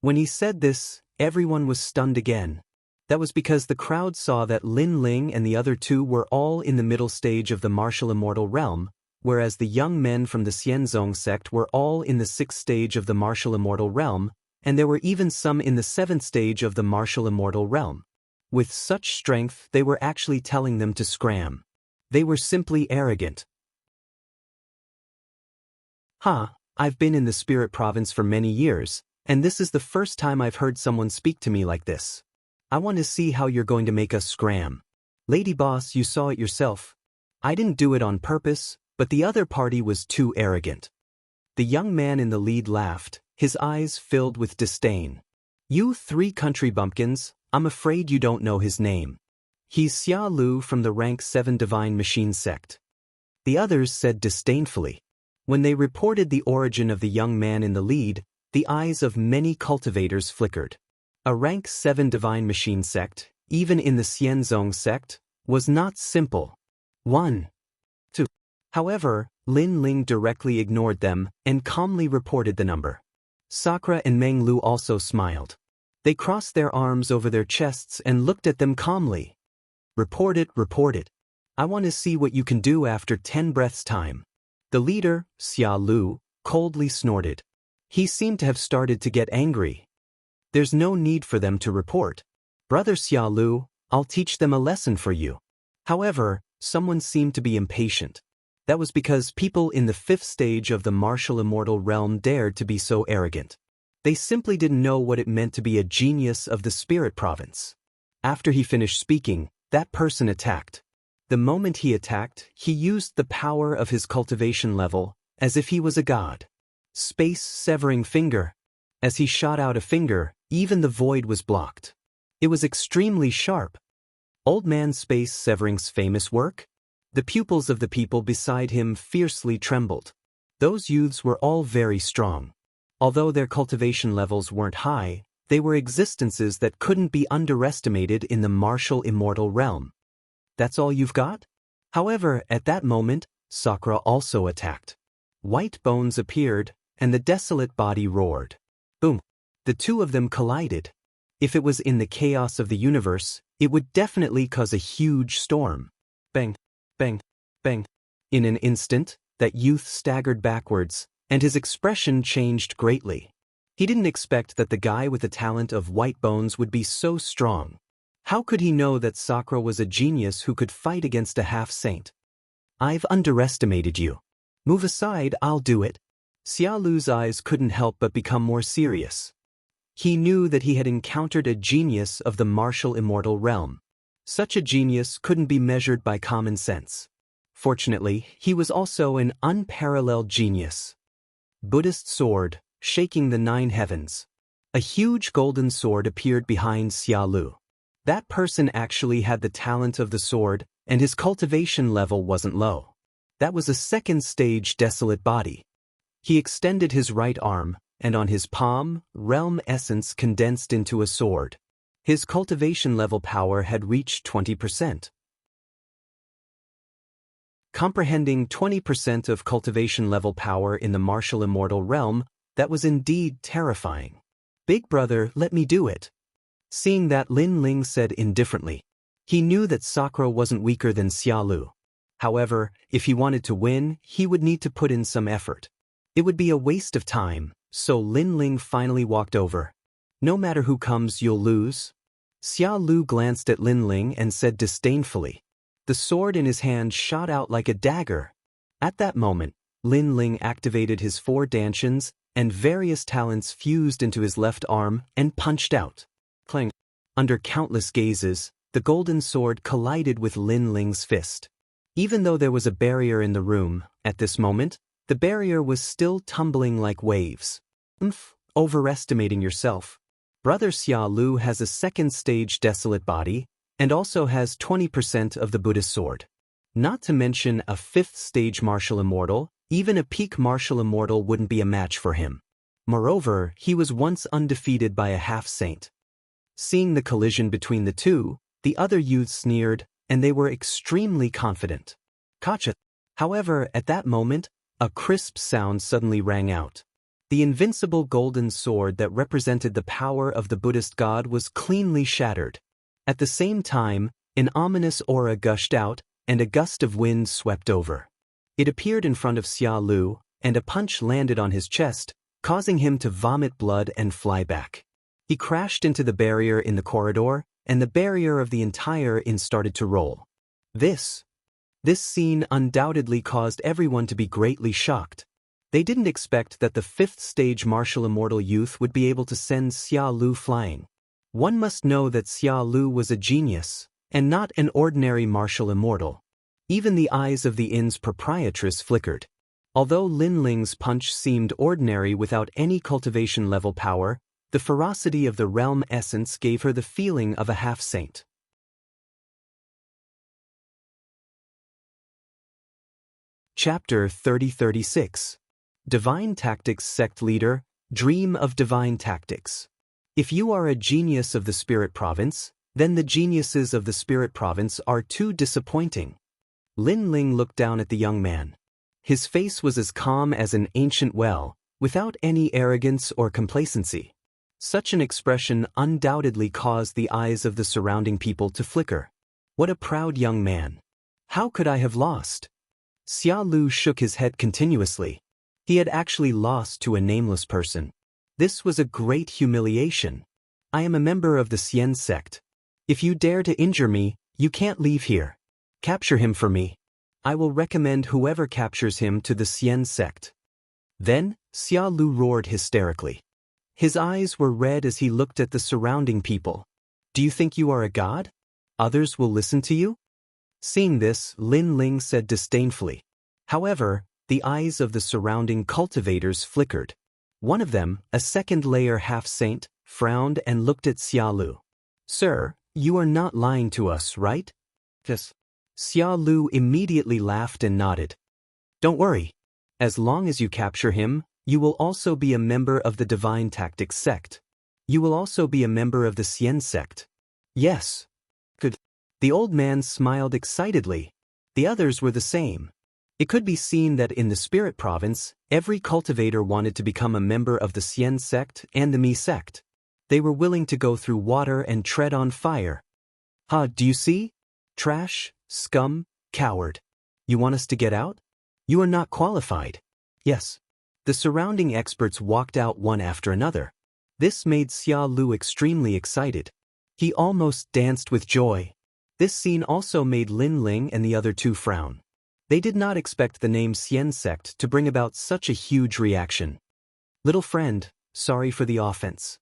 When he said this, everyone was stunned again. That was because the crowd saw that Lin Ling and the other 2 were all in the middle stage of the martial immortal realm, whereas the young men from the Xianzong sect were all in the 6th stage of the martial immortal realm, and there were even some in the 7th stage of the martial immortal realm. With such strength, they were actually telling them to scram. They were simply arrogant. I've been in the Spirit Province for many years, and this is the first time I've heard someone speak to me like this. I want to see how you're going to make us scram. Lady Boss, you saw it yourself. I didn't do it on purpose, but the other party was too arrogant. The young man in the lead laughed, his eyes filled with disdain. "You 3 country bumpkins, I'm afraid you don't know his name. He's Xia Lu from the rank 7 Divine Machine sect. The others said disdainfully. When they reported the origin of the young man in the lead, the eyes of many cultivators flickered. A rank 7 Divine Machine sect, even in the Xianzong sect, was not simple. 1. 2. However, Lin Ling directly ignored them and calmly reported the number. Sakura and Meng Lu also smiled. They crossed their arms over their chests and looked at them calmly. Report it, report it. I want to see what you can do after 10 breaths time. The leader, Xia Lu, coldly snorted. He seemed to have started to get angry. There's no need for them to report. Brother Xia Lu, I'll teach them a lesson for you. However, someone seemed to be impatient. That was because people in the 5th stage of the martial immortal realm dared to be so arrogant. They simply didn't know what it meant to be a genius of the spirit province. After he finished speaking, that person attacked. The moment he attacked, he used the power of his cultivation level, as if he was a god. Space-severing finger. As he shot out a finger, even the void was blocked. It was extremely sharp. Old Man Space-Severing's famous work? The pupils of the people beside him fiercely trembled. Those youths were all very strong. Although their cultivation levels weren't high, they were existences that couldn't be underestimated in the martial immortal realm. That's all you've got? However, at that moment, Sakura also attacked. White bones appeared, and the desolate body roared. Boom! The two of them collided. If it was in the chaos of the universe, it would definitely cause a huge storm. Bang! Bang! Bang! In an instant, that youth staggered backwards, and his expression changed greatly. He didn't expect that the guy with the talent of white bones would be so strong. How could he know that Sakura was a genius who could fight against a half-saint? I've underestimated you. Move aside, I'll do it. Xia Lu's eyes couldn't help but become more serious. He knew that he had encountered a genius of the martial immortal realm. Such a genius couldn't be measured by common sense. Fortunately, he was also an unparalleled genius. Buddhist sword, shaking the 9 heavens. A huge golden sword appeared behind Xia Lu. That person actually had the talent of the sword, and his cultivation level wasn't low. That was a 2nd stage desolate body. He extended his right arm, and on his palm, realm essence condensed into a sword. His cultivation level power had reached 20%. Comprehending 20% of cultivation level power in the martial immortal realm, that was indeed terrifying. Big brother, let me do it. Seeing that, Lin Ling said indifferently. He knew that Sakura wasn't weaker than Xia Lu. However, if he wanted to win, he would need to put in some effort. It would be a waste of time, so Lin Ling finally walked over. No matter who comes, you'll lose. Xia Lu glanced at Lin Ling and said disdainfully. The sword in his hand shot out like a dagger. At that moment, Lin Ling activated his 4 dantians, and various talents fused into his left arm and punched out. Clang! Under countless gazes, the golden sword collided with Lin Ling's fist. Even though there was a barrier in the room, at this moment, the barrier was still tumbling like waves. Overestimating yourself. Brother Xia Lu has a 2nd stage desolate body, and also has 20% of the Buddhist sword. Not to mention a 5th stage martial immortal, even a peak martial immortal wouldn't be a match for him. Moreover, he was once undefeated by a half-saint. Seeing the collision between the two, the other youths sneered, and they were extremely confident. Gotcha! However, at that moment, a crisp sound suddenly rang out. The invincible golden sword that represented the power of the Buddhist god was cleanly shattered. At the same time, an ominous aura gushed out, and a gust of wind swept over. It appeared in front of Xia Lu, and a punch landed on his chest, causing him to vomit blood and fly back. He crashed into the barrier in the corridor, and the barrier of the entire inn started to roll. This scene undoubtedly caused everyone to be greatly shocked. They didn't expect that the 5th stage martial immortal youth would be able to send Xia Lu flying. One must know that Xia Lu was a genius, and not an ordinary martial immortal. Even the eyes of the inn's proprietress flickered. Although Lin Ling's punch seemed ordinary without any cultivation level power, The ferocity of the realm essence gave her the feeling of a half-saint. Chapter 30-36. Divine Tactics Sect Leader, Dream of Divine Tactics. If you are a genius of the Spirit Province, then the geniuses of the Spirit Province are too disappointing. Lin Ling looked down at the young man. His face was as calm as an ancient well, without any arrogance or complacency. Such an expression undoubtedly caused the eyes of the surrounding people to flicker. What a proud young man. How could I have lost? Xia Lu shook his head continuously. He had actually lost to a nameless person. This was a great humiliation. I am a member of the Xian sect. If you dare to injure me, you can't leave here. Capture him for me. I will recommend whoever captures him to the Xian sect. Then, Xia Lu roared hysterically. His eyes were red as he looked at the surrounding people. Do you think you are a god? Others will listen to you? Seeing this, Lin Ling said disdainfully. However, the eyes of the surrounding cultivators flickered. One of them, a second-layer half-saint, frowned and looked at Xia Lu. Sir, you are not lying to us, right? Yes. Xia Lu immediately laughed and nodded. Don't worry. As long as you capture him, you will also be a member of the Divine Tactics sect. You will also be a member of the Xian sect. Yes. Good. The old man smiled excitedly. The others were the same. It could be seen that in the Spirit Province, every cultivator wanted to become a member of the Xian sect and the Mi sect. They were willing to go through water and tread on fire. Do you see? Trash, scum, coward. You want us to get out? You are not qualified. Yes. The surrounding experts walked out one after another. This made Xia Lu extremely excited. He almost danced with joy. This scene also made Lin Ling and the other two frown. They did not expect the name Xian sect to bring about such a huge reaction. Little friend, sorry for the offense.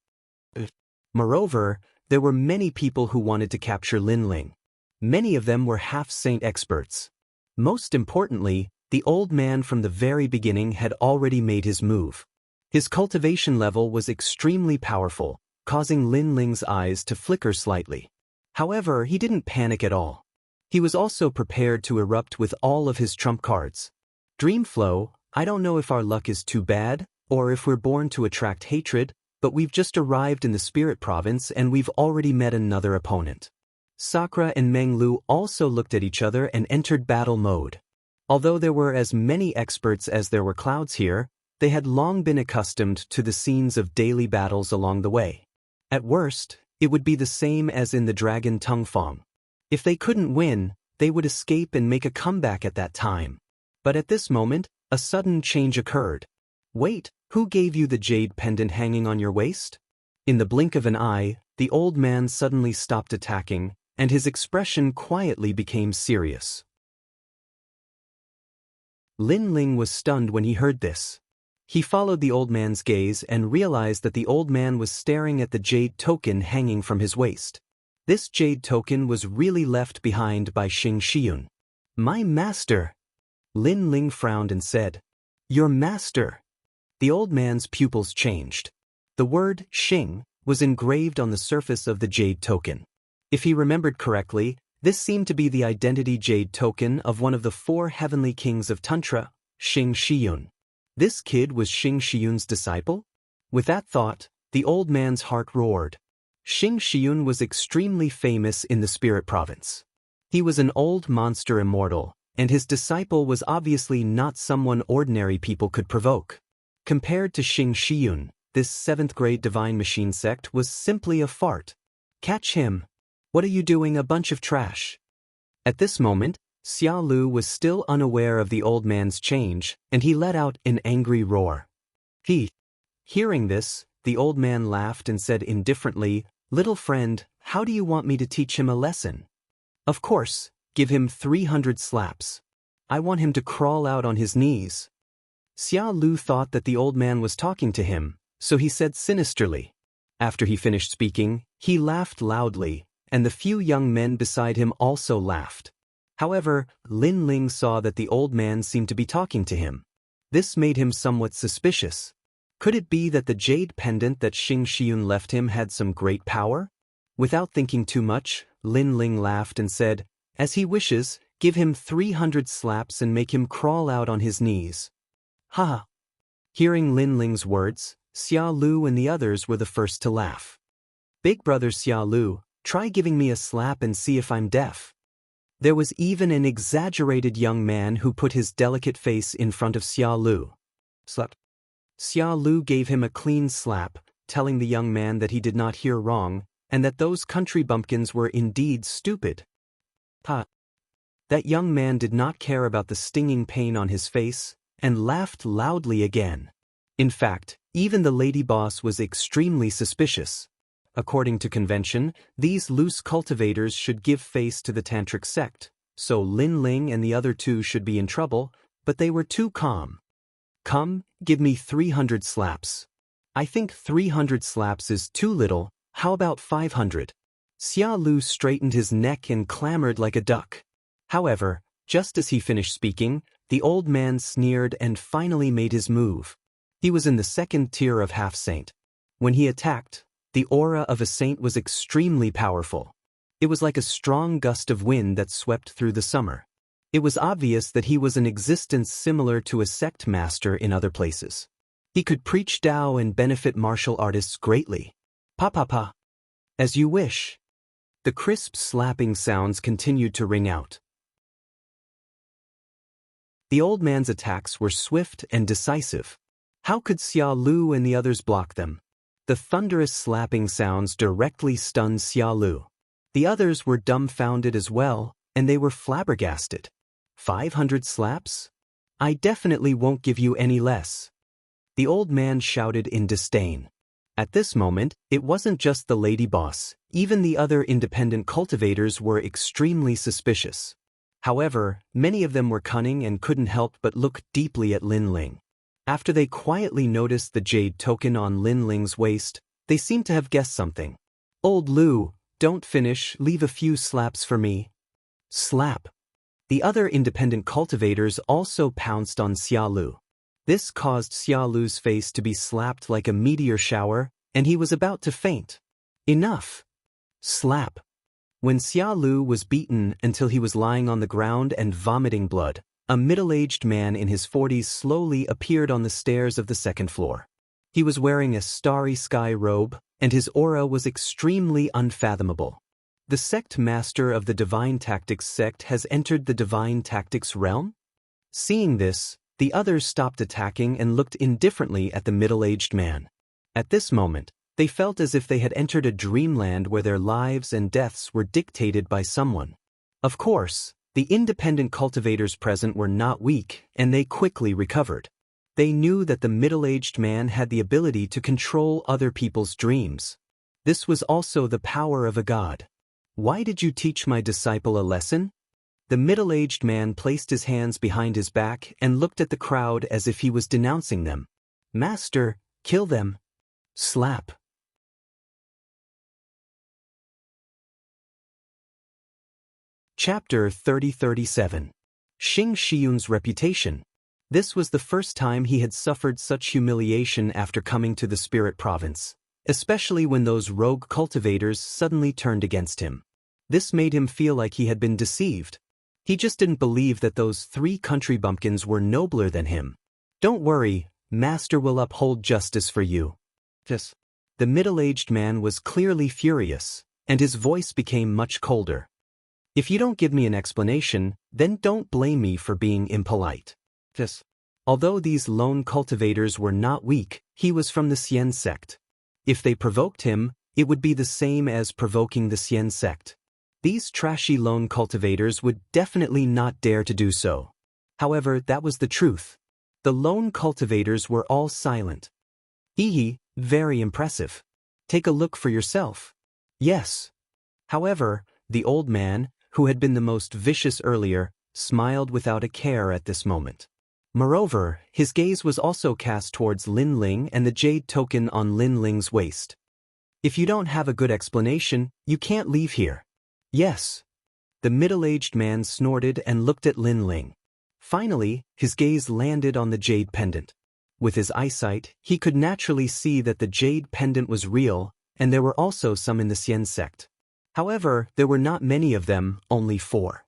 Moreover, there were many people who wanted to capture Lin Ling. Many of them were half-saint experts. Most importantly, the old man from the very beginning had already made his move. His cultivation level was extremely powerful, causing Lin Ling's eyes to flicker slightly. However, he didn't panic at all. He was also prepared to erupt with all of his trump cards. Dreamflow, I don't know if our luck is too bad, or if we're born to attract hatred, but we've just arrived in the Spirit Province and we've already met another opponent. Sakura and Meng Lu also looked at each other and entered battle mode. Although there were as many experts as there were clouds here, they had long been accustomed to the scenes of daily battles along the way. At worst, it would be the same as in the Dragon Tungfang. If they couldn't win, they would escape and make a comeback at that time. But at this moment, a sudden change occurred. Wait, who gave you the jade pendant hanging on your waist? In the blink of an eye, the old man suddenly stopped attacking, and his expression quietly became serious. Lin Ling was stunned when he heard this. He followed the old man's gaze and realized that the old man was staring at the jade token hanging from his waist. This jade token was really left behind by Xing Shiyun. My master! Lin Ling frowned and said, Your master! The old man's pupils changed. The word Xing was engraved on the surface of the jade token. If he remembered correctly, this seemed to be the identity jade token of one of the 4 heavenly kings of Tantra, Xing Shiyun. This kid was Xing Shiyun's disciple? With that thought, the old man's heart roared. Xing Shiyun was extremely famous in the Spirit Province. He was an old monster immortal, and his disciple was obviously not someone ordinary people could provoke. Compared to Xing Shiyun, this 7th-grade divine machine sect was simply a fart. Catch him! What are you doing, a bunch of trash? At this moment, Xia Lu was still unaware of the old man's change, and he let out an angry roar. Hearing this, the old man laughed and said indifferently, Little friend, how do you want me to teach him a lesson? Of course, give him 300 slaps. I want him to crawl out on his knees. Xia Lu thought that the old man was talking to him, so he said sinisterly. After he finished speaking, he laughed loudly, and the few young men beside him also laughed. However, Lin Ling saw that the old man seemed to be talking to him. This made him somewhat suspicious. Could it be that the jade pendant that Xing Shiyun left him had some great power? Without thinking too much, Lin Ling laughed and said, "As he wishes, give him 300 slaps and make him crawl out on his knees." Ha! Hearing Lin Ling's words, Xia Lu and the others were the first to laugh. "Big brother Xia Lu, try giving me a slap and see if I'm deaf." There was even an exaggerated young man who put his delicate face in front of Xia Lu. Slap. Xia Lu gave him a clean slap, telling the young man that he did not hear wrong, and that those country bumpkins were indeed stupid. Ha! That young man did not care about the stinging pain on his face, and laughed loudly again. In fact, even the lady boss was extremely suspicious. According to convention, these loose cultivators should give face to the tantric sect, so Lin Ling and the other two should be in trouble, but they were too calm. "Come, give me 300 slaps." "I think 300 slaps is too little, how about 500? Xia Lu straightened his neck and clamored like a duck. However, just as he finished speaking, the old man sneered and finally made his move. He was in the second tier of half-saint. When he attacked, the aura of a saint was extremely powerful. It was like a strong gust of wind that swept through the summer. It was obvious that he was an existence similar to a sect master in other places. He could preach Tao and benefit martial artists greatly. Pa pa pa. As you wish. The crisp slapping sounds continued to ring out. The old man's attacks were swift and decisive. How could Xia Lu and the others block them? The thunderous slapping sounds directly stunned Xia Lu. The others were dumbfounded as well, and they were flabbergasted. 500 slaps? I definitely won't give you any less. The old man shouted in disdain. At this moment, it wasn't just the lady boss, even the other independent cultivators were extremely suspicious. However, many of them were cunning and couldn't help but look deeply at Lin Ling. After they quietly noticed the jade token on Lin Ling's waist, they seemed to have guessed something. "Old Lu, don't finish, leave a few slaps for me." Slap. The other independent cultivators also pounced on Xia Lu. This caused Xia Lu's face to be slapped like a meteor shower, and he was about to faint. Enough. Slap. When Xia Lu was beaten until he was lying on the ground and vomiting blood, a middle-aged man in his 40s slowly appeared on the stairs of the second floor. He was wearing a starry sky robe, and his aura was extremely unfathomable. The sect master of the Divine Tactics sect has entered the Divine Tactics realm? Seeing this, the others stopped attacking and looked indifferently at the middle-aged man. At this moment, they felt as if they had entered a dreamland where their lives and deaths were dictated by someone. Of course, the independent cultivators present were not weak, and they quickly recovered. They knew that the middle-aged man had the ability to control other people's dreams. This was also the power of a god. "Why did you teach my disciple a lesson?" The middle-aged man placed his hands behind his back and looked at the crowd as if he was denouncing them. "Master, kill them." Slap. Chapter 30-37. Xing Shiyun's reputation. This was the first time he had suffered such humiliation after coming to the Spirit Province, especially when those rogue cultivators suddenly turned against him. This made him feel like he had been deceived. He just didn't believe that those 3 country bumpkins were nobler than him. "Don't worry, Master will uphold justice for you." Yes. The middle-aged man was clearly furious, and his voice became much colder. "If you don't give me an explanation, then don't blame me for being impolite." Yes. Although these lone cultivators were not weak, he was from the Xian sect. If they provoked him, it would be the same as provoking the Xian sect. These trashy lone cultivators would definitely not dare to do so. However, that was the truth. The lone cultivators were all silent. "Hee, very impressive. Take a look for yourself." "Yes." However, the old man, who had been the most vicious earlier, smiled without a care at this moment. Moreover, his gaze was also cast towards Lin Ling and the jade token on Lin Ling's waist. "If you don't have a good explanation, you can't leave here." "Yes." The middle-aged man snorted and looked at Lin Ling. Finally, his gaze landed on the jade pendant. With his eyesight, he could naturally see that the jade pendant was real, and there were also some in the Xian sect. However, there were not many of them, only 4.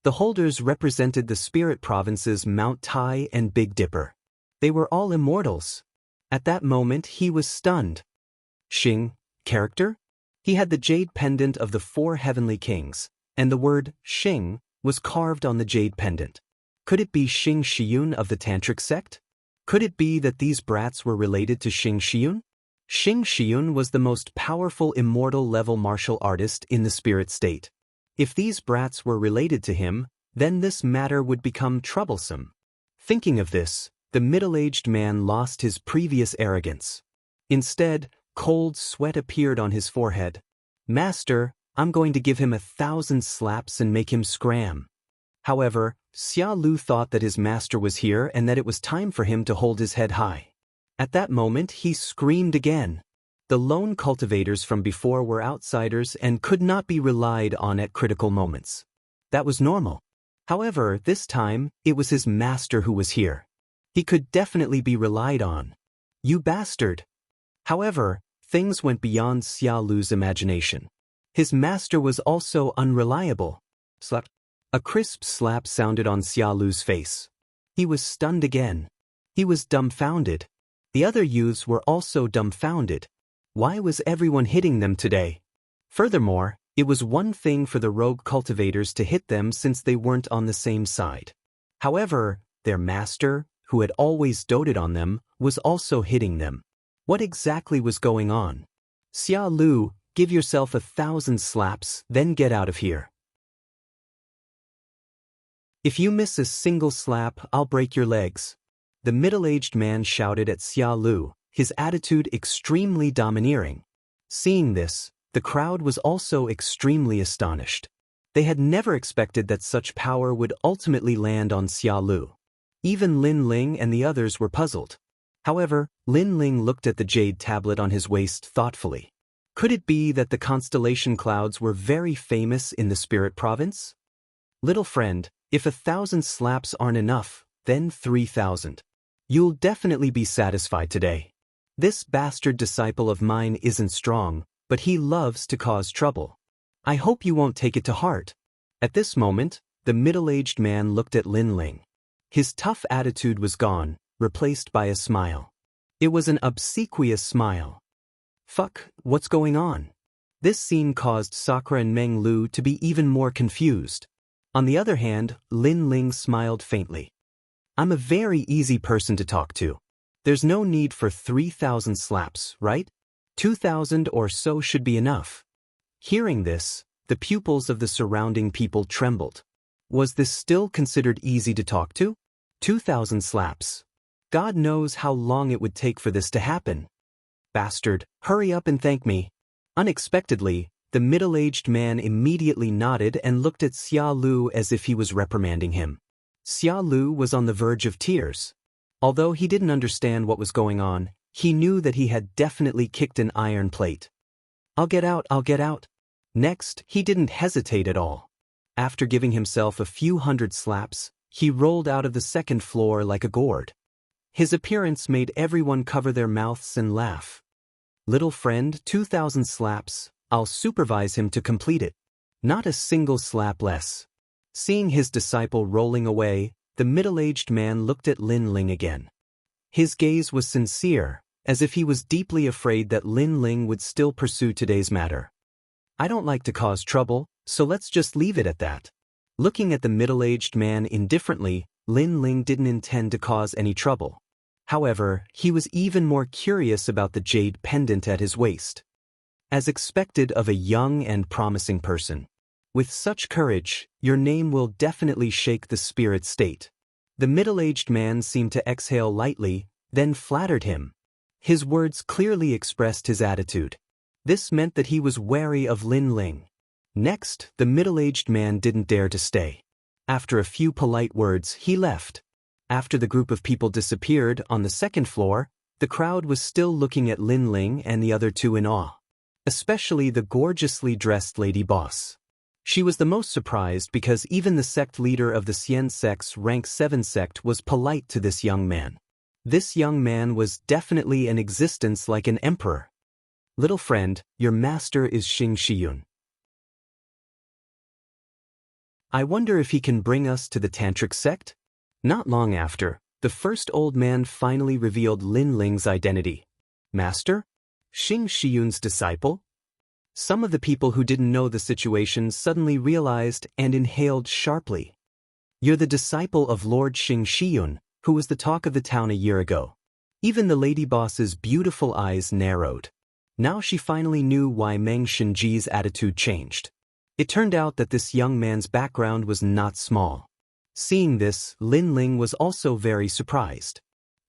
The holders represented the spirit provinces Mount Tai and Big Dipper. They were all immortals. At that moment he was stunned. Xing, character? He had the jade pendant of the 4 heavenly kings, and the word Xing was carved on the jade pendant. Could it be Xing Shiyun of the Tantric sect? Could it be that these brats were related to Xing Shiyun? Xing Shiyun was the most powerful immortal-level martial artist in the spirit state. If these brats were related to him, then this matter would become troublesome. Thinking of this, the middle-aged man lost his previous arrogance. Instead, cold sweat appeared on his forehead. Master, I'm going to give him 1,000 slaps and make him scram. However, Xia Lu thought that his master was here and that it was time for him to hold his head high. At that moment he screamed again. The lone cultivators from before were outsiders and could not be relied on at critical moments. That was normal. However, this time, it was his master who was here. He could definitely be relied on. You bastard! However, things went beyond Xia Lu's imagination. His master was also unreliable. Slap. A crisp slap sounded on Xia Lu's face. He was stunned again. He was dumbfounded. The other youths were also dumbfounded. Why was everyone hitting them today? Furthermore, it was one thing for the rogue cultivators to hit them since they weren't on the same side. However, their master, who had always doted on them, was also hitting them. What exactly was going on? Xia Lu, give yourself 1,000 slaps, then get out of here. If you miss a single slap, I'll break your legs. The middle-aged man shouted at Xia Lu, his attitude extremely domineering. Seeing this, the crowd was also extremely astonished. They had never expected that such power would ultimately land on Xia Lu. Even Lin Ling and the others were puzzled. However, Lin Ling looked at the jade tablet on his waist thoughtfully. Could it be that the constellation clouds were very famous in the spirit province? Little friend, if 1,000 slaps aren't enough, then 3,000. You'll definitely be satisfied today. This bastard disciple of mine isn't strong, but he loves to cause trouble. I hope you won't take it to heart. At this moment, the middle-aged man looked at Lin Ling. His tough attitude was gone, replaced by a smile. It was an obsequious smile. Fuck, what's going on? This scene caused Sakura and Meng Lu to be even more confused. On the other hand, Lin Ling smiled faintly. I'm a very easy person to talk to. There's no need for 3,000 slaps, right? 2,000 or so should be enough. Hearing this, the pupils of the surrounding people trembled. Was this still considered easy to talk to? 2,000 slaps. God knows how long it would take for this to happen. Bastard, hurry up and thank me. Unexpectedly, the middle-aged man immediately nodded and looked at Xia Lu as if he was reprimanding him. Xia Lu was on the verge of tears. Although he didn't understand what was going on, he knew that he had definitely kicked an iron plate. I'll get out, I'll get out. Next, he didn't hesitate at all. After giving himself a few hundred slaps, he rolled out of the second floor like a gourd. His appearance made everyone cover their mouths and laugh. Little friend, 2,000 slaps, I'll supervise him to complete it. Not a single slap less. Seeing his disciple rolling away, the middle-aged man looked at Lin Ling again. His gaze was sincere, as if he was deeply afraid that Lin Ling would still pursue today's matter. I don't like to cause trouble, so let's just leave it at that. Looking at the middle-aged man indifferently, Lin Ling didn't intend to cause any trouble. However, he was even more curious about the jade pendant at his waist. As expected of a young and promising person. With such courage, your name will definitely shake the spirit state. The middle-aged man seemed to exhale lightly, then flattered him. His words clearly expressed his attitude. This meant that he was wary of Lin Ling. Next, the middle-aged man didn't dare to stay. After a few polite words, he left. After the group of people disappeared on the second floor, the crowd was still looking at Lin Ling and the other two in awe. Especially the gorgeously dressed lady boss. She was the most surprised because even the sect leader of the Xian sect's rank 7 sect was polite to this young man. This young man was definitely an existence like an emperor. Little friend, your master is Xing Shiyun. I wonder if he can bring us to the tantric sect? Not long after, the first old man finally revealed Lin Ling's identity. Master? Xing Shiyun's disciple? Some of the people who didn't know the situation suddenly realized and inhaled sharply. You're the disciple of Lord Xing Shiyun, who was the talk of the town a year ago. Even the lady boss's beautiful eyes narrowed. Now she finally knew why Meng Shenji's attitude changed. It turned out that this young man's background was not small. Seeing this, Lin Ling was also very surprised.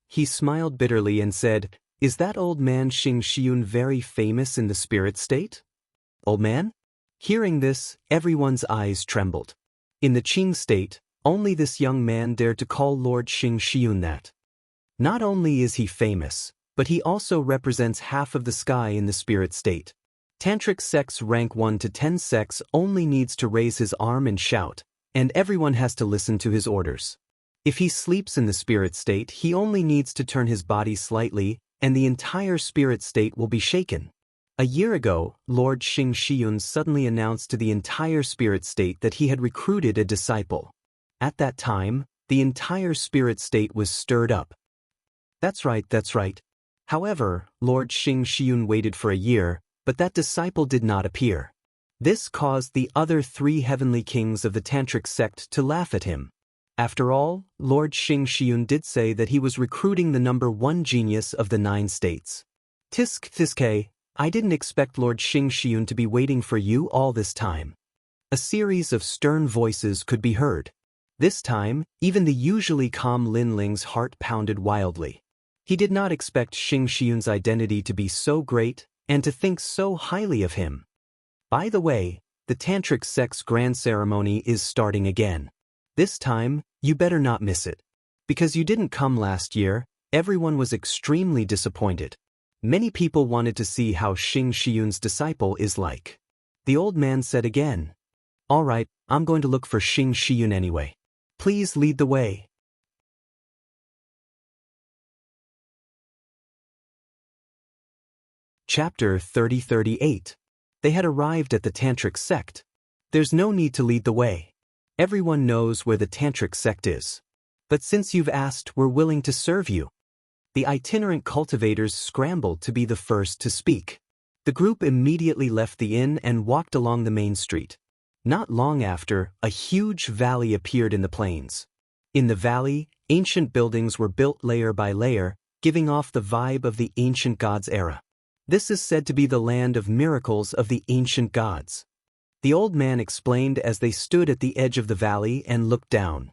He smiled bitterly and said, "Is that old man Xing Shiyun very famous in the spirit state?" Old man? Hearing this, everyone's eyes trembled. In the Qing state, only this young man dared to call Lord Xing Shiyun that. Not only is he famous, but he also represents half of the sky in the spirit state. Tantric sect's rank 1 to 10 sects only needs to raise his arm and shout, and everyone has to listen to his orders. If he sleeps in the spirit state, he only needs to turn his body slightly, and the entire spirit state will be shaken. A year ago, Lord Xing Shiyun suddenly announced to the entire spirit state that he had recruited a disciple. At that time, the entire spirit state was stirred up. That's right. However, Lord Xing Shiyun waited for a year, but that disciple did not appear. This caused the other 3 heavenly kings of the tantric sect to laugh at him. After all, Lord Xing Shiyun did say that he was recruiting the number 1 genius of the 9 states. Tiske, I didn't expect Lord Xing Shiyun to be waiting for you all this time. A series of stern voices could be heard. This time, even the usually calm Lin Ling's heart pounded wildly. He did not expect Xing Shiyun's identity to be so great, and to think so highly of him. By the way, the tantric sect's grand ceremony is starting again. This time, you better not miss it. Because you didn't come last year, everyone was extremely disappointed. Many people wanted to see how Xing Shiyun's disciple is like. The old man said again, "All right, I'm going to look for Xing Shiyun anyway. Please lead the way." Chapter 30-38. They had arrived at the tantric sect. There's no need to lead the way. Everyone knows where the tantric sect is. But since you've asked, we're willing to serve you. The itinerant cultivators scrambled to be the first to speak. The group immediately left the inn and walked along the main street. Not long after, a huge valley appeared in the plains. In the valley, ancient buildings were built layer by layer, giving off the vibe of the ancient gods' era. This is said to be the land of miracles of the ancient gods. The old man explained as they stood at the edge of the valley and looked down.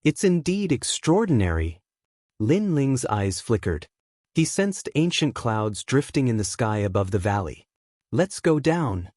It's indeed extraordinary. Lin Ling's eyes flickered. He sensed ancient clouds drifting in the sky above the valley. Let's go down.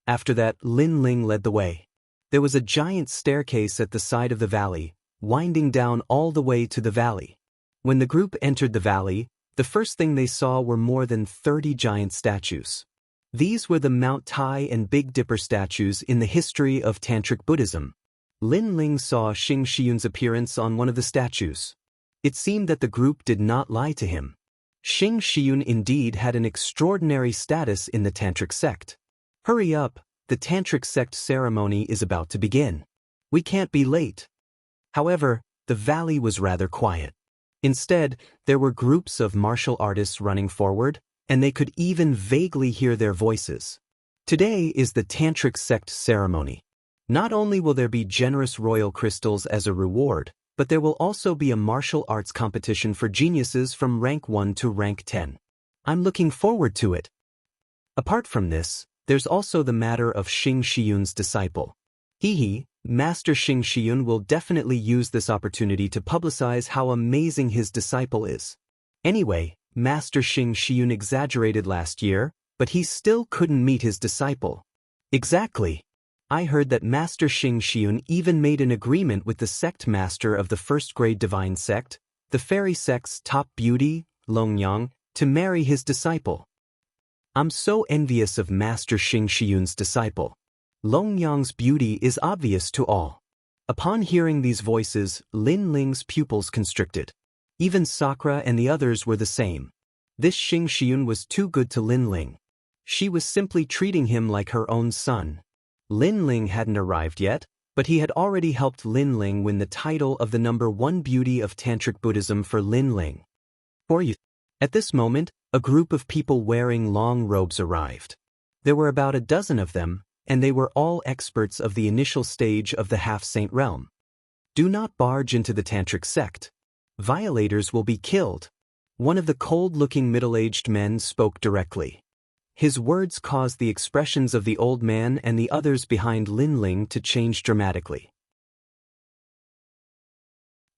After that, Lin Ling led the way. There was a giant staircase at the side of the valley, winding down all the way to the valley. When the group entered the valley, the first thing they saw were more than 30 giant statues. These were the Mount Tai and Big Dipper statues in the history of Tantric Buddhism. Lin Ling saw Xing Shiyun's appearance on one of the statues. It seemed that the group did not lie to him. Xing Shiyun indeed had an extraordinary status in the Tantric sect. Hurry up, the Tantric sect ceremony is about to begin. We can't be late. However, the valley was rather quiet. Instead, there were groups of martial artists running forward, and they could even vaguely hear their voices. Today is the Tantric sect ceremony. Not only will there be generous royal crystals as a reward, but there will also be a martial arts competition for geniuses from rank 1 to rank 10. I'm looking forward to it. Apart from this, there's also the matter of Xing Shiyun's disciple. Master Xing Shiyun will definitely use this opportunity to publicize how amazing his disciple is. Anyway, Master Xing Shiyun exaggerated last year, but he still couldn't meet his disciple. Exactly. I heard that Master Xing Shiyun even made an agreement with the sect master of the first-grade divine sect, the fairy sect's top beauty, Longyang, to marry his disciple. I'm so envious of Master Xing Shiyun's disciple. Longyang's beauty is obvious to all. Upon hearing these voices, Lin Ling's pupils constricted. Even Sakura and the others were the same. This Xing Xiun was too good to Lin Ling. She was simply treating him like her own son. Lin Ling hadn't arrived yet, but he had already helped Lin Ling win the title of the #1 beauty of Tantric Buddhism for Lin Ling. For you. At this moment, a group of people wearing long robes arrived. There were about a dozen of them, and they were all experts of the initial stage of the half-saint realm. Do not barge into the Tantric sect. Violators will be killed. One of the cold-looking middle-aged men spoke directly. His words caused the expressions of the old man and the others behind Lin Ling to change dramatically.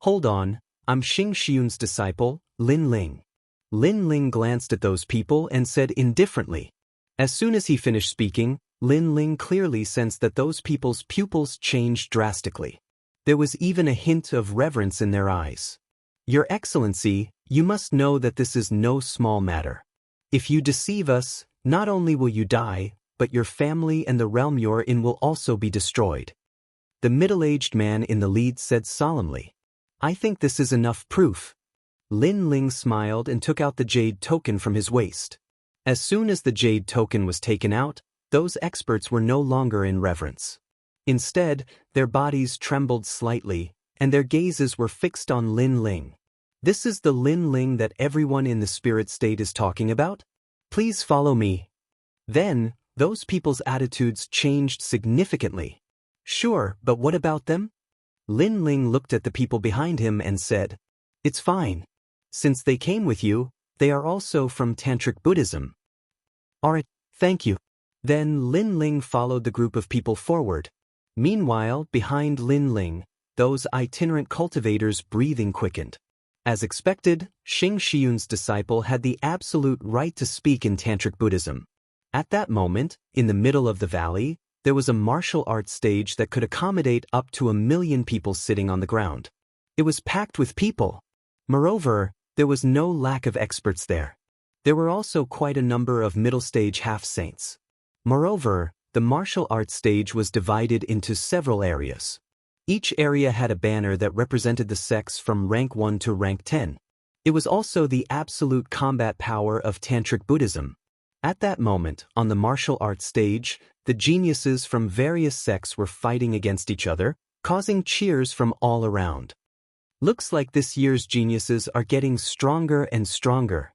Hold on, I'm Xing Xiun's disciple, Lin Ling. Lin Ling glanced at those people and said indifferently. As soon as he finished speaking, Lin Ling clearly sensed that those people's pupils changed drastically. There was even a hint of reverence in their eyes. Your Excellency, you must know that this is no small matter. If you deceive us, not only will you die, but your family and the realm you're in will also be destroyed. The middle-aged man in the lead said solemnly. I think this is enough proof. Lin Ling smiled and took out the jade token from his waist. As soon as the jade token was taken out, those experts were no longer in reverence. Instead, their bodies trembled slightly, and their gazes were fixed on Lin Ling. This is the Lin Ling that everyone in the spirit state is talking about? Please follow me. Then, those people's attitudes changed significantly. Sure, but what about them? Lin Ling looked at the people behind him and said, It's fine. Since they came with you, they are also from Tantric Buddhism. Alright, thank you. Then Lin Ling followed the group of people forward. Meanwhile, behind Lin Ling, those itinerant cultivators' breathing quickened. As expected, Xing Xiun's disciple had the absolute right to speak in Tantric Buddhism. At that moment, in the middle of the valley, there was a martial arts stage that could accommodate up to 1 million people sitting on the ground. It was packed with people. Moreover, there was no lack of experts there. There were also quite a number of middle-stage half-saints. Moreover, the martial arts stage was divided into several areas. Each area had a banner that represented the sects from rank 1 to rank 10. It was also the absolute combat power of Tantric Buddhism. At that moment, on the martial arts stage, the geniuses from various sects were fighting against each other, causing cheers from all around. Looks like this year's geniuses are getting stronger and stronger.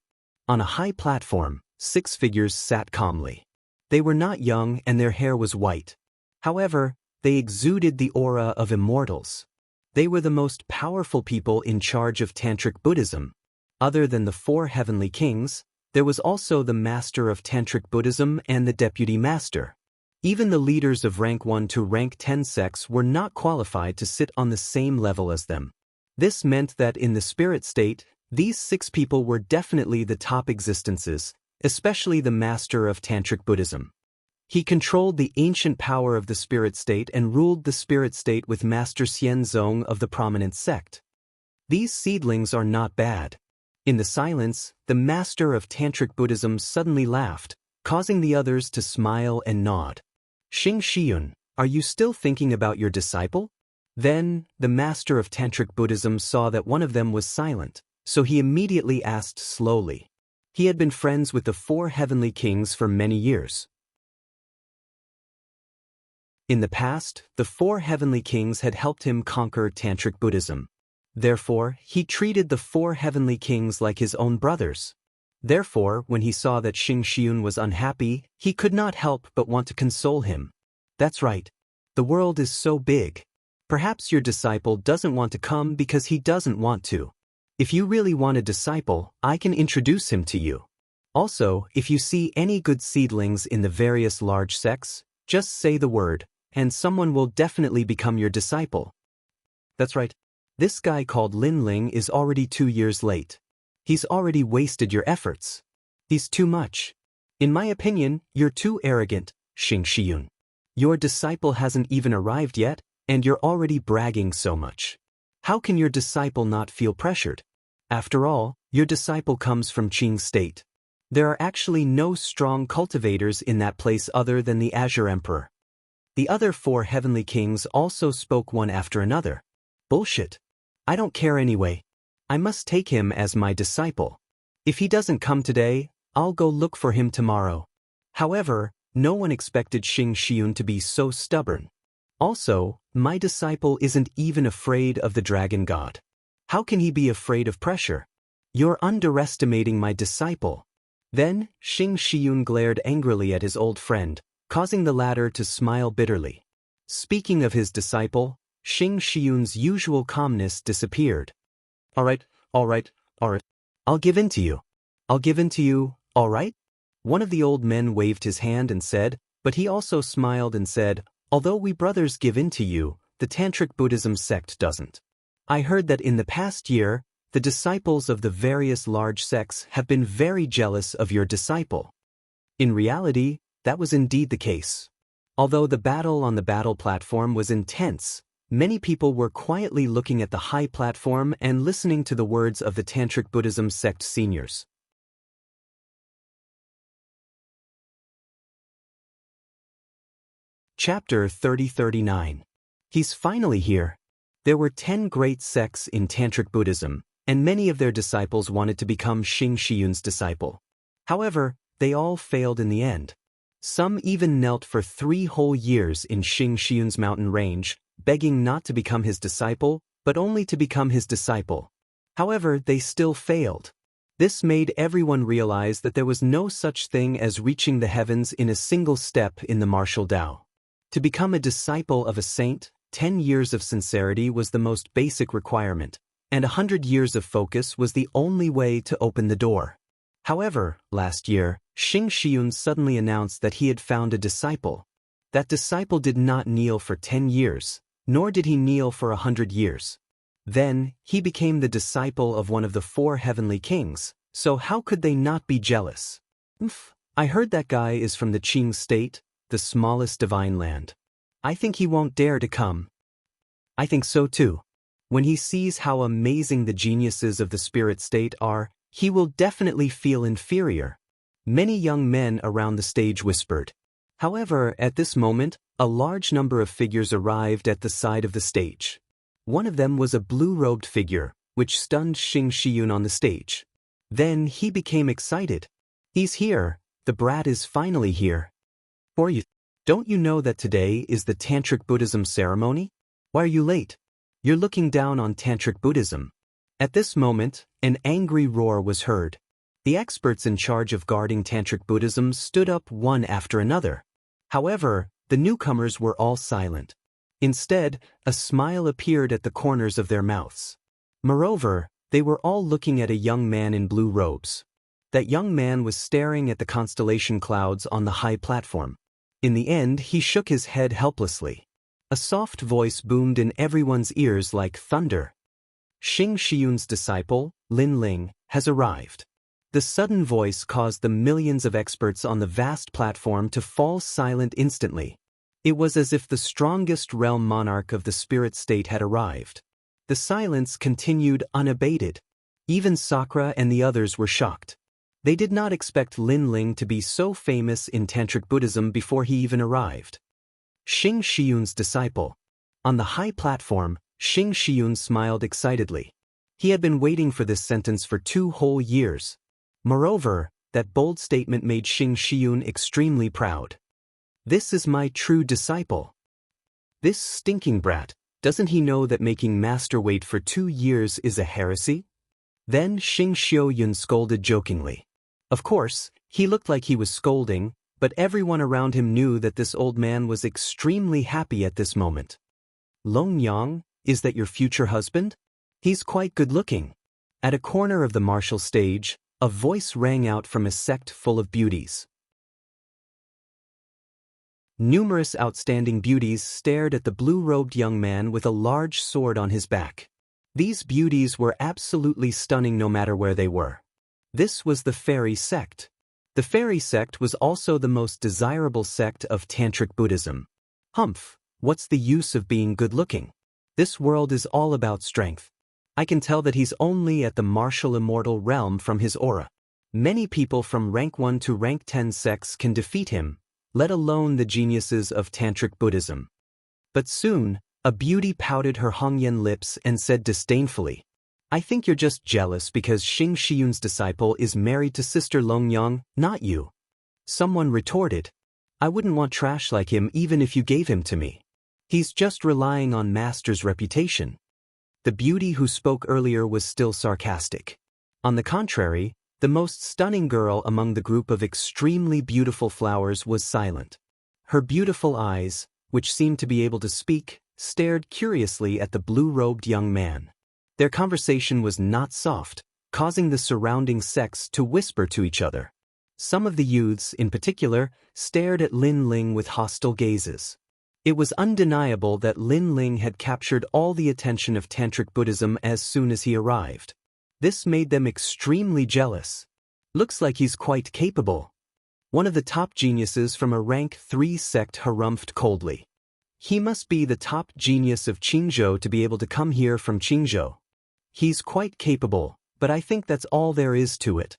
On a high platform, 6 figures sat calmly. They were not young and their hair was white. However, they exuded the aura of immortals. They were the most powerful people in charge of Tantric Buddhism. Other than the 4 heavenly kings, there was also the master of Tantric Buddhism and the deputy master. Even the leaders of rank 1 to rank 10 sects were not qualified to sit on the same level as them. This meant that in the spirit state, these 6 people were definitely the top existences, especially the master of Tantric Buddhism. He controlled the ancient power of the spirit state and ruled the spirit state with Master Xianzong of the prominent sect. These seedlings are not bad. In the silence, the master of Tantric Buddhism suddenly laughed, causing the others to smile and nod. Xing Xiun, are you still thinking about your disciple? Then, the master of Tantric Buddhism saw that one of them was silent, so he immediately asked slowly. He had been friends with the 4 heavenly kings for many years. In the past, the 4 heavenly kings had helped him conquer Tantric Buddhism. Therefore, he treated the 4 heavenly kings like his own brothers. Therefore, when he saw that Xing Xiun was unhappy, he could not help but want to console him. That's right. The world is so big. Perhaps your disciple doesn't want to come because he doesn't want to. If you really want a disciple, I can introduce him to you. Also, if you see any good seedlings in the various large sects, just say the word, and someone will definitely become your disciple. That's right. This guy called Lin Ling is already 2 years late. He's already wasted your efforts. He's too much. In my opinion, you're too arrogant, Xing Xiun. Your disciple hasn't even arrived yet, and you're already bragging so much. How can your disciple not feel pressured? After all, your disciple comes from Qing State. There are actually no strong cultivators in that place other than the Azure Emperor. The other 4 heavenly kings also spoke one after another. Bullshit. I don't care anyway. I must take him as my disciple. If he doesn't come today, I'll go look for him tomorrow. However, no one expected Xing Xiun to be so stubborn. Also, my disciple isn't even afraid of the dragon god. How can he be afraid of pressure? You're underestimating my disciple. Then, Xing Xiun glared angrily at his old friend, causing the latter to smile bitterly. Speaking of his disciple, Xing Xiun's usual calmness disappeared. All right. I'll give in to you. All right? One of the old men waved his hand and said, but he also smiled and said, although we brothers give in to you, the Tantric Buddhism sect doesn't. I heard that in the past year, the disciples of the various large sects have been very jealous of your disciple. In reality, that was indeed the case. Although the battle on the battle platform was intense, many people were quietly looking at the high platform and listening to the words of the Tantric Buddhism sect seniors. Chapter 3039. He's finally here. There were 10 great sects in Tantric Buddhism, and many of their disciples wanted to become Xing Xiun's disciple. However, they all failed in the end. Some even knelt for 3 whole years in Xing Xiun's mountain range, begging not to become his disciple, but only to become his disciple. However, they still failed. This made everyone realize that there was no such thing as reaching the heavens in a single step in the martial Tao. To become a disciple of a saint, 10 years of sincerity was the most basic requirement, and 100 years of focus was the only way to open the door. However, last year, Xing Xiun suddenly announced that he had found a disciple. That disciple did not kneel for 10 years, nor did he kneel for 100 years. Then, he became the disciple of one of the 4 heavenly kings, so how could they not be jealous? I heard that guy is from the Qing state, the smallest divine land. I think he won't dare to come. I think so too. When he sees how amazing the geniuses of the spirit state are, he will definitely feel inferior. Many young men around the stage whispered. However, at this moment, a large number of figures arrived at the side of the stage. One of them was a blue-robed figure, which stunned Xing Xiun on the stage. Then he became excited. He's here, the brat is finally here. For you, don't you know that today is the Tantric Buddhism ceremony? Why are you late? You're looking down on Tantric Buddhism. At this moment, an angry roar was heard. The experts in charge of guarding Tantric Buddhism stood up one after another. However, the newcomers were all silent. Instead, a smile appeared at the corners of their mouths. Moreover, they were all looking at a young man in blue robes. That young man was staring at the constellation clouds on the high platform. In the end, he shook his head helplessly. A soft voice boomed in everyone's ears like thunder. Xing Xiun's disciple, Lin Ling, has arrived. The sudden voice caused the millions of experts on the vast platform to fall silent instantly. It was as if the strongest realm monarch of the spirit state had arrived. The silence continued unabated. Even Sakura and the others were shocked. They did not expect Lin Ling to be so famous in Tantric Buddhism before he even arrived. Xing Xiun's disciple. On the high platform, Xing Xiun smiled excitedly. He had been waiting for this sentence for 2 whole years. Moreover, that bold statement made Xing Xiun extremely proud. This is my true disciple. This stinking brat, doesn't he know that making master wait for 2 years is a heresy? Then Xing Xiuyun scolded jokingly. Of course, he looked like he was scolding, but everyone around him knew that this old man was extremely happy at this moment. Long Yang, is that your future husband? He's quite good-looking. At a corner of the martial stage, a voice rang out from a sect full of beauties. Numerous outstanding beauties stared at the blue-robed young man with a large sword on his back. These beauties were absolutely stunning no matter where they were. This was the fairy sect. The fairy sect was also the most desirable sect of Tantric Buddhism. Humph, what's the use of being good-looking? This world is all about strength. I can tell that he's only at the martial immortal realm from his aura. Many people from rank 1 to rank 10 sects can defeat him, let alone the geniuses of Tantric Buddhism. But soon, a beauty pouted her Hongyan lips and said disdainfully, I think you're just jealous because Xing Shiyun's disciple is married to Sister Longyang, not you. Someone retorted. I wouldn't want trash like him even if you gave him to me. He's just relying on Master's reputation. The beauty who spoke earlier was still sarcastic. On the contrary, the most stunning girl among the group of extremely beautiful flowers was silent. Her beautiful eyes, which seemed to be able to speak, stared curiously at the blue-robed young man. Their conversation was not soft, causing the surrounding sects to whisper to each other. Some of the youths, in particular, stared at Lin Ling with hostile gazes. It was undeniable that Lin Ling had captured all the attention of Tantric Buddhism as soon as he arrived. This made them extremely jealous. Looks like he's quite capable. One of the top geniuses from a rank 3 sect harumphed coldly. He must be the top genius of Qingzhou to be able to come here from Qingzhou. He's quite capable, but I think that's all there is to it.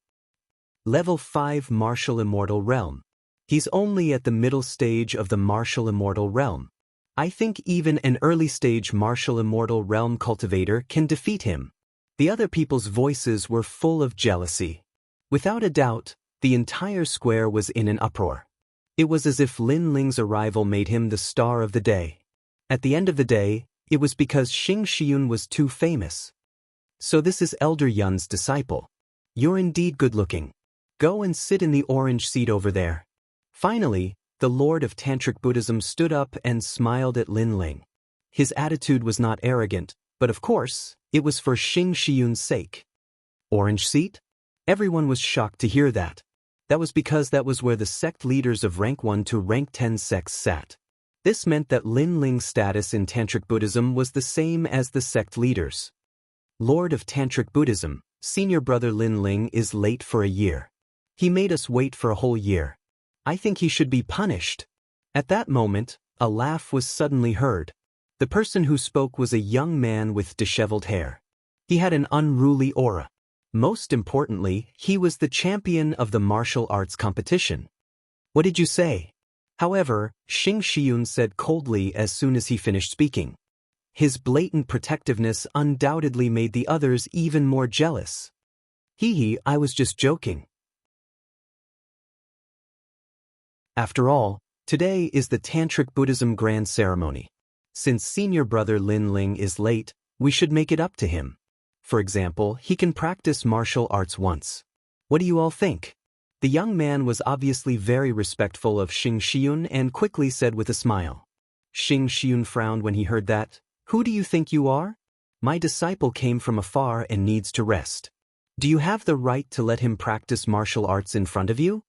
Level 5 Martial Immortal Realm. He's only at the middle stage of the Martial Immortal Realm. I think even an early stage Martial Immortal Realm cultivator can defeat him. The other people's voices were full of jealousy. Without a doubt, the entire square was in an uproar. It was as if Lin Ling's arrival made him the star of the day. At the end of the day, it was because Xing Shiyun was too famous. So this is Elder Yun's disciple. You're indeed good-looking. Go and sit in the orange seat over there. Finally, the Lord of Tantric Buddhism stood up and smiled at Lin Ling. His attitude was not arrogant, but of course, it was for Xing Shiyun's sake. Orange seat? Everyone was shocked to hear that. That was because that was where the sect leaders of rank 1 to rank 10 sects sat. This meant that Lin Ling's status in Tantric Buddhism was the same as the sect leaders. Lord of Tantric Buddhism, senior brother Lin Ling is late for a year. He made us wait for a whole year. I think he should be punished. At that moment, a laugh was suddenly heard. The person who spoke was a young man with disheveled hair. He had an unruly aura. Most importantly, he was the champion of the martial arts competition. What did you say? However, Xing Shiyun said coldly as soon as he finished speaking. His blatant protectiveness undoubtedly made the others even more jealous. I was just joking. After all, today is the Tantric Buddhism Grand Ceremony. Since senior brother Lin Ling is late, we should make it up to him. For example, he can practice martial arts once. What do you all think? The young man was obviously very respectful of Xing Shiyun and quickly said with a smile. Xing Shiyun frowned when he heard that. Who do you think you are? My disciple came from afar and needs to rest. Do you have the right to let him practice martial arts in front of you?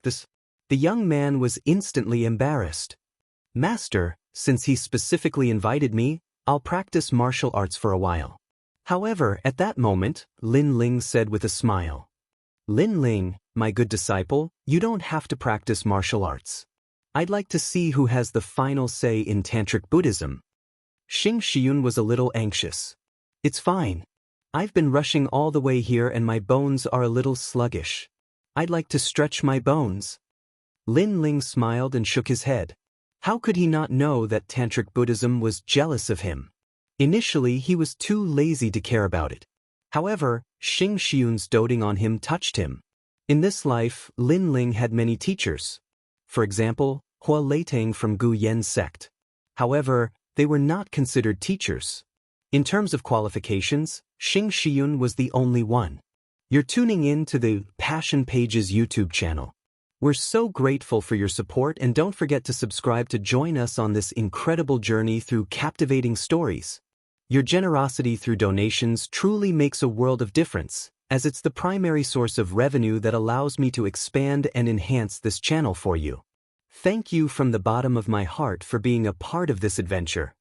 The young man was instantly embarrassed. Master, since he specifically invited me, I'll practice martial arts for a while. However, at that moment, Lin Ling said with a smile. Lin Ling, my good disciple, you don't have to practice martial arts. I'd like to see who has the final say in Tantric Buddhism. Xing Shiyun was a little anxious. It's fine. I've been rushing all the way here and my bones are a little sluggish. I'd like to stretch my bones. Lin Ling smiled and shook his head. How could he not know that Tantric Buddhism was jealous of him? Initially, he was too lazy to care about it. However, Xing Shiyun's doting on him touched him. In this life, Lin Ling had many teachers. For example, Hua Leitang from Gu Yen's sect. However, they were not considered teachers. In terms of qualifications, Xing Shiyun was the only one. You're tuning in to the Passion Pages YouTube channel. We're so grateful for your support and don't forget to subscribe to join us on this incredible journey through captivating stories. Your generosity through donations truly makes a world of difference, as it's the primary source of revenue that allows me to expand and enhance this channel for you. Thank you from the bottom of my heart for being a part of this adventure.